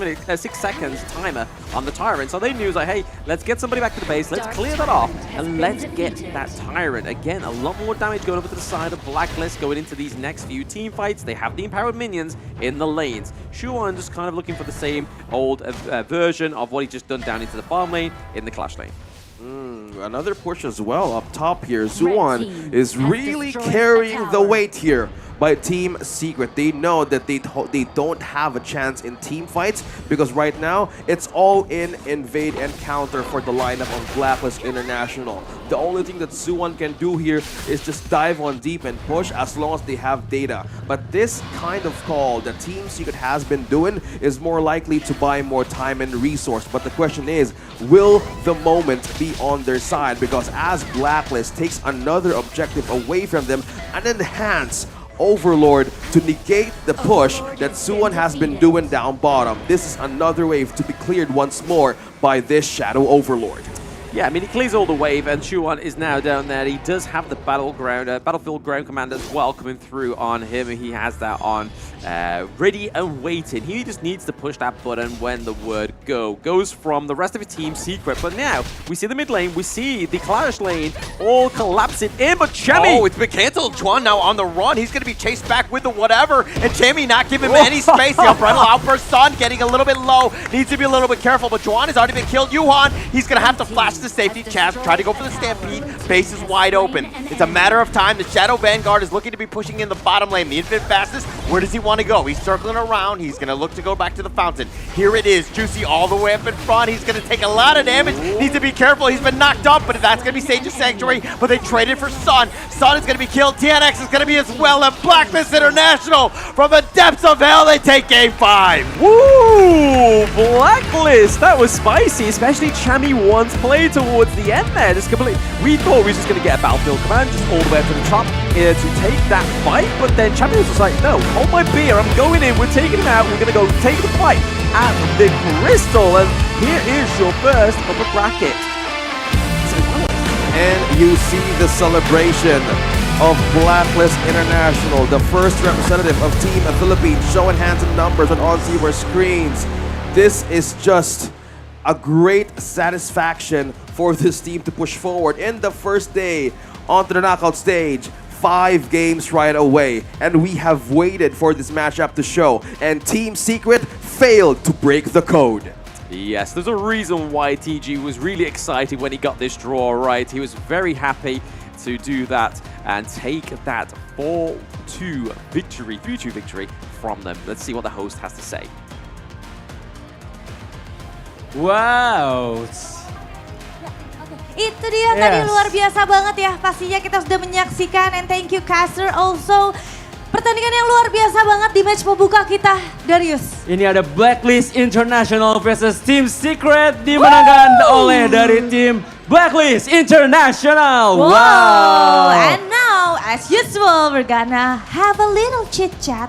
seconds timer on the Tyrant. So they knew, like, hey, let's get somebody back to the base, let's clear that off, and let's get that Tyrant. Again, a lot more damage going over to the side of Blacklist going into these next few team fights. They have the empowered minions in the lanes. Shuan just kind of looking for the same old version of what he just done down into the farm lane in the Clash lane. Another push as well up top here. Suwon is really carrying the weight here. by Team Secret. They know that they don't have a chance in team fights because right now it's all in invade and counter for the lineup of Blacklist International. The only thing that Suwon can do here is just dive on deep and push as long as they have data. But this kind of call that Team Secret has been doing is more likely to buy more time and resource. But the question is, will the moment be on their side? Because as Blacklist takes another objective away from them and enhance Overlord to negate the push that Suwon has been doing down bottom. This is another wave to be cleared once more by this Shadow Overlord. Yeah, I mean, he clears all the wave, and Shuwon is now down there. He does have the Battlefield Ground Command as well coming through on him. He has that on ready and waiting. He just needs to push that button when the word go goes from the rest of the Team Secret. But now, we see the mid lane, we see the Clash lane all collapsing in, but Chemi! Oh, it's been cancelled. Juan now on the run. He's going to be chased back with the whatever, and Chemi not giving him any space. The umbrella out for Sun, getting a little bit low. Needs to be a little bit careful, but Juan has already been killed. Yuhan, he's going to have to flash the safety. Chaz try to go for the Stampede. Base is wide open. It's a matter of time. The Shadow Vanguard is looking to be pushing in the bottom lane. The infinite fastest. Where does he want to go? He's circling around. He's going to look to go back to the fountain. Here it is. Juicy all the way up in front. He's going to take a lot of damage. Needs to be careful. He's been knocked up, but that's going to be Sage's Sanctuary. But they traded for Sun. Sun is going to be killed. TNX is going to be as well. And Blacklist International from the depths of hell, they take game 5. Woo! Blacklist! That was spicy, especially Chami once played towards the end there. Just completely, we thought we were just going to get a Battlefield Command just all the way up to the top to take that fight, but then Chami was just like, no, hold my beer, I'm going in, we're taking him out, we're going to go take the fight at the Crystal, and here is your first upper bracket. And you see the celebration of Blacklist International, the first representative of Team Philippines, showing hands and numbers on all viewer screens. This is just a great satisfaction for this team to push forward in the first day onto the knockout stage. 5 games right away, and we have waited for this matchup to show, and Team Secret failed to break the code. Yes, there's a reason why TG was really excited when he got this draw right. He was very happy to do that and take that 4-2 victory, 3-2 victory from them. Let's see what the host has to say. Wow. Itu dia tadi luar biasa banget ya. Pastinya kita sudah menyaksikan, and thank you Caster also. Pertandingan yang luar biasa banget di match pembuka kita, Darius. Ini ada Blacklist International versus Team Secret dimenangkan oleh dari tim Blacklist International. Wow. And now, as usual, we're gonna have a little chit chat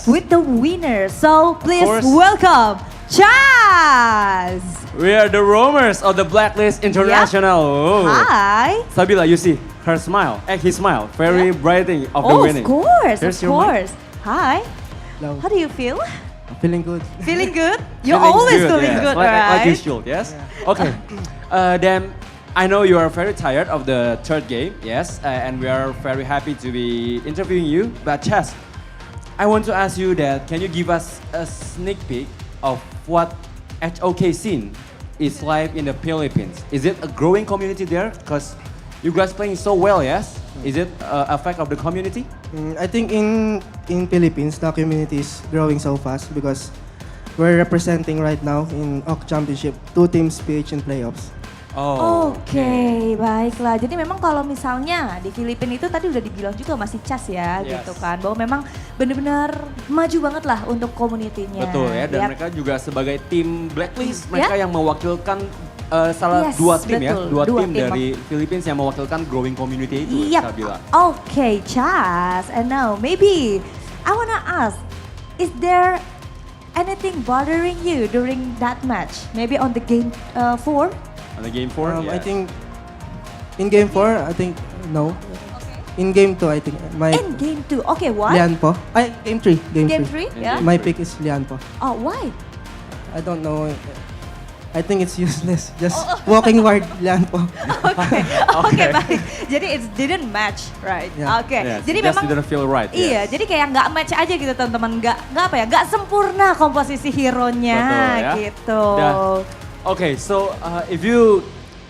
with the winner. So please welcome Chaz. We are the roamers of the Blacklist International. Yep. Oh. Hi. Sabila, you see her smile, his smile, very brightening of the winning. Of course, Here's of course. Hi. Hello. How do you feel? I'm feeling good. Feeling good? You're always feeling good, right? Like you should, yes? Yeah. Okay. Then I know you are very tired of the third game, yes, and we are very happy to be interviewing you. But Chaz, I want to ask you that, can you give us a sneak peek of what HOK scene is like in the Philippines? Is it a growing community there? Because you guys playing so well, yes? Is it a fact of the community? I think in Philippines, the community is growing so fast because we're representing right now in OC Championship 2 teams PH in playoffs. Oke, baiklah. Jadi memang kalau misalnya di Filipina itu tadi udah dibilang juga masih Chaz ya, gitu kan. Bahwa memang benar-benar maju banget lah untuk komunitinya. Betul ya, dan mereka juga sebagai tim Blacklist, mereka yang mewakilkan dua tim ya, dua tim dari Philippines yang mewakilkan growing community itu. Oke, Chaz. And now maybe I wanna ask, is there anything bothering you during that match? Maybe on the game 4? On the game 4? I think in game 4, I think no. In game 2, I think in game 2, okay, why? Lian po. Game 3. Game 3, yeah. My pick is Lian po. Oh, why? I don't know. I think it's useless. Just walking ward Lian po. Okay, baik. Jadi it didn't match, right? Yeah. Oke. Yes, Jadi just memang didn't feel right. Iya, jadi kayak nggak match aja gitu teman-teman. Nggak sempurna komposisi hero-nya gitu. Okay, so if you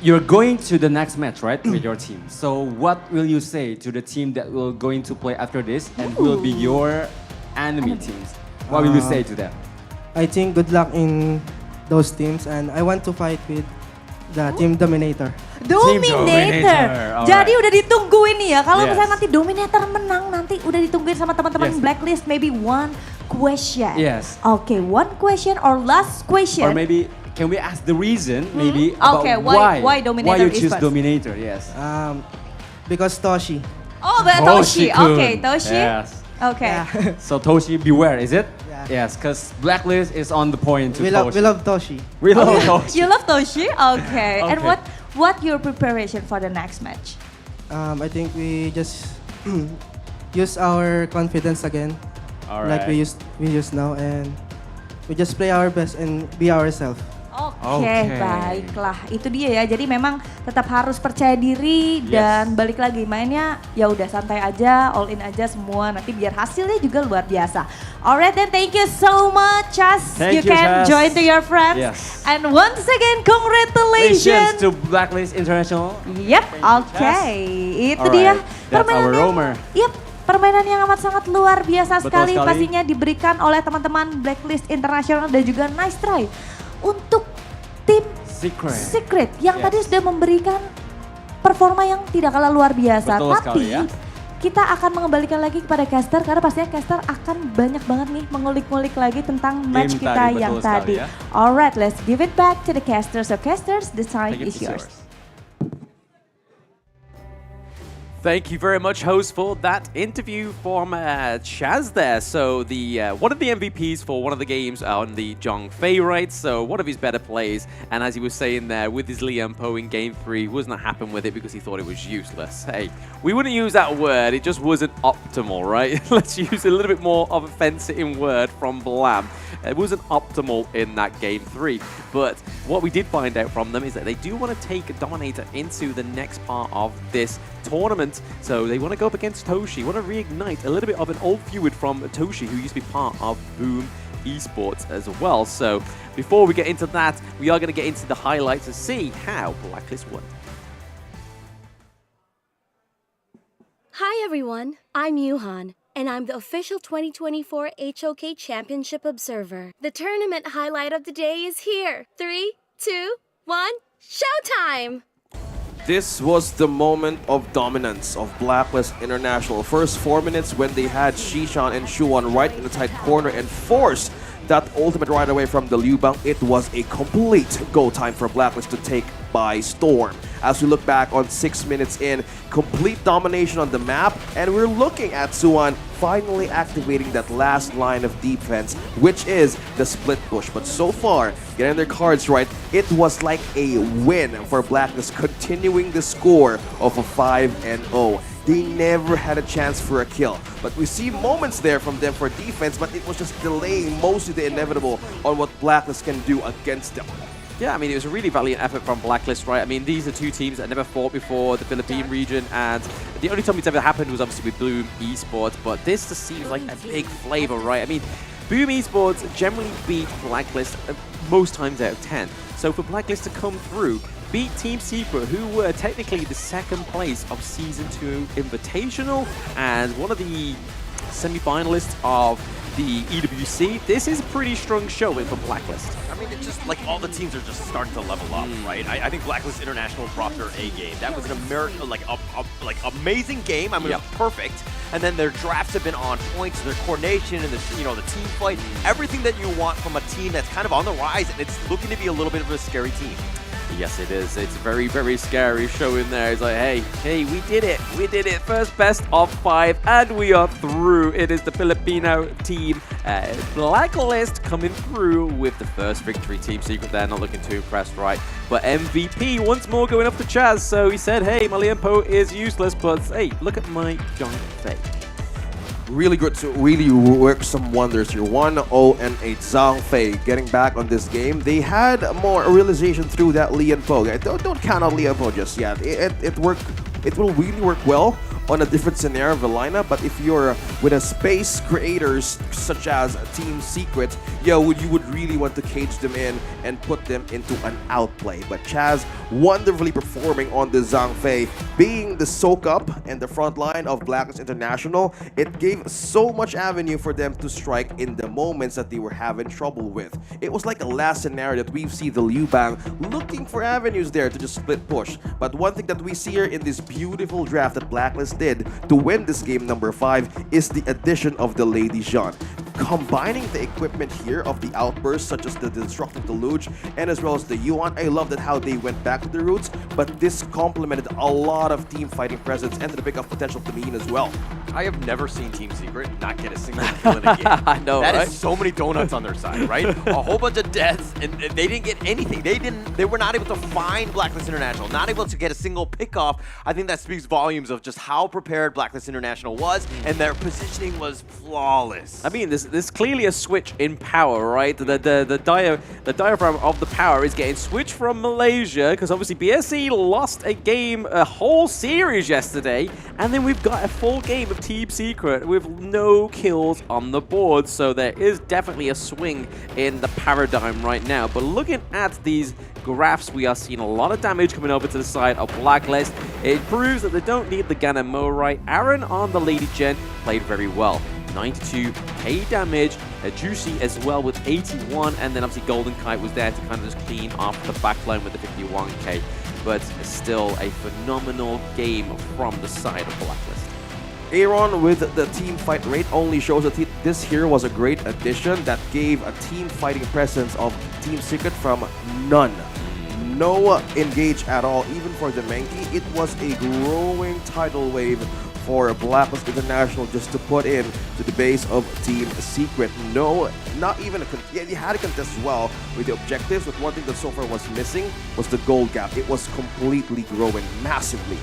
you're going to the next match, right, with your team. So what will you say to the team that will going to play after this and who will be your enemy teams? What will you say to them? I think good luck in those teams and I want to fight with the team Dominator. Dominator. Jadi udah ditungguin nih ya. Kalau misalnya nanti Dominator menang, nanti udah ditungguin sama teman-teman Blacklist. Maybe one question. Yes. Okay, one question or last question. Or maybe can we ask the reason maybe about why Dominator why you choose Esports? Dominator? Yes. Because Toshi. Oh, Toshi. Okay, Toshi. Yes. Okay. So Toshi, beware, is it? Yes, because Blacklist is on the point to Toshi. We love Toshi. We love Toshi. You love Toshi? Okay. And what your preparation for the next match? I think we just use our confidence again. All like we use now, and we just play our best and be ourselves. Oke, baiklah. Itu dia ya. Jadi memang tetap harus percaya diri dan balik lagi mainnya ya udah santai aja, all in aja semua. Nanti biar hasilnya juga luar biasa. Alright then, thank you so much, Chas. You can join to your friends. Yes. And once again, congratulations to Blacklist International. Yep, Itu dia. That's our roamer. Yep. Permainan yang amat sangat luar biasa sekali pastinya diberikan oleh teman-teman Blacklist International dan juga nice try untuk tim Secret yang tadi sudah memberikan performa yang tidak kalah luar biasa. Tapi kita akan mengembalikan lagi kepada caster karena pastinya caster akan banyak banget nih mengulik-ngulik lagi tentang match kita yang tadi. Alright, let's give it back to the casters. So casters, the time is yours. Thank you very much, host, for that interview from Chaz there. So the one of the MVPs for one of the games on the Zhongfei, right? So one of his better plays, and as he was saying there, with his Liam Po in Game 3, was not happy with it because he thought it was useless. Hey, we wouldn't use that word, it just wasn't optimal, right? Let's use a little bit more of a fencing word from Blam. It wasn't optimal in that Game 3, but what we did find out from them is that they do want to take Dominator into the next part of this tournament. So they want to go up against Toshi, want to reignite a little bit of an old feud from Toshi, who used to be part of Boom Esports as well. So before we get into that, we are going to get into the highlights to see how Blacklist won. Hi everyone, I'm Yuhan, and I'm the official 2024 HOK Championship Observer. The tournament highlight of the day is here. 3, 2, 1, showtime! This was the moment of dominance of Blacklist International. First 4 minutes when they had Shishan and Shuan right in the tight corner and forced that ultimate right away from the Liu Bang. It was a complete go time for Blacklist to take by storm. As we look back on 6 minutes in, complete domination on the map, and we're looking at Suan finally activating that last line of defense, which is the split push. But so far, getting their cards right, it was like a win for Blacklist, continuing the score of a 5-0. They never had a chance for a kill. But we see moments there from them for defense, but it was just delaying mostly the inevitable on what Blacklist can do against them. Yeah, I mean, it was a really valiant effort from Blacklist, right? I mean, these are two teams that never fought before, the Philippine region, and the only time it's ever happened was obviously with Boom Esports, but this just seems like a big flavor, right? I mean, Boom Esports generally beat Blacklist most times out of 10. So for Blacklist to come through, beat Team Secret, who were technically the second place of Season 2 Invitational, and one of the semi-finalists of the EWC, this is a pretty strong showing for Blacklist. I mean, it's just like all the teams are just starting to level up, right? I think Blacklist International brought their A game. That was an amazing game. I mean, perfect. And then their drafts have been on point, so their coordination and the team fight, everything that you want from a team that's kind of on the rise, and it's looking to be a little bit of a scary team. Yes, it is. It's very, very scary showing there. It's like, hey, we did it. We did it. First best of 5, and we are through. It is the Filipino team, Blacklist, coming through with the first victory. Team Secret there, not looking too impressed, right? But MVP once more going up to Chaz. So he said, hey, my Liam Po is useless, but hey, look at my Zhongfei. Really good to really work some wonders here. 1-0 and a Zhongfei getting back on this game. They had more realization through that Lian Po. Don't count out Lian Po just yet. It worked. It will really work well on a different scenario of the lineup, but if you're with a space creators such as Team Secret, you would really want to cage them in and put them into an outplay. But Chaz wonderfully performing on the Zhang Fei, being the soak up and the front line of Blacklist International, it gave so much avenue for them to strike in the moments that they were having trouble with. It was like a last scenario that we've seen the Liu Bang looking for avenues there to just split push. But one thing that we see here in this beautiful draft that Blacklist did to win this game number 5 is the addition of the Lady Jean. Combining the equipment here of the outbursts such as the Destructive Deluge and as well as the Yuan, I love that how they went back to the roots, but this complemented a lot of team fighting presence and the big of potential to mean as well. I have never seen Team Secret not get a single kill in a game. I know, that right? is so many donuts on their side, right? A whole bunch of deaths, and they didn't get anything. They were not able to find Blacklist International, not able to get a single pick off. I think that speaks volumes of just how prepared Blacklist International was, and their positioning was flawless. I mean, there's clearly a switch in power, right? The diaphragm of the power is getting switched from Malaysia, because obviously BSC lost a whole series yesterday, and then we've got a full game of Team Secret with no kills on the board, so there is definitely a swing in the paradigm right now. But looking at these graphs, we are seeing a lot of damage coming over to the side of Blacklist. It proves that they don't need the Ganna Mo, right? Aaron on the Lady Gen played very well. 92k damage, Juicy as well with 81, and then obviously Golden Kite was there to kind of just clean off the backline with the 51k. But still a phenomenal game from the side of Blacklist. Aaron with the team fight rate only shows that this here was a great addition that gave a team fighting presence of Team Secret from none. No engage at all, even for the Menki. It was a growing tidal wave for Blacklist International just to put in to the base of Team Secret. No, not even yeah, they had a contest as well with the objectives, but one thing that so far was missing was the gold gap. It was completely growing massively.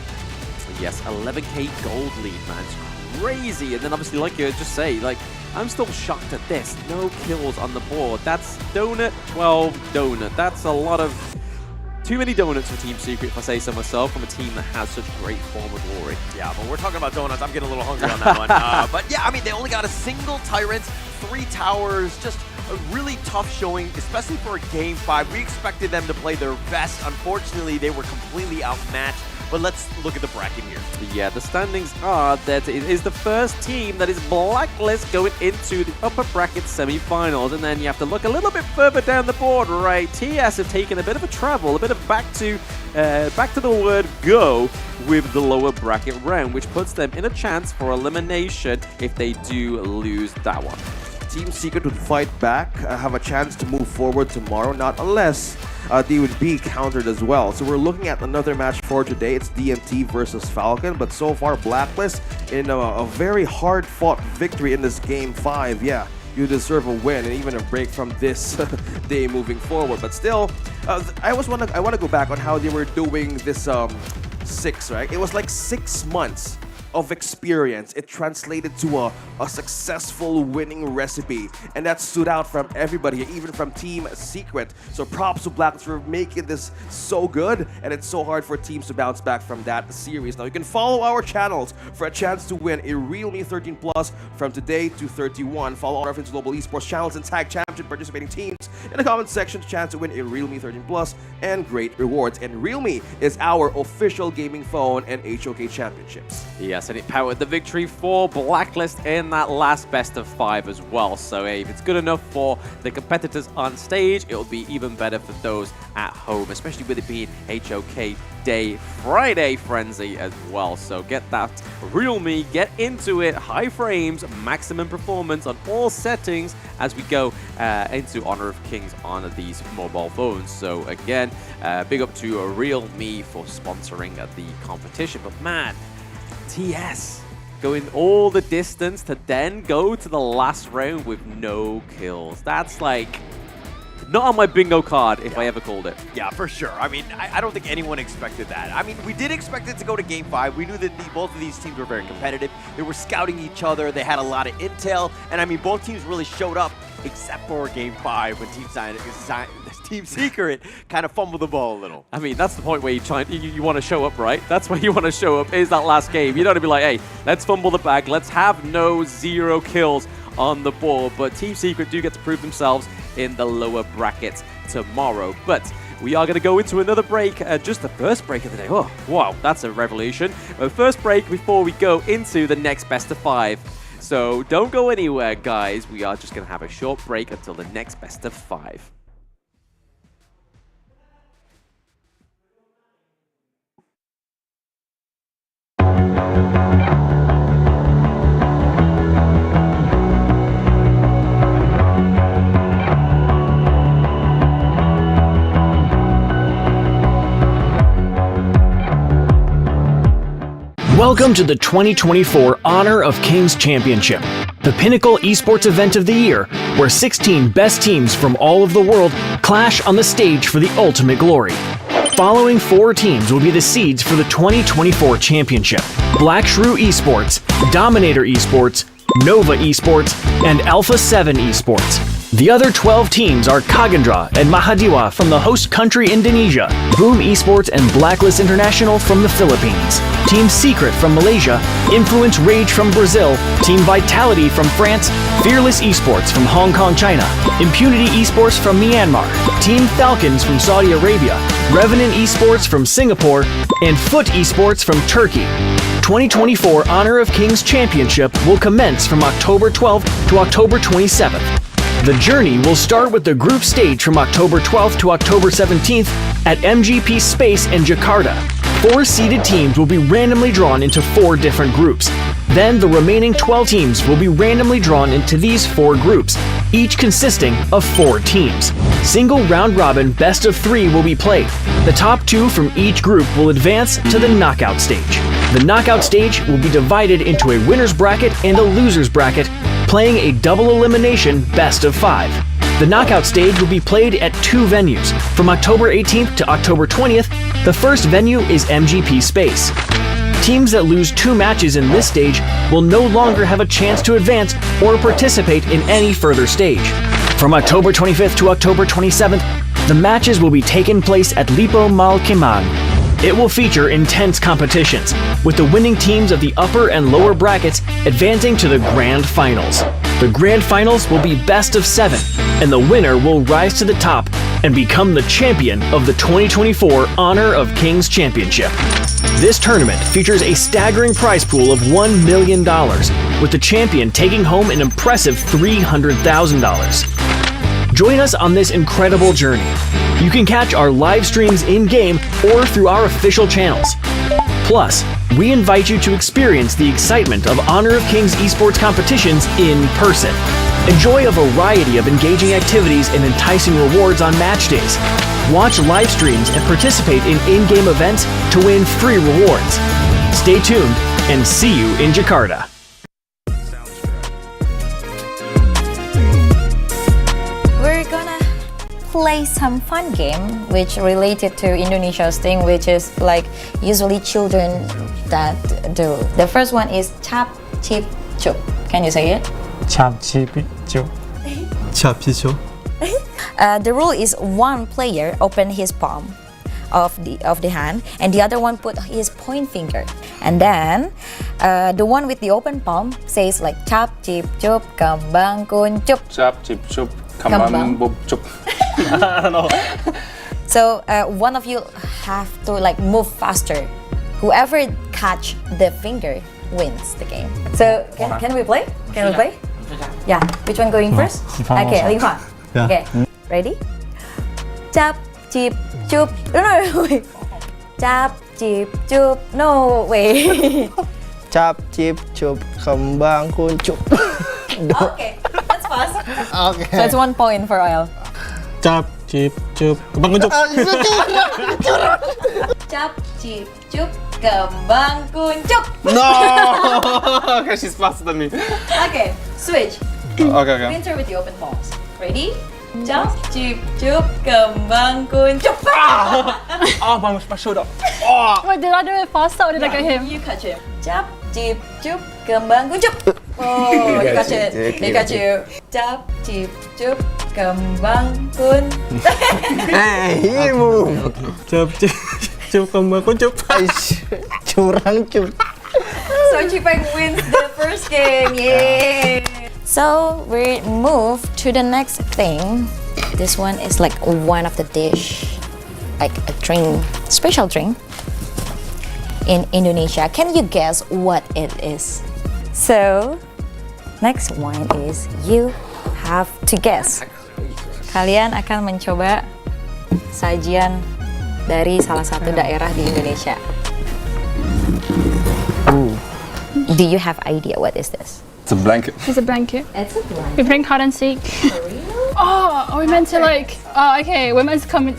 Yes, 11k gold lead, man. It's crazy. And then obviously, like you just say, like, I'm still shocked at this. No kills on the board. That's donut, 12 donut. That's a lot of... Too many donuts for Team Secret, if I say so myself, from a team that has such great form of glory. Yeah, but we're talking about donuts. I'm getting a little hungry on that one. But yeah, I mean, they only got a single Tyrant, 3 towers, just a really tough showing, especially for a Game 5. We expected them to play their best. Unfortunately, they were completely outmatched. But let's look at the bracket here. Yeah, the standings are that it is the first team that is Blacklist going into the upper bracket semi-finals. And then you have to look a little bit further down the board, right? TS have taken a bit of a travel, a bit of back to the word go with the lower bracket round, which puts them in a chance for elimination if they do lose that one. Team Secret would fight back, have a chance to move forward tomorrow, not unless they would be countered as well. So we're looking at another match for today. It's DMT versus Falcon, but so far Blacklist in a very hard-fought victory in this Game 5. Yeah, you deserve a win and even a break from this day moving forward. But still, I want to go back on how they were doing this 6, right? It was like 6 months of experience. It translated to a successful winning recipe, and that stood out from everybody, even from Team Secret. So props to Blacklist for making this so good, and it's so hard for teams to bounce back from that series. Now you can follow our channels for a chance to win a Realme 13 Plus from today to 31. Follow our Reference Global Esports channels and tag championship participating teams in the comment section to chance to win a Realme 13 Plus and great rewards. And Realme is our official gaming phone and HOK championships. Yes, and it powered the victory for Blacklist in that last best of 5 as well. So if it's good enough for the competitors on stage, it'll be even better for those at home, especially with it being HOK Day Friday Frenzy as well. So get that Realme, get into it, high frames, maximum performance on all settings as we go into Honor of Kings on these mobile phones. So again, big up to Realme for sponsoring the competition. But man, TS going all the distance to then go to the last round with no kills. That's like not on my bingo card if I ever called it. Yeah, for sure. I mean, I don't think anyone expected that. I mean, we did expect it to go to Game 5. We knew that both of these teams were very competitive. They were scouting each other. They had a lot of intel. And I mean, both teams really showed up except for Game 5 when Team Secret kind of fumbled the ball a little. I mean, that's the point where you want to show up, right? That's where you want to show up, is that last game. You don't want to be like, hey, let's fumble the bag, let's have no 0 kills on the board. But Team Secret do get to prove themselves in the lower brackets tomorrow. But we are going to go into another break, just the first break of the day. Oh, wow, that's a revelation. But first break before we go into the next best of 5. So don't go anywhere, guys. We are just going to have a short break until the next best of 5. Welcome to the 2024 Honor of Kings Championship, the pinnacle esports event of the year, where 16 best teams from all of the world clash on the stage for the ultimate glory. Following 4 teams will be the seeds for the 2024 championship: Black Shrew Esports, Dominator Esports, Nova Esports, and FLCN Esports. The other 12 teams are Kagandra and Mahadiwa from the host country Indonesia, Boom Esports and Blacklist International from the Philippines, Team Secret from Malaysia, Influence Rage from Brazil, Team Vitality from France, Fearless Esports from Hong Kong, China, Impunity Esports from Myanmar, Team Falcons from Saudi Arabia, Revenant Esports from Singapore, and Foot Esports from Turkey. 2024 Honor of Kings Championship will commence from October 12th to October 27th. The journey will start with the group stage from October 12th to October 17th at MGP Space in Jakarta. 4 seeded teams will be randomly drawn into 4 different groups. Then the remaining 12 teams will be randomly drawn into these 4 groups, each consisting of 4 teams. Single round-robin best of 3 will be played. The top 2 from each group will advance to the knockout stage. The knockout stage will be divided into a winner's bracket and a loser's bracket, playing a double elimination best of 5. The knockout stage will be played at 2 venues. From October 18th to October 20th, the first venue is MGP Space. Teams that lose 2 matches in this stage will no longer have a chance to advance or participate in any further stage. From October 25th to October 27th, the matches will be taking place at Lipo Mal Kemang. It will feature intense competitions, with the winning teams of the upper and lower brackets advancing to the Grand Finals. The Grand Finals will be best of 7, and the winner will rise to the top and become the champion of the 2024 Honor of Kings Championship. This tournament features a staggering prize pool of $1 million, with the champion taking home an impressive $300,000. Join us on this incredible journey. You can catch our live streams in-game or through our official channels. Plus, we invite you to experience the excitement of Honor of Kings esports competitions in person. Enjoy a variety of engaging activities and enticing rewards on match days. Watch live streams and participate in in-game events to win free rewards. Stay tuned and see you in Jakarta. We're gonna play some fun game which related to Indonesia's thing, which is like usually children that do. The first one is chap, chip, chup. Can you say it? Chap, chip, chup. Chap, chup. The rule is one player open his palm of the hand, and the other one put his point finger, and then the one with the open palm says like chap, chip, chup, kembang kuncup. Chap, chip, chup, kembang bub chup. I don't know. So one of you have to like move faster. Whoever catch the finger wins the game. So can we play? Can we play? Yeah. Which one going first? Okay, Linghua. Yeah. Okay. Ready? Chap, chip, chup. No, wait. Chap, chip, chup. No, wait. Chap, chip, chup, kembang kuncup. Okay, that's fast. Okay. So it's 1 point for Oil. Chap, chip, chup, kembang kuncup. Chap, chip, chup, kembang kuncup. No! Okay, she's faster than me. Okay, switch. Okay. Winter with the open palms. Ready? Chap, chip, chup, kembang kuncup. Oh, my shoulder. Oh. Wait, did I do it faster or did I get him? You catch him. Chap, cip, cup, kembang kuncup. Oh, Pikachu. Cap, cip, cup, kembang kun. Ibu. Cap, cup, kembang kuncup. Curang, cup. So Cipeng wins the first game. Yay! So we move to the next thing. This one is like one of the dish, like a drink, special drink in Indonesia. Can you guess what it is? So next one is you have to guess. Kalian akan mencoba sajian dari salah satu daerah di Indonesia. Do you have idea what is this? It's a blanket. It's a blanket. It's a blanket. We bring hide and seek. Oh, are we meant to like? Oh, okay. We're meant to come in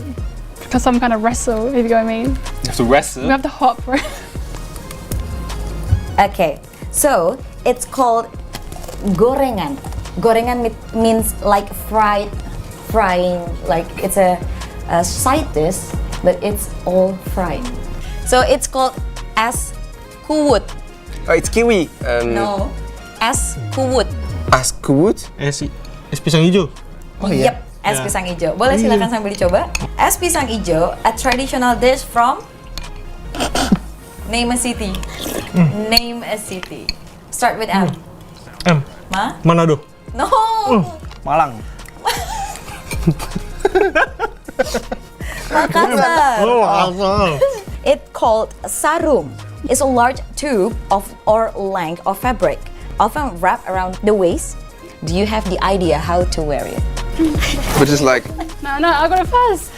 for some kind of wrestle. If you know what I mean. You have to wrestle. We have to hop for it. Okay, so it's called gorengan. Gorengan means like frying. Like it's a side dish, but it's all fried. So it's called es kuwut. Oh, it's kiwi. No, es kuwut. Es kuwut? Es pisang hijau. Oh iya. Yep, es pisang hijau. Boleh silakan sambil dicoba. Es pisang hijau, a traditional dish from name a city. Name a city. Start with M. M. Manado. No. Malang. Makassar. It's called sarung. It's a large tube or length of fabric, often wrapped around the waist. Do you have the idea how to wear it? But just like No, I got it first.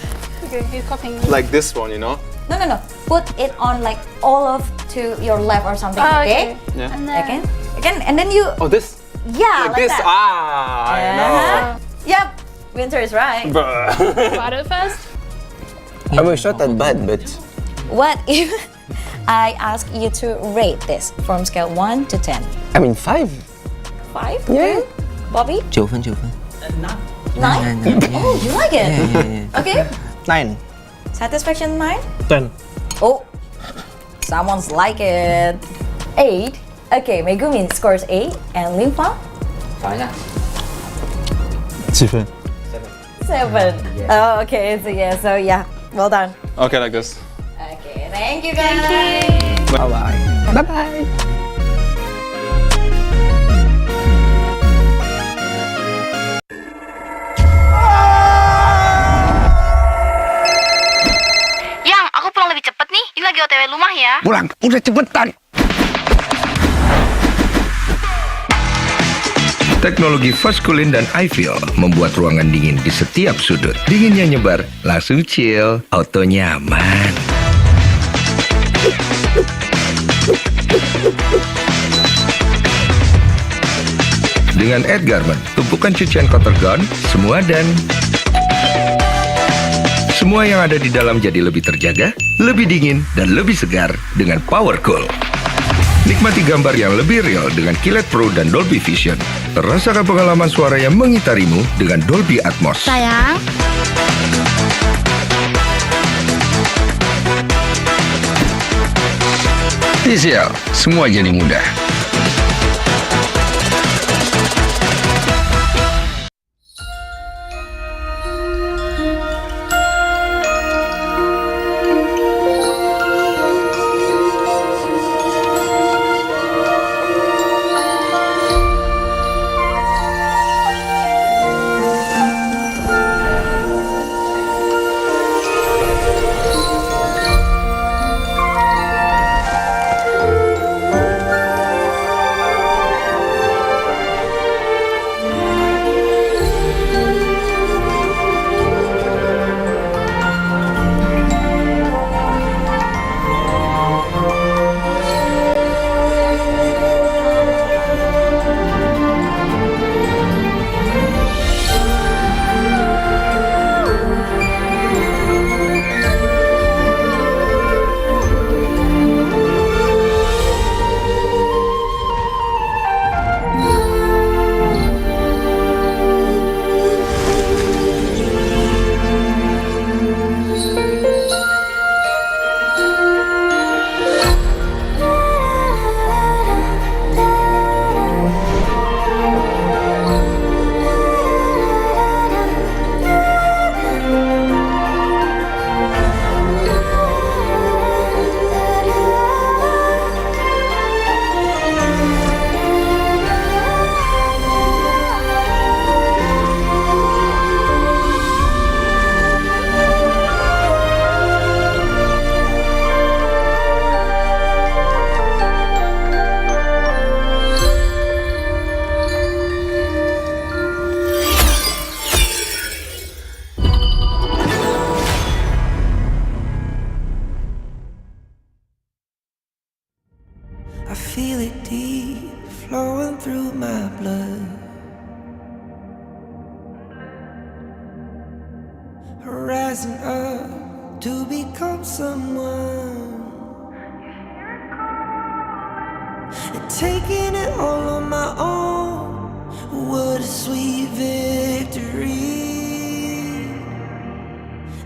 Okay, he's copying me. like this one, you know? No. Put it on like all of to your left or something. Oh, okay. Yeah. And then, Again, and then you. Oh, this? Yeah, like this? that. I know. Yep. Winter is right. got it first. I was shot at bad, but What if I ask you to rate this from scale 1 to 10? I mean 5. 5? Yeah. Bobby? 9 分9分 9? Oh, you like it? Yeah. Okay. 9. Satisfaction 9? 10. Oh, someone's like it. 8. Okay, Megumi scores 8. And Limfa? 7 分。 7. Oh, okay. So yeah, well done. Okay, like this. Okay, thank you guys. Bye-bye. Bye-bye. Yang, aku pulang lebih cepet nih. Ini lagi OTW rumah ya. Pulang, udah cepetan. Teknologi Fast Cooling dan iFeel membuat ruangan dingin di setiap sudut. Dinginnya nyebar, langsung chill, auto nyaman. Dengan Edgarment, tumpukan cucian kotor gone, semua yang ada di dalam jadi lebih terjaga, lebih dingin, dan lebih segar dengan Power Cool. Nikmati gambar yang lebih real dengan Kilet Pro dan Dolby Vision. Rasakan pengalaman suara yang mengitarimu dengan Dolby Atmos. Sayang. TCL, semua jadi mudah. I feel it deep flowing through my blood. Rising up to become someone, and taking it all on my own. What a sweet victory.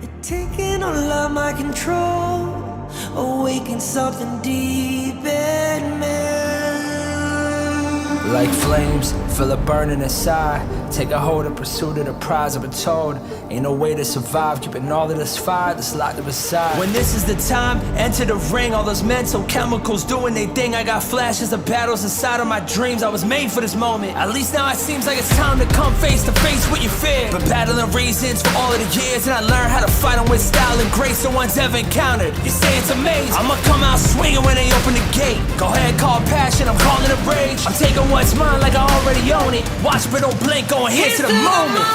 And taking all of my control, awaken something deep in me. Like flames, feel it burning inside. Take a hold in pursuit of the prize. I've been told ain't no way to survive, keeping all of this fire that's locked up inside. When this is the time, enter the ring. All those mental chemicals doing they thing. I got flashes of battles inside of my dreams. I was made for this moment. At least now it seems like it's time to come face to face with your fear. Been battling reasons for all of the years, and I learned how to fight them with style and grace no one's ever encountered. You say it's amazing, I'ma come out swinging when they open the gate. Go ahead, call passion, I'm calling it rage. I'm taking what's mine like I already own it. Watch but don't blink, going here to the moment.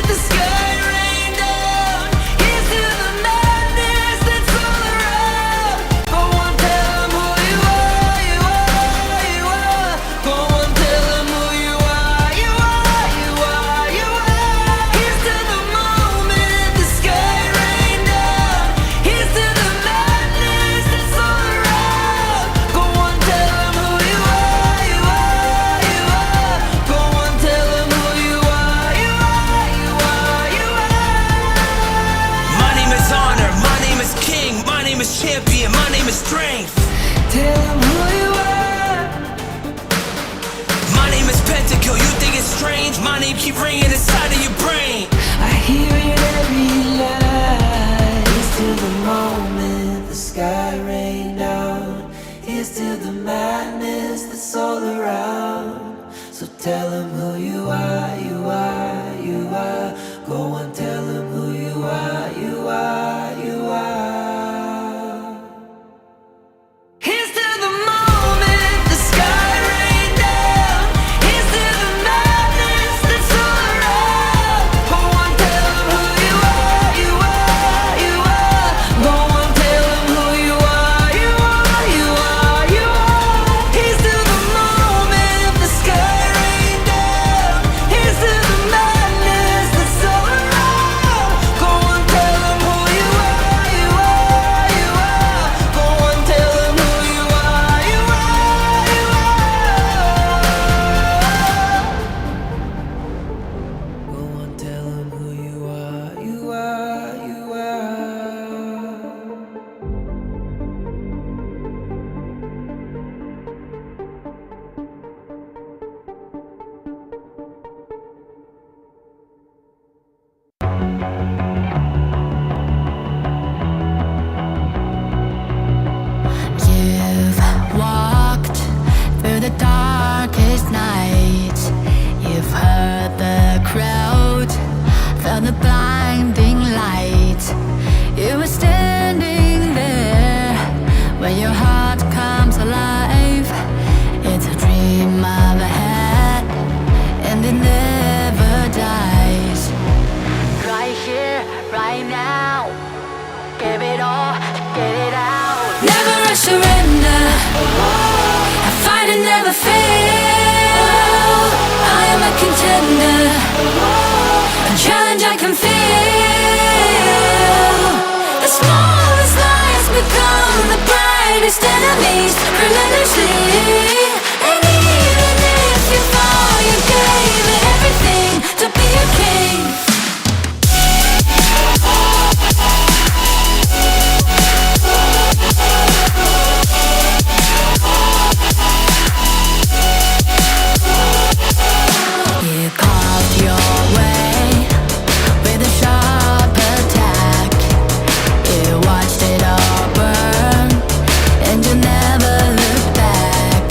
The sky rain down. Here's to the madness that's all around. Go on, tell them who you are, you are, you are. Go on, tell them who you are, you are, you are, you are. Here's to the moment, the sky rain down. Here's to the madness that's all around. Go on, tell them who you are, you are, you are. Go on, tell them who you are, you are, you are, you are. My name is honor, my name is king, my name is champion, my name is strength. Tell them who you are. My name is Pentakill, you think it's strange? My name keep ringing inside of your brain. I hear it every night. Here's to the moment the sky rain down. Here's to the madness that's all around. So tell them who you are, you are, you are. Go on, tell them who you are, you are, you are. Here's to the moment the sky rain down. Here's to the madness that's all around. Go on, tell them who you are, you are, you are. Go on, tell them who you are, you are, you are, you are. Here's to the moment the sky rain down. Here's to the madness that's all around. Go on, tell them who you are, you are, you are. Go on, tell them who you are, you are, you are. Go on, tell them who you are, you are, you are. You've walked through the darkest night. You've heard the crowd, felt the blinding light. You were standing there where your heart comes alive. It's a dream I've had, and it never dies. Right here, right now, give it all, get it out. Never a surrender, I fight and never fail. I am a contender, a challenge I can feel. The smallest lies become the brightest enemies, relentlessly. And even if you fall, you gave it everything to be a king. You carved your way with a sharp attack. You watched it all burn, and you never looked back.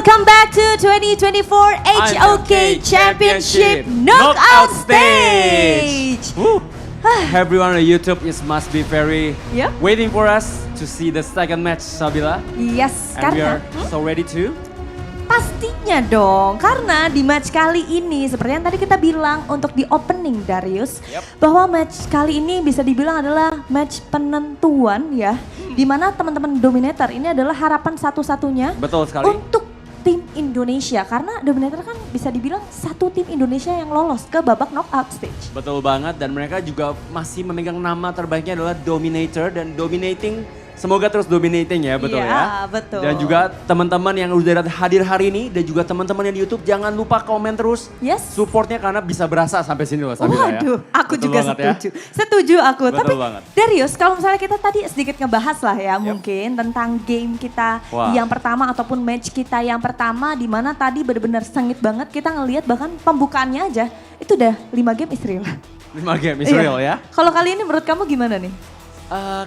welcome back to 2024 HOK Championship Knockout Stage. Everyone on YouTube must be very waiting for us to see the second match, Sabila. Yes, and we karena are so ready too. pastinya dong, karena di match kali ini seperti yang tadi kita bilang untuk di opening Darius, bahwa match kali ini bisa dibilang adalah match penentuan ya, dimana teman-teman Dominator ini adalah harapan satu-satunya untuk tim Indonesia, karena Dominator kan bisa dibilang satu tim Indonesia yang lolos ke babak knockout stage. Betul banget, dan mereka juga masih memegang nama terbaiknya adalah Dominator dan dominating. Semoga terus dominating ya, betul ya. Betul. Dan juga teman-teman yang udah hadir hari ini dan juga teman-teman yang di YouTube jangan lupa komen terus supportnya karena bisa berasa sampai sini loh Sabila ya. Waduh, aku betul juga setuju. Ya. Setuju aku. Betul Tapi banget. Darius, kalau misalnya kita tadi sedikit ngebahas lah ya mungkin tentang game kita yang pertama ataupun match kita yang pertama, di mana tadi benar-benar sengit banget, kita ngelihat bahkan pembukaannya aja itu udah 5 game Israel. 5 game Israel ya. Kalau kali ini menurut kamu gimana nih?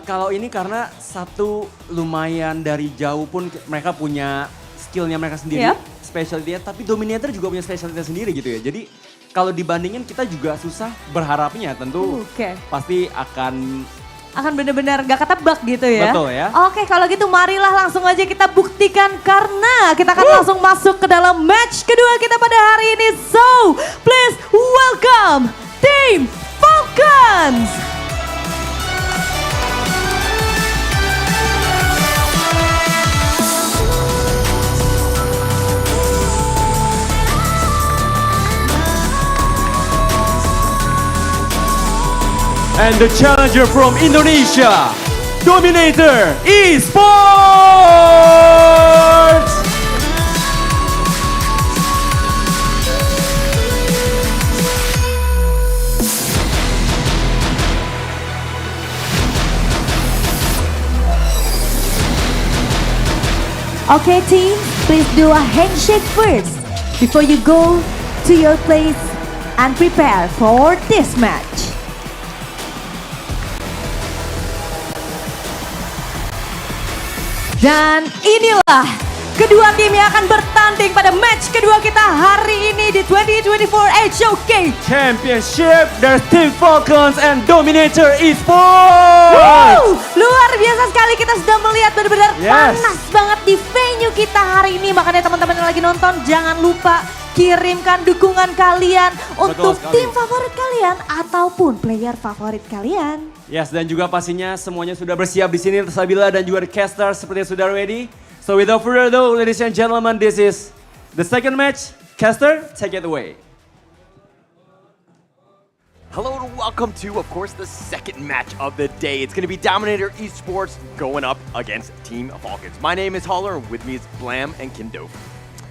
Kalau ini karena satu lumayan dari jauh pun mereka punya skillnya mereka sendiri, specialty-nya, tapi Dominator juga punya specialty sendiri gitu ya. Jadi kalau dibandingin kita juga susah berharapnya, tentu pasti akan benar-benar gak ketebak gitu ya. Betul ya. Oke, kalau gitu marilah langsung aja kita buktikan karena kita akan langsung masuk ke dalam match kedua kita pada hari ini. So, please welcome Team Falcons. And the challenger from Indonesia, Dominator Esports! Okay team, please do a handshake first before you go to your place and prepare for this match. Dan inilah kedua tim yang akan bertanding pada match kedua kita hari ini di 2024 HOK Championship. There's Team Falcons and Dominator Esports. Luar biasa sekali, kita sudah melihat benar-benar panas banget di venue kita hari ini. Makanya teman-teman yang lagi nonton jangan lupa kirimkan dukungan kalian untuk tim favorit kalian ataupun player favorit kalian. Yes, dan juga pastinya semuanya sudah bersiap di sini, Sabila dan juga the caster sepertinya sudah ready. So without further ado, ladies and gentlemen, this is the second match. Caster, take it away. Hello and welcome to, of course, the second match of the day. It's going to be Dominator Esports going up against Team Falcons. My name is Holler, and with me is Blam and Kindo.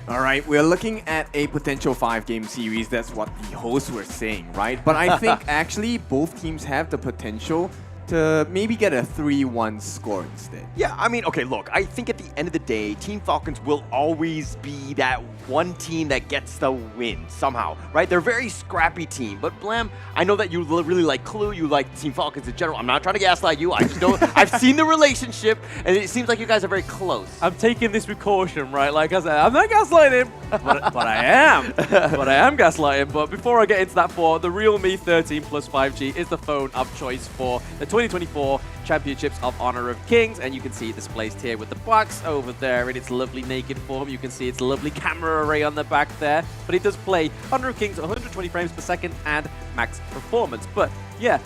All right, we're looking at a potential 5-game series. That's what the hosts were saying, right? But I think actually both teams have the potential to maybe get a 3-1 score instead. Yeah, I mean, okay, look, I think at the end of the day, Team Falcons will always be that one team that gets the win somehow, right? They're a very scrappy team, but Blam, I know that you really like Clue, you like Team Falcons in general. I'm not trying to gaslight you, I just know, I've seen the relationship, and it seems like you guys are very close. I'm taking this with caution, right? Like I said, I'm not gaslighting, but I am. But I am gaslighting. But before I get into that, the Realme 13 Plus 5G is the phone of choice for the 2024 Championships of Honor of Kings, and you can see it displaced here with the box over there in its lovely naked form. You can see its lovely camera array on the back there, but it does play Honor of Kings 120 frames per second and max performance. But yeah,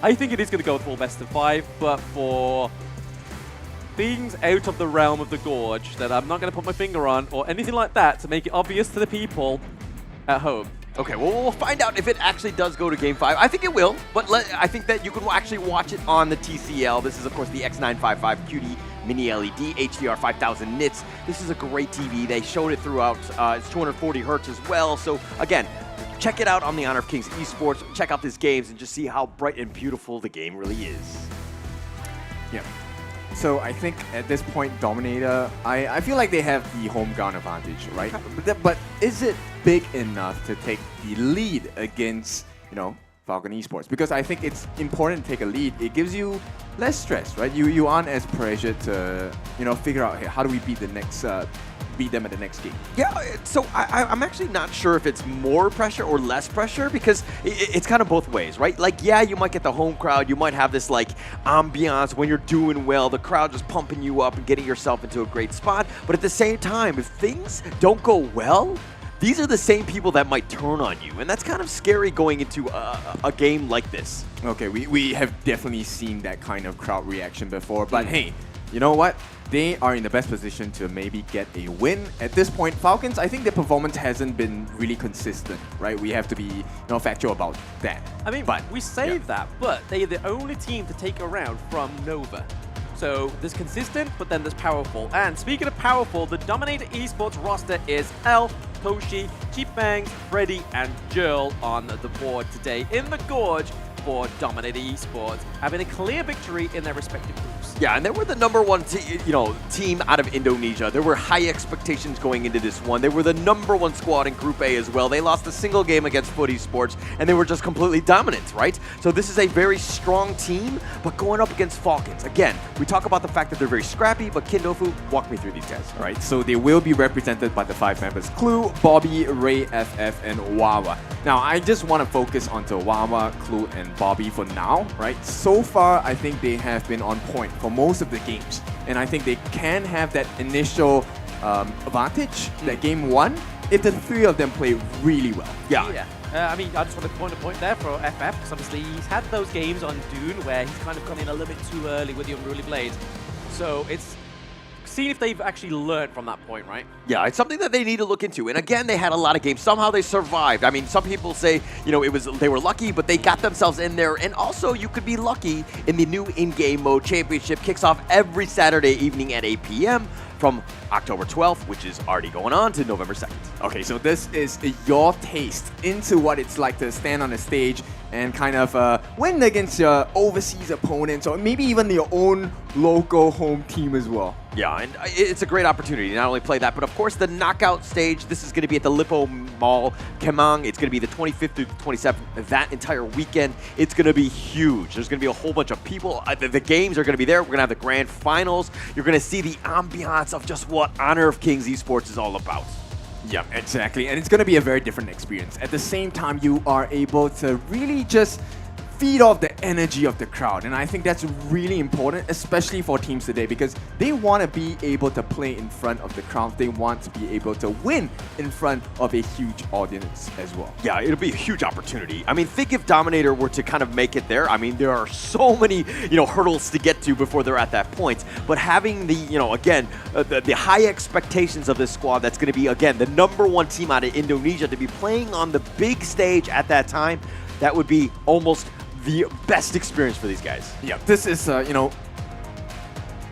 I think it is going to go full best of 5, but for things out of the realm of the gorge that I'm not going to put my finger on or anything like that to make it obvious to the people at home. Okay, well, we'll find out if it actually does go to Game 5. I think it will, but I think that you can actually watch it on the TCL. This is, of course, the X955 QD Mini LED HDR 5000 nits. This is a great TV. They showed it throughout. It's 240 hertz as well. So, again, check it out on the Honor of Kings Esports. Check out these games and just see how bright and beautiful the game really is. Yeah. So I think at this point, Dominator, I feel like they have the home ground advantage, right? But is it big enough to take the lead against, Falcon Esports? Because I think it's important to take a lead. It gives you less stress, right? You aren't as pressured to, figure out, hey, how do we beat the next beat them at the next game. Yeah, so I'm actually not sure if it's more pressure or less pressure because it's kind of both ways, right? Like, yeah, you might get the home crowd, you might have this like ambiance when you're doing well, the crowd just pumping you up and getting yourself into a great spot. But at the same time, if things don't go well, these are the same people that might turn on you, and that's kind of scary going into a game like this. Okay, we have definitely seen that kind of crowd reaction before, but hey, you know what? They are in the best position to maybe get a win. At this point, Falcons, I think their performance hasn't been really consistent, right? We have to be factual about that. I mean, we say that, but they're the only team to take a round from Nova. So there's consistent, but then there's powerful. And speaking of powerful, the Dominator Esports roster is L, Toshi, Cheapbangs, Freddy, and Jurl on the board today in the Gorge for Dominator Esports, having a clear victory in their respective groups. Yeah, and they were the #1 team out of Indonesia. There were high expectations going into this one. They were the #1 squad in Group A as well. They lost a single game against Foot Esports, and they were just completely dominant, right? So this is a very strong team, but going up against Falcons. Again, we talk about the fact that they're very scrappy, but Kindofu, walk me through these guys. All right, so they will be represented by the 5 members: Clue, Bobby, Ray, FF, and Wawa. Now, I just want to focus onto Wawa, Clue, and Bobby for now, right? So far, I think they have been on point for most of the games, and I think they can have that initial advantage, that game 1, if the 3 of them play really well. Yeah. I mean, I just want to point there for FF, because obviously he's had those games on Dune where he's kind of gone in a little bit too early with the Unruly Blades. So it's seeing if they've actually learned from that point, right? Yeah, it's something that they need to look into. And again, they had a lot of games. Somehow they survived. I mean, some people say, they were lucky, but they got themselves in there. And also, you could be lucky in the new in-game mode. Championship kicks off every Saturday evening at 8 p.m. from October 12th, which is already going on, to November 2nd. Okay, so this is your taste into what it's like to stand on the stage and kind of win against your overseas opponents, or maybe even your own local home team as well. Yeah, and it's a great opportunity to not only play that, but of course the knockout stage. This is going to be at the Lippo Mall, Kemang. It's going to be the 25th through the 27th, that entire weekend. It's going to be huge. There's going to be a whole bunch of people. The games are going to be there. We're going to have the grand finals. You're going to see the ambiance of just what Honor of Kings Esports is all about. Yeah, exactly. And it's going to be a very different experience. At the same time, you are able to really just feed off the energy of the crowd. And I think that's really important, especially for teams today, because they want to be able to play in front of the crowd. They want to be able to win in front of a huge audience as well. Yeah, it'll be a huge opportunity. I mean, think if Dominator were to kind of make it there. I mean, there are so many, hurdles to get to before they're at that point. But having the, again, the high expectations of this squad, that's going to be, again, the #1 team out of Indonesia to be playing on the big stage at that time, that would be almost the best experience for these guys. Yeah, this is,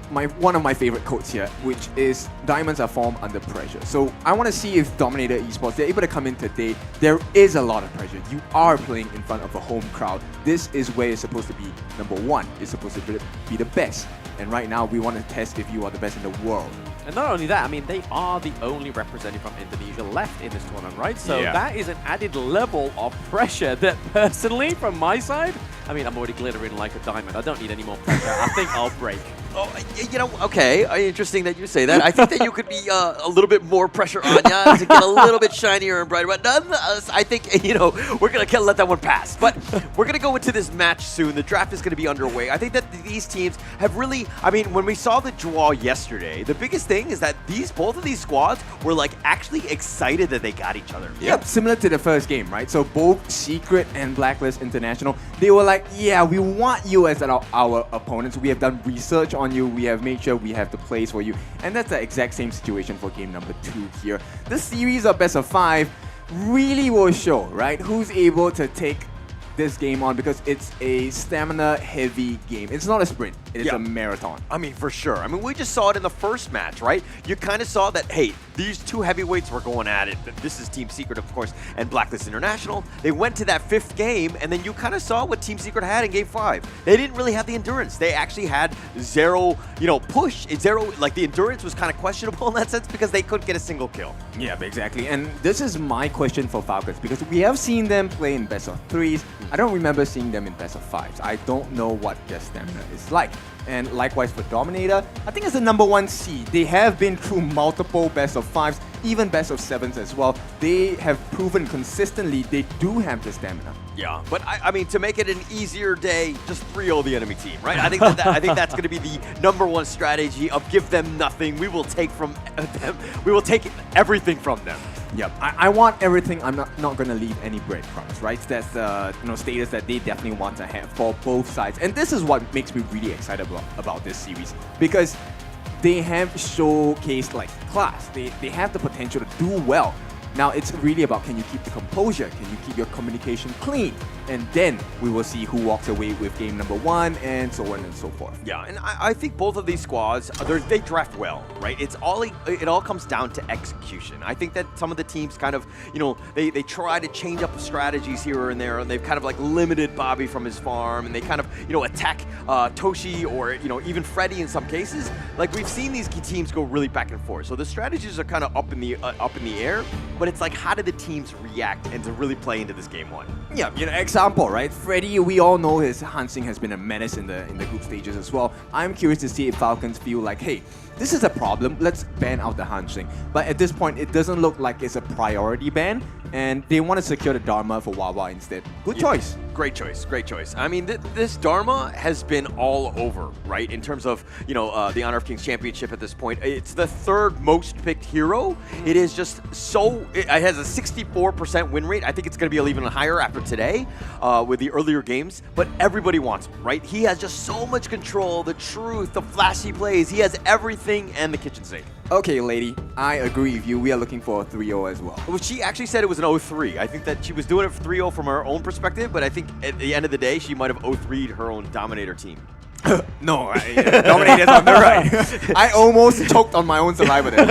one of my favorite quotes here, which is diamonds are formed under pressure. So I want to see if Dominator Esports, they're able to come in today. There is a lot of pressure. You are playing in front of a home crowd. This is where it's supposed to be #1. It's supposed to be the best. And right now, we want to test if you are the best in the world. And not only that, I mean, they are the only representative from Indonesia left in this tournament, right? So that is an added level of pressure that personally, from my side, I mean, I'm already glittering like a diamond. I don't need any more pressure. I think I'll break. Oh, okay, interesting that you say that. I think that you could be a little bit more pressure on you to get a little bit shinier and brighter. But nonetheless, I think, we're going to let that one pass. But we're going to go into this match soon. The draft is going to be underway. I think that these teams have really, I mean, when we saw the draw yesterday, the biggest thing is that both of these squads were like actually excited that they got each other. Yep, similar to the first game, right? So both Secret and Blacklist International, they were like, yeah, we want you as our opponents. We have done research on you. We have made sure we have the plays for you. And that's the exact same situation for game #2 here. This series of best of 5 really will show, right, who's able to take this game on, because it's a stamina-heavy game. It's not a sprint. It's a marathon. I mean, for sure. I mean, we just saw it in the first match, right? You kind of saw that, hey, these two heavyweights were going at it. This is Team Secret, of course, and Blacklist International. They went to that 5th game, and then you kind of saw what Team Secret had in Game 5. They didn't really have the endurance. They actually had zero, push. Like, the endurance was kind of questionable in that sense because they couldn't get a single kill. Yeah, exactly. And this is my question for Falcons, because we have seen them play in best of 3s. I don't remember seeing them in best of 5s. I don't know what their stamina is like. And likewise for Dominator, I think it's the #1 seed. They have been through multiple best of 5s, even best of 7s as well. They have proven consistently they do have the stamina. Yeah, but I mean, to make it an easier day, just 3-0 the enemy team, right? I think I think that's going to be the #1 strategy of give them nothing. We will take from them. We will take everything from them. Yep, I want everything. I'm not going to leave any breadcrumbs, right? That's the status that they definitely want to have for both sides. And this is what makes me really excited about this series, because they have showcased like class. They have the potential to do well. Now it's really about, can you keep the composure? Can you keep your communication clean? And then we will see who walks away with game #1 and so on and so forth. Yeah, and I think both of these squads, they draft well, right? It all comes down to execution. I think that some of the teams kind of, they try to change up the strategies here and there, and they've kind of like limited Bobby from his farm, and they kind of, attack Toshi or, even Freddy in some cases. Like, we've seen these teams go really back and forth. So the strategies are kind of up in the air, but it's like, how do the teams react and to really play into this game 1? Yeah, example, right? Freddy, we all know his Hansing has been a menace in the group stages as well. I'm curious to see if Falcons feel like, hey, this is a problem, let's ban out the Hansing. But at this point, it doesn't look like it's a priority ban, and they want to secure the Dharma for Wawa instead. Good choice. Great choice, great choice. I mean, this Dharma has been all over, right? In terms of, the Honor of Kings Championship at this point. It's the 3rd most picked hero. It is just it has a 64% win rate. I think it's going to be even higher after today with the earlier games, but everybody wants him, right? He has just so much control, the truth, the flashy plays. He has everything and the kitchen sink. Okay, lady, I agree with you. We are looking for a 3-0 as well. Well, she actually said it was an 0-3. I think that she was doing it for 3-0 from her own perspective, but I think at the end of the day, she might have 0-3'd her own Dominator team. No, Dominator's on the right. I almost choked on my own saliva there.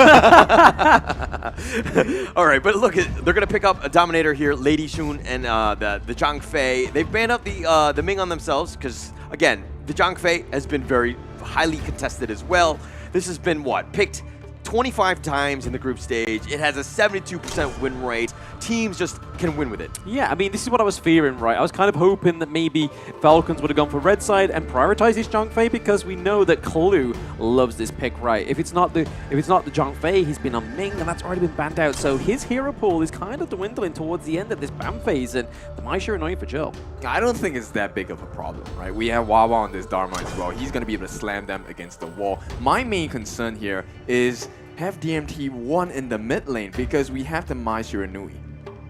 All right, but look, they're going to pick up a Dominator here, Lady Shun and the Zhang Fei. They've banned up the Ming on themselves because, again, the Zhang Fei has been very highly contested as well. This has been, picked 25 times in the group stage. It has a 72% win rate. Teams just can win with it. Yeah, I mean, this is what I was fearing, right? I was kind of hoping that maybe Falcons would have gone for red side and prioritized this Zhang Fei, because we know that Clue loves this pick, right? If it's not the Zhang Fei, he's been on Ming, and that's already been banned out. So his hero pool is kind of dwindling towards the end of this ban phase, and the Mai sure annoying for Joe. I don't think it's that big of a problem, right? We have Wawa on this Dharma as well. He's going to be able to slam them against the wall. My main concern here is have DMT won in the mid lane, because we have the Mai Shiranui.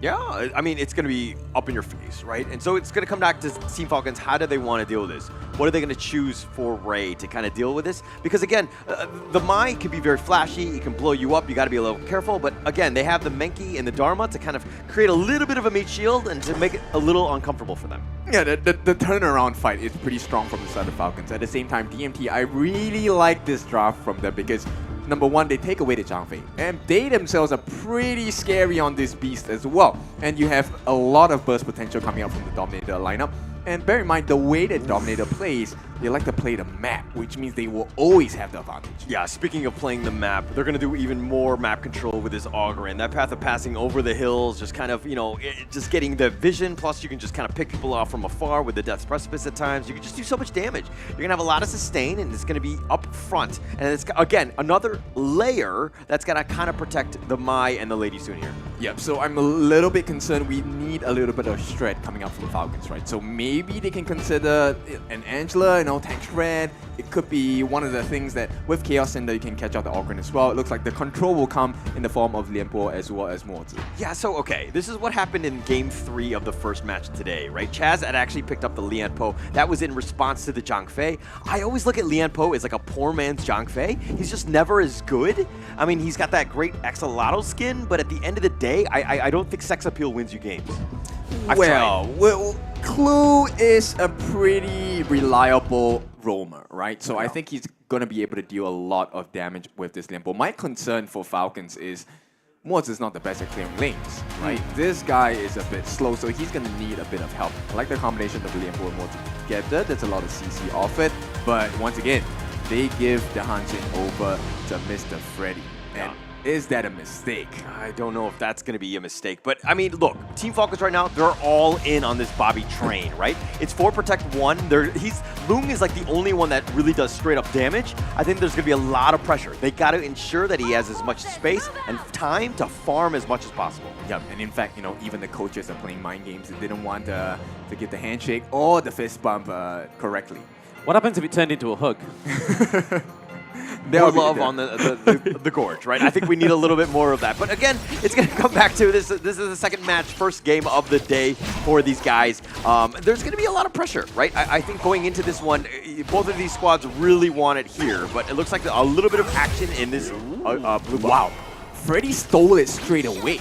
Yeah, I mean, it's going to be up in your face, right? And so it's going to come back to Team Falcons. How do they want to deal with this? What are they going to choose for Ray to kind of deal with this? Because again, the Mai can be very flashy. It can blow you up. You got to be a little careful. But again, they have the Menki and the Dharma to kind of create a little bit of a meat shield and to make it a little uncomfortable for them. Yeah, the turnaround fight is pretty strong from the side of Falcons. At the same time, DMT, I really like this draft from them because #1, they take away the Zhang Fei, and they themselves are pretty scary on this beast as well. And you have a lot of burst potential coming out from the Dominator lineup. And bear in mind, the way that Dominator plays, they like to play the map, which means they will always have the advantage. Yeah, speaking of playing the map, they're going to do even more map control with this Augur. And that path of passing over the hills, just kind of, just getting the vision, plus you can just kind of pick people off from afar with the Death's Precipice at times. You can just do so much damage. You're going to have a lot of sustain, and it's going to be up front. And it's, again, another layer that's going to kind of protect the Mai and the Lady Sun here. Yep, so I'm a little bit concerned we need a little bit of shred coming out from the Falcons, right? So maybe they can consider an Angela, tank shred. It could be one of the things that with Chaos Cinder you can catch out the Ogryn as well. It looks like the control will come in the form of Lianpo as well as Mozi. Yeah, so okay, this is what happened in Game 3 of the first match today, right? Chaz had actually picked up the Lianpo. That was in response to the Zhang Fei. I always look at Lianpo as like a poor man's Zhang Fei. He's just never as good. I mean, he's got that great Axolotl skin, but at the end of the day, I don't think sex appeal wins you games. Well, Clue is a pretty reliable roamer, right? So I think he's going to be able to deal a lot of damage with this Lianpo. My concern for Falcons is Moz is not the best at clearing lanes, right? This guy is a bit slow, so he's going to need a bit of help. I like the combination of Lianpo and Moz together. There's a lot of CC off it, but once again, they give the Hanshin over to Mr. Freddy. And is that a mistake? I don't know if that's going to be a mistake. But, I mean, look, Team Falcons right now, they're all in on this Bobby train, right? It's 4 protect 1. Lung is like the only one that really does straight up damage. I think there's going to be a lot of pressure. They got to ensure that he has as much space and time to farm as much as possible. Yeah, and in fact, even the coaches are playing mind games. They didn't want to give the handshake or the fist bump correctly. What happens if it turned into a hug? More love on the gorge, right? I think we need a little bit more of that. But again, it's going to come back to this. This is the second match, first game of the day for these guys. There's going to be a lot of pressure, right? I think going into this one, both of these squads really want it here. But it looks like a little bit of action in this blue. Wow. Freddy stole it straight away.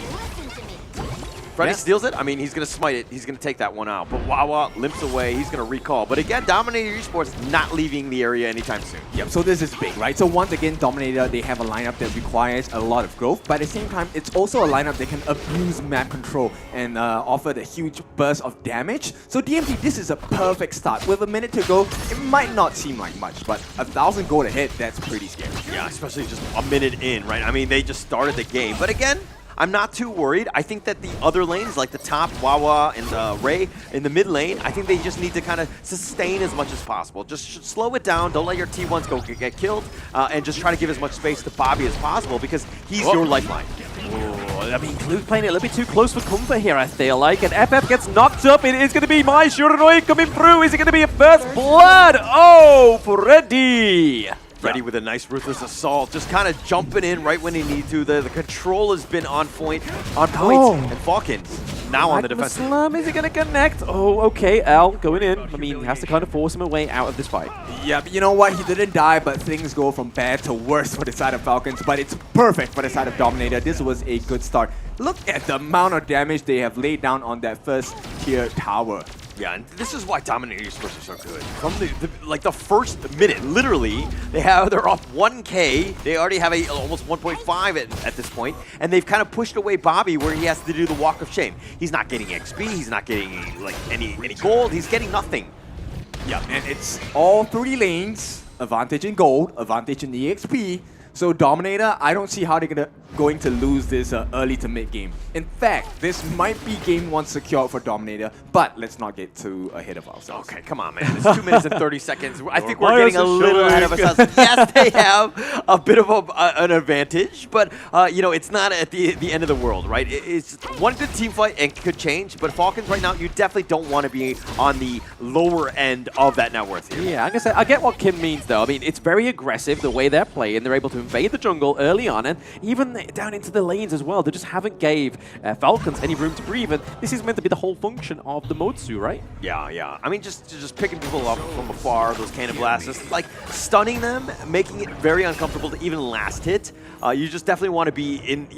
Freddy steals it. I mean, he's going to smite it. He's going to take that one out. But Wawa limps away. He's going to recall. But again, Dominator Esports not leaving the area anytime soon. Yep, so this is big, right? So once again, Dominator, they have a lineup that requires a lot of growth. But at the same time, it's also a lineup that can abuse map control and offer the huge burst of damage. So DMT, this is a perfect start. With a minute to go, it might not seem like much, but 1,000 gold ahead, that's pretty scary. Yeah, especially just a minute in, right? I mean, they just started the game. But again, I'm not too worried. I think that the other lanes, like the top, Wawa and Ray, in the mid lane, I think they just need to kind of sustain as much as possible. Just slow it down. Don't let your T1s go get killed, and just try to give as much space to Bobby as possible because he's your lifeline. Oh, I mean, Clue's playing it a little bit too close for comfort here, I feel like. And FF gets knocked up. It is going to be my Shuranoy coming through. Is it going to be a first blood? Oh, Freddy! Freddy with a nice ruthless assault, just kind of jumping in right when he needs to. The control has been on point, and Falcons now on the defensive. Slam, is he going to connect? Oh, okay, Al going in. I mean, he has to kind of force him away out of this fight. Yeah, but you know what? He didn't die, but things go from bad to worse for the side of Falcons. But it's perfect for the side of Dominator. This was a good start. Look at the amount of damage they have laid down on that first tier tower. Yeah, and this is why Dominator Esports are so good. From the first minute, literally, they're off 1K. They already have almost 1.5 at this point, and they've kind of pushed away Bobby where he has to do the walk of shame. He's not getting XP. He's not getting any gold. He's getting nothing. Yeah, and it's all 3 lanes. Advantage in gold, advantage in EXP. So Dominator, I don't see how they're going to lose this early to mid game. In fact, this might be game 1 secured for Dominator, but let's not get too ahead of ourselves. Okay, come on, man. It's 2 minutes and 30 seconds. I think we're getting a little ahead of ourselves. Yes, they have a bit of an advantage, but it's not at the end of the world, right? It's one good team fight and could change, but Falcons right now, you definitely don't want to be on the lower end of that net worth here. Yeah, I'm gonna say I get what Kim means though. I mean, it's very aggressive the way they're playing. They're able to invade the jungle early on, and even down into the lanes as well. They just haven't gave Falcons any room to breathe, and this is meant to be the whole function of the Motsu, right? Yeah. I mean, just picking people up from afar, those cannon blasts, just like stunning them, making it very uncomfortable to even last hit. You just definitely want to be in,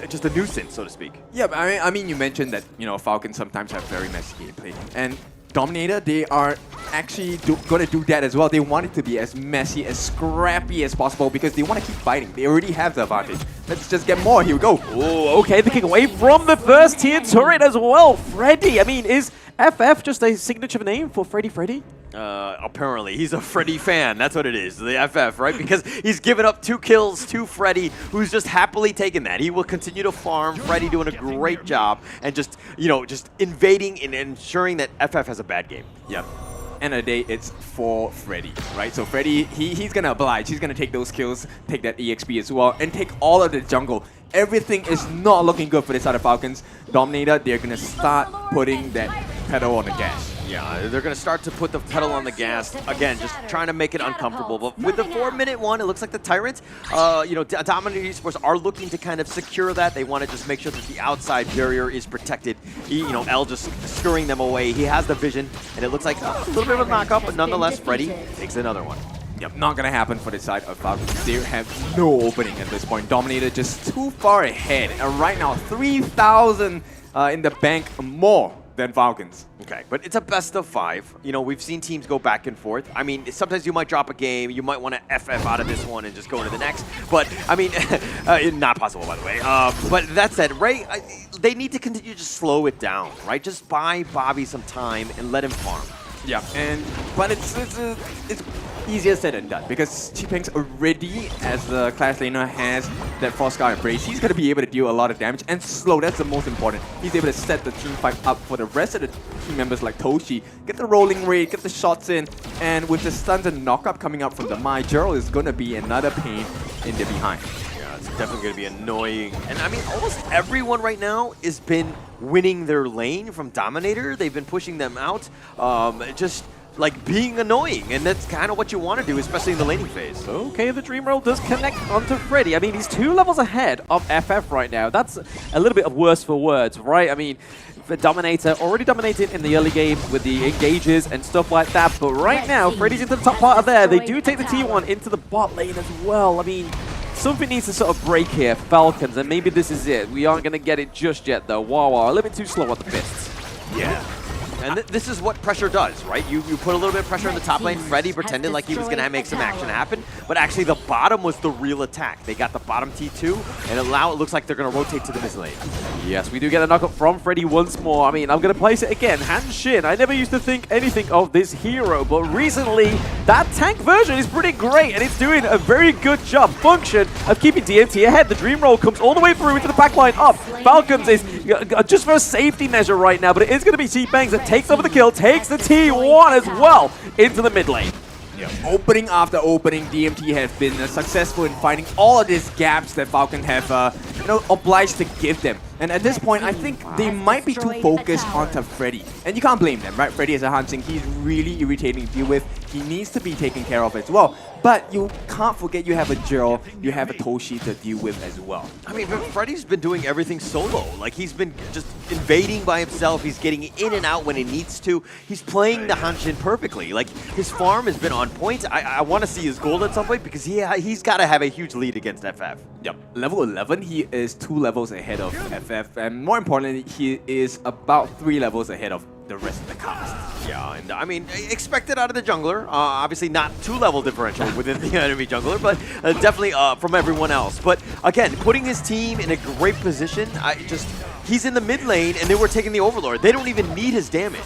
just a nuisance, so to speak. Yeah, but I mean, you mentioned that, Falcons sometimes have very messy gameplay, and Dominator, they are actually going to do that as well. They want it to be as messy, as scrappy as possible because they want to keep fighting. They already have the advantage. Let's just get more. Here we go. Oh, okay. They're kicking away from the first tier turret as well. Freddy. I mean, is FF just a signature name for Freddy? Apparently, he's a Freddy fan. That's what it is, the FF, right? Because he's given up 2 kills to Freddy, who's just happily taken that. He will continue to farm. Freddy doing a great job and just invading and ensuring that FF has a bad game. Yep. End of the day, it's for Freddy, right? So Freddy, he's going to oblige. He's going to take those kills, take that EXP as well, and take all of the jungle. Everything is not looking good for this side of Falcons. Dominator, they're going to start putting that pedal on the gas. Yeah, they're going to start to put the pedal on the gas. Again, just trying to make it uncomfortable. But with the 4-minute one, it looks like the Tyrants, Dominator Esports are looking to kind of secure that. They want to just make sure that the outside barrier is protected. L just scurrying them away. He has the vision, and it looks like a little bit of a knock-up, but nonetheless, Freddy takes another one. Yep, not going to happen for the side of Falcons. They have no opening at this point. Dominator just too far ahead. And right now, 3,000 in the bank more than Falcons. Okay, but it's a best of 5. We've seen teams go back and forth. I mean, sometimes you might drop a game. You might want to FF out of this one and just go into the next. But, I mean, not possible, by the way. But that said, Ray, they need to continue to slow it down, right? Just buy Bobby some time and let him farm. Yeah, but it's easier said than done because Chipeng's already, as the class laner, has that Frostguard Embrace. He's going to be able to deal a lot of damage and slow. That's the most important. He's able to set the team fight up for the rest of the team members like Toshi. Get the rolling rate, get the shots in, and with the stuns and knock-up coming up from the Mai, Gerald is going to be another pain in the behind. Yeah, it's definitely going to be annoying. And I mean, almost everyone right now has been winning their lane from Dominator. They've been pushing them out. Just like being annoying, and that's kind of what you want to do, especially in the laning phase. Okay, the Dream Roll does connect onto Freddy. I mean, he's 2 levels ahead of FF right now. That's a little bit of worse for words, right? I mean, the Dominator already dominated in the early game with the engages and stuff like that, but right now, Freddy's into the top part of there. They do take the T1 into the bot lane as well. I mean, something needs to sort of break here, Falcons, and maybe this is it. We aren't going to get it just yet, though. Wow, a little bit too slow on the fists. Yeah. And this is what pressure does, right? You put a little bit of pressure on the top lane. Freddy pretended like he was going to make some action happen, but actually the bottom was the real attack. They got the bottom T2, and it looks like they're going to rotate to the mid lane. Yes, we do get a knockup from Freddy once more. I mean, I'm going to place it again. Han Shin. I never used to think anything of this hero, but recently, that tank version is pretty great, and it's doing a very good job, function, of keeping DMT ahead. The Dream Roll comes all the way through into the backline up. Falcons is just for a safety measure right now, but it is going to be T-Bangs that takes over the kill, takes the T1 as well into the mid lane. Yeah. Opening after opening, DMT have been successful in finding all of these gaps that Falcon have obliged to give them. And at this point, I think they might be too focused onto Freddy. And you can't blame them, right? Freddy is a Hansing. He's really irritating to deal with. He needs to be taken care of as well. But you can't forget you have a Gerald, you have a Toshi to deal with as well. I mean, but Freddy's been doing everything solo. Like, he's been just invading by himself. He's getting in and out when he needs to. He's playing the Hanshin perfectly. Like, his farm has been on point. I want to see his gold at some point because he's got to have a huge lead against FF. Yep. Level 11, he is 2 levels ahead of FF. And more importantly, he is about 3 levels ahead of the rest of the cast. Yeah, and I mean, expected out of the jungler. Obviously not 2-level differential within the enemy jungler, but definitely from everyone else. But again, putting his team in a great position, he's in the mid lane and they were taking the Overlord. They don't even need his damage.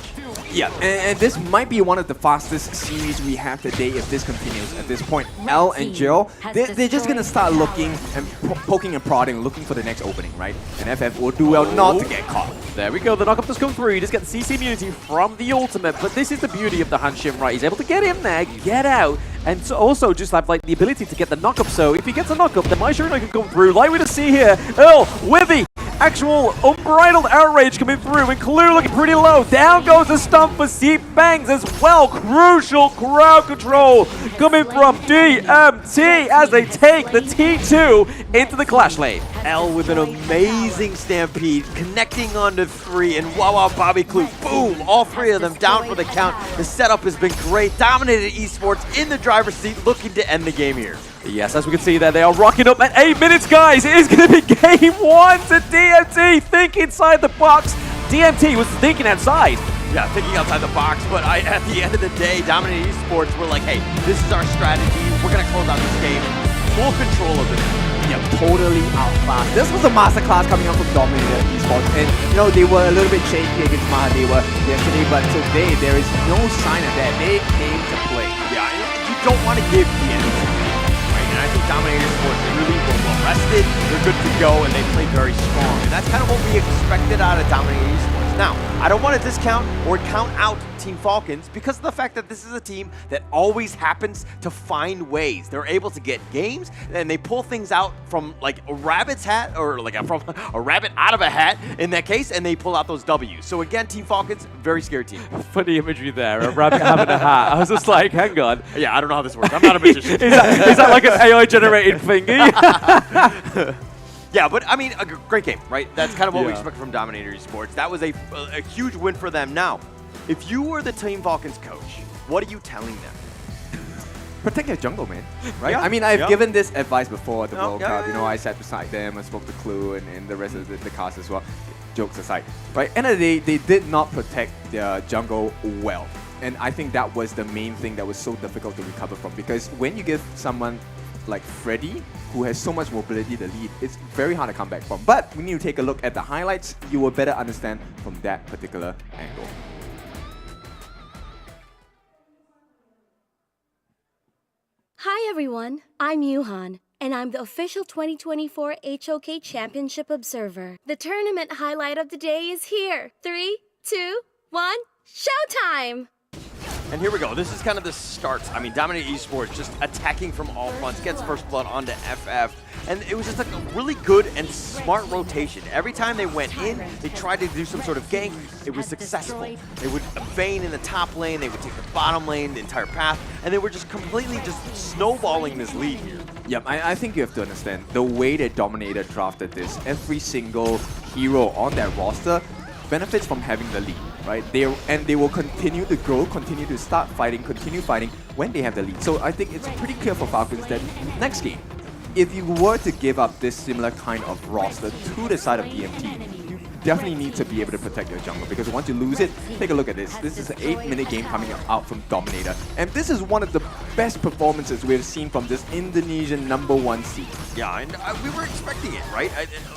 Yeah, and this might be one of the fastest series we have today if this continues at this point. L and Jill, they're just going to start looking and poking and prodding, looking for the next opening, right? And FF will do well not to get caught. There we go, the knockup does come through. You just get the CC immunity from the ultimate, but this is the beauty of the Hanshin, right? He's able to get in there, get out, and so also just have like the ability to get the knockup. So if he gets a knockup, then Mai Shurino can come through. Like we just see here, Earl with the actual unbridled outrage coming through, and Clue looking pretty low. Down goes the stump for Bangs as well. Crucial crowd control coming from DMT as they take the T2 into the clash lane. L with an amazing stampede, connecting onto 3, and wow, Bobby Clue, boom! All 3 of them down for the count. The setup has been great. Dominator Esports in the driver's seat, looking to end the game here. Yes, as we can see there, they are rocking up at 8 minutes, guys. It is going to be game 1 to DMT. Think inside the box. DMT was thinking outside. Yeah, thinking outside the box, but at the end of the day, Dominator Esports were like, hey, this is our strategy. We're going to close out this game. Full control of it. Yeah, totally outclassed. This was a masterclass coming out from Dominator Esports. And, they were a little bit shaky against Mahadewa yesterday, but today there is no sign of that. They came to play. Yeah, you don't want to give the end. And I think Dominator Esports really were well rested, they're good to go, and they played very strong. And that's kind of what we expected out of Dominator Esports. Now, I don't want to discount or count out Team Falcons because of the fact that this is a team that always happens to find ways. They're able to get games, and they pull things out from like a rabbit's hat, or like from a rabbit out of a hat in that case, and they pull out those W's. So again, Team Falcons, very scary team. Funny imagery there, a rabbit having a hat. I was just like, hang on. Yeah, I don't know how this works. I'm not a magician. Is that like an AI-generated thingy? Yeah, but I mean, a great game, right? That's kind of what we expect from Dominator Esports. That was a huge win for them. Now, if you were the Team Falcons coach, what are you telling them? Protect your jungle, man. Right? Yeah. I mean, I've given this advice before at the World Cup. I sat beside them, I spoke to Clue and the rest of the cast as well. Jokes aside, right? End of the day, they did not protect their jungle well. And I think that was the main thing that was so difficult to recover from, because when you give someone like Freddy, who has so much mobility to lead, it's very hard to come back from. But when you take a look at the highlights, you will better understand from that particular angle. everyone, I'm Yuhan, and I'm the official 2024 HOK Championship Observer. The tournament highlight of the day is here. 3, 2, 1, showtime! And here we go. This is kind of the start. I mean, Dominator Esports just attacking from all fronts, gets first blood onto FF. And it was just like a really good and smart rotation. Every time they went in, they tried to do some sort of gank. It was successful. They would vayne in the top lane, they would take the bottom lane, the entire path, and they were just completely just snowballing this lead here. Yep, I think you have to understand the way that Dominator drafted this. Every single hero on that roster benefits from having the lead, right? They will continue to grow, continue to start fighting, continue fighting when they have the lead. So I think it's pretty clear for Falcons that next game, if you were to give up this similar kind of roster to the side of DMT, you definitely need to be able to protect your jungle, because once you lose it, take a look at this. This is an 8-minute game coming out from Dominator, and this is one of the best performances we've seen from this Indonesian #1 seed. Yeah, and we were expecting it, right?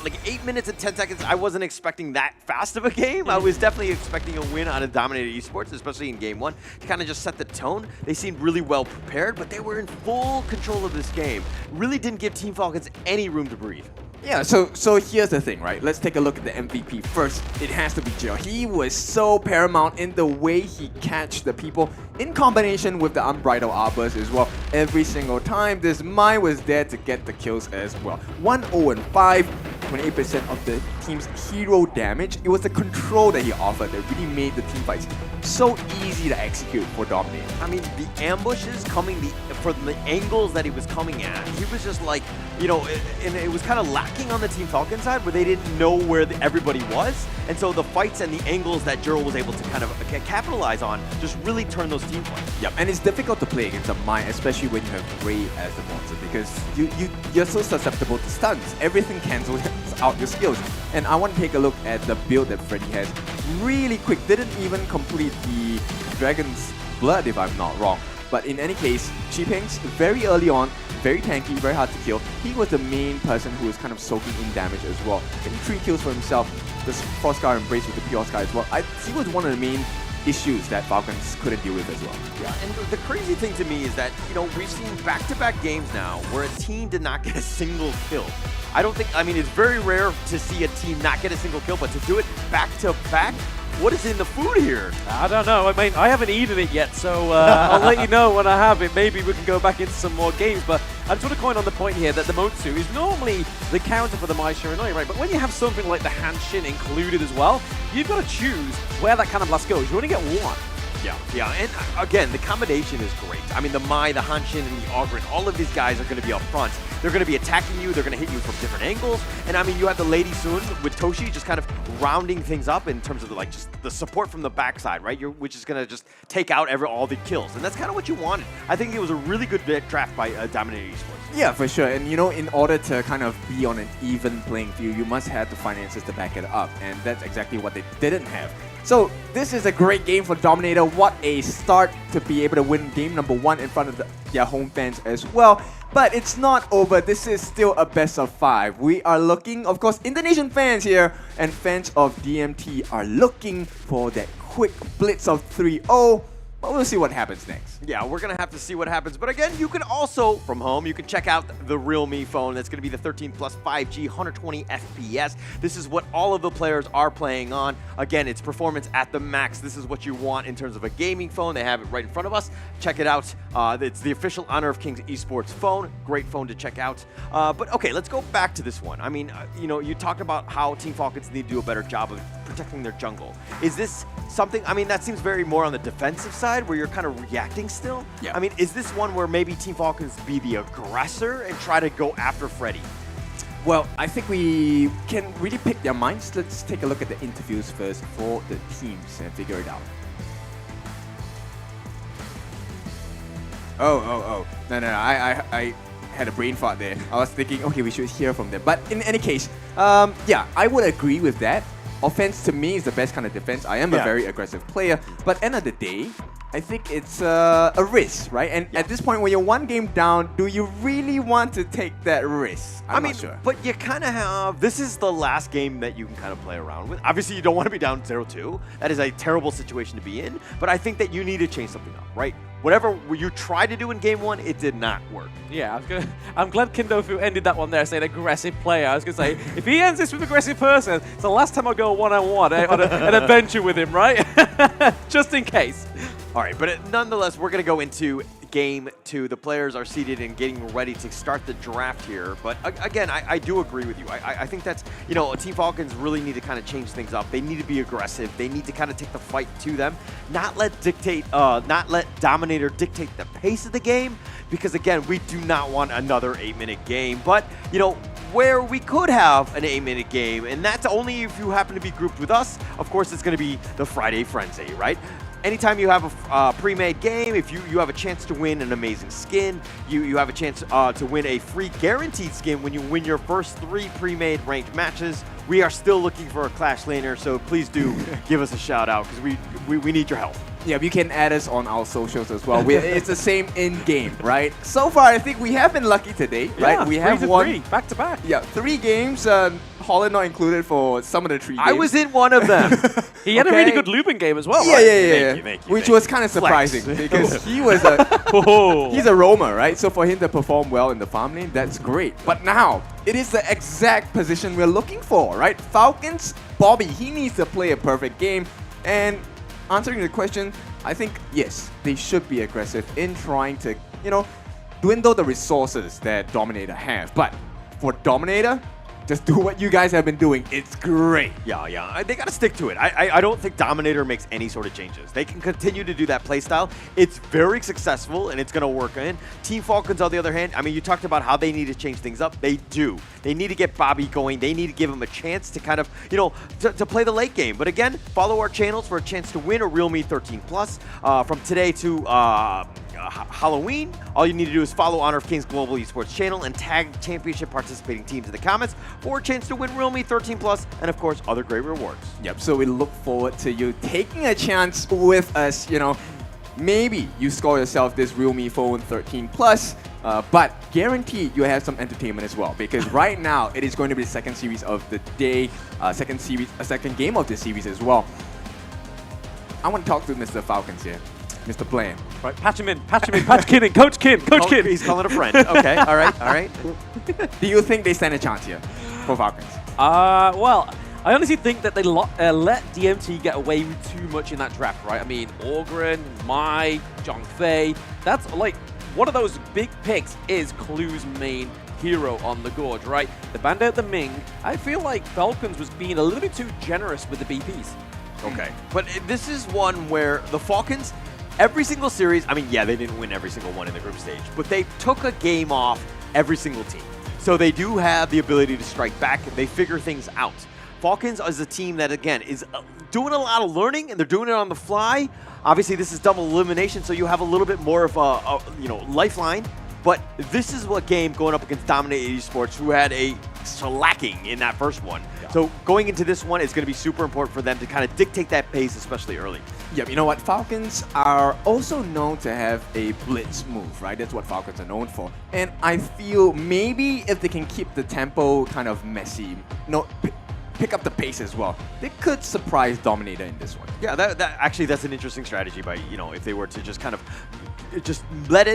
Like 8 minutes and 10 seconds, I wasn't expecting that fast of a game. I was definitely expecting a win out of Dominator Esports, especially in game 1, to kind of just set the tone. They seemed really well prepared, but they were in full control of this game. Really didn't give Team Falcons any room to breathe. Yeah, so here's the thing, right? Let's take a look at the MVP first. It has to be Jill. He was so paramount in the way he catched the people in combination with the Unbridled Outburst as well. Every single time, this Mai was there to get the kills as well. 1-0-5, 28% of the team's hero damage. It was the control that he offered that really made the team fights so easy to execute for Dominator. I mean, the ambushes coming from the angles that he was coming at, he was just like, you know, and it was kind of lacking on the Team Falcon side where they didn't know where everybody was. And so the fights and the angles that Juro was able to kind of capitalize on just really turned those team fights. Yep, and it's difficult to play against a Mai, especially when you have Ray as the monster, because you're so susceptible to stuns. Everything cancels out your skills. And I want to take a look at the build that Freddy has. Really quick, didn't even complete the Dragon's Blood if I'm not wrong. But in any case, Chi-Ping's very early on, very tanky, very hard to kill. He was the main person who was kind of soaking in damage as well. Getting 3 kills for himself, the Frost Scar embrace with the Pure Sky as well. He was one of the main issues that Falcons couldn't deal with as well. Yeah, and the crazy thing to me is that, you know, we've seen back-to-back games now where a team did not get a single kill. I mean, it's very rare to see a team not get a single kill, but to do it back-to-back, what is in the food here? I don't know. I mean, I haven't eaten it yet, so I'll let you know when I have it. Maybe we can go back into some more games, but I just want to coin on the point here that the Motsu is normally the counter for the Mai Shiranui, right? But when you have something like the Hanshin included as well, you've got to choose where that kind of blast goes. You only get one. Yeah, and again, the combination is great. I mean, the Mai, the Hanshin, and the Ogryn, all of these guys are going to be up front. They're going to be attacking you, they're going to hit you from different angles, and I mean, you have the Lady Sun with Toshi just kind of rounding things up in terms of just the support from the backside, right? Which is going to just take out all the kills, and that's kind of what you wanted. I think it was a really good draft by Dominator Esports. Yeah, for sure. And you know, in order to kind of be on an even playing field, you must have the finances to back it up, and that's exactly what they didn't have. So this is a great game for Dominator. What a start to be able to win game #1 in front of their home fans as well. But it's not over. This is still a best of 5. We are looking, of course, Indonesian fans here and fans of DMT are looking for that quick blitz of 3-0. But we'll see what happens next. Yeah, we're going to have to see what happens. But again, you can also, from home, you can check out the Realme phone. That's going to be the 13 Plus 5G, 120 FPS. This is what all of the players are playing on. Again, it's performance at the max. This is what you want in terms of a gaming phone. They have it right in front of us. Check it out. It's the official Honor of Kings Esports phone. Great phone to check out. But okay, let's go back to this one. I mean, you know, you talked about how Team Falcons need to do a better job of protecting their jungle. Is this something, I mean, that seems very more on the defensive side where you're kind of reacting still? Yeah. I mean, is this one where maybe Team Falcons be the aggressor and try to go after Freddy? Well, I think we can really pick their minds. Let's take a look at the interviews first for the teams and figure it out. Oh. No, I had a brain fart there. I was thinking, okay, we should hear from them. But in any case, yeah, I would agree with that. Offense to me is the best kind of defense. I am a very aggressive player, but end of the day, I think it's a risk, right? And at this point, when you're 1 game down, do you really want to take that risk? I'm not sure. But you kind of have, this is the last game that you can kind of play around with. Obviously, you don't want to be down 0-2. That is a terrible situation to be in, but I think that you need to change something up, right? whatever you tried to do in game 1, it did not work. Yeah, I'm glad Kindofu ended that one there saying aggressive player. I was going to say, if he ends this with aggressive person, it's the last time I go one-on-one on an adventure with him, right? Just in case. All right, but nonetheless, we're going to go into game 2. The players are seated and getting ready to start the draft here. But again, I do agree with you. I think that's, Team Falcons really need to kind of change things up. They need to be aggressive. They need to kind of take the fight to them, not let Dominator dictate the pace of the game, because again, we do not want another 8-minute game. But, where we could have an 8-minute game, and that's only if you happen to be grouped with us, of course, it's going to be the Friday Frenzy, right? Anytime you have a pre-made game, if you have a chance to win an amazing skin, you have a chance to win a free guaranteed skin when you win your first 3 pre-made ranked matches. We are still looking for a Clash laner, so please do give us a shout out because we need your help. Yeah, you can add us on our socials as well. It's the same in-game, right? So far, I think we have been lucky today, right? Yeah, we have won back to back. Yeah, 3 games. Holland not included for some of the 3 games. I was in one of them. He had a really good looping game as well, Yeah, right? yeah. Thank you, Which was kind of surprising because he was he's a roamer, right? So for him to perform well in the farm lane, that's great. But now, it is the exact position we're looking for, right? Falcons, Bobby, he needs to play a perfect game. And answering the question, I think, yes, they should be aggressive in trying to, dwindle the resources that Dominator have. But for Dominator, just do what you guys have been doing. It's great. Yeah. They got to stick to it. I don't think Dominator makes any sort of changes. They can continue to do that playstyle. It's very successful, and it's going to work in. Team Falcons, on the other hand, I mean, you talked about how they need to change things up. They do. They need to get Bobby going. They need to give him a chance to kind of, to play the late game. But again, follow our channels for a chance to win a Realme 13 Plus. From today to Halloween, all you need to do is follow Honor of Kings Global Esports channel and tag championship participating teams in the comments for a chance to win Realme 13 Plus and, of course, other great rewards. Yep, so we look forward to you taking a chance with us. Maybe you score yourself this Realme Phone 13 Plus, but guaranteed you have some entertainment as well, because right now it is going to be the second series of the day, second game of the series as well. I want to talk to Mr. Falcons here. Mr. Bland. Right, patch him in, Coach Kid. He's calling a friend. Okay, all right. Do you think they stand a chance here for Falcons? Well, I honestly think that they let DMT get away with too much in that draft, right? I mean, Orgren, Mai, Zhongfei, that's like, one of those big picks is Clue's main hero on the Gorge, right? The Bandit, the Ming, I feel like Falcons was being a little bit too generous with the BPs. Okay, but this is one where the Falcons, every single series, I mean, yeah, they didn't win every single one in the group stage, but they took a game off every single team. So they do have the ability to strike back, and they figure things out. Falcons is a team that, again, is doing a lot of learning, and they're doing it on the fly. Obviously, this is double elimination, so you have a little bit more of a lifeline. But this is what game going up against Dominator Esports, who had a slacking in that first one. Yeah. So going into this one, it's going to be super important for them to kind of dictate that pace, especially early. Yep, you know what? Falcons are also known to have a blitz move, right? That's what Falcons are known for. And I feel maybe if they can keep the tempo kind of messy, pick up the pace as well, they could surprise Dominator in this one. Yeah, that's an interesting strategy by, if they were to just kind of let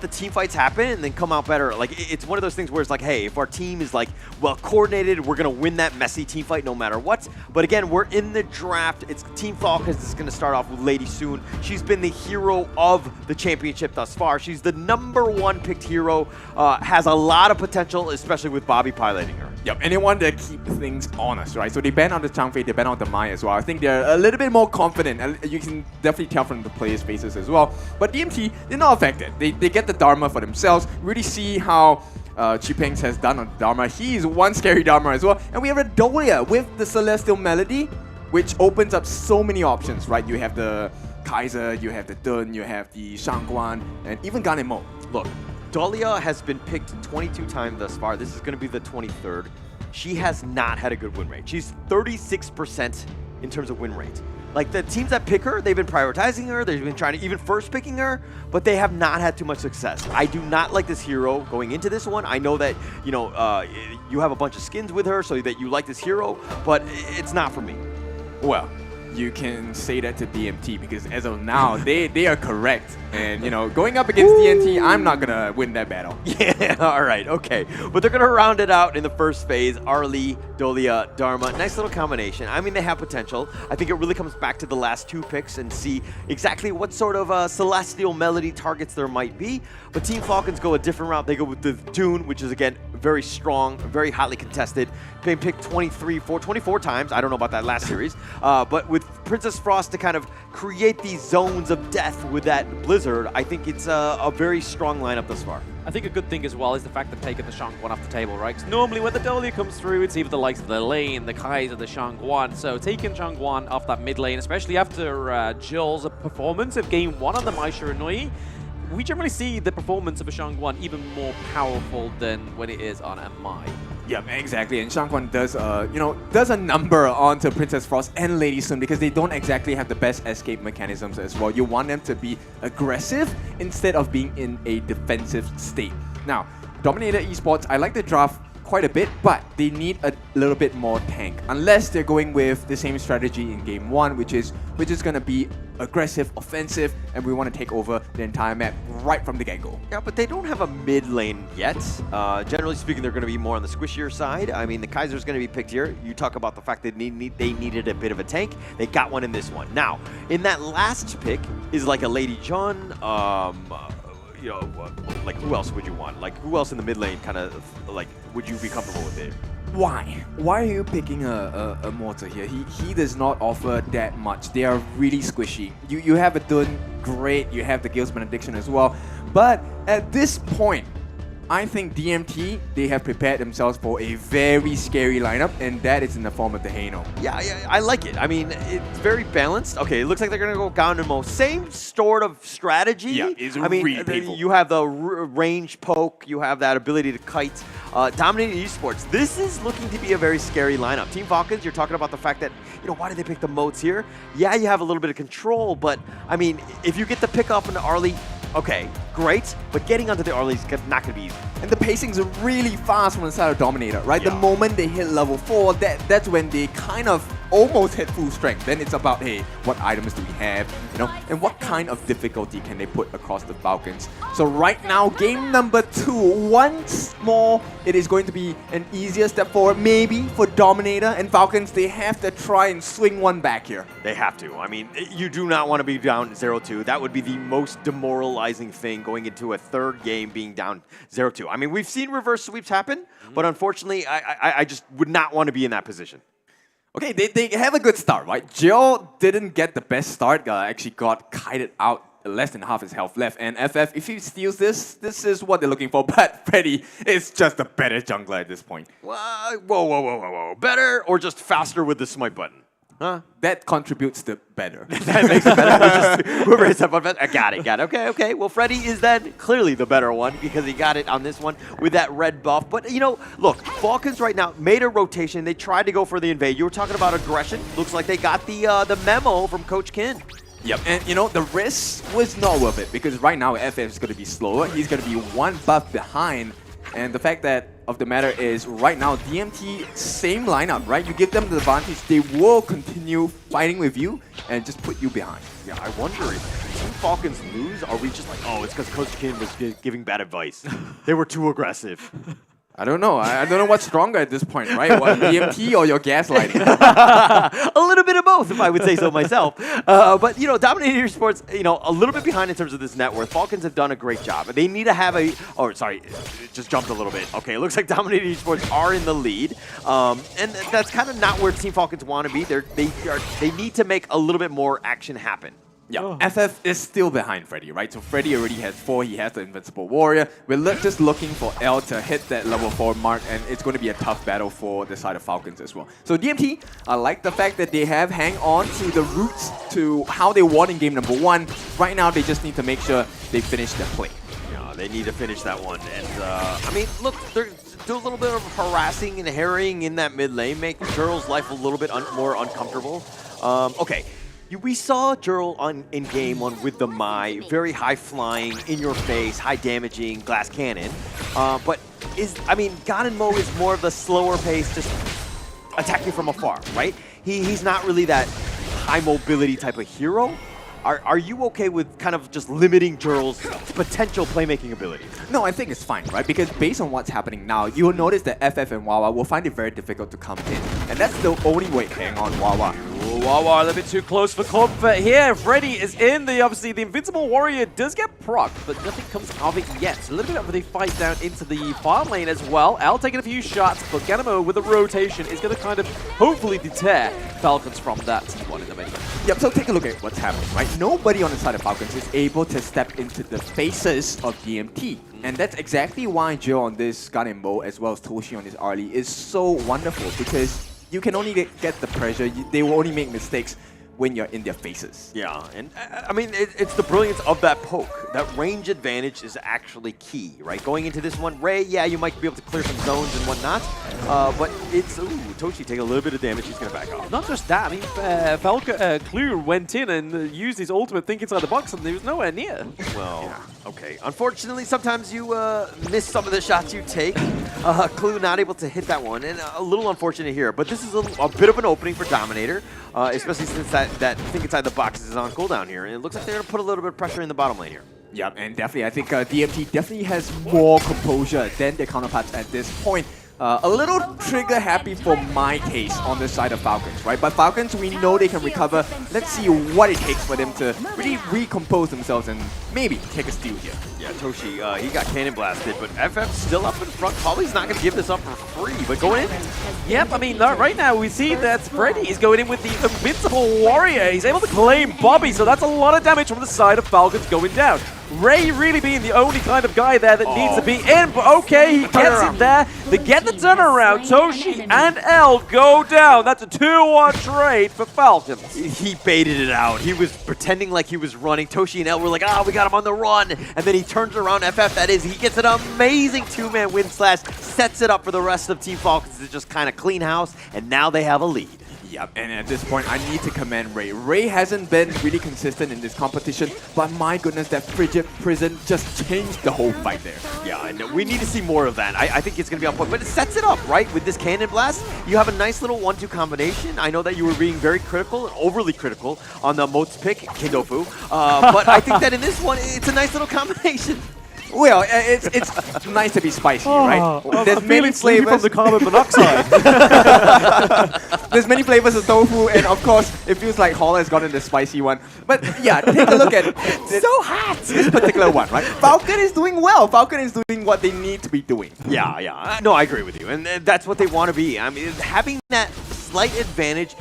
the team fights happen and then come out better. Like, it's one of those things where it's like, hey, if our team is like well coordinated, we're gonna win that messy team fight no matter what. But again, we're in the draft. It's Team Falcons is gonna start off with Lady Soon. She's been the hero of the championship thus far. She's the #1 picked hero. Has a lot of potential, especially with Bobby piloting her. Yep, and they want to keep things honest, right? So they ban on the Changfei, they ban on the Mai as well. I think they're a little bit more confident, and you can definitely tell from the players' faces as well. But DMT, they're not affected. They get the Dharma for themselves. Really see how Chipengs has done on Dharma. He's one scary Dharma as well. And we have a Dolia with the Celestial Melody, which opens up so many options, right? You have the Kaiser, you have the Dun, you have the Shangguan, and even Ganemo. Look, Dahlia has been picked 22 times thus far. This is going to be the 23rd. She has not had a good win rate. She's 36% in terms of win rate. Like, the teams that pick her, they've been prioritizing her. They've been trying to even first picking her, but they have not had too much success. I do not like this hero going into this one. I know that, you have a bunch of skins with her, so that you like this hero, but it's not for me. Well, you can say that to DMT because as of now, they are correct. And, you know, going up against DMT, I'm not going to win that battle. Yeah, all right, okay. But they're going to round it out in the first phase. Arlie, Dolia, Dharma. Nice little combination. I mean, they have potential. I think it really comes back to the last two picks and see exactly what sort of celestial melody targets there might be. But Team Falcons go a different route. They go with the Dune, which is, again, very strong, very hotly contested. They picked 24 times. I don't know about that last series. But with Princess Frost to kind of create these zones of death with that Blizzard, I think it's a very strong lineup thus far. I think a good thing as well is the fact they've taken the Shang-Guan off the table, right? Because normally when the Dolia comes through, it's either the likes of the Lane, the Kaiser, the Shang-Guan. So taking Shang-Guan off that mid lane, especially after Jill's performance of Game 1 on the Mai Shiranui, we generally see the performance of a Shang-Guan even more powerful than when it is on a Mai. Yeah, exactly. And Shang-Guan does, does a number onto Princess Frost and Lady Sun because they don't exactly have the best escape mechanisms as well. You want them to be aggressive instead of being in a defensive state. Now, Dominator Esports, I like the draft quite a bit, but they need a little bit more tank. Unless they're going with the same strategy in Game 1, which is going to be aggressive, offensive, and we want to take over the entire map right from the get-go. Yeah, but they don't have a mid lane yet. Generally speaking, they're going to be more on the squishier side. I mean, the Kaiser's going to be picked here. You talk about the fact that they needed a bit of a tank. They got one in this one. Now, in that last pick is like a Lady John, you know, like who else would you want? Like who else in the mid lane kind of like would you be comfortable with it? Why? Why are you picking a mortar here? He does not offer that much. They are really squishy. You have a Dun, great. You have the Gale's Benediction as well. But at this point, I think DMT, they have prepared themselves for a very scary lineup, and that is in the form of the Haino. Yeah, I like it. I mean, it's very balanced. Okay, it looks like they're going to go Gaunamo. Same sort of strategy. Yeah, it's really painful. You have the range poke. You have that ability to kite. Dominator Esports. This is looking to be a very scary lineup. Team Falcons, you're talking about the fact that, you know, why did they pick the moats here? Yeah, you have a little bit of control, but, I mean, if you get the pick off into Arlie, okay, great, but getting onto the Arlie is not going to be easy. And the pacings are really fast from the side of Dominator, right? Yeah. The moment they hit level 4, that's when they kind of almost hit full strength. Then it's about, hey, what items do we have, you know, and what kind of difficulty can they put across the Falcons. So right now, game number 2, once more, it is going to be an easier step forward, maybe for Dominator and Falcons. They have to try and swing one back here. They have to. I mean, you do not want to be down 0-2. That would be the most demoralizing thing going into a third game being down 0-2. I mean, we've seen reverse sweeps happen, but unfortunately, I just would not want to be in that position. Okay, they have a good start, right? Jill didn't get the best start, actually got kited out less than half his health left. And FF, if he steals this is what they're looking for. But Freddy is just a better jungler at this point. Whoa. Better or just faster with the smite button? Huh? That contributes to better. That makes it better. I got it. Okay. Well, Freddy is then clearly the better one because he got it on this one with that red buff. But, you know, look, Falcons right now made a rotation. They tried to go for the invade. You were talking about aggression. Looks like they got the memo from Coach Kin. Yep, and you know, the risk was not worth it because right now FF is going to be slower. He's going to be one buff behind. And the fact that of the matter is right now, DMT, same lineup, right? You give them the advantage, they will continue fighting with you and just put you behind. Yeah, I wonder if Team Falcons lose, are we just like, oh, it's because Coach Kin was giving bad advice. They were too aggressive. I don't know. I don't know what's stronger at this point, right? What, DMT or your gaslighting? A little bit of both, if I would say so myself. But, you know, Dominator Esports, you know, a little bit behind in terms of this net worth. Falcons have done a great job. They need to have a... Oh, sorry. It just jumped a little bit. Okay, it looks like Dominator Esports are in the lead. And that's kind of not where Team Falcons want to be. They need to make a little bit more action happen. Yeah, FF is still behind Freddy, right? So Freddy already has 4, he has the Invincible Warrior. We're just looking for L to hit that level 4 mark, and it's going to be a tough battle for the side of Falcons as well. So DMT, I like the fact that they have hang on to the roots to how they won in game number 1. Right now, they just need to make sure they finish their play. Yeah, they need to finish that one. And, I mean, look, they're do a little bit of harassing and harrying in that mid lane, make Jurl's life a little bit more uncomfortable. Okay. We saw Jurl in game 1 with the Mai, very high flying, in your face, high damaging glass cannon. But Ganen is more of the slower pace, just attacking from afar, right? He's not really that high mobility type of hero. Are you okay with kind of just limiting Jurl's potential playmaking ability? No, I think it's fine, right? Because based on what's happening now, you will notice that FF and Wawa will find it very difficult to come in. And that's the only way. Hang on, Wawa. Ooh, Wawa a little bit too close for comfort here. Freddy is in. Obviously, the Invincible Warrior does get proc, but nothing comes of it yet. So a little bit of a fight down into the farm lane as well. L taking a few shots, but Ganamo with a rotation is going to kind of hopefully deter Falcons from that T1 in the mid. Yep, so take a look at what's happening, right? Nobody on the side of Falcons is able to step into the faces of DMT. And that's exactly why Joe on this Ganembo, as well as Toshi on this Arlie, is so wonderful, because you can only get the pressure. They will only make mistakes when you're in their faces. Yeah, and I mean, it's the brilliance of that poke. That range advantage is actually key, right? Going into this one, Ray, yeah, you might be able to clear some zones and whatnot, but it's, ooh, Toshi taking a little bit of damage, he's going to back off. Not just that, I mean, Falcon, Clue went in and used his ultimate think inside the box, and he was nowhere near. Well, yeah. Okay. Unfortunately, sometimes you miss some of the shots you take. Clue not able to hit that one, and a little unfortunate here, but this is a bit of an opening for Dominator, especially since that think inside the box is on cooldown here, and it looks like they're going to put a little bit of pressure in the bottom lane here. Yep, and definitely, I think DMT definitely has more composure than their counterparts at this point. A little trigger happy for my taste on the side of Falcons, right? But Falcons, we know they can recover. Let's see what it takes for them to really recompose themselves and maybe take a steal here. Yeah, Toshi, he got cannon blasted, but FF still up in front. Probably's not going to give this up for free, but going in. Yep, I mean, right now we see that Freddy is going in with the Invincible Warrior. He's able to claim Bobby, so that's a lot of damage from the side of Falcons going down. Ray really being the only kind of guy there that needs to be in, but okay, he gets in there. They get the turnaround. Toshi and L go down. That's a 2-1 trade for Falcons. He baited it out. He was pretending like he was running. Toshi and L were like, ah, we got him on the run. And then he turns around, FF that is. He gets an amazing two-man win slash, sets it up for the rest of Team Falcons to just kind of clean house, and now they have a lead. Yep, and at this point, I need to commend Ray. Ray hasn't been really consistent in this competition, but my goodness, that Frigid Prison just changed the whole fight there. Yeah, I know. We need to see more of that. I think it's going to be on point, but it sets it up, right? With this Cannon Blast, you have a nice little 1-2 combination. I know that you were being very critical, and overly critical, on the Moats pick, Kindofu, but I think that in this one, it's a nice little combination. Well, it's nice to be spicy, right? There's many flavors from the carbon monoxide. There's many flavors of tofu, and of course, it feels like Holler has gotten the spicy one. But yeah, take a look at it's so hot. This particular one, right? Falcon is doing well. Falcon is doing what they need to be doing. Yeah. No, I agree with you, and that's what they want to be. I mean, having that slight advantage,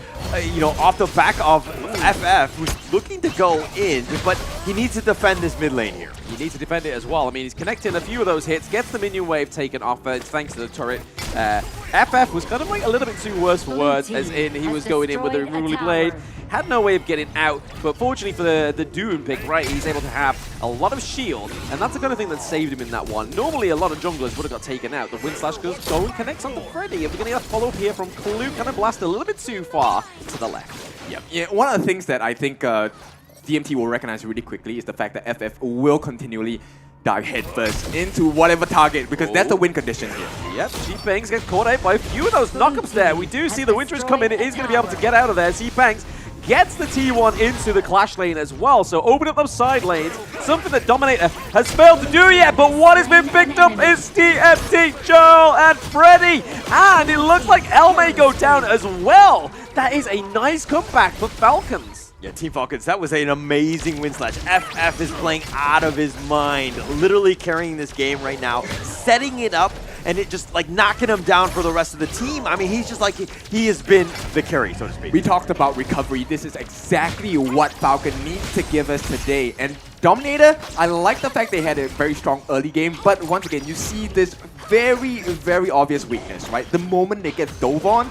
you know, off the back of FF, who's looking to go in, but he needs to defend this mid lane here. He needs to defend it as well. I mean, he's connecting a few of those hits, gets the minion wave taken off thanks to the turret. FF was kind of like a little bit too worse for words, as in he was going in with a Ruly Blade, had no way of getting out, but fortunately for the Dune pick, right, he's able to have a lot of shield, and that's the kind of thing that saved him in that one. Normally, a lot of junglers would have got taken out. The Wind Slash goes and connects onto Freddy, and we're going to get a follow-up here from Clue, kind of blast a little bit too far to the left. Yep. Yeah, one of the things that I think DMT will recognize really quickly is the fact that FF will continually dive headfirst into whatever target, because that's the win condition here. Yep, G-Bangs gets caught out by a few of those knockups there. We do see the Winters come in. He's going to be able to get out of there. G-Bangs gets the T1 into the clash lane as well, so open up those side lanes, something that Dominator has failed to do yet, but what has been picked up is TFT, Joel, and Freddy, and it looks like L may go down as well. That is a nice comeback for Falcons. Yeah, Team Falcons, that was an amazing win slash. FF is playing out of his mind, literally carrying this game right now, setting it up, and it just like knocking him down for the rest of the team. I mean, he's just like, he has been the carry, so to speak. We talked about recovery. This is exactly what Falcon needs to give us today. And Dominator, I like the fact they had a very strong early game, but once again, you see this very, very obvious weakness, right? The moment they get dove on,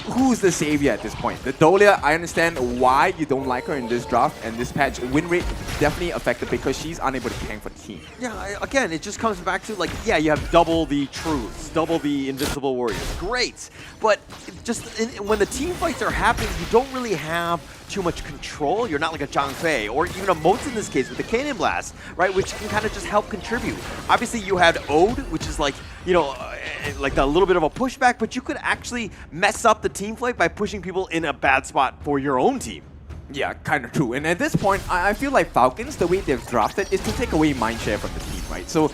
who's the savior at this point? The Dolia, I understand why you don't like her in this draft and this patch. Win rate definitely affected because she's unable to tank for the team. Yeah, again, it just comes back to like, yeah, you have double the truths, double the Invincible Warriors. Great. But just when the team fights are happening, you don't really have too much control. You're not like a Zhang Fei or even a Moats in this case with the Cannon Blast, right? Which can kind of just help contribute. Obviously, you had Ode, which is like, you know, like a little bit of a pushback, but you could actually mess up the team fight by pushing people in a bad spot for your own team. Yeah, kind of true. And at this point, I feel like Falcons, the way they've drafted is to take away mindshare from the team, right? So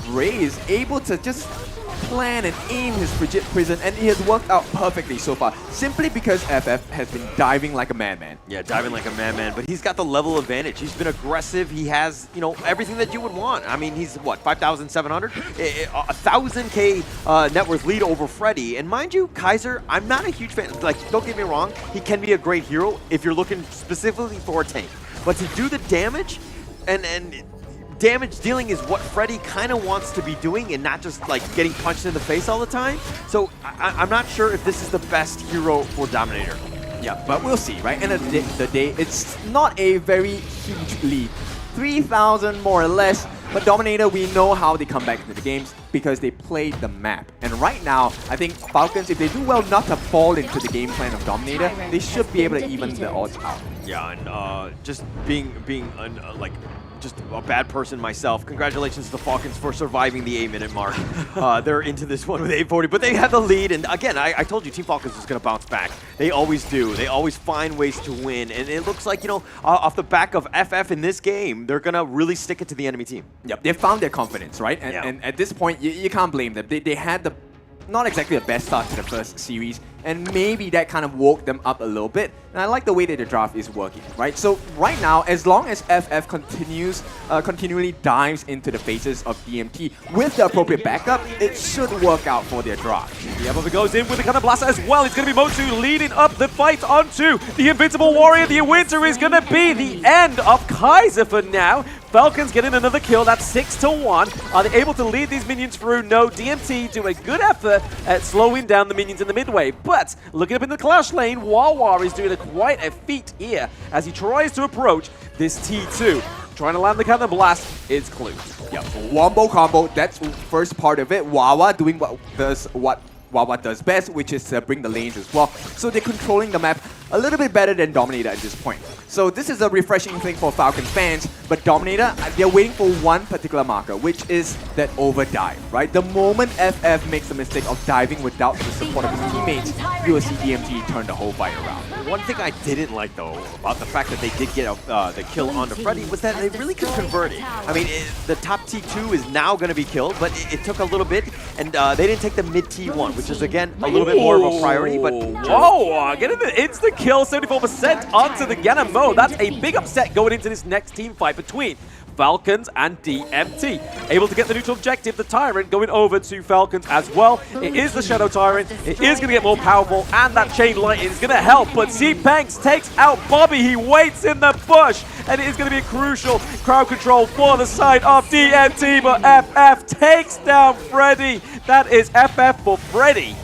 Ray is able to just plan and aim his frigid prison, and it has worked out perfectly so far, simply because FF has been diving like a madman. Yeah, diving like a madman, but he's got the level advantage. He's been aggressive. He has, you know, everything that you would want. I mean, he's what, 5,700? 1,000K net worth lead over Freddy. And mind you, Kaiser, I'm not a huge fan. Like, don't get me wrong, he can be a great hero if you're looking specifically for a tank. But to do the damage and damage dealing is what Freddy kind of wants to be doing and not just like getting punched in the face all the time. So I'm not sure if this is the best hero for Dominator. Yeah, but we'll see, right? End of the day, it's not a very huge lead. 3,000 more or less, but Dominator, we know how they come back into the games because they played the map. And right now, I think Falcons, if they do well not to fall into the game plan of Dominator, they should be able to even the odds out. Yeah, and just being like just a bad person myself, congratulations to the Falcons for surviving the 8-minute mark. They're into this one with 840, but they have the lead. And again, I told you Team Falcons was going to bounce back. They always do. They always find ways to win. And it looks like, you know, off the back of FF in this game, they're going to really stick it to the enemy team. Yep, they found their confidence, right? And at this point, you can't blame them. They had the not exactly the best start to the first series, and maybe that kind of woke them up a little bit. And I like the way that the draft is working, right? So right now, as long as FF continually dives into the faces of DMT with the appropriate backup, it should work out for their draft. Yeah, but it goes in with the Cannon Blaster as well. It's going to be Motu leading up the fight onto the Invincible Warrior. The winter is going to be the end of Kaiser for now. Falcons getting another kill. That's 6-1. Are they able to lead these minions through? No. DMT do a good effort at slowing down the minions in the midway. But looking up in the clash lane, Wawa is doing quite a feat here as he tries to approach this T2. Trying to land the Cannon Blast is Clue. Yeah, wombo combo. That's first part of it. Wawa doing what Wawa does best, which is bring the lanes as well. So they're controlling the map a little bit better than Dominator at this point. So this is a refreshing thing for Falcons fans, but Dominator, they're waiting for one particular marker, which is that overdive, right? The moment FF makes the mistake of diving without the support of his teammates, you will see DMT turn the whole fight around. One thing I didn't like, though, about the fact that they did get the kill onto Freddy was that they really could convert it. I mean, the top T2 is now going to be killed, but it took a little bit, and they didn't take the mid T1, which is, again, a little bit more of a priority, but... Whoa, getting the instant kill, 74% onto the Ganamo. That's a big upset going into this next team fight between Falcons and DMT. Able to get the neutral objective, the Tyrant going over to Falcons as well. It is the Shadow Tyrant. It is going to get more powerful, and that Chain Lightning is going to help. But C-Panks takes out Bobby. He waits in the bush, and it is going to be a crucial crowd control for the side of DMT. But FF takes down Freddy. That is FF for Freddy.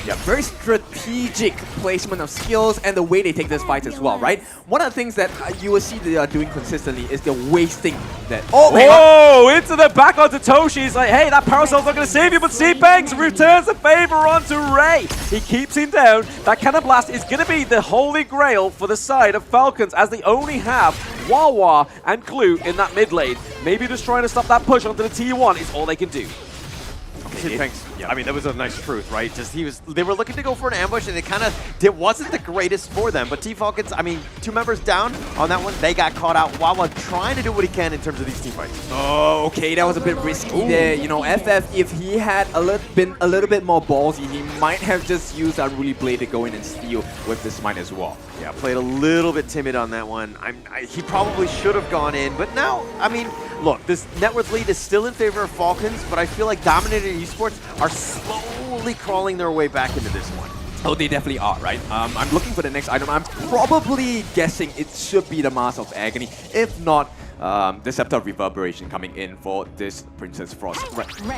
Yeah, very strategic placement of skills and the way they take this fight as well, right? One of the things that you will see they are doing consistently is they're wasting that. Oh, into the back onto Toshi. He's like, hey, that Parasol's not going to save you, but C-Banks returns the favor onto Ray. He keeps him down. That Cannon Blast is going to be the holy grail for the side of Falcons as they only have Wawa and Clue in that mid lane. Maybe just trying to stop that push onto the T1 is all they can do. Thanks. Yeah. I mean, that was a nice truth, right? Just they were looking to go for an ambush, and it wasn't the greatest for them. But T-Falcons, I mean, 2 members down on that one. They got caught out. Wawa trying to do what he can in terms of these team fights. Oh, okay, that was a bit risky there. You know, FF, if he had been a little bit more ballsy, he might have just used Unruly Blade to go in and steal with this mine as well. Yeah, played a little bit timid on that one. He probably should have gone in, but now, I mean, look, this net worth lead is still in favor of Falcons, but I feel like Dominator Esports are slowly crawling their way back into this one. Oh, they definitely are, right? I'm looking for the next item. I'm probably guessing it should be the Mask of Agony. If not, the Scepter of Reverberation coming in for this Princess Frost.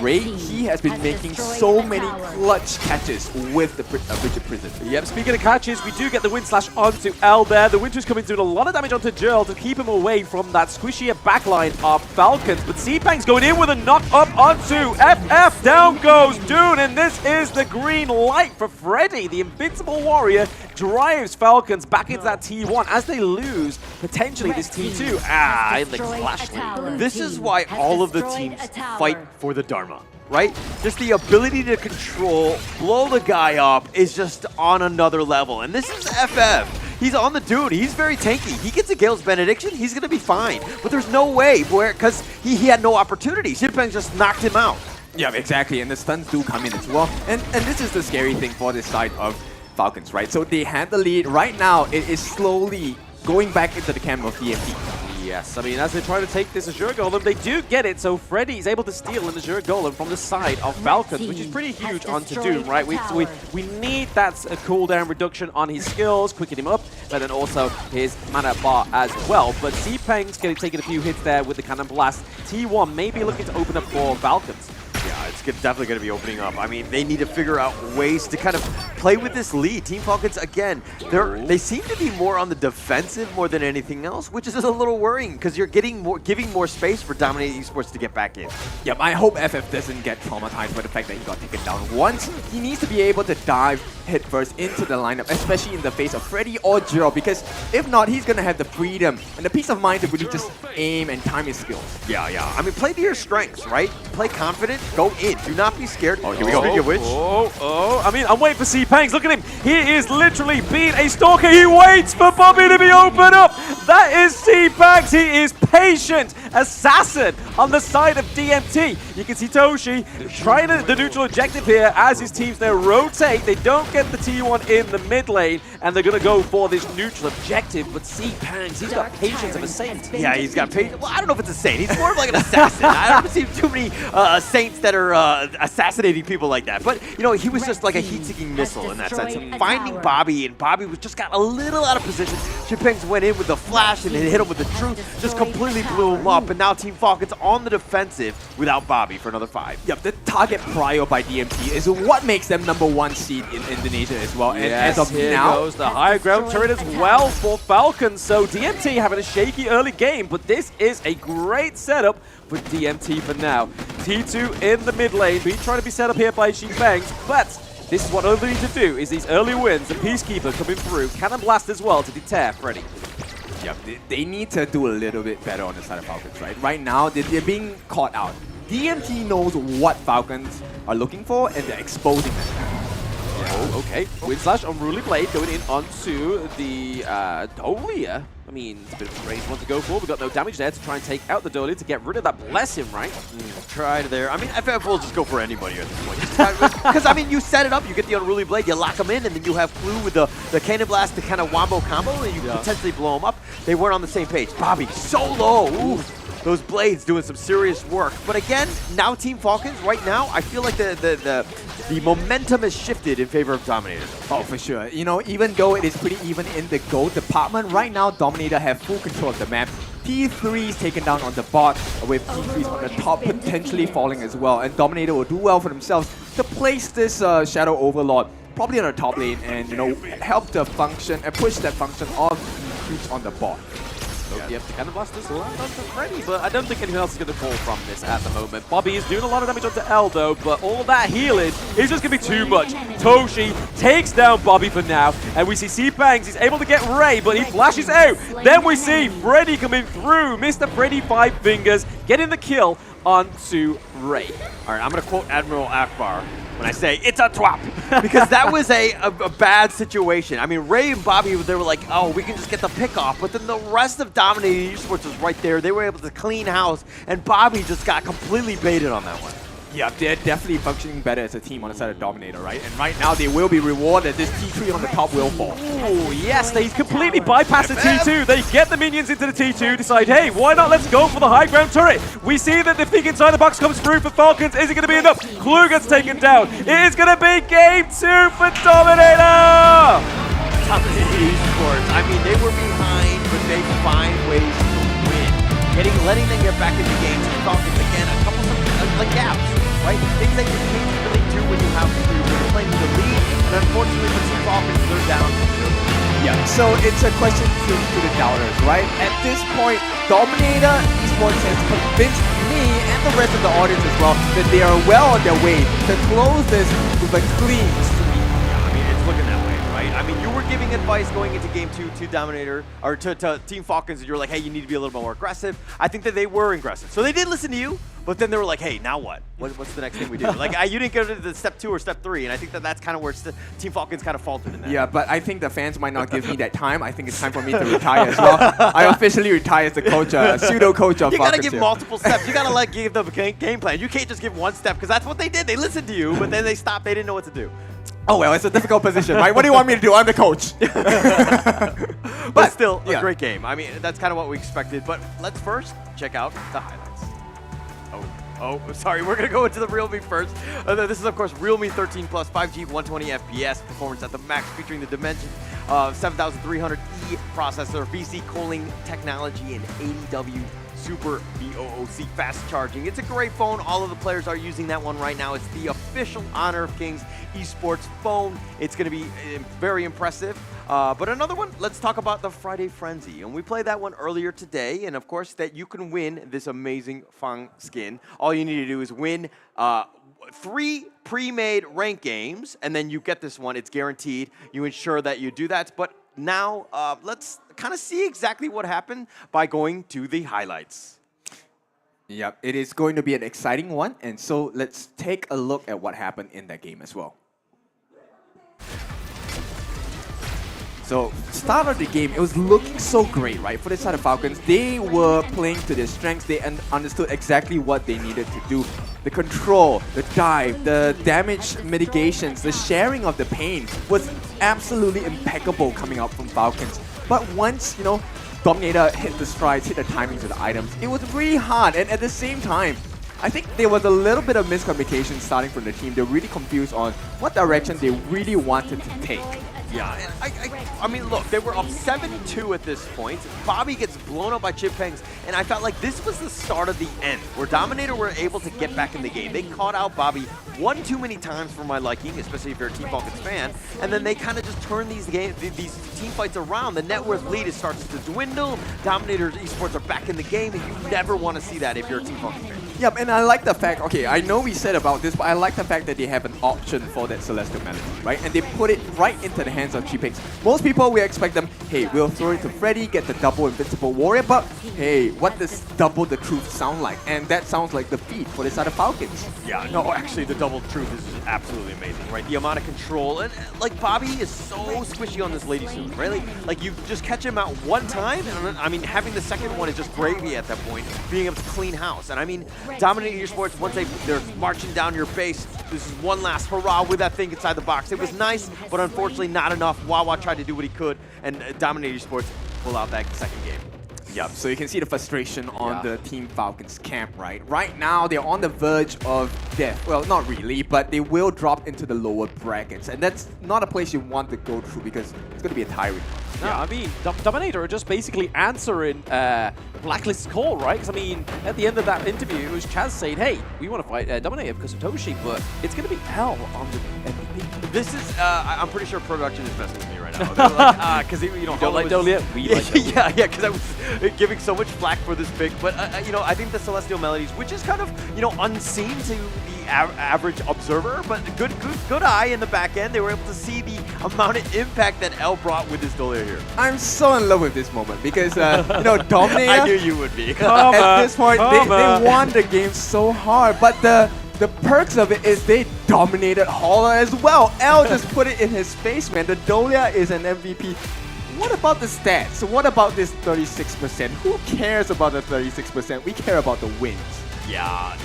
Ray, he has been making so many clutch catches with the Frigid Prison. Yep, speaking of catches, we do get the Wind Slash onto L there. The Winter's coming doing a lot of damage onto Jurl to keep him away from that squishier backline of Falcons. But C-Pank's going in with a knock up onto FF. Down goes Dune, and this is the green light for Freddy. The Invincible Warrior drives Falcons back into that T1 as they lose potentially this T2. In the clash lane. This is why all of the teams fight for the Dharma, right? Just the ability to control, blow the guy up is just on another level. And this is FF. He's on the Dune. He's very tanky. He gets a Gale's Benediction, he's going to be fine. But there's no way, because he had no opportunity. Xipeng just knocked him out. Yeah, exactly, and the stuns do come in as well. And this is the scary thing for this side of Falcons, right? So they had the lead. Right now, it is slowly going back into the camp of DMT. Yes, I mean, as they try to take this Azure Golem, they do get it. So Freddy is able to steal an Azure Golem from the side of Falcons, which is pretty huge onto Doom, right? We need that cooldown reduction on his skills, quicken him up, but then also his mana bar as well. But Xipeng's taking a few hits there with the Cannon Blast. T1 may be looking to open up for Falcons. Yeah, it's definitely going to be opening up. I mean, they need to figure out ways to kind of play with this lead. Team Falcons, again, they seem to be more on the defensive more than anything else, which is a little worrying because you're giving more space for Dominator Esports to get back in. Yep, I hope FF doesn't get traumatized by the fact that he got taken down once. He needs to be able to dive headfirst into the lineup, especially in the face of Freddy or Jiro, because if not, he's going to have the freedom and the peace of mind to really just aim and time his skills. Yeah. I mean, play to your strengths, right? Play confident, go in. Do not be scared. Oh, here we go. Speaking of which. I mean, I'm waiting for Xipeng. Look at him. He is literally being a stalker. He waits for Bobby to be opened up. That is Xipeng. He is patient. Assassin on the side of DMT. You can see Toshi trying the neutral objective here as his teams now rotate. They don't get the T1 in the mid lane, and they're going to go for this neutral objective. But Xipeng, he's got patience of a saint. Yeah, he's got patience. Well, I don't know if it's a saint. He's more of like an assassin. I haven't seen too many saints that are assassinating people like that. But, you know, he was just like a heat-seeking missile in that sense. And finding Bobby, and Bobby was just got a little out of position. Xipeng went in with the flash and hit him with the truth. Just completely blew him up. And now Team Falcons on the defensive without Bobby for another 5. Yep, the target prio by DMT is what makes them #1 seed in Indonesia as well. And yes, as of here now, goes the high ground turret as well for Falcons. So DMT having a shaky early game, but this is a great setup for DMT for now. T2 in the mid lane, being trying to be set up here by Xipeng, but this is what all they need to do is these early wins. The Peacekeeper coming through, Cannon Blast as well to deter Freddy. Yep, they need to do a little bit better on the side of Falcons, right? Right now, they're being caught out. DMT knows what Falcons are looking for, and they're exposing them. Oh, okay. Wind Slash Unruly Blade going in onto the Dolia. I mean, it's a bit of a strange one to go for. We've got no damage there to try and take out the Dolia to get rid of that Bless him, right? Tried there. I mean, FF will just go for anybody at this point. Because, I mean, you set it up, you get the Unruly Blade, you lock them in, and then you have Clue with the Cannon Blast to kind of wombo combo, and you can potentially blow them up. They weren't on the same page. Bobby, so low. Oof. Those blades doing some serious work. But again, now Team Falcons, right now, I feel like the momentum has shifted in favor of Dominator. Oh, for sure. You know, even though it is pretty even in the gold department, right now Dominator have full control of the map. T3 is taken down on the bot, with T3s on the top potentially falling as well. And Dominator will do well for themselves to place this Shadow Overlord probably on the top lane and, you know, help the function and push that function of creeps on the bot. Yep, the Cannon Blast is land onto Freddy, but I don't think anyone else is going to fall from this at the moment. Bobby is doing a lot of damage onto Eldo, but all that healing is just going to be too much. Toshi takes down Bobby for now, and we see Xipeng, he's able to get Ray, but he flashes out. Then we see Freddy coming through, Mr. Freddy 5 Fingers, getting the kill onto Ray. All right, I'm going to quote Admiral Akbar when I say, it's a twap. Because that was a bad situation. I mean, Ray and Bobby, they were like, oh, we can just get the pick off. But then the rest of Dominator Esports was right there. They were able to clean house. And Bobby just got completely baited on that one. Yeah, they're definitely functioning better as a team on the side of Dominator, right? And right now, they will be rewarded. This T3 on the top will fall. Oh, yes, they completely bypass the T2. They get the minions into the T2, decide, hey, why not? Let's go for the high ground turret. We see that the peek inside the box comes through for Falcons. Is it going to be enough? Clue gets taken down. It is going to be game 2 for Dominator! Dominator Esports. I mean, they were behind, but they find ways to win. Letting them get back into games. Falcons, again, a couple of gaps. Right? Things that you can't really do when you have you're playing the lead, and unfortunately for Team Falcons, they're down. Yeah, so it's a question to the doubters, right? At this point, Dominator Esports has convinced me and the rest of the audience as well that they are well on their way to close this with a clean sweep. Yeah, I mean, it's looking that way, right? I mean, you were giving advice going into Game 2 to Dominator, or to Team Falcons, and you were like, hey, you need to be a little bit more aggressive. I think that they were aggressive. So they did listen to you. But then they were like, hey, now what? What's the next thing we do? Like, you didn't go to the step 2 or step 3, and I think that's kind of where Team Falcons kind of faltered in that. Yeah, but I think the fans might not give me that time. I think it's time for me to retire as well. I officially retire as the coach, pseudo-coach of Falcons. You gotta give multiple steps. You gotta like give them a game plan. You can't just give one step, because that's what they did. They listened to you, but then they stopped. They didn't know what to do. Oh, well, it's a difficult position, right? What do you want me to do? I'm the coach. But still, a great game. I mean, that's kind of what we expected. But let's first check out the highlights. Oh, sorry. We're going to go into the Realme first. This is, of course, Realme 13 Plus 5G 120 FPS performance at the max, featuring the Dimension 7300E processor, VC cooling technology, and 80W Super VOOC fast charging. It's a great phone. All of the players are using that one right now. It's the official Honor of Kings Esports phone. It's going to be very impressive. But another one, let's talk about the Friday Frenzy. And we played that one earlier today. And of course, that you can win this amazing Fang skin. All you need to do is win 3 pre-made rank games, and then you get this one. It's guaranteed. You ensure that you do that. But now, let's kind of see exactly what happened by going to the highlights. Yep, it is going to be an exciting one. And so let's take a look at what happened in that game as well. So, start of the game, it was looking so great, right? For the side of Falcons, they were playing to their strengths. They understood exactly what they needed to do. The control, the dive, the damage mitigations, the sharing of the pain was absolutely impeccable coming out from Falcons. But once, you know, Dominator hit the strides, hit the timings of the items, it was really hard. And at the same time, I think there was a little bit of miscommunication starting from the team. They're really confused on what direction they really wanted to take. Yeah, and I mean, look, they were up 7-2 at this point. Bobby gets blown up by Chippengs, and I felt like this was the start of the end, where Dominator were able to get back in the game. They caught out Bobby one too many times for my liking, especially if you're a Team Falcons fan, and then they kind of just turn these team fights around. The net worth lead starts to dwindle. Dominator Esports are back in the game, and you never want to see that if you're a Team Falcons fan. Yep, and I like the fact, okay, I know we said about this, but I like the fact that they have an option for that Celestial Melody, right? And they put it right into the hands of Chippengs. Most people, we expect them, hey, we'll throw it to Freddy, get the double Invincible Warrior, but hey, what does double the truth sound like? And that sounds like the feat for this side of Falcons. Yeah, no, actually, the double truth is absolutely amazing, right? The amount of control, and like Bobby is so squishy on this Lady Suit, right? Like you just catch him out one time, and I mean, having the second one is just gravy at that point, being able to clean house. And I mean, Dominator Esports, once they're marching down your base, this is one last hurrah with that thing inside the box. It was nice, but unfortunately not enough. Wawa tried to do what he could, and Dominator Esports pull out that second game. Yep, so you can see the frustration on the Team Falcons camp, right? Right now, they're on the verge of death. Well, not really, but they will drop into the lower brackets. And that's not a place you want to go through because it's going to be a tiring one. No, I mean, Dominator are just basically answering Blacklist's call, right? Because, I mean, at the end of that interview, it was Chaz saying, hey, we want to fight Dominator because of Toshi, but it's going to be hell on the MVP. This is, I'm pretty sure production is messing with me right now. Because, you know, don't like Dolia? We like Dolia. Yeah, because I was giving so much flack for this pick. But, you know, I think the Celestial Melodies, which is kind of, you know, unseen to the average observer, but good eye in the back end. They were able to see the amount of impact that L brought with his Dolia here. I'm so in love with this moment because, you know, Dominator... I knew you would be. At this point, they won the game so hard, but the perks of it is they dominated Holler as well. L just put it in his face, man. The Dolia is an MVP. What about the stats? What about this 36%? Who cares about the 36%? We care about the wins. Yeah,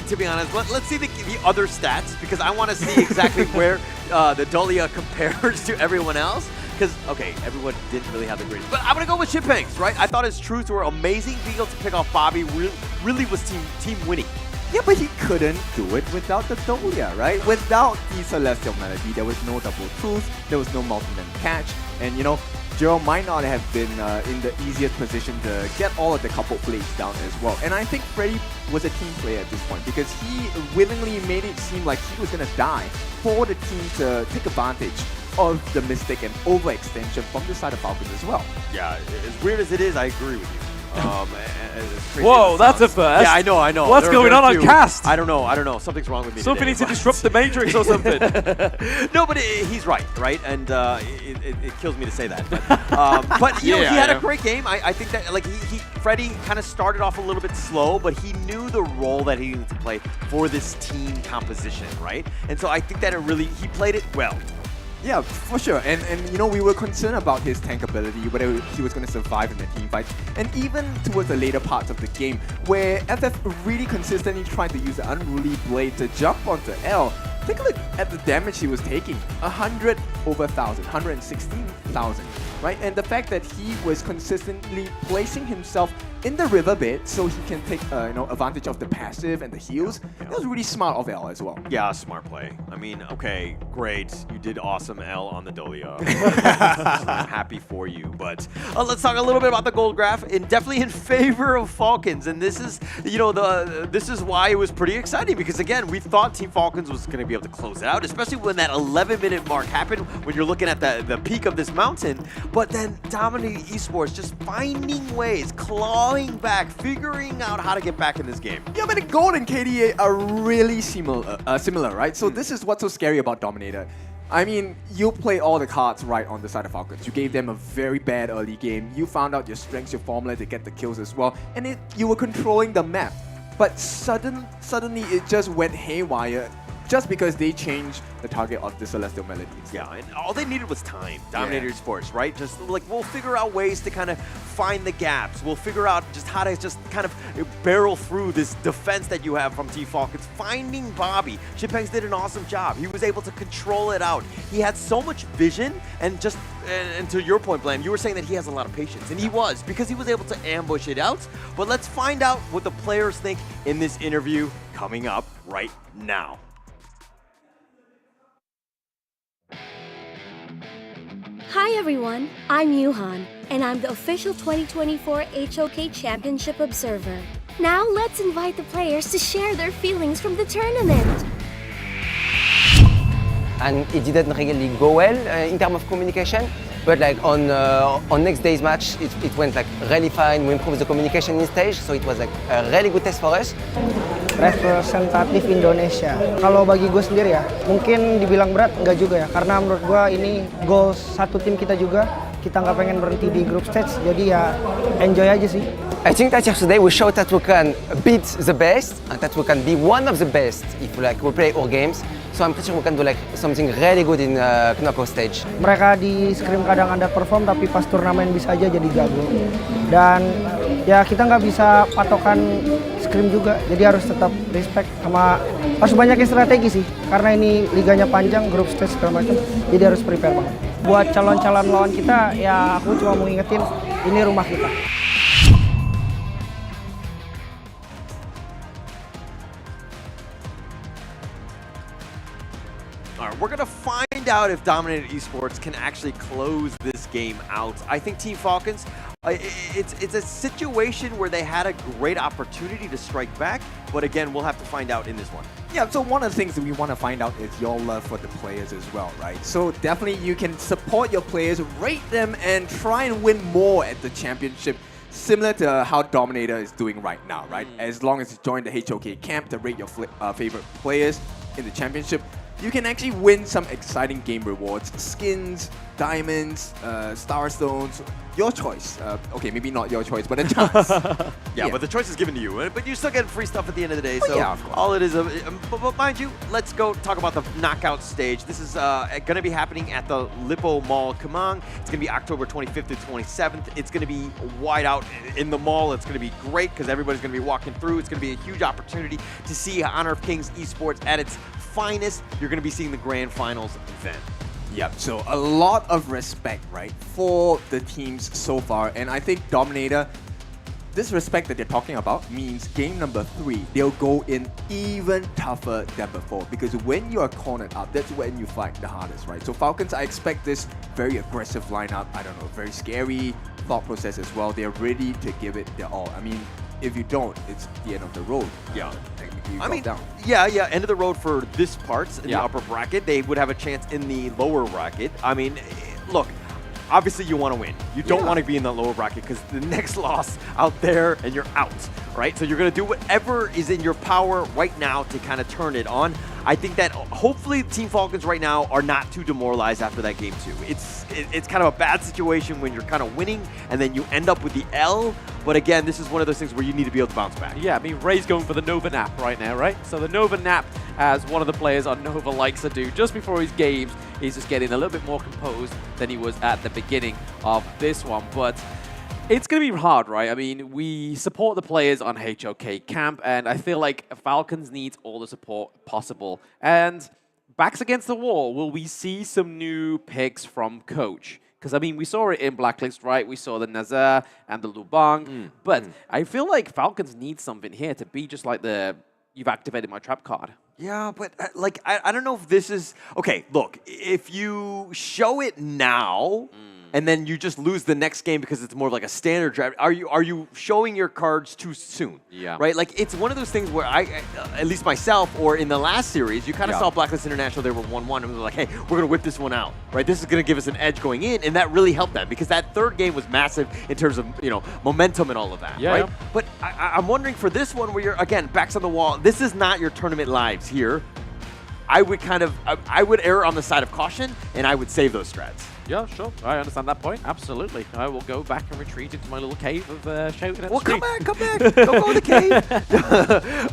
to be honest, let's see the other stats because I want to see exactly where the Dolia compares to everyone else. Because, okay, everyone didn't really have the greatest. But I'm going to go with Chippengs, right? I thought his truths were amazing. Being able to pick off Bobby really was team winning. Yeah, but he couldn't do it without the Dolia, right? Without the Celestial Melody, there was no double truth, there was no multi-man catch, and you know, Joe might not have been in the easiest position to get all of the couple plays down as well. And I think Freddy was a team player at this point because he willingly made it seem like he was going to die for the team to take advantage of the mistake and overextension from the side of Falcons as well. Yeah, as weird as it is, I agree with you. Whoa, that's a first. Yeah, I know. What's going on cast? I don't know. Something's wrong with me. Something today, needs to disrupt the Matrix or something. No, but he's right? And it kills me to say that. But you know, he had a great game. I think that like Freddie kind of started off a little bit slow, but he knew the role that he needed to play for this team composition, right? And so I think that he played it well. Yeah, for sure. And you know, we were concerned about his tank ability, whether he was going to survive in the team fight. And even towards the later parts of the game, where FF really consistently tried to use the Unruly Blade to jump onto L, take a look at the damage he was taking. 100 over 1,000, 116,000, right? And the fact that he was consistently placing himself in the riverbed so he can take advantage of the passive and the heals. That was really smart of L as well. Yeah, smart play. I mean, okay, great. You did awesome, L, on the Dolia. I'm happy for you. But let's talk a little bit about the gold graph, and definitely in favor of Falcons. And this is, you know, this is why it was pretty exciting, because again, we thought Team Falcons was going to be able to close it out, especially when that 11-minute mark happened, when you're looking at the peak of this mountain. But then Dominator Esports just finding ways, clawing back, figuring out how to get back in this game. Yeah, but the gold and KDA are really similar, right? So this is what's so scary about Dominator. I mean, you play all the cards right on the side of Falcons. You gave them a very bad early game. You found out your strengths, your formula to get the kills as well. And you were controlling the map. But suddenly it just went haywire just because they changed the target of the Celestial Melodies. Yeah, and all they needed was time. Dominator Esports, right? Just like, we'll figure out ways to kind of find the gaps. We'll figure out just how to just kind of barrel through this defense that you have from Team Falcons. Finding Bobby. Chipengs did an awesome job. He was able to control it out. He had so much vision, and just, and to your point, Blam, you were saying that he has a lot of patience, and he was, because he was able to ambush it out. But let's find out what the players think in this interview coming up right now. Hi everyone, I'm Yuhan, and I'm the official 2024 HOK Championship Observer. Now let's invite the players to share their feelings from the tournament. And it didn't really go well in terms of communication, but like on next day's match, it went like really fine. We improved the communication in stage, so it was like a really good test for us. Representatif Indonesia. Kalau bagi gue sendiri ya, mungkin dibilang berat, enggak juga ya. Karena menurut gue ini goal satu tim kita juga. Kita nggak pengen berhenti di group stage, jadi ya enjoy aja sih. I think that yesterday we showed that we can beat the best and that we can be one of the best if we play our games. So I'm pretty sure we can do like something really good in knockout stage. Mereka di scrim kadang underperform, tapi pas turnamen bisa aja jadi jago. Dan ya kita nggak bisa patokan scrim juga, jadi harus tetap respect sama harus banyakin strategi sih. Karena ini liganya panjang, group stage segala macam, jadi harus prepare banget. Buat calon-calon lawan kita, ya aku cuma mau ingetin ini rumah kita. All right, we're going to find out if Dominator Esports can actually close this game out. I think Team Falcons, it's a situation where they had a great opportunity to strike back, but again, we'll have to find out in this one. Yeah, so one of the things that we want to find out is your love for the players as well, right? So definitely you can support your players, rate them, and try and win more at the championship, similar to how Dominator is doing right now, right? As long as you join the HOK camp to rate your favorite players in the championship, you can actually win some exciting game rewards, skins, diamonds, star stones, your choice. Okay, maybe not your choice, but a chance. Yeah, but the choice is given to you. But you still get free stuff at the end of the day. Oh, so yeah, of course. all it is, but mind you, let's go talk about the knockout stage. This is going to be happening at the Lippo Mall, Kamang. It's going to be October 25th to 27th. It's going to be wide out in the mall. It's going to be great because everybody's going to be walking through. It's going to be a huge opportunity to see Honor of Kings Esports at its finest. You're going to be seeing the grand finals event. Yep, so a lot of respect, right, for the teams so far. And I think Dominator, this respect that they're talking about means game number 3, they'll go in even tougher than before. Because when you are cornered up, that's when you fight the hardest, right? So Falcons, I expect this very aggressive lineup. I don't know, very scary thought process as well. They're ready to give it their all. I mean, if you don't, it's the end of the road. Yeah. I mean, down. Yeah, end of the road for this part in the upper bracket. They would have a chance in the lower bracket. I mean, look, obviously you want to win. You don't want to be in the lower bracket because the next loss out there and you're out, right? So you're going to do whatever is in your power right now to kind of turn it on. I think that hopefully Team Falcons right now are not too demoralized after that game too. It's kind of a bad situation when you're kind of winning and then you end up with the L. But again, this is one of those things where you need to be able to bounce back. Yeah, I mean, Ray's going for the Nova Nap right now, right? So the Nova Nap, as one of the players on Nova likes to do just before his games, he's just getting a little bit more composed than he was at the beginning of this one. But it's going to be hard, right? I mean, we support the players on HOK camp, and I feel like Falcons needs all the support possible. And backs against the wall, will we see some new picks from Coach? Because, I mean, we saw it in Blacklist, right? We saw the Nazar and the Lubang. But I feel like Falcons need something here to be just like the, you've activated my trap card. Yeah, but like, I don't know if this is... Okay, look, if you show it now... and then you just lose the next game because it's more of like a standard draft. Are you showing your cards too soon? Yeah. Right? Like, it's one of those things where at least myself, or in the last series, you kind of saw Blacklist International, they were 1-1, and we were like, hey, we're going to whip this one out, right? This is going to give us an edge going in, and that really helped them because that third game was massive in terms of, you know, momentum and all of that, right? Yeah. But I'm wondering for this one where you're, again, backs on the wall, this is not your tournament lives here. I would err on the side of caution, and I would save those strats. Yeah, sure. I understand that point. Absolutely. I will go back and retreat into my little cave of shouting at Well, come back. Don't go in the cave.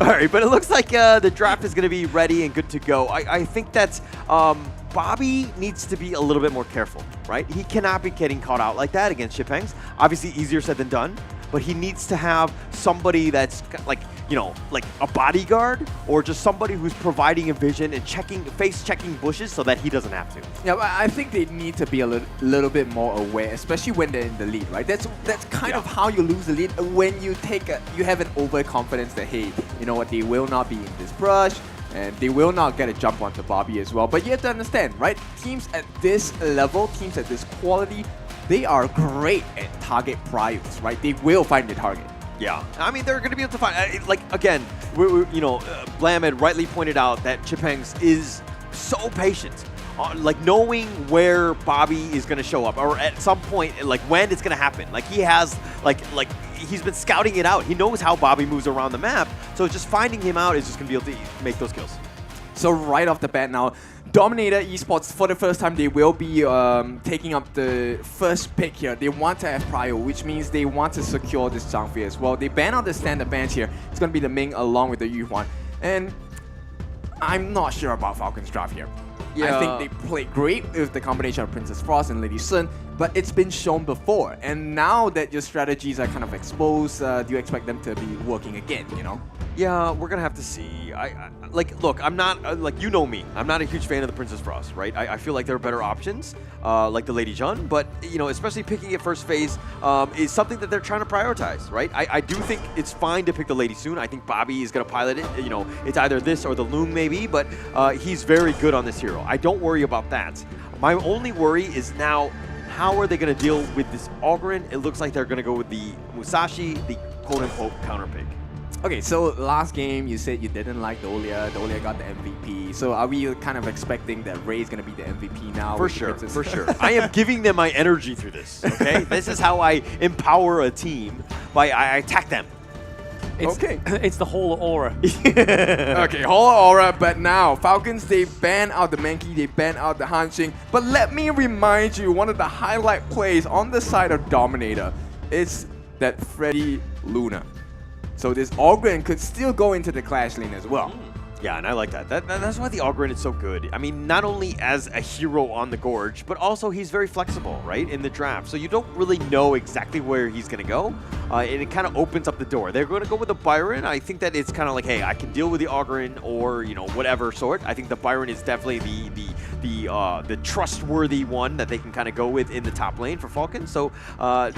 All right, but it looks like the draft is going to be ready and good to go. I think that Bobby needs to be a little bit more careful, right? He cannot be getting caught out like that against Chipangs. Obviously, easier said than done. But he needs to have somebody that's like, you know, like a bodyguard or just somebody who's providing a vision and face-checking bushes so that he doesn't have to. Yeah, but I think they need to be a little bit more aware, especially when they're in the lead, right? That's kind of how you lose the lead when you have an overconfidence that, hey, you know what, they will not be in this brush and they will not get a jump onto Bobby as well. But you have to understand, right? Teams at this level, teams at this quality, they are great at target pryos, right? They will find the target. Yeah, I mean, they're going to be able to find, like, again, you know, Blam had rightly pointed out that Chipangs is so patient. Like, knowing where Bobby is going to show up, or at some point, like, when it's going to happen. Like, he has, like he's been scouting it out. He knows how Bobby moves around the map, so just finding him out is just going to be able to make those kills. So right off the bat now, Dominator Esports, for the first time, they will be taking up the first pick here. They want to have Prio, which means they want to secure this Zhangfei as well. They ban out the standard bench here. It's going to be the Ming along with the Yuhuan. And I'm not sure about Falcons draft here. Yeah. I think they played great with the combination of Princess Frost and Lady Sun, but it's been shown before. And now that your strategies are kind of exposed, do you expect them to be working again, you know? Yeah, we're going to have to see. Like, look, I'm not, like, you know me. I'm not a huge fan of the Princess Frost, right? I feel like there are better options, like the Lady Jun, but, you know, especially picking it first phase is something that they're trying to prioritize, right? I do think it's fine to pick the Lady Soon. I think Bobby is going to pilot it. You know, it's either this or the Loom maybe, but he's very good on this hero. I don't worry about that. My only worry is now, how are they going to deal with this Ogryn? It looks like they're going to go with the Musashi, the quote-unquote counter pick. Okay, so last game you said you didn't like Dolia. Dolia got the MVP. So are we kind of expecting that Ray's going to be the MVP now? For sure, for sure. I am giving them my energy through this, okay? This is how I empower a team. I attack them. It's the whole aura. Okay, whole aura, but now Falcons, they ban out the Mankey, they ban out the Hanxing. But let me remind you, one of the highlight plays on the side of Dominator is that Freddy Luna. So this Ogryn could still go into the Clash lane as well. Yeah, and I like that. That's why the Ogryn is so good. I mean, not only as a hero on the Gorge, but also he's very flexible, right, in the draft. So you don't really know exactly where he's going to go, and it kind of opens up the door. They're going to go with the Byron. I think that it's kind of like, hey, I can deal with the Ogryn or, you know, whatever sort. I think the Byron is definitely the trustworthy one that they can kind of go with in the top lane for Falcons. So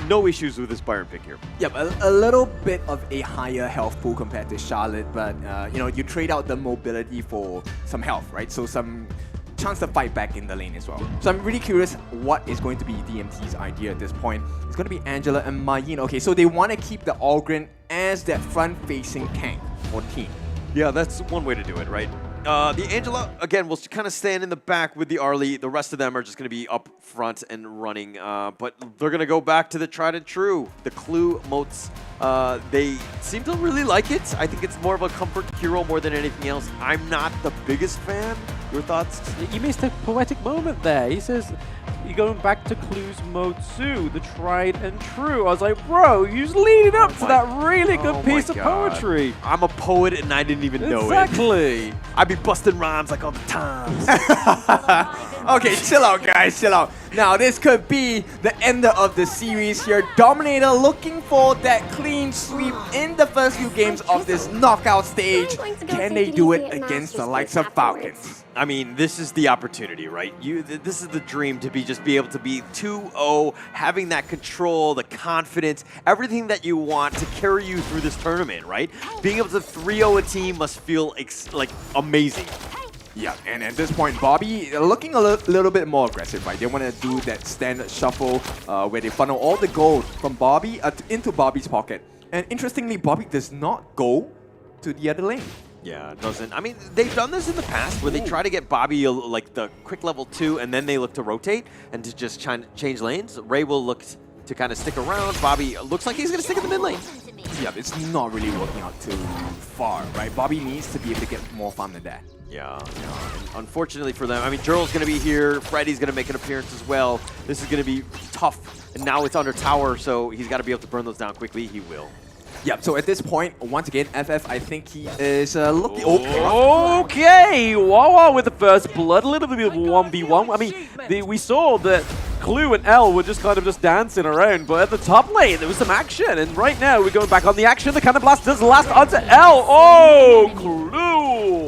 no issues with this Byron pick here. Yep, a little bit of a higher health pool compared to Charlotte, but, you know, you trade out the mobility for some health, right? So some chance to fight back in the lane as well. So I'm really curious what is going to be DMT's idea at this point. It's going to be Angela and Mayin. Okay, so they want to keep the Ogryn as that front-facing tank or team. Yeah, that's one way to do it, right? The Angela, again, will kind of stand in the back with the Arlie. The rest of them are just going to be up front and running. But they're going to go back to the tried and true, the Clue motes. They seem to really like it. I think it's more of a comfort hero more than anything else. I'm not the biggest fan. Your thoughts? You missed a poetic moment there. He says, you're going back to Clue's mode 2, the tried and true. I was like, bro, you're just leading up to that really good piece of poetry. I'm a poet and I didn't even know it. Exactly. I'd be busting rhymes like all the time. Okay, chill out, guys, chill out. Now, this could be the end of the series here. Dominator looking for that clean sweep in the first few games of this knockout stage. Can they do it against the likes of Falcons? I mean, this is the opportunity, right? This is the dream to be able to be 2-0, having that control, the confidence, everything that you want to carry you through this tournament, right? Being able to 3-0 a team must feel like amazing. Yeah, and at this point, Bobby looking a little bit more aggressive, right? They want to do that standard shuffle where they funnel all the gold from Bobby into Bobby's pocket. And interestingly, Bobby does not go to the other lane. Yeah, it doesn't. I mean, they've done this in the past where they try to get Bobby like the quick level 2 and then they look to rotate and to just change lanes. Ray will look to kind of stick around. Bobby looks like he's going to stick in the mid lane. Yeah, it's not really working out too far, right? Bobby needs to be able to get more farm than that. Yeah. Unfortunately for them, I mean, Jurl's going to be here. Freddy's going to make an appearance as well. This is going to be tough. And now it's under tower, so he's got to be able to burn those down quickly. He will. Yeah, so at this point, once again, FF, I think he is looking... Okay, Wawa with the first blood, a little bit of 1v1. I mean, we saw that Clue and L were just kind of just dancing around, but at the top lane, there was some action. And right now, we're going back on the action. The Cannon Blast does last onto L. Oh, Clue!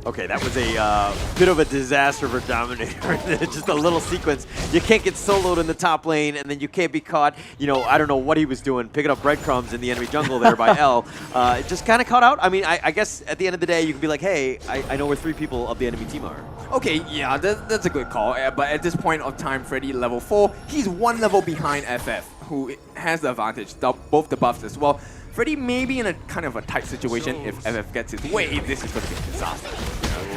Okay, that was a bit of a disaster for Dominator. Just a little sequence. You can't get soloed in the top lane, and then you can't be caught. You know, I don't know what he was doing, picking up breadcrumbs in the enemy jungle there by L. Just kind of caught out. I mean, I guess at the end of the day, you can be like, hey, I know where 3 people of the enemy team are. Okay, yeah, that's a good call. But at this point of time, Freddy level 4, he's 1 level behind FF, who has the advantage, both the buffs as well. Freddy may be in a kind of a tight situation if FF gets his way. This is going to be a disaster.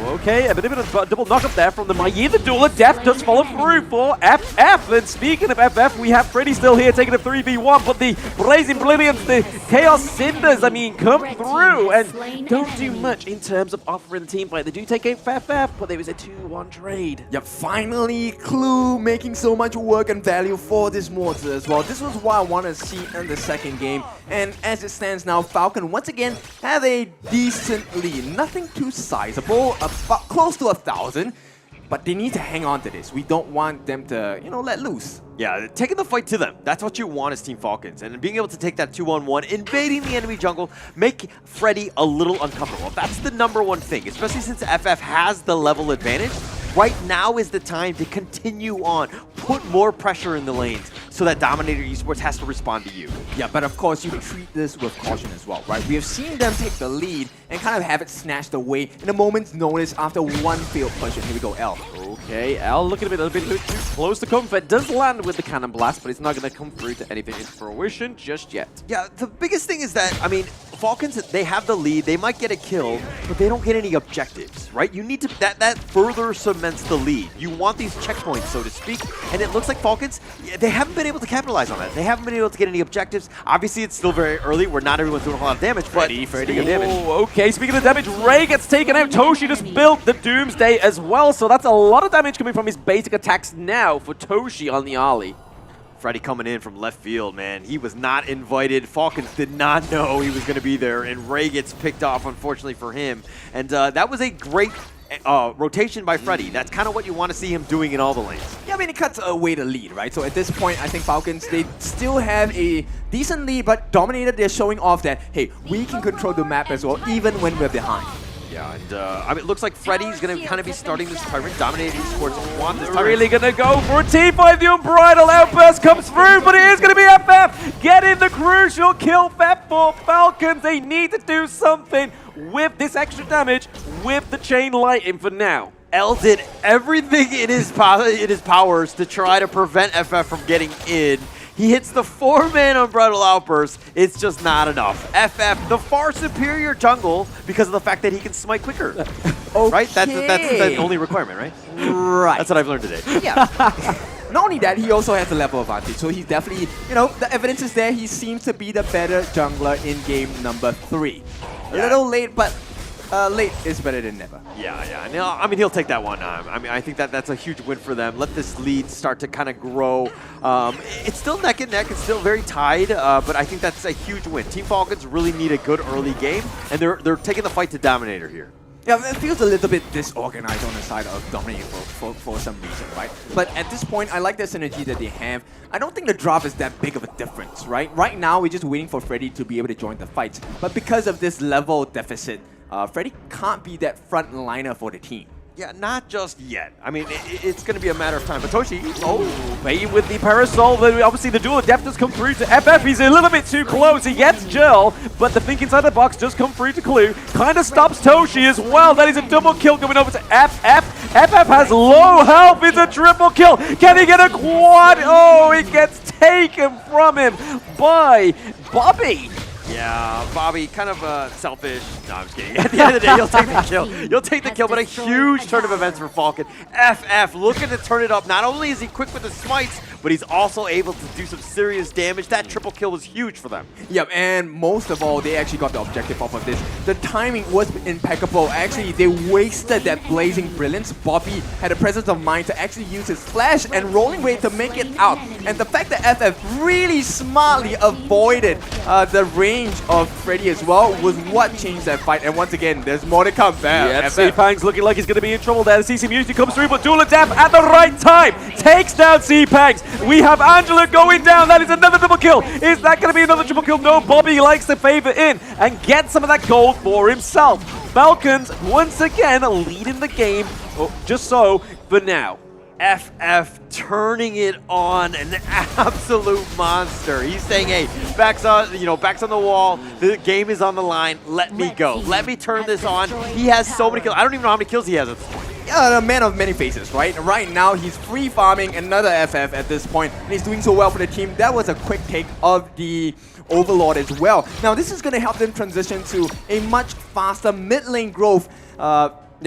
Okay, a bit of a double knock-up there from the Mayi. The Dueler Death does follow through for FF. And speaking of FF, we have Freddy still here taking a 3v1, but the Blazing Brilliance, the Chaos Cinders, I mean, come through and don't do much in terms of offering the team fight. They do take a FF, but there was a 2-1 trade. Yeah, finally, Clue making so much work and value for this mortar as well. This was what I want to see in the second game. And as it stands now, Falcon once again have a decent lead. Nothing too sizable, about close to 1,000, but they need to hang on to this. We don't want them to, you know, let loose. Yeah, taking the fight to them. That's what you want as Team Falcons. And being able to take that 2-on-1, invading the enemy jungle, make Freddy a little uncomfortable. That's the #1 thing, especially since FF has the level advantage. Right now is the time to continue on, put more pressure in the lanes so that Dominator Esports has to respond to you. Yeah, but of course you treat this with caution as well, right? We have seen them take the lead and kind of have it snatched away in a moment's notice after 1 failed push. And here we go, L. Okay, L looking a bit too close to comfort. Does land with the Cannon Blast, but it's not going to come through to anything in fruition just yet. Yeah, the biggest thing is that, I mean, Falcons, they have the lead, they might get a kill, but they don't get any objectives, right? You need to, that further cements the lead. You want these checkpoints, so to speak, and it looks like Falcons, they haven't been able to capitalize on that. They haven't been able to get any objectives. Obviously, it's still very early, where not everyone's doing a whole lot of damage, but speaking of damage. Oh, okay, speaking of damage, Ray gets taken out. Toshi just built the Doomsday as well, so that's a lot of damage coming from his basic attacks now for Toshi on the Ollie. Freddy coming in from left field, man. He was not invited. Falcons did not know he was going to be there, and Ray gets picked off, unfortunately for him. And that was a great rotation by Freddy. That's kind of what you want to see him doing in all the lanes. Yeah, I mean, it cuts away the lead, right? So at this point, I think Falcons, they still have a decent lead, but Dominator, they're showing off that, hey, we can control the map as well, even when we're behind. Yeah, and I mean, it looks like Freddy's going to kind of be starting this tyrant. Dominator Esports want this tyrant. Really going to go for a T5. The Unbridled Outburst comes through, but it is going to be FF getting the crucial kill for Falcons. They need to do something with this extra damage with the chain lighting for now. L did everything in his powers to try to prevent FF from getting in. He hits the 4-man Unbridled Outburst. It's just not enough. FF, the far superior jungle because of the fact that he can smite quicker. right? That's the only requirement, right? Right. That's what I've learned today. Yeah. Not only that, he also has the level advantage. So he's definitely, you know, the evidence is there. He seems to be the better jungler in game number 3. A little late, but late is better than never. Yeah. No, I mean, he'll take that one. I mean, I think that's a huge win for them. Let this lead start to kind of grow. It's still neck and neck. It's still very tied, but I think that's a huge win. Team Falcons really need a good early game, and they're taking the fight to Dominator here. Yeah, it feels a little bit disorganized on the side of Dominator for some reason, right? But at this point, I like the synergy that they have. I don't think the drop is that big of a difference, right? Right now, we're just waiting for Freddy to be able to join the fights. But because of this level deficit, Freddy can't be that front liner for the team. Yeah, not just yet. I mean, it's going to be a matter of time. But Toshi, playing with the Parasol. Obviously, the duel of depth does come through to FF. He's a little bit too close. He gets Jill, but the Think inside the box does come through to Clue. Kind of stops Toshi as well. That is a double kill coming over to FF. FF has low health. It's a triple kill. Can he get a quad? Oh, it gets taken from him by Bobby. Yeah, Bobby, kind of selfish. No, I'm just kidding. At the end of the day, you'll take the kill. You'll take the kill, but a huge turn of events for Falcon. FF looking to turn it up. Not only is he quick with the smites, but he's also able to do some serious damage. That triple kill was huge for them. Yep, and most of all, they actually got the objective off of this. The timing was impeccable. Actually, they wasted that blazing brilliance. Bobby had the presence of mind to actually use his flash and rolling wave to make it out. And the fact that FF really smartly avoided the range of Freddy as well was what changed that fight. And once again, there's more to come there. Yeah, C-Pang's looking like he's going to be in trouble there. The CC music comes through, but Duel of Death at the right time takes down C-Pangs. We have Angela going down. That is another double kill. Is that going to be another triple kill? No, Bobby likes to favor in and get some of that gold for himself. Falcons, once again, leading the game. Just so for now. FF turning it on, an absolute monster. He's saying, hey, backs on the wall. The game is on the line. Let me go. Let me turn this on. He has so many kills. I don't even know how many kills he has at this point. Yeah, a man of many faces, right? Right now, he's free farming another FF at this point, and he's doing so well for the team. That was a quick take of the Overlord as well. Now, this is going to help them transition to a much faster mid lane growth.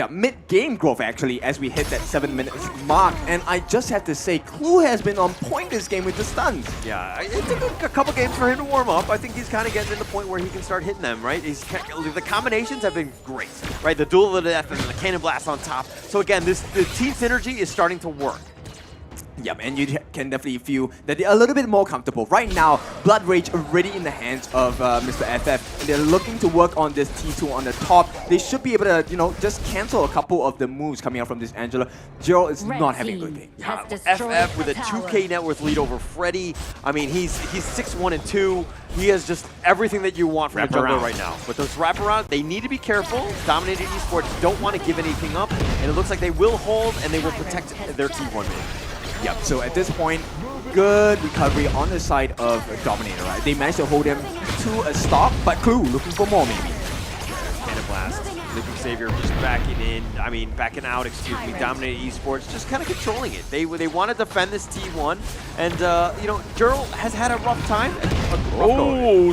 Mid-game growth, actually, as we hit that 7 minutes mark. And I just have to say, Clue has been on point this game with the stuns. Yeah, it took a couple games for him to warm up. I think he's kind of getting to the point where he can start hitting them, right? The combinations have been great, right? The Duel of the Death and the Cannon Blast on top. So again, the team synergy is starting to work. Yep, and you can definitely feel that they're a little bit more comfortable. Right now, Blood Rage already in the hands of Mr. FF, and they're looking to work on this T2 on the top. They should be able to, just cancel a couple of the moves coming out from this Angela. Gerald is not having a good game. Yeah, FF with a 2K net worth lead over Freddy. I mean, he's 6-1-2. He has just everything that you want from a jungler right now. But those wraparound, they need to be careful. Dominator Esports don't want to give anything up, and it looks like they will hold and they will protect their T1 mid. Yep, so at this point, good recovery on the side of Dominator, right? They managed to hold him to a stop, but Clue looking for more, maybe. Cannon Blast, Living Savior just backing out, excuse me. Dominator Esports just kind of controlling it. They want to defend this T1, and, Gerald has had a rough time.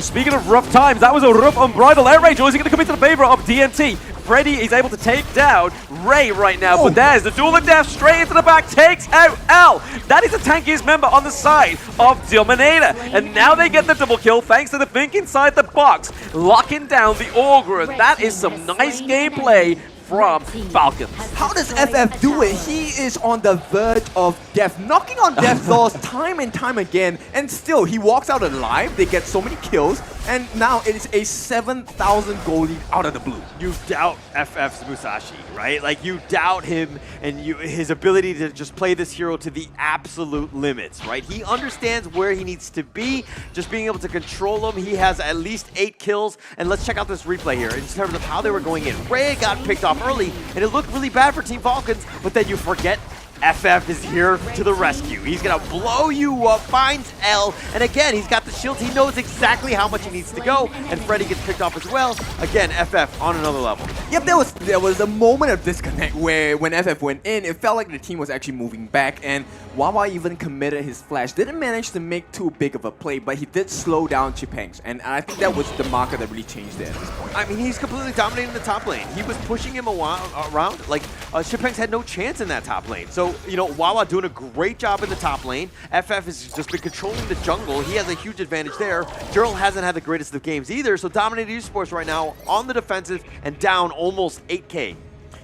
Speaking of rough times, that was a rough unbridled air rage. Or is he going to come into the favor of DNT? Freddy is able to take down Ray right now, but there's the Duel of Death straight into the back, takes out L. That is the tankiest member on the side of Dominator. And now they get the double kill thanks to the Think inside the box, locking down the Augur. That is some nice gameplay from Falcons. How does FF do it? He is on the verge of death, knocking on death doors time and time again, and still he walks out alive. They get so many kills, and now it is a 7,000 goal lead out of the blue. You doubt FF's Musashi, right? Like, you doubt him and his ability to just play this hero to the absolute limits, right? He understands where he needs to be, just being able to control him. He has at least 8 kills, and let's check out this replay here in terms of how they were going in. Ray got picked off early, and it looked really bad for Team Falcons, but then you forget FF is here to the rescue. He's gonna blow you up, finds L, and again, he's got the shields. He knows exactly how much he needs to go, and Freddy gets picked off as well. Again, FF on another level. Yep, there was a moment of disconnect where when FF went in, it felt like the team was actually moving back, and Wawa even committed his flash. Didn't manage to make too big of a play, but he did slow down Chipangs, and I think that was the marker that really changed it at this point. I mean, he's completely dominating the top lane. He was pushing him around. Like, Chipangs had no chance in that top lane. So, you know, Wawa doing a great job in the top lane. FF has just been controlling the jungle. He has a huge advantage there. Gerald hasn't had the greatest of games either, so Dominator Esports right now on the defensive and down almost 8K.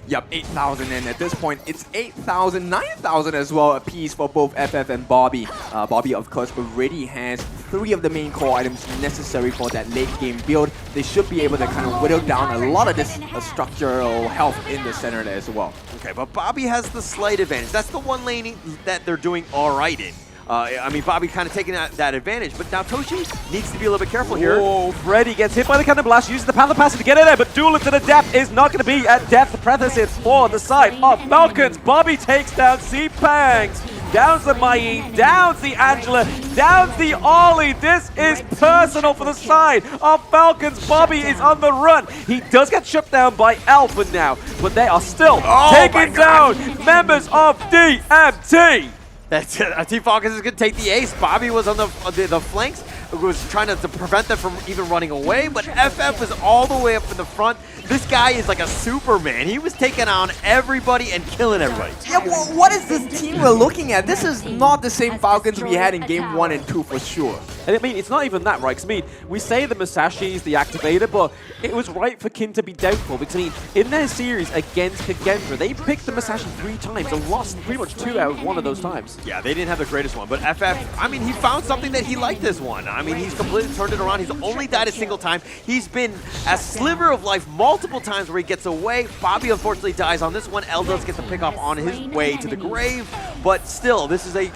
Yep, 8,000, and at this point, it's 8,000, 9,000 as well apiece for both FF and Bobby. Bobby, of course, already has 3 of the main core items necessary for that late game build. They should be able to kind of whittle down a lot of this structural health in the center there as well. Okay, but Bobby has the slight advantage. That's the one lane that they're doing all right in. I mean, Bobby kind of taking that advantage, but now Toshi needs to be a little bit careful here. Oh, Freddy gets hit by the Cannon Blast, uses the Panther Passage to get in there, but Duel to the depth is not going to be at depth. The Preface for the side of Falcons. Bobby takes down Pangs, downs the Mai, downs the Angela, downs the Ollie. This is personal for the side of Falcons. Bobby is on the run. He does get shut down by Alpha now, but they are still taking down members of DMT. That's it. Team Falcons is going to take the ace. Bobby was on the flanks, was trying to prevent them from even running away, but FF is all the way up in the front. This guy is like a Superman. He was taking on everybody and killing everybody. Yeah, well, what is this team we're looking at? This is not the same Falcons we had in game 1 and 2 for sure. And I mean, it's not even that, right? Because I mean, we say the Musashi is the activator, but it was right for Kin to be doubtful. Because I mean, in their series against Kagendra, they picked the Musashi 3 times and lost pretty much 2 out of 1 of those times. Yeah, they didn't have the greatest one, but FF, I mean, he found something that he liked this one. I mean, he's completely turned it around. He's only died a single time. He's been a sliver of life multiple times where he gets away. Bobby unfortunately dies on this one. Eldos gets the pick off on his way to the grave, but still, this is a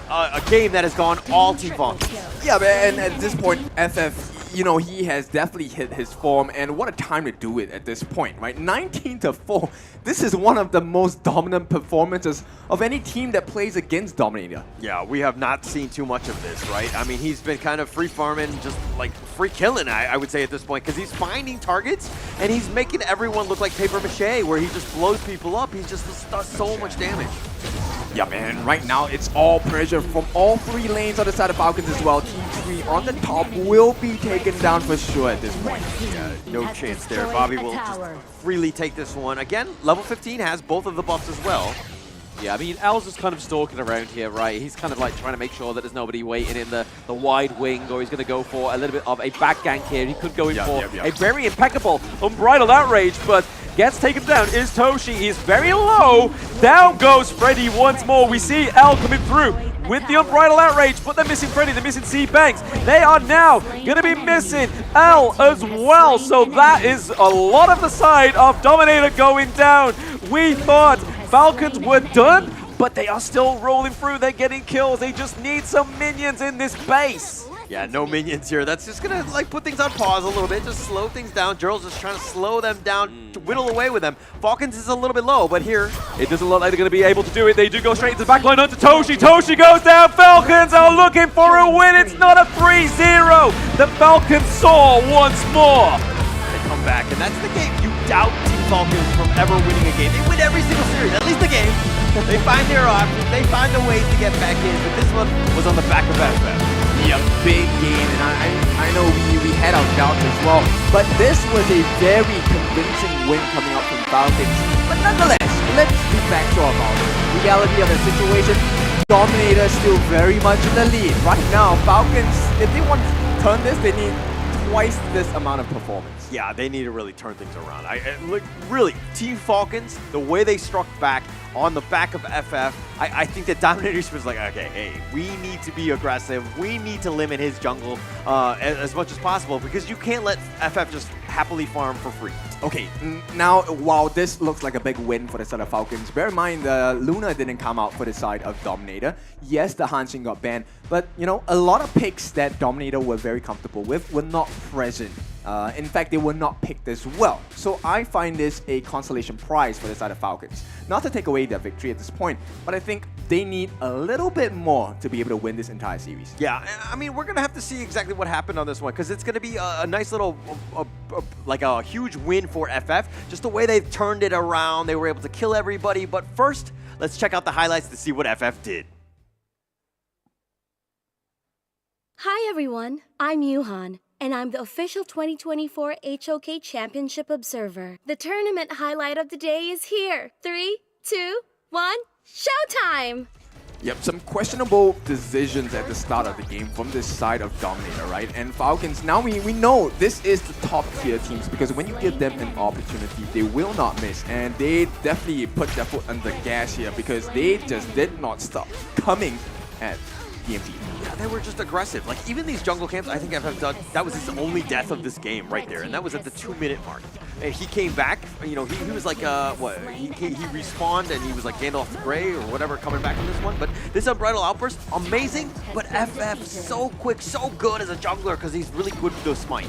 game that has gone all Team Falcons. Yeah, and at this point, FF, you know, he has definitely hit his form, and what a time to do it at this point, right? 19-4. This is one of the most dominant performances of any team that plays against Dominator. Yeah, we have not seen too much of this, right? I mean, he's been kind of free farming, just like free killing, I would say at this point, because he's finding targets and he's making everyone look like paper mache, where he just blows people up. He just does so much damage. Yeah, man, right now it's all pressure from all 3 lanes on the side of Falcons as well. Team 3 on the top will be taken down for sure at this point. Yeah, no chance there. Bobby will just freely take this one. Again, level 15 has both of the buffs as well. Yeah, I mean, Al's just kind of stalking around here, right? He's kind of like trying to make sure that there's nobody waiting in the wide wing, or he's going to go for a little bit of a back gank here. He could go in for a very impeccable Unbridled Outrage, but gets taken down is Toshi. He's very low. Down goes Freddy once more. We see L coming through with the Unbridled Outrage, but they're missing Freddy, they're missing C-Banks. They are now going to be missing L as well. So that is a lot of the side of Dominator going down. We thought Falcons were done, but they are still rolling through. They're getting kills. They just need some minions in this base. Yeah, no minions here. That's just going to like put things on pause a little bit, just slow things down. Gerald's just trying to slow them down, to whittle away with them. Falcons is a little bit low, but here, it doesn't look like they're going to be able to do it. They do go straight into the backline onto Toshi. Toshi goes down. Falcons are looking for a win. It's not a 3-0. The Falcons soar once more. They come back, and that's the game. You doubt Team Falcons from ever winning a game. They win every single series, at least a game. They find their options. They find a way to get back in, but this one was on the back of FF. Yeah, big game, and I know we had our doubts as well, but this was a very convincing win coming up from Falcons. But nonetheless, let's be factual about it. Reality of the situation, Dominator still very much in the lead. Right now, Falcons, if they want to turn this, they need twice this amount of performance. Yeah, they need to really turn things around. Look, really, Team Falcons, the way they struck back on the back of FF, I think that Dominator was like, okay, hey, we need to be aggressive. We need to limit his jungle as much as possible, because you can't let FF just happily farm for free. Okay, now while this looks like a big win for the side of Falcons, bear in mind Luna didn't come out for the side of Dominator. Yes, the Hanshin got banned, but you know, a lot of picks that Dominator were very comfortable with were not present. In fact, they were not picked as well. So I find this a consolation prize for the side of Falcons. Not to take away their victory at this point, but I think they need a little bit more to be able to win this entire series. Yeah, I mean, we're going to have to see exactly what happened on this one because it's going to be a nice little, like a huge win for FF. Just the way they've turned it around, they were able to kill everybody. But first, let's check out the highlights to see what FF did. Hi everyone, I'm Yuhan, and I'm the official 2024 HOK Championship Observer. The tournament highlight of the day is here. 3, 2, 1, showtime! Yep, some questionable decisions at the start of the game from this side of Dominator, right? And Falcons, now we know this is the top tier teams because when you give them an opportunity, they will not miss. And they definitely put their foot on the gas here because they just did not stop coming at DMT. Yeah, they were just aggressive. Like, even these jungle camps, I think FF done, that was his only death of this game right there, and that was at the 2-minute mark. And he came back, you know, he was like, what, he respawned and he was like Gandalf the Grey or whatever coming back from this one. But this Unbridled Outburst, amazing, but FF so quick, so good as a jungler because he's really good with the smite.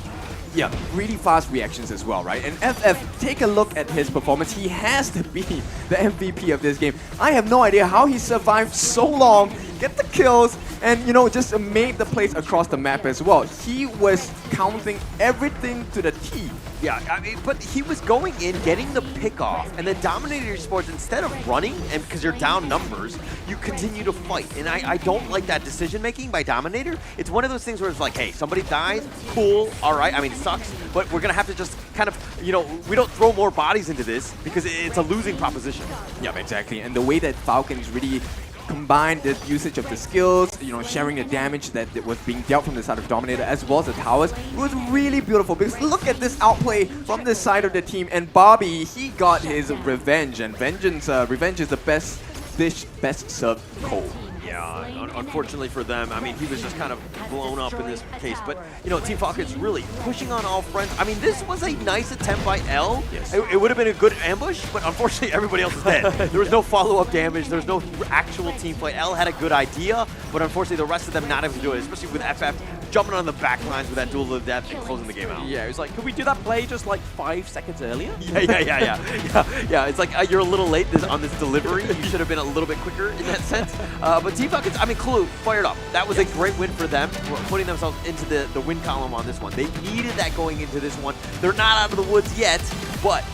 Yeah, really fast reactions as well, right? And FF, take a look at his performance. He has to be the MVP of this game. I have no idea how he survived so long, get the kills, and, you know, just made the plays across the map as well. He was counting everything to the T. Yeah, I mean, but he was going in, getting the pick off, and then Dominator Esports, instead of running, and because you're down numbers, you continue to fight. And I don't like that decision making by Dominator. It's one of those things where it's like, hey, somebody dies, cool, all right. I mean, it sucks, but we're gonna have to just kind of, you know, we don't throw more bodies into this because it's a losing proposition. Yeah, exactly. And the way that Falcons really combined the usage of the skills, you know, sharing the damage that was being dealt from the side of Dominator as well as the towers, it was really beautiful because look at this outplay from this side of the team, and Bobby, he got his revenge, and revenge is the best dish, best served cold. Yeah, unfortunately for them, I mean, he was just kind of blown up in this case. But, you know, Team Falcons really pushing on all fronts. I mean, this was a nice attempt by L. Yes. It would have been a good ambush, but unfortunately everybody else is dead. There was no follow-up damage. There was no actual team fight. L had a good idea, but unfortunately the rest of them not able to do it, especially with FF jumping on the back lines with that duel of death and closing the game out. Yeah, it was like, could we do that play just like 5 seconds earlier? Yeah, it's like you're a little late on this delivery. You should have been a little bit quicker in that sense. But Team Falcons, I mean, Clue fired up. That was a great win for them, putting themselves into the win column on this one. They needed that going into this one. They're not out of the woods yet, but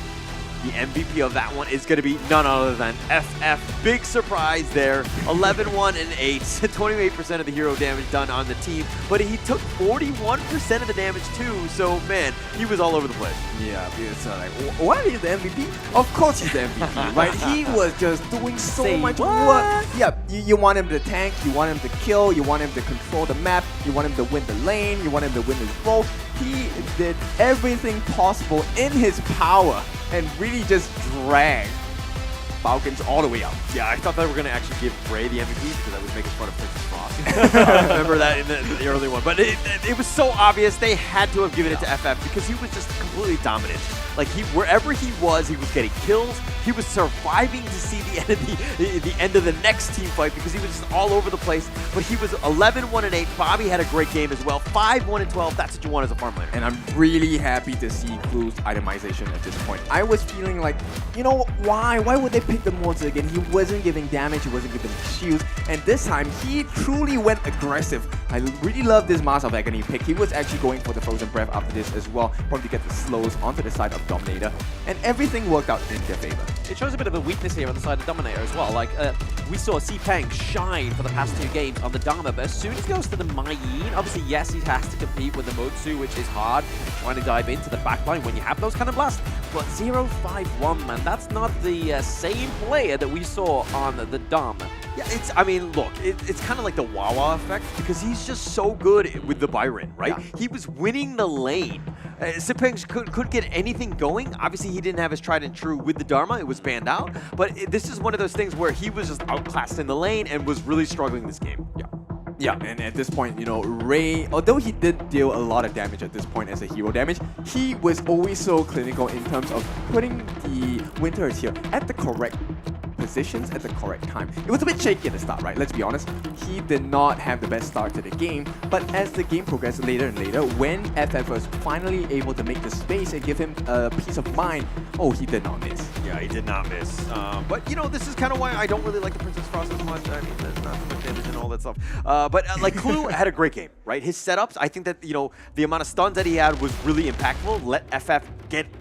the MVP of that one is going to be none other than FF. Big surprise there. 11-1 and 8. 28% of the hero damage done on the team, but he took 41% of the damage too. So, man, he was all over the place. Yeah, because like, what is the MVP? Of course he's the MVP, right? He was just doing so much work. Yeah, you want him to tank, you want him to kill, you want him to control the map, you want him to win the lane, you want him to win his role. He did everything possible in his power and really just dragged Falcons all the way out. Yeah, I thought they were going to actually give Bray the MVP because I was making fun of Princess Frost. I remember that in the early one. But it was so obvious they had to have given it to FF because he was just completely dominant. Like, wherever he was getting kills. He was surviving to see the end of the next team fight because he was just all over the place. But he was 11-1 and 8. Bobby had a great game as well. 5-1 and 12. That's what you want as a farm laner. And I'm really happy to see Clue's itemization at this point. I was feeling like, you know, why would they pick the monster again? He wasn't giving damage, he wasn't giving shields, and this time he truly went aggressive. I really love this Mask of Agony pick. He was actually going for the Frozen Breath after this as well, probably to get the slows onto the side of Dominator, and everything worked out in their favor. It shows a bit of a weakness here on the side of Dominator as well. Like, we saw C-Peng shine for the past 2 games on the Dharma, but as soon as he goes to the Maiyin, obviously, yes, he has to compete with the Motsu, which is hard, trying to dive into the backline when you have those kind of blasts. But 0-5-1, man, that's not the same player that we saw on the Dharma. Yeah, I mean, look, it's kind of like the Wawa effect because he's just so good with the Byron, right? Yeah. He was winning the lane. C-Peng couldn't get anything going. Obviously, he didn't have his tried and true with the Dharma. It was banned out. But this is one of those things where he was just outclassed in the lane and was really struggling this game. Yeah, and at this point, you know, Ray, although he did deal a lot of damage at this point as a hero damage, he was always so clinical in terms of putting the Winter here at the correct positions at the correct time. It was a bit shaky at the start, right? Let's be honest. He did not have the best start to the game, but as the game progressed later and later, when FF was finally able to make the space and give him a peace of mind, oh, he did not miss. Yeah, he did not miss. But, you know, this is kind of why I don't really like the Princess Frost as much. I mean, there's not so much damage and all that stuff. But, like, Clue had a great game, right? His setups, I think that, you know, the amount of stuns that he had was really impactful. Let FF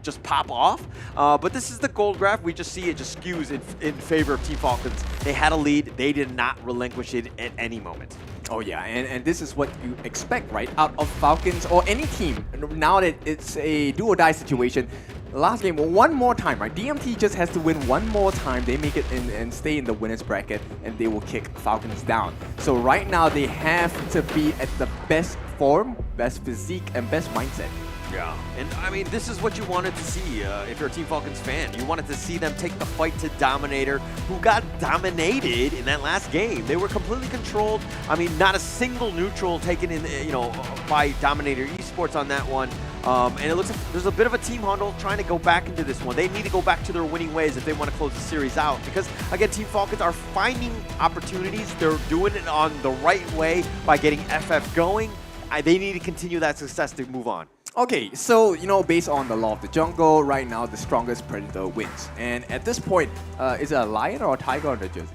just pop off. But this is the gold graph. We just see it just skews in favor of Team Falcons. They had a lead. They did not relinquish it at any moment. Oh yeah, and this is what you expect, right? Out of Falcons or any team. Now that it's a do-or-die situation, last game, one more time, right? DMT just has to win one more time. They make it in and stay in the winner's bracket, and they will kick Falcons down. So right now, they have to be at the best form, best physique, and best mindset. Yeah, and I mean, this is what you wanted to see if you're a Team Falcons fan. You wanted to see them take the fight to Dominator, who got dominated in that last game. They were completely controlled. I mean, not a single neutral taken in, you know, by Dominator Esports on that one. And it looks like there's a bit of a team huddle trying to go back into this one. They need to go back to their winning ways if they want to close the series out. Because, again, Team Falcons are finding opportunities. They're doing it on the right way by getting FF going. They need to continue that success to move on. Okay, so, you know, based on the law of the jungle, right now the strongest predator wins. And at this point, is it a lion or a tiger on the jersey?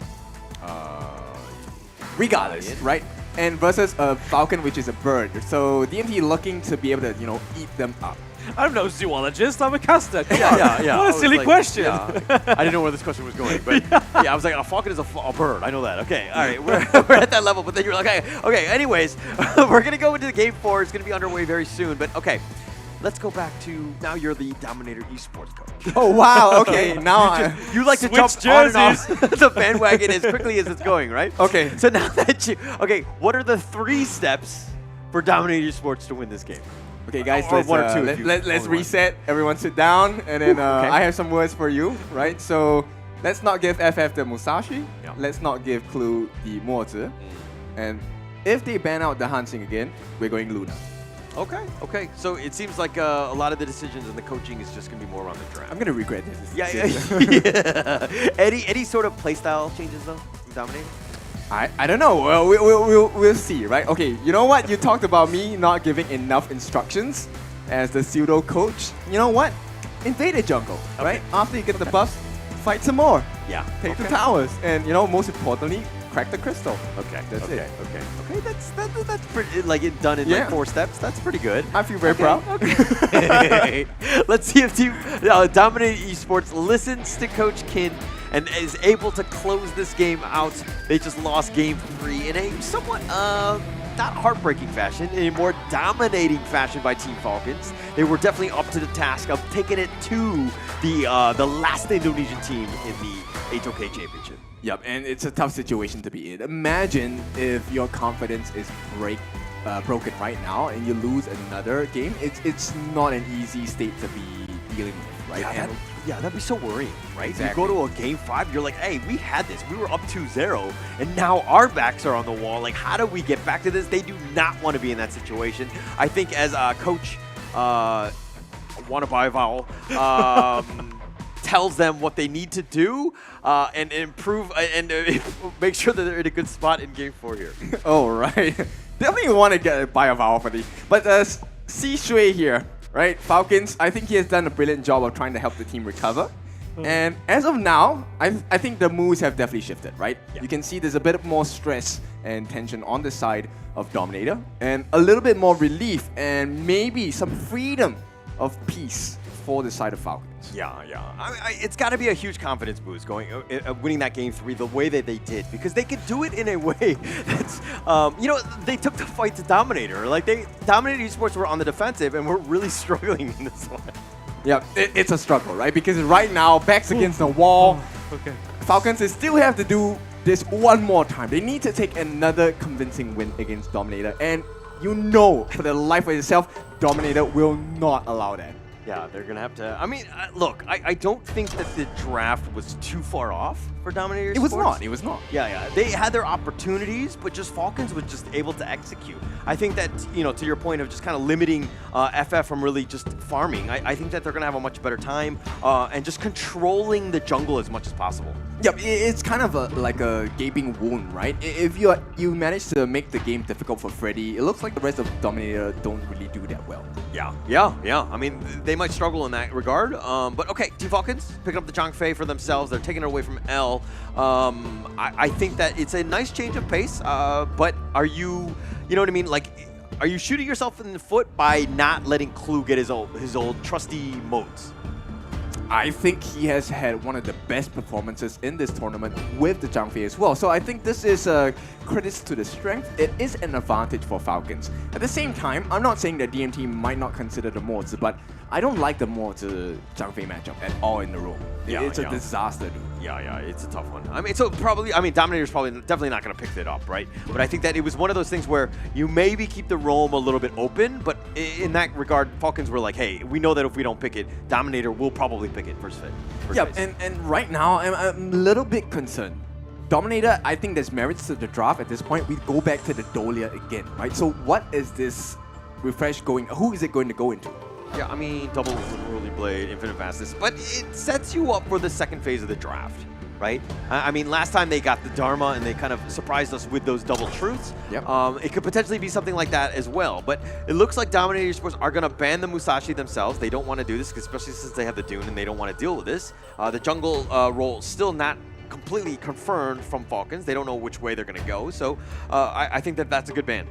Regardless, right? And versus a falcon, which is a bird. So DMT looking to be able to, you know, eat them up. I'm no zoologist, I'm a caster. Yeah. What a silly question. Yeah. I didn't know where this question was going, but yeah, I was like, a falcon is a bird. I know that. Okay, all right, we're at that level, but then you're like, okay, anyways, we're going to go into the game 4. It's going to be underway very soon, but okay. Let's go back to, now you're the Dominator Esports coach. Oh, wow, okay, now you like to jump on and off the bandwagon as quickly as it's going, right? Okay. So now that you, what are the 3 steps for Dominator Esports to win this game? Okay, guys, let's reset. Everyone sit down, and then I have some words for you, right? So let's not give FF the Musashi. Yeah. Let's not give Clue the Mozi. And if they ban out the Hansing again, we're going Luna. Okay. So it seems like a lot of the decisions and the coaching is just going to be more on the draft. I'm going to regret this. Yeah. Any sort of playstyle changes, though, from Dominator? I don't know. Well, we'll see, right? Okay, you know what? You talked about me not giving enough instructions as the pseudo coach. You know what? Invade the jungle, right? After you get the buffs, fight some more. Yeah. Take the towers, and you know, most importantly, crack the crystal. Okay. That's it. Okay. That's pretty like done in like 4 steps. That's pretty good. I feel very proud. Okay. Let's see if Team Dominator Esports listens to Coach Kin and is able to close this game out. They just lost game 3 in a somewhat not heartbreaking fashion, in a more dominating fashion by Team Falcons. They were definitely up to the task of taking it to the last Indonesian team in the HOK Championship. Yep, and it's a tough situation to be in. Imagine if your confidence is broken right now and you lose another game. It's not an easy state to be dealing with, right? Yeah, that'd be so worrying, right? Exactly. You go to a game 5, you're like, hey, we had this. We were up 2-0, and now our backs are on the wall. Like, how do we get back to this? They do not want to be in that situation. I think as Coach Wanabai tells them what they need to do and improve and make sure that they're in a good spot in game 4 here. Oh, right. Definitely want to get a Bio for the. But C Shui here. Right, Falcons, I think he has done a brilliant job of trying to help the team recover. And as of now, I think the moves have definitely shifted, right? Yeah. You can see there's a bit more stress and tension on the side of Dominator, and a little bit more relief and maybe some freedom of peace for the side of Falcons. Yeah. It's got to be a huge confidence boost winning that game 3 the way that they did, because they could do it in a way that's, you know, they took the fight to Dominator. Like, Dominator Esports were on the defensive, and we're really struggling in this one. Yeah, it's a struggle, right? Because right now, backs against the wall. Okay. Falcons, they still have to do this one more time. They need to take another convincing win against Dominator, and you know, for the life of yourself, Dominator will not allow that. Yeah, they're going to have to... I mean, look, I don't think that the draft was too far off for Dominator Esports. It was not. Yeah. They had their opportunities, but just Falcons was just able to execute. I think that, you know, to your point of just kind of limiting FF from really just farming, I think that they're going to have a much better time and just controlling the jungle as much as possible. Yep, it's kind of like a gaping wound, right? If you manage to make the game difficult for Freddy, it looks like the rest of Dominator don't really do that well. Yeah. I mean, they might struggle in that regard. But okay, Team Falcons picking up the Zhangfei for themselves. They're taking it away from L. I think that it's a nice change of pace. But are you know what I mean? Like, are you shooting yourself in the foot by not letting Clue get his old trusty modes? I think he has had one of the best performances in this tournament with the Zhangfei as well. So I think this is a credit to the strength. It is an advantage for Falcons. At the same time, I'm not saying that DMT might not consider the mods, but I don't like the mods Zhangfei matchup at all in the room. It's a disaster, dude. Yeah, it's a tough one. I mean, Dominator's probably definitely not going to pick it up, right? But I think that it was one of those things where you maybe keep the roam a little bit open, but in that regard, Falcons were like, hey, we know that if we don't pick it, Dominator will probably pick it first phase. And right now, I'm a little bit concerned. Dominator, I think there's merits to the draft at this point. We go back to the Dolia again, right? So what is this refresh going, who is it going to go into? Yeah, I mean, double Whirly Blade, Infinite Fastness, but it sets you up for the second phase of the draft, right? I mean, last time they got the Dharma and they kind of surprised us with those double truths. Yep. It could potentially be something like that as well, but it looks like Dominator Esports are going to ban the Musashi themselves. They don't want to do this, especially since they have the Dune and they don't want to deal with this. The jungle role still not completely confirmed from Falcons. They don't know which way they're going to go, so I think that that's a good ban.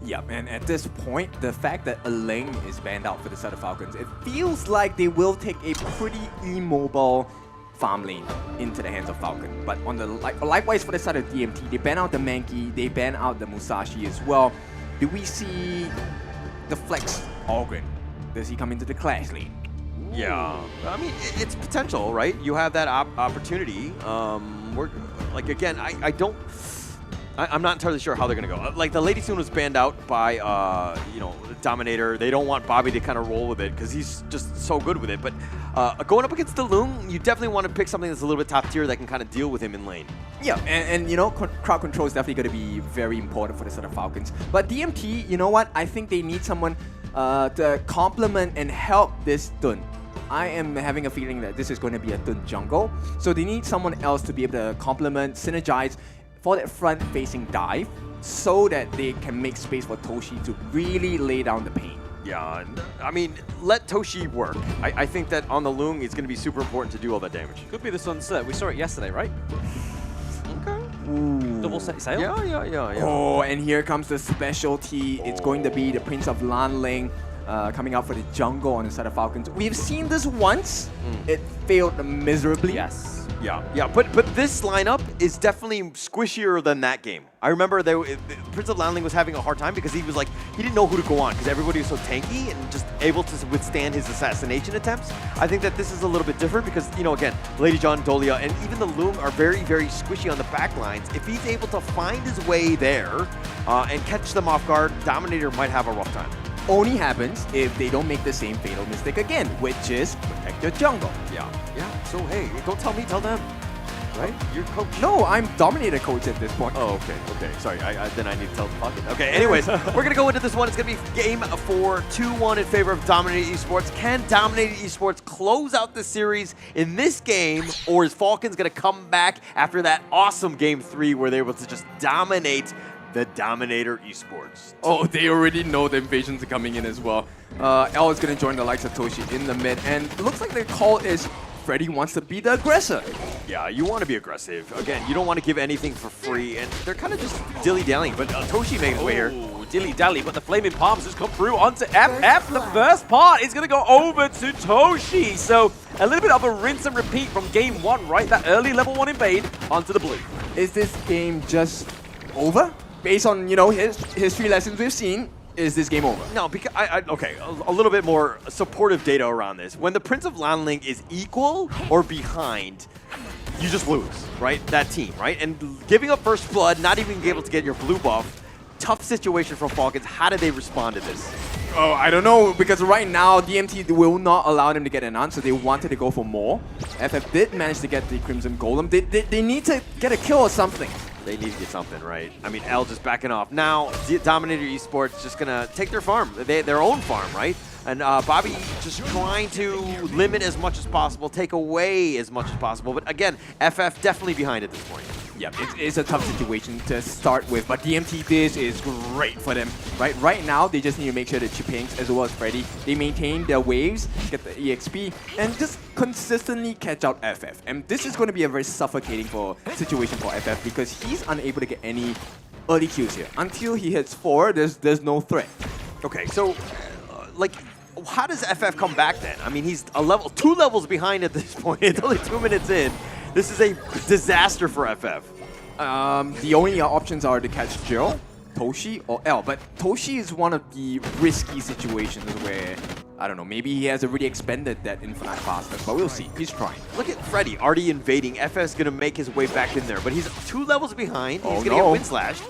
Yeah, and at this point, the fact that Elaine is banned out for the side of Falcons, it feels like they will take a pretty immobile farm lane into the hands of Falcon. But on the likewise for the side of DMT, they ban out the Mankey, they ban out the Musashi as well. Do we see the Flex Ogren? Does he come into the Clash lane? Yeah, I mean, it's potential, right? You have that opportunity. I'm not entirely sure how they're going to go. Like, the Lady Soon was banned out by, Dominator. They don't want Bobby to kind of roll with it because he's just so good with it. But going up against the Loon, you definitely want to pick something that's a little bit top tier that can kind of deal with him in lane. Yeah, and crowd control is definitely going to be very important for the set of Falcons. But DMT, you know what? I think they need someone to complement and help this Dun. I am having a feeling that this is going to be a Dun jungle. So they need someone else to be able to complement, synergize, for that front-facing dive so that they can make space for Toshi to really lay down the pain. Yeah, I mean, let Toshi work. I think that on the Loong, it's going to be super important to do all that damage. Could be the Sunset. We saw it yesterday, right? Okay. Ooh. Double set sail? Yeah. Oh, and here comes the specialty. It's going to be the Prince of Lanling coming out for the jungle on the side of Falcons. We've seen this once. It failed miserably. Yes. Yeah, but this lineup is definitely squishier than that game. I remember Prince of Lanling was having a hard time because he didn't know who to go on because everybody was so tanky and just able to withstand his assassination attempts. I think that this is a little bit different because, again, Lady John, Dolia, and even the Loom are very, very squishy on the back lines. If he's able to find his way there and catch them off guard, Dominator might have a rough time. Only happens if they don't make the same fatal mistake again, which is protect your jungle. Yeah. So hey, don't tell me, tell them. Right? You're coach. No, I'm Dominator coach at this point. Oh, okay. Sorry, then I need to tell the Falcon. Okay, anyways, we're going to go into this one. It's going to be game 4, 2-1 in favor of Dominator Esports. Can Dominator Esports close out the series in this game, or is Falcons going to come back after that awesome game 3 where they were able to just dominate the Dominator Esports? Oh, they already know the invasions are coming in as well. L is going to join the likes of Toshi in the mid, and it looks like the call is Freddy wants to be the aggressor. Yeah, you want to be aggressive. Again, you don't want to give anything for free, and they're kind of just dilly-dallying, but Toshi making his way here. Dilly-dally, but the Flaming Palms just come through onto FF. The first part is going to go over to Toshi. So a little bit of a rinse and repeat from game 1, right? That early level 1 invade onto the blue. Is this game just over? Based on, his history lessons we've seen, is this game over? No, because a little bit more supportive data around this. When the Prince of Lanling is equal or behind, you just lose, right? That team, right? And giving up first blood, not even being able to get your blue buff, tough situation for Falcons. How do they respond to this? Oh, I don't know, because right now DMT will not allow them to get an answer. They wanted to go for more. FF did manage to get the Crimson Golem. They need to get a kill or something. They need to get something right. I mean, L just backing off. Now, Dominator Esports just going to take their farm, their own farm, right? And Bobby just trying to limit as much as possible, take away as much as possible. But again, FF definitely behind at this point. Yeah, it's a tough situation to start with, but DMT, this is great for them, right? Right now, they just need to make sure that Chipings as well as Freddy, they maintain their waves, get the EXP, and just consistently catch out FF. And this is going to be a very suffocating situation for FF because he's unable to get any early kills here. Until he hits 4, there's no threat. Okay, so, how does FF come back then? I mean, he's 2 levels behind at this point. It's only 2 minutes in. This is a disaster for FF. The only options are to catch Jill, Toshi, or L. But Toshi is one of the risky situations where, I don't know, maybe he has already expended that infinite faster, but we'll see. He's trying. Look at Freddy already invading. FF is going to make his way back in there, but he's 2 levels behind. He's going to get wind slashed.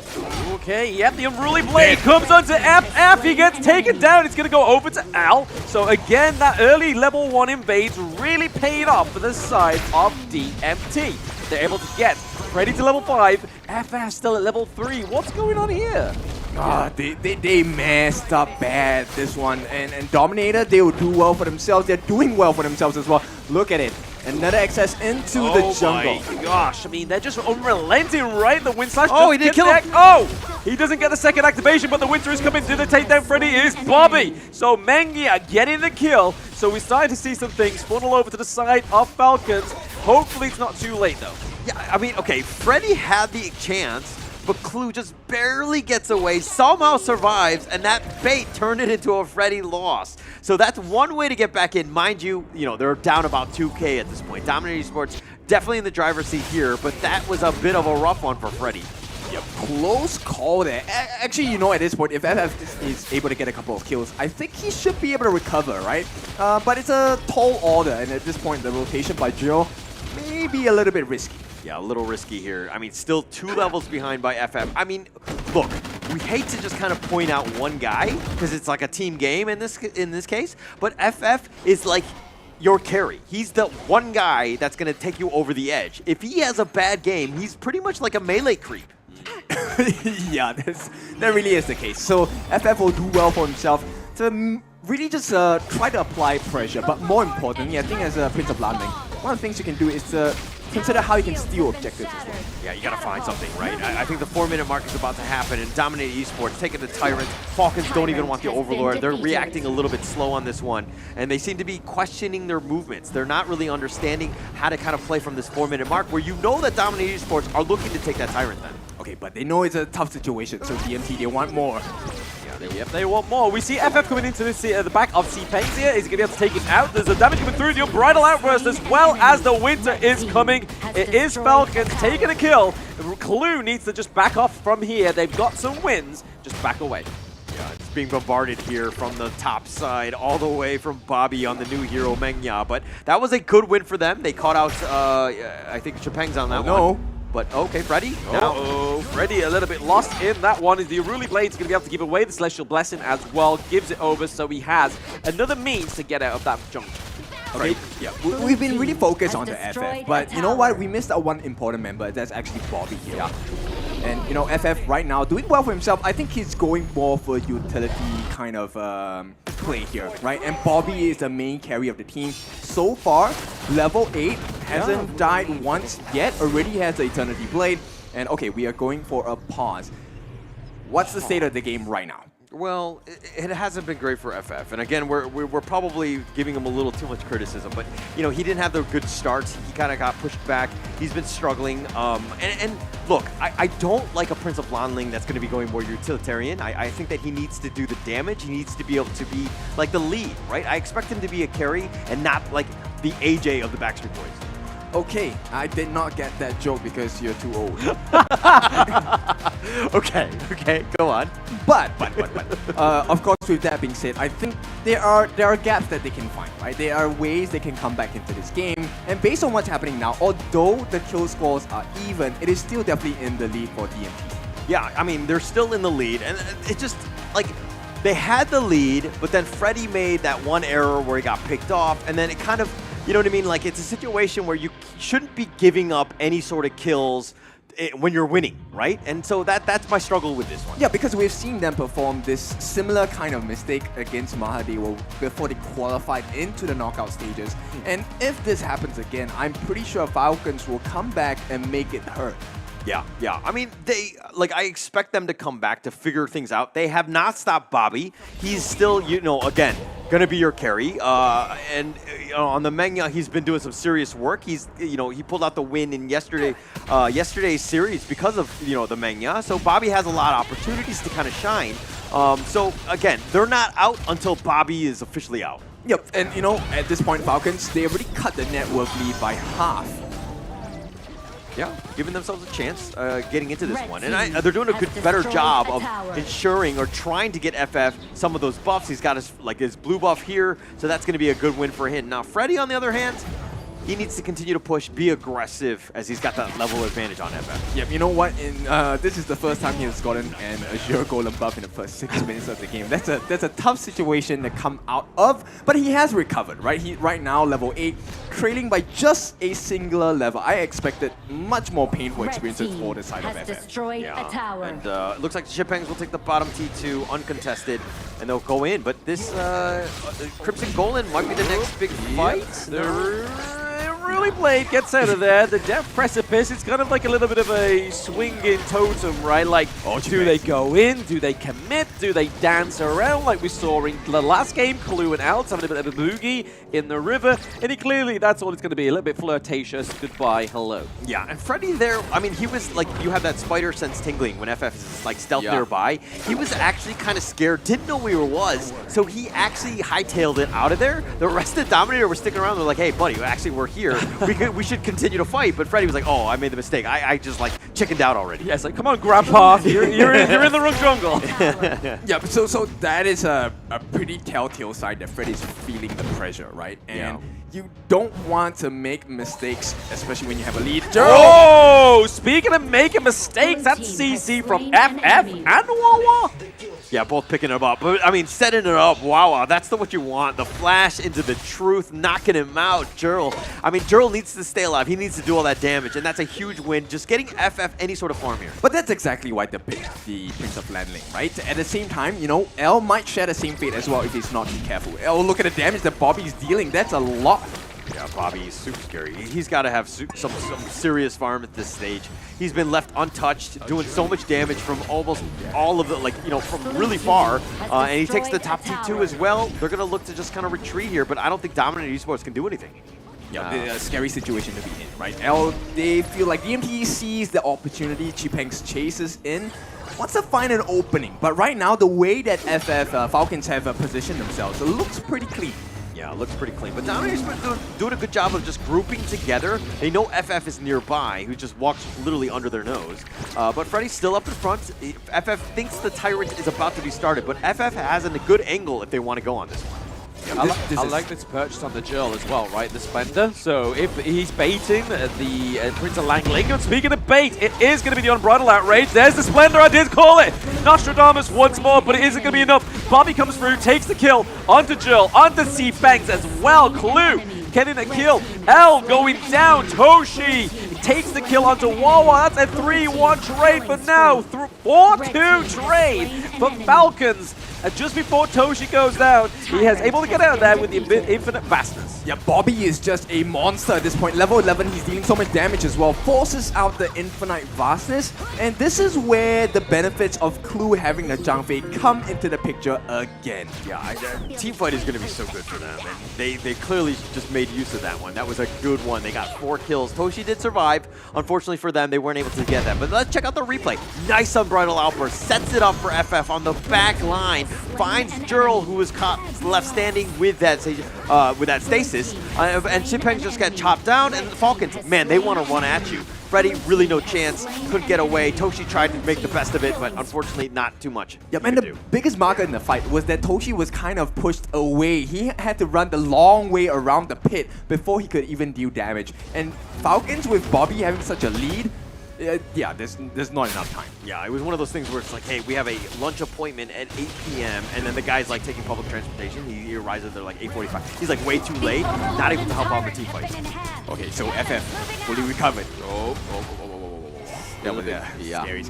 Okay, yep, the Unruly Blade comes onto FF. He gets taken down. It's going to go over to Al. So again, that early level 1 invades really paid off for the side of DMT. They're able to get Freddy to level 5. FF still at level 3. What's going on here? They messed up bad this one, and Dominator, they will do well for themselves. They're doing well for themselves as well. Look at it. Another access into the jungle. Oh my gosh, I mean, they're just unrelenting, right? The Wind Slash he didn't kill him. Oh! He doesn't get the second activation, but the Winter is coming to the takedown. Freddy is Bobby. So Mengia getting the kill. So we're starting to see some things funnel over to the side of Falcons. Hopefully it's not too late, though. Yeah, I mean, okay, Freddy had the chance, but Clue just barely gets away, somehow survives, and that bait turned it into a Freddy loss. So that's one way to get back in. Mind you, they're down about 2K at this point. Dominator Esports definitely in the driver's seat here, but that was a bit of a rough one for Freddy. Yep, close call there. Actually, at this point, if FF is able to get a couple of kills, I think he should be able to recover, right? But it's a tall order, and at this point, the rotation by Jill may be a little bit risky. Yeah, a little risky here. I mean, still 2 levels behind by FF. I mean, look, we hate to just kind of point out one guy because it's like a team game in this case, but FF is like your carry. He's the one guy that's going to take you over the edge. If he has a bad game, he's pretty much like a melee creep. Yeah, that really is the case. So FF will do well for himself to really just try to apply pressure, but more importantly, I think as a Prince of Landing, one of the things you can do is to consider how you can steal objectives as well. Yeah, you gotta find something, right? I think the 4-minute mark is about to happen, and Dominator Esports taking the Tyrant. Falcons don't even want the Overlord. They're reacting a little bit slow on this one, and they seem to be questioning their movements. They're not really understanding how to kind of play from this 4-minute mark, where you know that Dominator Esports are looking to take that Tyrant then. Okay, but they know it's a tough situation, so DMT, they want more. Yep, they want more. We see FF coming into the back of C-Pains here. Is he going to be able to take it out? There's a damage coming through. The Unbridled Outburst as well as the Winter is coming. It is Falcons taking a kill. Clue needs to just back off from here. They've got some wins. Just back away. Yeah, it's being bombarded here from the top side, all the way from Bobby on the new hero, Mengya. But that was a good win for them. They caught out, I think, Chapeng's on that one. But okay, Freddy. Freddy a little bit lost in that one. Is the Unruly Blade's going to be able to give away the Celestial Blessing as well. Gives it over, so he has another means to get out of that junk. Okay, yeah, we've been really focused on the FF, but you know what? We missed out one important member. That's actually Bobby here. Yeah. And FF right now doing well for himself. I think he's going more for utility kind of play here, right? And Bobby is the main carry of the team. So far, level 8 hasn't died once yet. Already has the Eternity Blade. And okay, we are going for a pause. What's the state of the game right now? Well, it hasn't been great for FF, and again, we're probably giving him a little too much criticism. But he didn't have the good starts. He kind of got pushed back. He's been struggling. And look, I don't like a Prince of Lanling that's going to be going more utilitarian. I think that he needs to do the damage. He needs to be able to be like the lead, right? I expect him to be a carry and not like the AJ of the Backstreet Boys. Okay, I did not get that joke because you're too old. Okay, go on. But of course, with that being said, I think there are gaps that they can find, right? There are ways they can come back into this game. And based on what's happening now, although the kill scores are even, it is still definitely in the lead for DMT. Yeah, I mean, they're still in the lead, and it just, like, they had the lead, but then Freddy made that one error where he got picked off, and then it kind of, you know what I mean? Like, it's a situation where you shouldn't be giving up any sort of kills when you're winning, right? And so that's my struggle with this one. Yeah, because we've seen them perform this similar kind of mistake against Mahadewa before they qualified into the knockout stages. And if this happens again, I'm pretty sure Falcons will come back and make it hurt. Yeah. I mean, I expect them to come back to figure things out. They have not stopped Bobby. He's still, again, going to be your carry. And on the Mengya, he's been doing some serious work. He pulled out the win in yesterday's series because of, the Mengya. So Bobby has a lot of opportunities to kind of shine. So again, they're not out until Bobby is officially out. Yep, and at this point, Falcons, they already cut the net worth lead by half. Yeah, giving themselves a chance getting into this one. And they're doing a better job of ensuring or trying to get FF some of those buffs. He's got his blue buff here, so that's going to be a good win for him. Now, Freddy, on the other hand, he needs to continue to push, be aggressive, as he's got that level advantage on FF. Yep, you know what? This is the first time he has gotten an Azure Golem buff in the first 6 minutes of the game. That's a tough situation to come out of, but he has recovered, right? He right now level 8, trailing by just a singular level. I expected much more painful experiences for the side of FF. A tower. And it looks like the Chipangs will take the bottom T2 uncontested, and they'll go in. But this Crimson Golem might be the next big fight. Really played, gets out of there. The Death Precipice, it's kind of like a little bit of a swinging totem, right? Like, do they go in? Do they commit? Do they dance around like we saw in the last game? Clue and Alex having a bit of a boogie in the river. And he clearly, that's all it's going to be. A little bit flirtatious. Goodbye, hello. Yeah, and Freddy there, I mean, he was like, you have that spider sense tingling when FF is like stealth nearby. He was actually kind of scared, didn't know where he was, so he actually hightailed it out of there. The rest of the Dominator were sticking around. They're like, hey, buddy, actually, we're here. We should continue to fight. But Freddy was like, oh, I made the mistake. I just like chickened out already. Yeah, it's like, come on, Grandpa. you're in the wrong jungle. Yeah, so that is a pretty telltale sign that Freddy's feeling the pressure, right? And you don't want to make mistakes, especially when you have a lead. Oh, speaking of making mistakes, that's CC from FF and Wawa. Yeah, both picking it up. But, I mean, setting it up, wow, that's what you want. The flash into the truth, knocking him out. Jurl. I mean, Jurl needs to stay alive. He needs to do all that damage, and that's a huge win. Just getting FF any sort of farm here. But that's exactly why they picked the Prince of Landling, right? At the same time, L might share the same fate as well if he's not too careful. L, look at the damage that Bobby's dealing. That's a lot. Yeah, Bobby is super scary. He's got to have some serious farm at this stage. He's been left untouched, doing so much damage from almost all of the, from really far. And he takes the top T2 as well. They're going to look to just kind of retreat here, but I don't think Dominator Esports can do anything. Yeah, a scary situation to be in, right? L, they feel like DMT sees the opportunity, Chipangs chases in, wants to find an opening. But right now, the way that FF Falcons have positioned themselves, it looks pretty clean. Yeah, it looks pretty clean. But Dominator's been doing a good job of just grouping together. They know FF is nearby, who just walks literally under their nose. But Freddy's still up in front. FF thinks the Tyrant is about to be started, but FF has a good angle if they want to go on this one. Yeah, I like this purchase on the Jurl as well, right? The Splendor. So if he's baiting the Prince of Langling, and speaking of bait, it is going to be the Unbridled Outrage. There's the Splendor, I did call it. Nostradamus once more, but it isn't going to be enough. Bobby comes through, takes the kill onto Jurl, onto C-Fangs as well. Clue getting a kill. L going down. Toshi takes the kill onto Wawa. That's a 3-1 trade, but now 4-2 trade for Falcons. And just before Toshi goes down, he has able to get out of there with the infinite vastness. Yeah, Bobby is just a monster at this point. Level 11, he's dealing so much damage as well. Forces out the infinite vastness. And this is where the benefits of Clue having a Zhangfei come into the picture again. Yeah, teamfight is going to be so good for them. And they clearly just made use of that one. That was a good one. They got 4 kills. Toshi did survive. Unfortunately for them, they weren't able to get that. But let's check out the replay. Nice Unbridled Outburst. Sets it up for FF on the back line. Finds Jurl, who was caught left standing with that stasis, and Chipangs just got chopped down, and the Falcons, man, they want to run at you. Freddy, really no chance, couldn't get away. Toshi tried to make the best of it, but unfortunately not too much. Yep, and the biggest marker in the fight was that Toshi was kind of pushed away. He had to run the long way around the pit before he could even deal damage. And Falcons, with Bobby having such a lead, yeah, there's not enough time. Yeah, it was one of those things where it's like, hey, we have a lunch appointment at 8 p.m. and then the guy's like taking public transportation. He arrives at there like 8:45. He's like way too late, not able to help out the team fight. Okay, so FF fully recovered. Scary.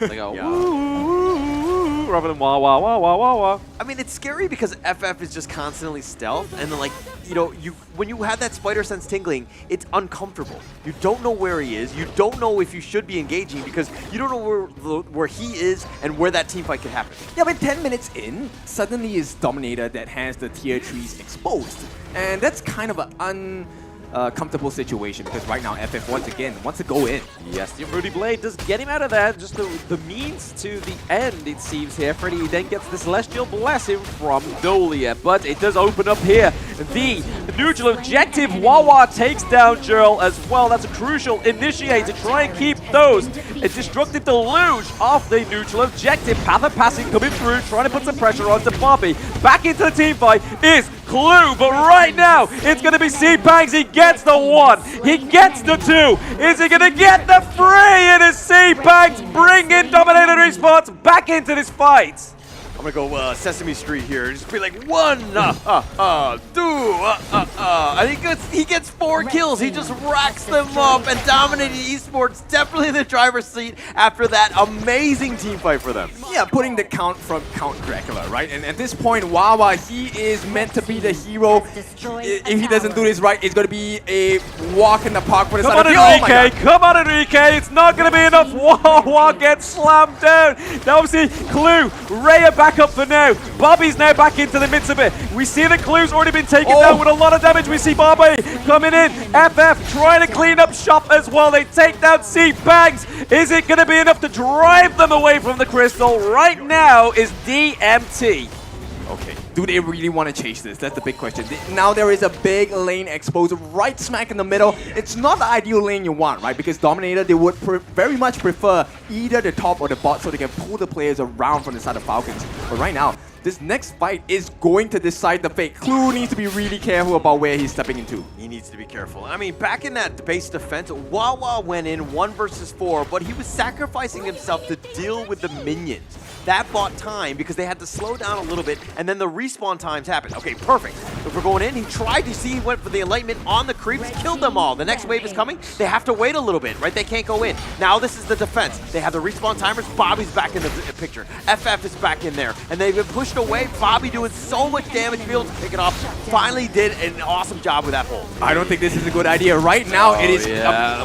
Like a woo, rather than wah wah wah wah wah wah. I mean, it's scary because FF is just constantly stealth, and then, like, you know, when you have that spider sense tingling, it's uncomfortable. You don't know where he is. You don't know if you should be engaging because you don't know where he is and where that team fight could happen. Yeah, but 10 minutes in, suddenly it's Dominator that has the tier 3s exposed. And that's kind of an uncomfortable situation because right now FF once again wants to go in. Yes, the Rudy Blade does get him out of there. Just the means to the end, it seems here. Freddy then gets the Celestial Blessing from Dolia, but it does open up here. The neutral objective, Wawa takes down Jurl as well. That's a crucial initiate to try and keep those. A destructive deluge off the neutral objective. Path of Passing coming through, trying to put some pressure onto Bobby. Back into the team fight is Clue, but right now it's going to be C-Pangs. He gets the 1, he gets the 2. Is he going to get the 3? It is C-Pangs bringing Dominator Esports back into this fight. I'm gonna go Sesame Street here. Just be like 1, 2, and he gets 4 kills. He just racks them up, and Dominator Esports definitely in the driver's seat after that amazing team fight for them. Yeah, putting the count from Count Dracula, right? And at this point, Wawa, he is meant to be the hero. If he doesn't do this right, it's gonna be a walk in the park for the Come on, Enrique! Come on, Enrique! It's not gonna be enough. Wawa gets slammed down. Now obviously, Clue, Raya back up for now. Bobby's now back into the midst of it. We see that Clue's already been taken down with a lot of damage. We see Bobby coming in. FF trying to clean up shop as well. They take down C-Pangs. Is it going to be enough to drive them away from the crystal? Right now is DMT. Okay, do they really want to chase this? That's the big question. Now there is a big lane exposed right smack in the middle. It's not the ideal lane you want, right? Because Dominator, they would very much prefer either the top or the bot so they can pull the players around from the side of Falcons. But right now, this next fight is going to decide the fate. Clue needs to be really careful about where he's stepping into. He needs to be careful. I mean, back in that base defense, Wawa went in 1 versus 4, but he was sacrificing himself to deal with the minions. That bought time because they had to slow down a little bit, and then the respawn times happened. Okay, perfect. If we're going in, he tried to see, he went for the enlightenment on the creeps, killed them all. The next wave is coming. They have to wait a little bit, right? They can't go in. Now this is the defense. They have the respawn timers. Bobby's back in the picture. FF is back in there, and they've been pushed away. Bobby doing so much damage, be able to pick it off. Finally did an awesome job with that hold. I don't think this is a good idea. Right now, it is...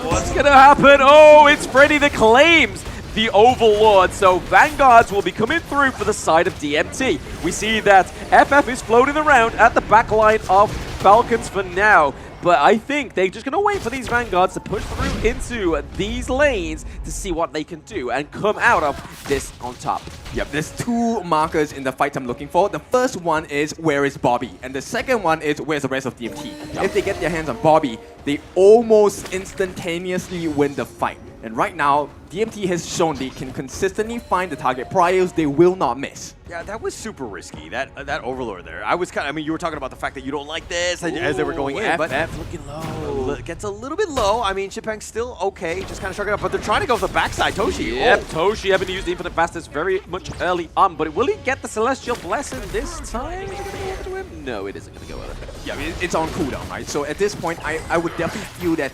What's going to happen? Oh, it's Freddy that claims the Overlord, so Vanguards will be coming through for the side of DMT. We see that FF is floating around at the back line of Falcons for now, but I think they're just going to wait for these Vanguards to push through into these lanes to see what they can do and come out of this on top. Yep, there's 2 markers in the fight I'm looking for. The first one is where is Bobby, and the second one is where's the rest of DMT. Yep. If they get their hands on Bobby, they almost instantaneously win the fight. And right now, DMT has shown they can consistently find the target priors they will not miss. Yeah, that was super risky, that Overlord there. I mean, you were talking about the fact that you don't like this as they were going in, but FF looking low. Gets a little bit low. I mean, C-Pang's still okay, just kind of shrugging up, but they're trying to go for the backside. Toshi. Yep, Toshi having to use the Infinite Bastards very much early on, but will he get the Celestial Blessing this time? Is it going to go over to him? No, it isn't going to go over. Yeah, it's on cooldown, right? So at this point, I would definitely feel that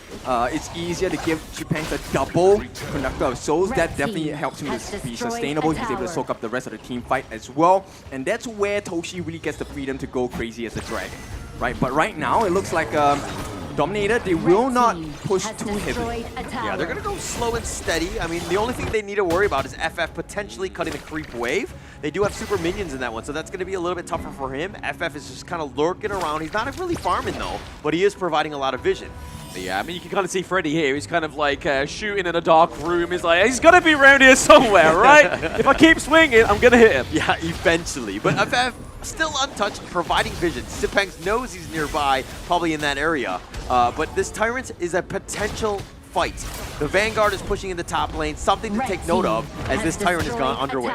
it's easier to give C-Pang a double Conductor of Souls. That definitely helps him to be sustainable. He's able to soak up the rest of the team fight as well. And that's where Toshi really gets the freedom to go crazy as a dragon, right? But right now, it looks like Dominator, they will not push too heavily. Yeah, they're going to go slow and steady. I mean, the only thing they need to worry about is FF potentially cutting the creep wave. They do have super minions in that one, so that's going to be a little bit tougher for him. FF is just kind of lurking around. He's not really farming, though, but he is providing a lot of vision. Yeah, I mean, you can kind of see Freddy here. He's kind of like shooting in a dark room. He's like, he's got to be around here somewhere, right? If I keep swinging, I'm going to hit him. Yeah, eventually. But FF still untouched, providing vision. C-Pangs knows he's nearby, probably in that area. But this Tyrant is a potential fight. The Vanguard is pushing in the top lane, something to take note of as this Tyrant has gone underway.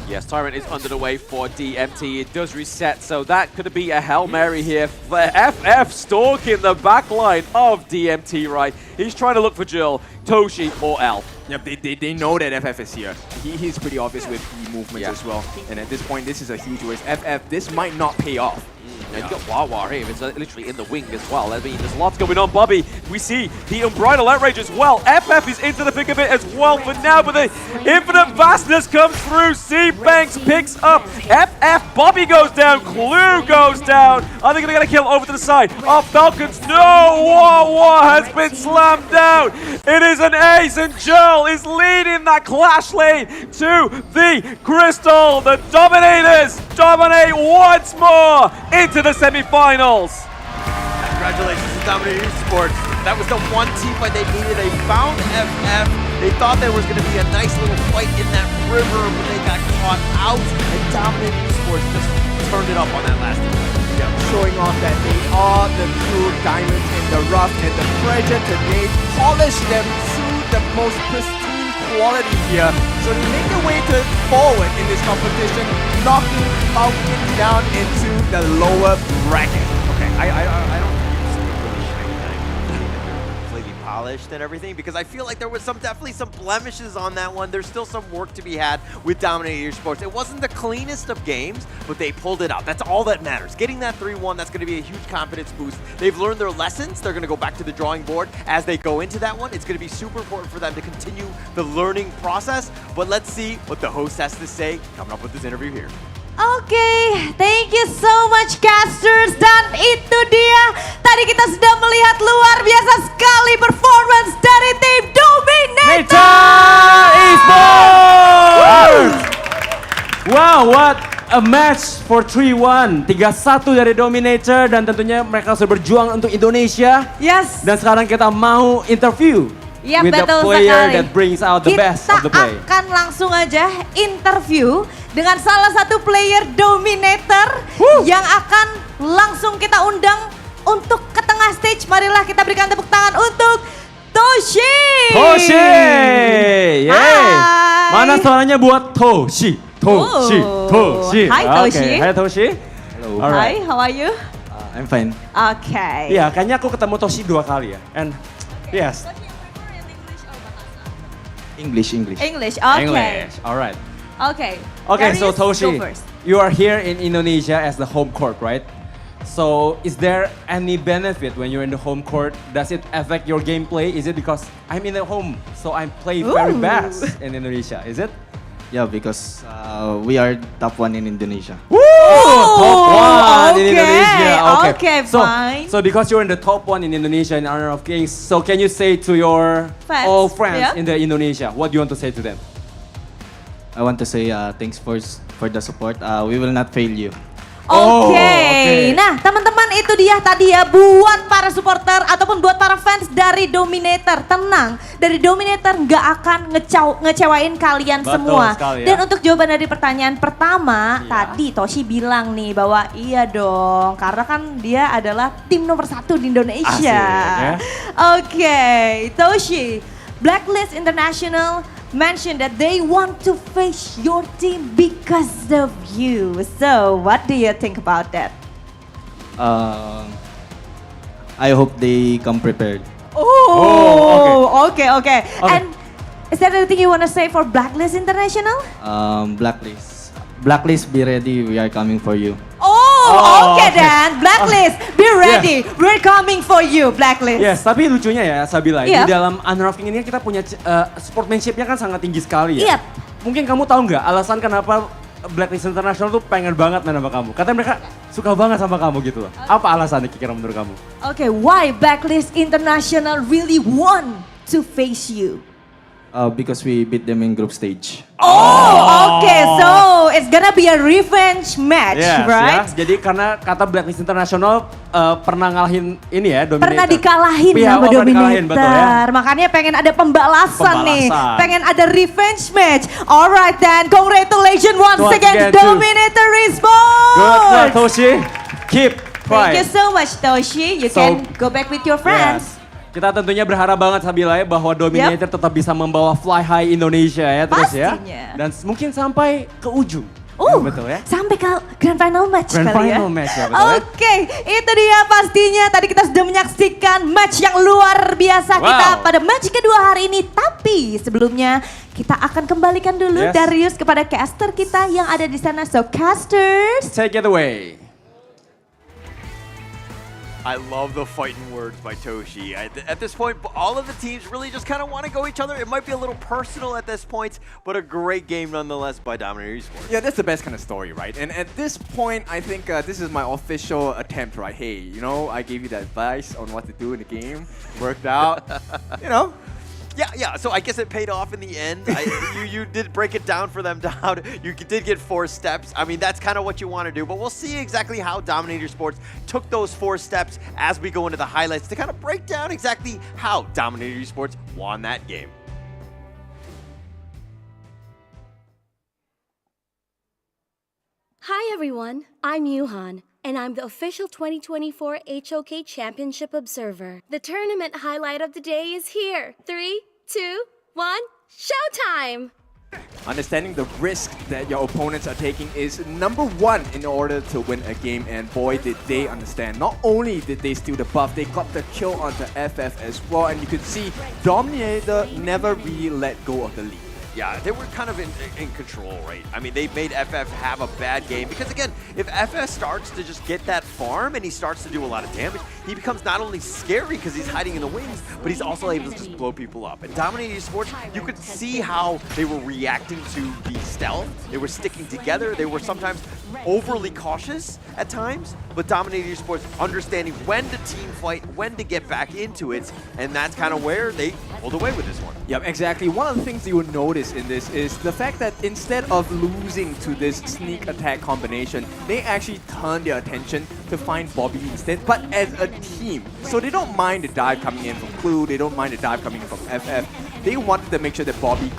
Yes, Tyrant is under the way for DMT. It does reset, so that could be a Hail Mary here. FF stalking the back line of DMT, right? He's trying to look for Jill, Toshi, or L. Yep, they know that FF is here. He's pretty obvious with the movements as well. And at this point, this is a huge risk. FF, this might not pay off. And you got Wawa here, it's literally in the wing as well. I mean, there's lots going on, Bobby. We see the Unbridled Outrage as well. FF is into the thick of it as well for now, but the Infinite Vastness comes through. C-Banks picks up FF. Bobby goes down, Clue goes down. Are they going to get a kill over to the side of Falcons? No, Wawa has been slammed down. It is an ace, and Joel is leading that clash lane to the Crystal. The Dominators dominate once more into the semi-finals. Congratulations to Dominator Esports. That was the one team fight they needed. They found FF. They thought there was going to be a nice little fight in that river, but they got caught out. And Dominator Esports just turned it up on that last team. Yeah, showing off that they are the true diamonds in the rough, and the pressure today polish them to the most pristine quality here. So they make their way forward in this competition, knocking Falcons down into the lower bracket. Okay, I don't think it's completely polished and everything, because I feel like there was definitely some blemishes on that one. There's still some work to be had with Dominator Esports. It wasn't the cleanest of games, but they pulled it out. That's all that matters. Getting that 3-1, that's going to be a huge confidence boost. They've learned their lessons. They're going to go back to the drawing board as they go into that one. It's going to be super important for them to continue the learning process. But let's see what the host has to say coming up with this interview here. Oke, thank you so much casters. Dan itu dia, tadi kita sudah melihat luar biasa sekali performance dari tim Dominator Esports! Wow, what a match for 3-1. 3-1 dari Dominator, dan tentunya mereka sudah berjuang untuk Indonesia. Yes. Dan sekarang kita mau interview with the player that brings out the best of the play. Kita akan langsung aja interview dengan salah satu player Dominator yang akan langsung kita undang untuk ke tengah stage. Marilah kita berikan tepuk tangan untuk Toshi. Toshi! Yeay! Mana suaranya buat Toshi? Toshi, Toshi. Hi Toshi. Okay. Hi Toshi. Hello. Hi, how are you? I'm fine. Okay. Iya, kayaknya aku ketemu Toshi 2 kali ya. And yes. English. English, okay. English, alright. Okay. Okay, so Darius, Toshi, go first. you are here in Indonesia as the home court, right? So is there any benefit when you're in the home court? Does it affect your gameplay? Is it because I'm in the home, so I play very fast in Indonesia, is it? Yeah, because we are top 1 in Indonesia. Woo! Top 1 in Indonesia. Okay, fine. So because you're in the top 1 in Indonesia in Honor of Kings, so can you say to your all friends in the Indonesia, what do you want to say to them? I want to say thanks for the support. We will not fail you. Oke. Nah teman-teman itu dia tadi ya buat para supporter ataupun buat para fans dari Dominator. Tenang, dari Dominator nggak akan ngecewain kalian semua. Sekali, ya. Dan untuk jawaban dari pertanyaan pertama, tadi Toshi bilang nih bahwa iya dong. Karena kan dia adalah tim nomor 1 di Indonesia. Asik, ya. Oke, Toshi, Blacklist International mentioned that they want to face your team because of you. So, what do you think about that? I hope they come prepared. Okay. And is there anything you want to say for Blacklist International? Blacklist, be ready. We are coming for you. Okay then. Blacklist, be ready. We're coming for you, Blacklist. Yes, tapi lucunya ya Sabila, di dalam Honor of King ini kita punya sportsmanship-nya kan sangat tinggi sekali ya. Mungkin kamu tahu nggak alasan kenapa Blacklist International tuh pengen banget main sama kamu? Katanya mereka suka banget sama kamu gitu loh. Apa alasannya kira-kira menurut kamu? Okay, why Blacklist International really want to face you? Because we beat them in group stage. Okay, so it's gonna be a revenge match, right? Ya. Jadi karena kata Blacklist International pernah ngalahin ini ya, Dominator. Pernah dikalahin sama Dominator. Makanya pengen ada pembalasan nih. Pengen ada revenge match. Alright then, congratulations once again Dominator Esports. Good luck Toshi. Keep fight. Thank you so much Toshi. You can go back with your friends. Kita tentunya berharap banget Sabila ya bahwa Dominator tetap bisa membawa fly high Indonesia ya terus ya. Dan mungkin sampai ke ujung. Betul ya. Sampai ke Grand Final match Grand kali ya. Final match ya betul ya. Oke, itu dia pastinya. Tadi kita sudah menyaksikan match yang luar biasa kita pada match kedua hari ini. Tapi sebelumnya kita akan kembalikan dulu Darius kepada caster kita yang ada di sana. So casters, take it away. I love the fighting words by Toshi. At this point, all of the teams really just kind of want to go each other. It might be a little personal at this point, but a great game nonetheless by Dominator Esports. Yeah, that's the best kind of story, right? And at this point, I think this is my official attempt, right? Hey, you know, I gave you the advice on what to do in the game. Worked out, you know. Yeah. So I guess it paid off in the end. You did break it down for them down. You did get 4 steps. I mean, that's kind of what you want to do. But we'll see exactly how Dominator Esports took those 4 steps as we go into the highlights to kind of break down exactly how Dominator Esports won that game. Hi everyone, I'm Yuhan, and I'm the official 2024 HOK Championship Observer. The tournament highlight of the day is here. 3, 2, 1, showtime! Understanding the risk that your opponents are taking is #1 in order to win a game, and boy did they understand. Not only did they steal the buff, they got the kill onto FF as well, and you could see Dominator never really let go of the lead. Yeah, they were kind of in control, right? I mean, they made FF have a bad game because, again, if FF starts to just get that farm and he starts to do a lot of damage, he becomes not only scary because he's hiding in the wings, but he's also able to just blow people up. And Dominator Esports, you could see how they were reacting to the stealth. They were sticking together. They were sometimes overly cautious at times, but Dominator Esports understanding when to team fight, when to get back into it, and that's kind of where they pulled away with this one. Yep, exactly. One of the things you will notice in this is the fact that instead of losing to this sneak attack combination, they actually turn their attention to find Bobby instead, but as a team. So they don't mind the dive coming in from Clue, they don't mind the dive coming in from FF. They wanted to make sure that Bobby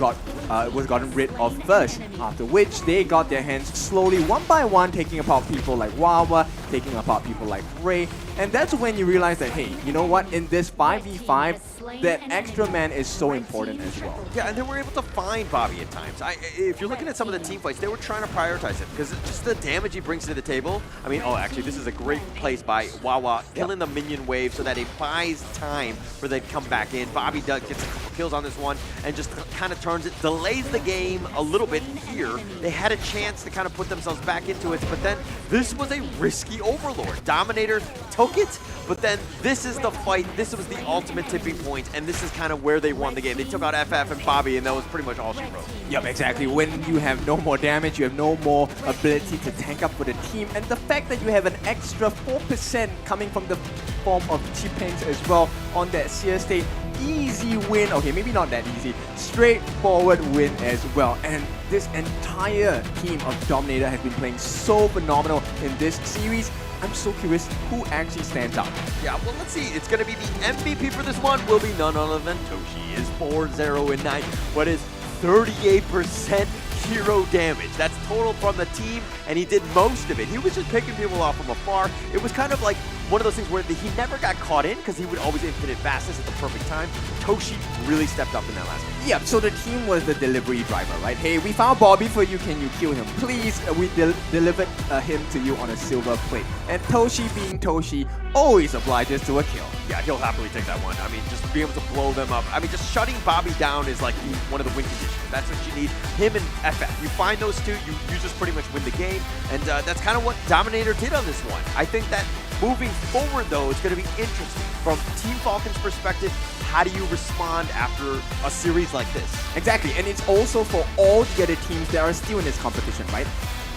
was gotten rid of first, after which they got their hands slowly, one by one, taking apart people like Wawa, taking apart people like Ray, and that's when you realize that, hey, you know what, in this 5v5, that extra man is so important as well. Yeah, and they were able to find Bobby at times. If you're looking at some of the team fights, they were trying to prioritize him because just the damage he brings to the table. I mean, oh, actually, this is a great place by Wawa, killing the minion wave so that it buys time for them to come back in. Bobby gets a couple kills on this one and just kind of turns it, delays the game a little bit here. They had a chance to kind of put themselves back into it, but then this was a risky overlord. Dominator took it, but then this is the fight. This was the ultimate tipping point, and this is kind of where they won the game. They took out FF and Bobby, and that was pretty much all she wrote. Yep, exactly. When you have no more damage, you have no more ability to tank up for the team, and the fact that you have an extra 4% coming from the form of T-Pains as well on that Seer state, easy win. Okay, maybe not that easy. Straightforward win as well. And this entire team of Dominator has been playing so phenomenal in this series. I'm so curious who actually stands out. Yeah, well, let's see. It's going to be the MVP for this one will be none other than Toshi. Is 4-0-9, what is 38% hero damage. That's total from the team, and he did most of it. He was just picking people off from afar. It was kind of like one of those things where he never got caught in because he would always infinite fastness at the perfect time. Toshi really stepped up in that last game. Yeah, so the team was the delivery driver, right? Hey, we found Bobby for you, can you kill him? Please, we delivered him to you on a silver plate. And Toshi being Toshi, always obliges to a kill. Yeah, he'll happily take that one. I mean, just being able to blow them up. I mean, just shutting Bobby down is like one of the win conditions. That's what you need. Him and FF. You find those two, you just pretty much win the game. And that's kind of what Dominator did on this one. I think that moving forward, though, it's going to be interesting. From Team Falcons' perspective, how do you respond after a series like this? Exactly, and it's also for all the other teams that are still in this competition, right?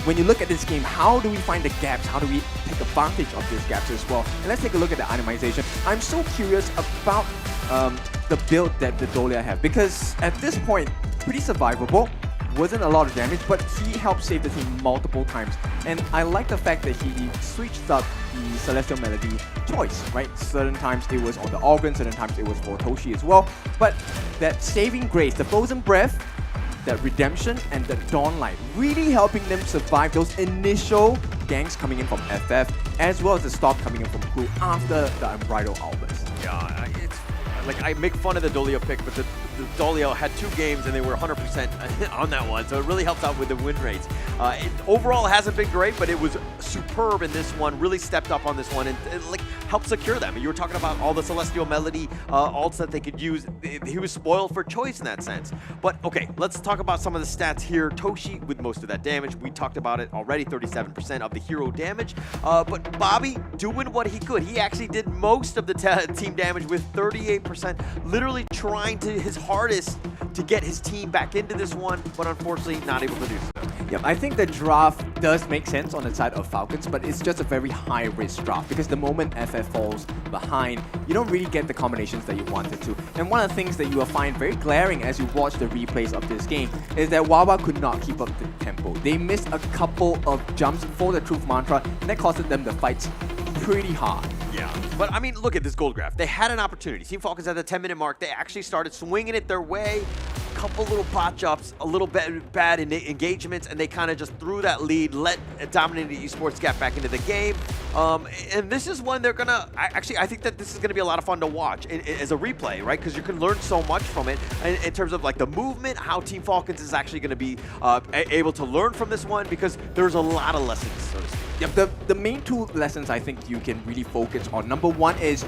When you look at this game, how do we find the gaps? How do we take advantage of these gaps as well? And let's take a look at the itemization. I'm so curious about the build that the Dolia have, because at this point, pretty survivable. Wasn't a lot of damage, but he helped save the team multiple times. And I like the fact that he switched up the Celestial Melody choice, right? Certain times it was on the Organ, certain times it was for Toshi as well. But that saving grace, the Frozen Breath, that Redemption, and the Dawnlight, really helping them survive those initial ganks coming in from FF, as well as the stop coming in from Clue after the Unbridled Albus. Yeah, it's like I make fun of the Dolio pick, but the Dolio had 2 games and they were 100% on that one, so it really helps out with the win rates. Overall, it hasn't been great, but it was superb in this one. Really stepped up on this one, and like help secure them. You were talking about all the Celestial Melody ults that they could use. He was spoiled for choice in that sense. But okay, let's talk about some of the stats here. Toshi with most of that damage. We talked about it already, 37% of the hero damage. But Bobby doing what he could. He actually did most of the team damage with 38%, literally trying his hardest to get his team back into this one, but unfortunately not able to do so. Yeah, I think the draft does make sense on the side of Falcons, but it's just a very high-risk draft because the moment FF falls behind, you don't really get the combinations that you wanted to. And one of the things that you will find very glaring as you watch the replays of this game is that Wawa could not keep up the tempo. They missed a couple of jumps for the Truth Mantra, and that costed them the fights pretty hard. Yeah, but I mean, look at this gold graph. They had an opportunity. Team Falcons at the 10-minute mark, they actually started swinging it their way. Couple little bot jumps, a little bit bad in engagements, and they kind of just threw that lead, let Dominator Esports get back into the game. And this is when they're gonna, I think that this is gonna be a lot of fun to watch as a replay, right? Because you can learn so much from it in terms of like the movement, how Team Falcons is actually gonna be able to learn from this one, because there's a lot of lessons, so to speak. Yeah, the main two lessons I think you can really focus on. Number one is,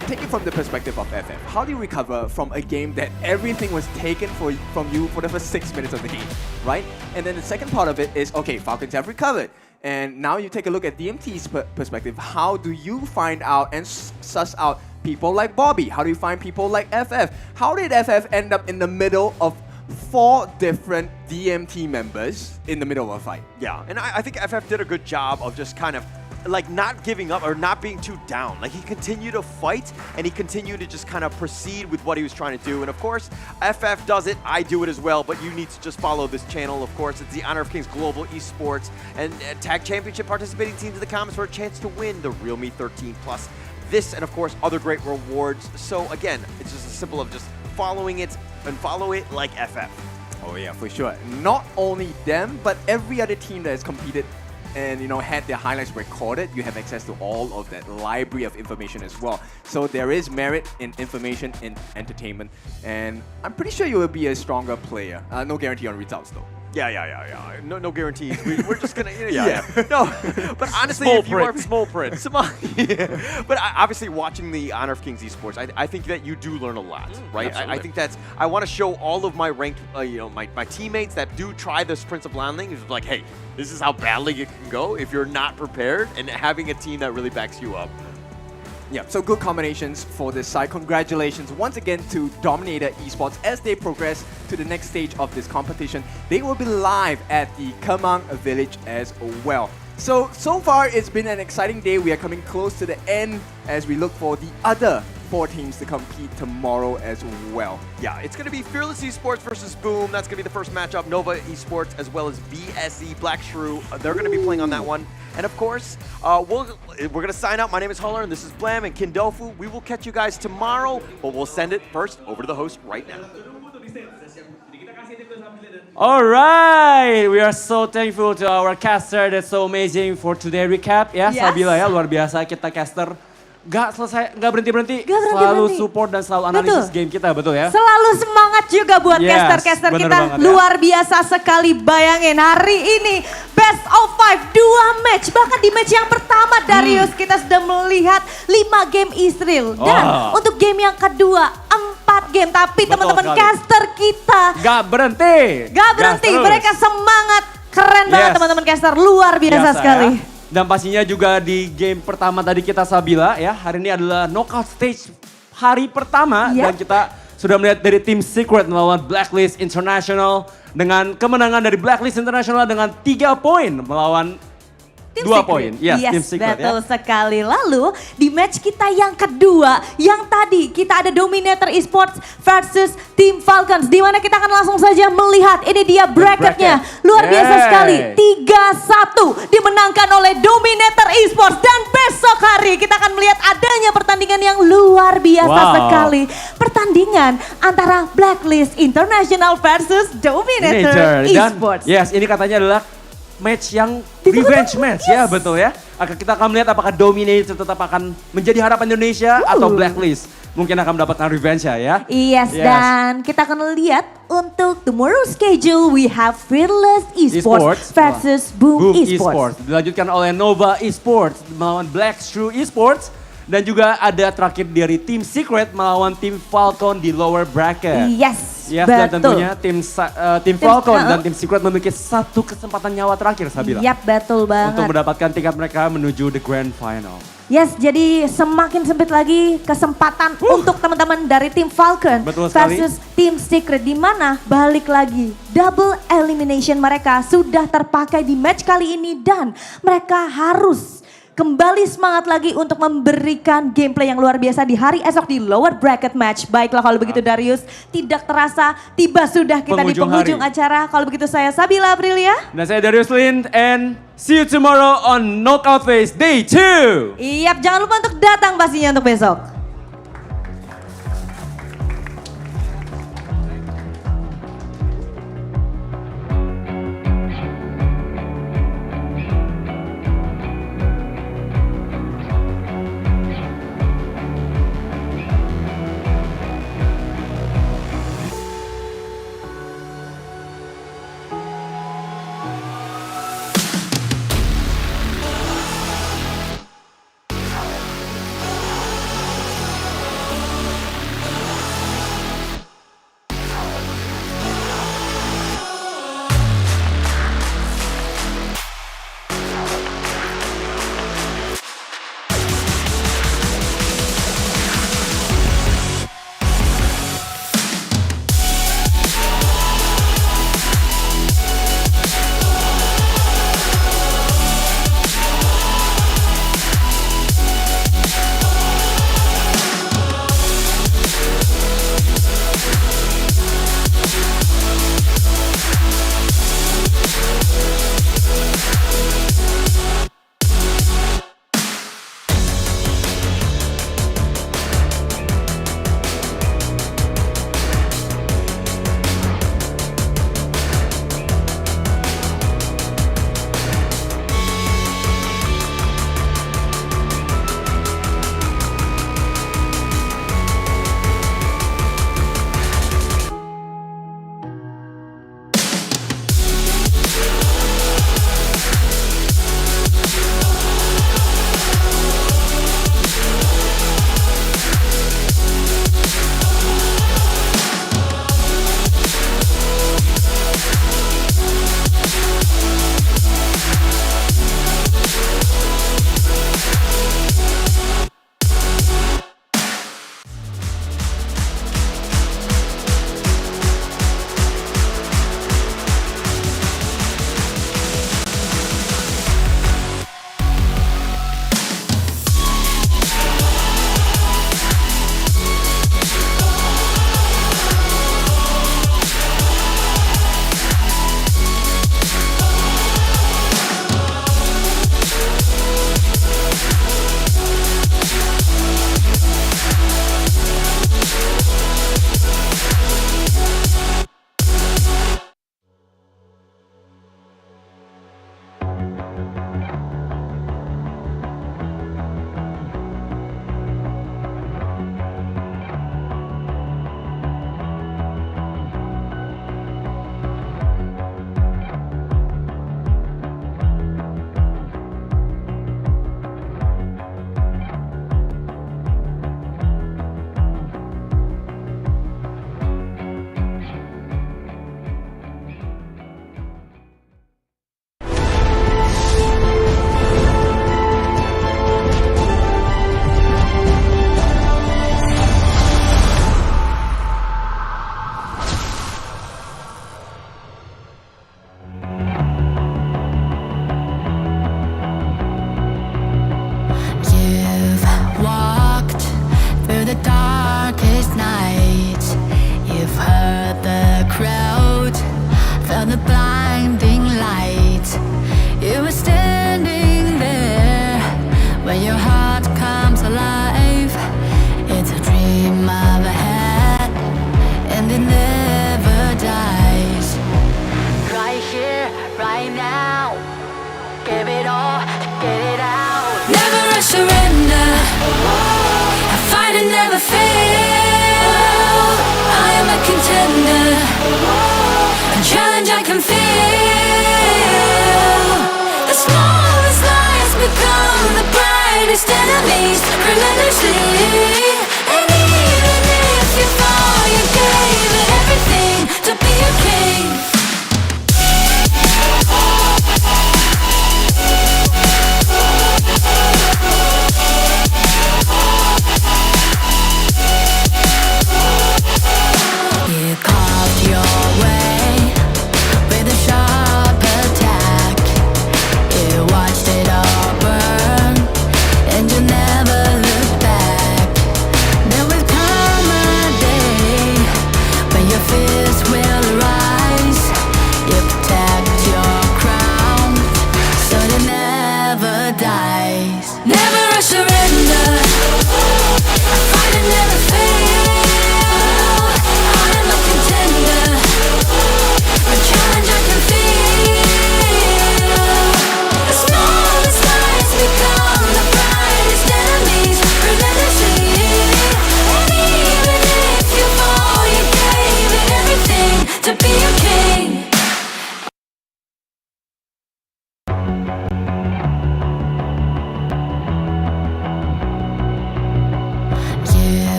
take it from the perspective of FF. How do you recover from a game that everything was taken from you for the first 6 minutes of the game, right? And then the second part of it is, okay, Falcons have recovered. And now you take a look at DMT's perspective. How do you find out and suss out people like Bobby? How do you find people like FF? How did FF end up in the middle of 4 different DMT members in the middle of a fight? Yeah, and I think FF did a good job of just kind of like not giving up or not being too down. Like he continued to fight and he continued to just kind of proceed with what he was trying to do. And of course, FF does it, I do it as well, but you need to just follow this channel. Of course, it's the Honor of Kings Global Esports and Tag Championship participating teams in the comments for a chance to win the Real Me 13 Plus. This and of course other great rewards. So again, it's just as simple of just following it and follow it like FF. Oh yeah, for sure. Not only them, but every other team that has competed and had their highlights recorded, you have access to all of that library of information as well. So there is merit in information in entertainment, and I'm pretty sure you will be a stronger player. No guarantee on results though. Yeah. No guarantees. We're just gonna, No, but honestly, if you are small print. But obviously, watching the Honor of Kings Esports, I think that you do learn a lot, right? I think that's. I want to show all of my ranked, my teammates that do try this Prince of Landing. Is like, hey, this is how badly it can go if you're not prepared, and having a team that really backs you up. Yeah, so good combinations for this side. Congratulations once again to Dominator Esports as they progress to the next stage of this competition. They will be live at the Kemang Village as well. So far it's been an exciting day. We are coming close to the end as we look for the other 4 teams to compete tomorrow as well. Yeah, it's going to be Fearless Esports versus Boom. That's going to be the first matchup. Nova Esports as well as BSE Black Shrew. They're going to be playing on that one. And of course, we're going to sign out. My name is Huller and this is Blam and Kindofu. We will catch you guys tomorrow, but we'll send it first over to the host right now. All right, we are so thankful to our caster. That's so amazing for today recap. Ya, Sabila ya, luar biasa kita caster. Gak berhenti-berhenti, selalu support dan selalu analisis game kita, betul ya? Selalu semangat juga buat caster-caster kita, luar biasa sekali. Bayangin hari ini best of 5, 2 match, bahkan di match yang pertama Darius kita sudah melihat 5 game Israel. Dan untuk game yang kedua 4 game, tapi teman-teman caster kita gak berhenti, mereka semangat, keren banget teman-teman caster, luar biasa sekali. Ya. Dan pastinya juga di game pertama tadi kita Sabila ya, hari ini adalah knockout stage hari pertama dan kita sudah melihat dari tim Secret melawan Blacklist International dengan kemenangan dari Blacklist International dengan 3 poin melawan 2 poin. Yes, betul sekali. Lalu di match kita yang kedua, yang tadi kita ada Dominator Esports versus Team Falcons, di mana kita akan langsung saja melihat ini dia bracketnya. Luar biasa sekali, 3-1 dimenangkan oleh Dominator Esports. Dan besok hari kita akan melihat adanya pertandingan yang luar biasa sekali. Pertandingan antara Blacklist International versus Dominator Esports. Dan, ini katanya adalah match yang revenge match ya, betul ya. Kita akan melihat apakah Dominator tetap akan menjadi harapan Indonesia atau Blacklist mungkin akan mendapatkan revenge ya. Yes, dan kita akan lihat untuk tomorrow schedule we have Fearless Esports versus Boom Esports. Dilanjutkan oleh Nova Esports melawan Black Shrew Esports. Dan juga ada terakhir dari tim Secret melawan tim Falcon di lower bracket. Yes, dan betul. tentunya tim Falcon dan tim Secret memiliki satu kesempatan nyawa terakhir, Sabila. Yap, betul banget. Untuk mendapatkan tiket mereka menuju the grand final. Yes, jadi semakin sempit lagi kesempatan untuk teman-teman dari tim Falcon versus tim Secret, di mana balik lagi double elimination mereka sudah terpakai di match kali ini dan mereka harus kembali semangat lagi untuk memberikan gameplay yang luar biasa di hari esok di lower bracket match. Baiklah kalau begitu Darius, tidak terasa tiba sudah kita di penghujung acara. Kalau begitu saya Sabila Aprilia. Dan saya Darius Lin and see you tomorrow on Knockout Phase Day 2. Iya, jangan lupa untuk datang pastinya untuk besok.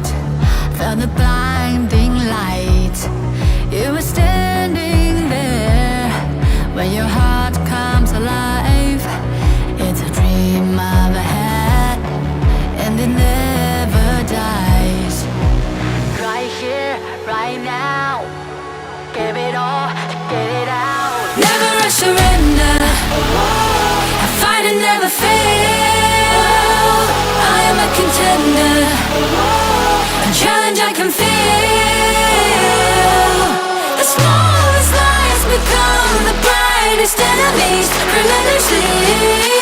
crowd, felt the blinding light. You were standing there when your heart comes alive. It's a dream I've had, and it never dies. Right here, right now, give it all, get it out. Never a surrender, I fight and never fail. I am a contender, a challenge I can feel. The smallest lies become the brightest enemies, relentlessly.